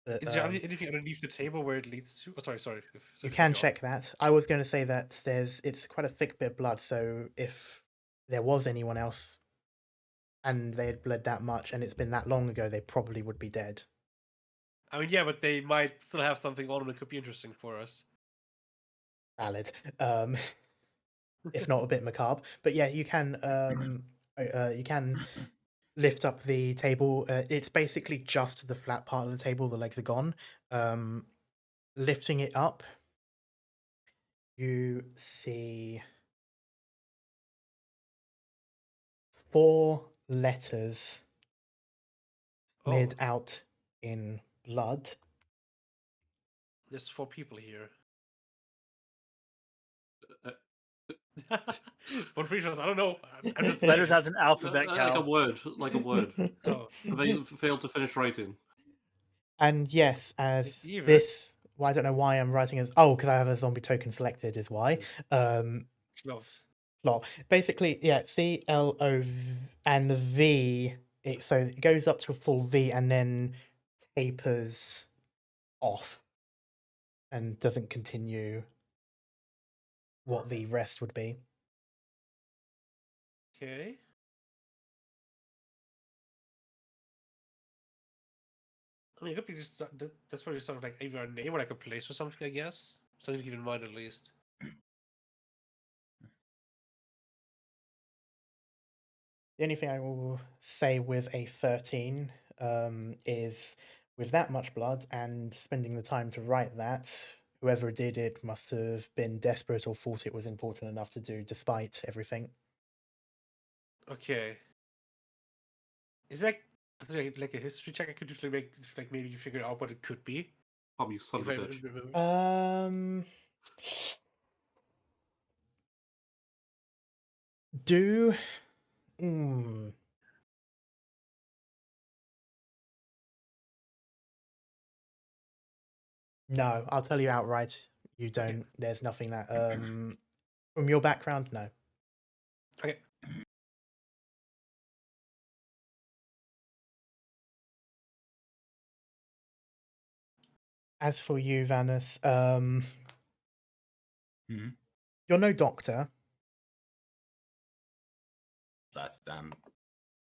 But, Is there anything underneath the table where it leads to? Oh, sorry. You can check that. I was going to say that it's quite a thick bit of blood, so if there was anyone else and they had bled that much and it's been that long ago, they probably would be dead. I mean, yeah, but they might still have something on them that could be interesting for us. Valid. If not a bit macabre. But yeah, you can lift up the table. It's basically just the flat part of the table. The legs are gone. Lifting it up, you see 4 letters smeared out in blood. There's 4 people here. For features, I don't know. I'm just Letters saying. as an alphabet, Like a Cal. word, like a word. Oh. They failed to finish writing. And yes, as Either. this, well, I don't know why I'm writing as because I have a zombie token selected is why. Lol. Basically, yeah, CLO and the V. So it goes up to a full V and then tapers off and doesn't continue what the rest would be. Okay. I mean, it could be just that's probably sort of like either a name or like a place or something, I guess. Something to keep in mind at least. The only thing I will say with a 13 is with that much blood and spending the time to write that, whoever did it must have been desperate or thought it was important enough to do despite everything. Okay. Is that like a history check I could do to make like maybe figure out what it could be? Oh, you son of a bitch. Do No, I'll tell you outright. You don't. There's nothing that from your background, no. Okay. As for you, Vanus, Mhm. you're no doctor, That's damn.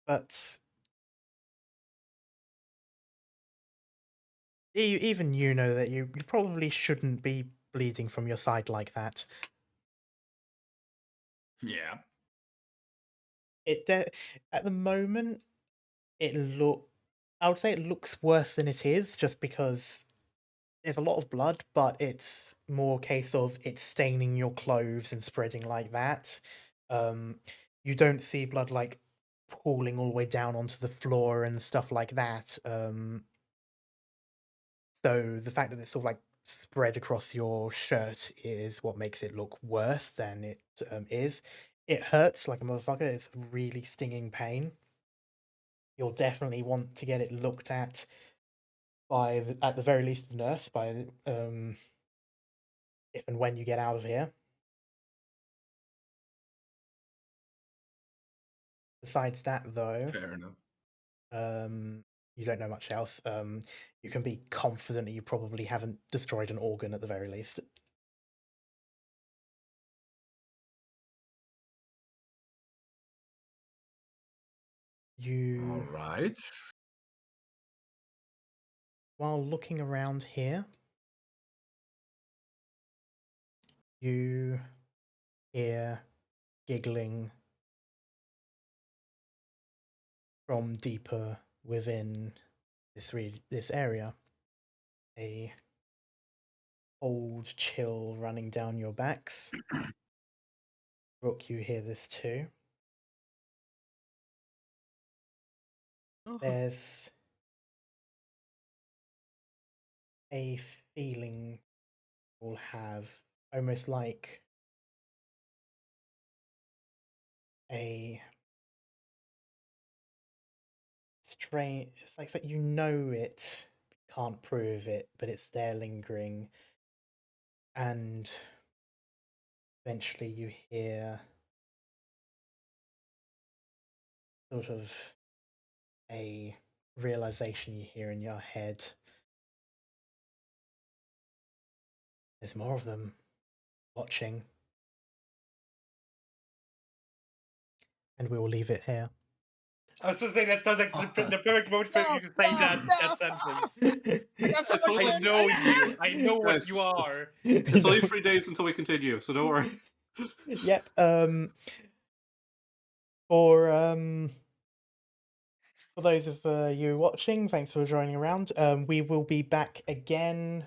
but even you know that you probably shouldn't be bleeding from your side like that. Yeah. At the moment, I would say it looks worse than it is, just because there's a lot of blood, but it's more a case of it's staining your clothes and spreading like that. You don't see blood like pooling all the way down onto the floor and stuff like that. So the fact that it's sort of like spread across your shirt is what makes it look worse than it is. It hurts like a motherfucker. It's really stinging pain. You'll definitely want to get it looked at by at the very least a nurse by if and when you get out of here. Besides that, though, Fair enough. you don't know much else. You can be confident that you probably haven't destroyed an organ at the very least. All right. While looking around here, you hear giggling from deeper within this area. A cold chill running down your backs. Brooke, you hear this too. There's a feeling you'll have, almost like a strange. It's like you know it, can't prove it, but it's there lingering. And eventually, you hear sort of a realization you hear in your head. There's more of them watching. And we will leave it here. I was just saying that sounds like the perfect moment for you to say that sentence. I I know you. I know what Guys, you are. It's only 3 days until we continue, so don't worry. Yep. For those of you watching, thanks for joining around. We will be back again,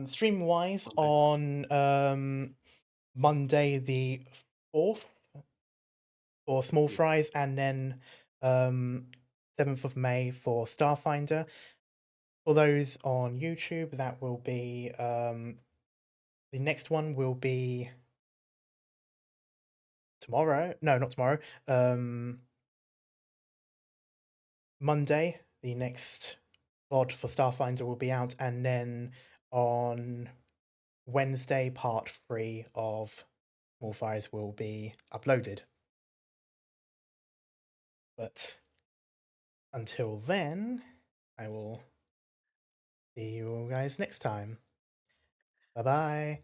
stream wise, on Monday the 4th for Small Fries, and then 7th of May for Starfinder. For those on YouTube, that will be the next one will be tomorrow. No, not tomorrow. Monday, the next VOD for Starfinder will be out, and then on Wednesday, part 3 of Small Fries will be uploaded. But until then, I will see you all guys next time. Bye bye.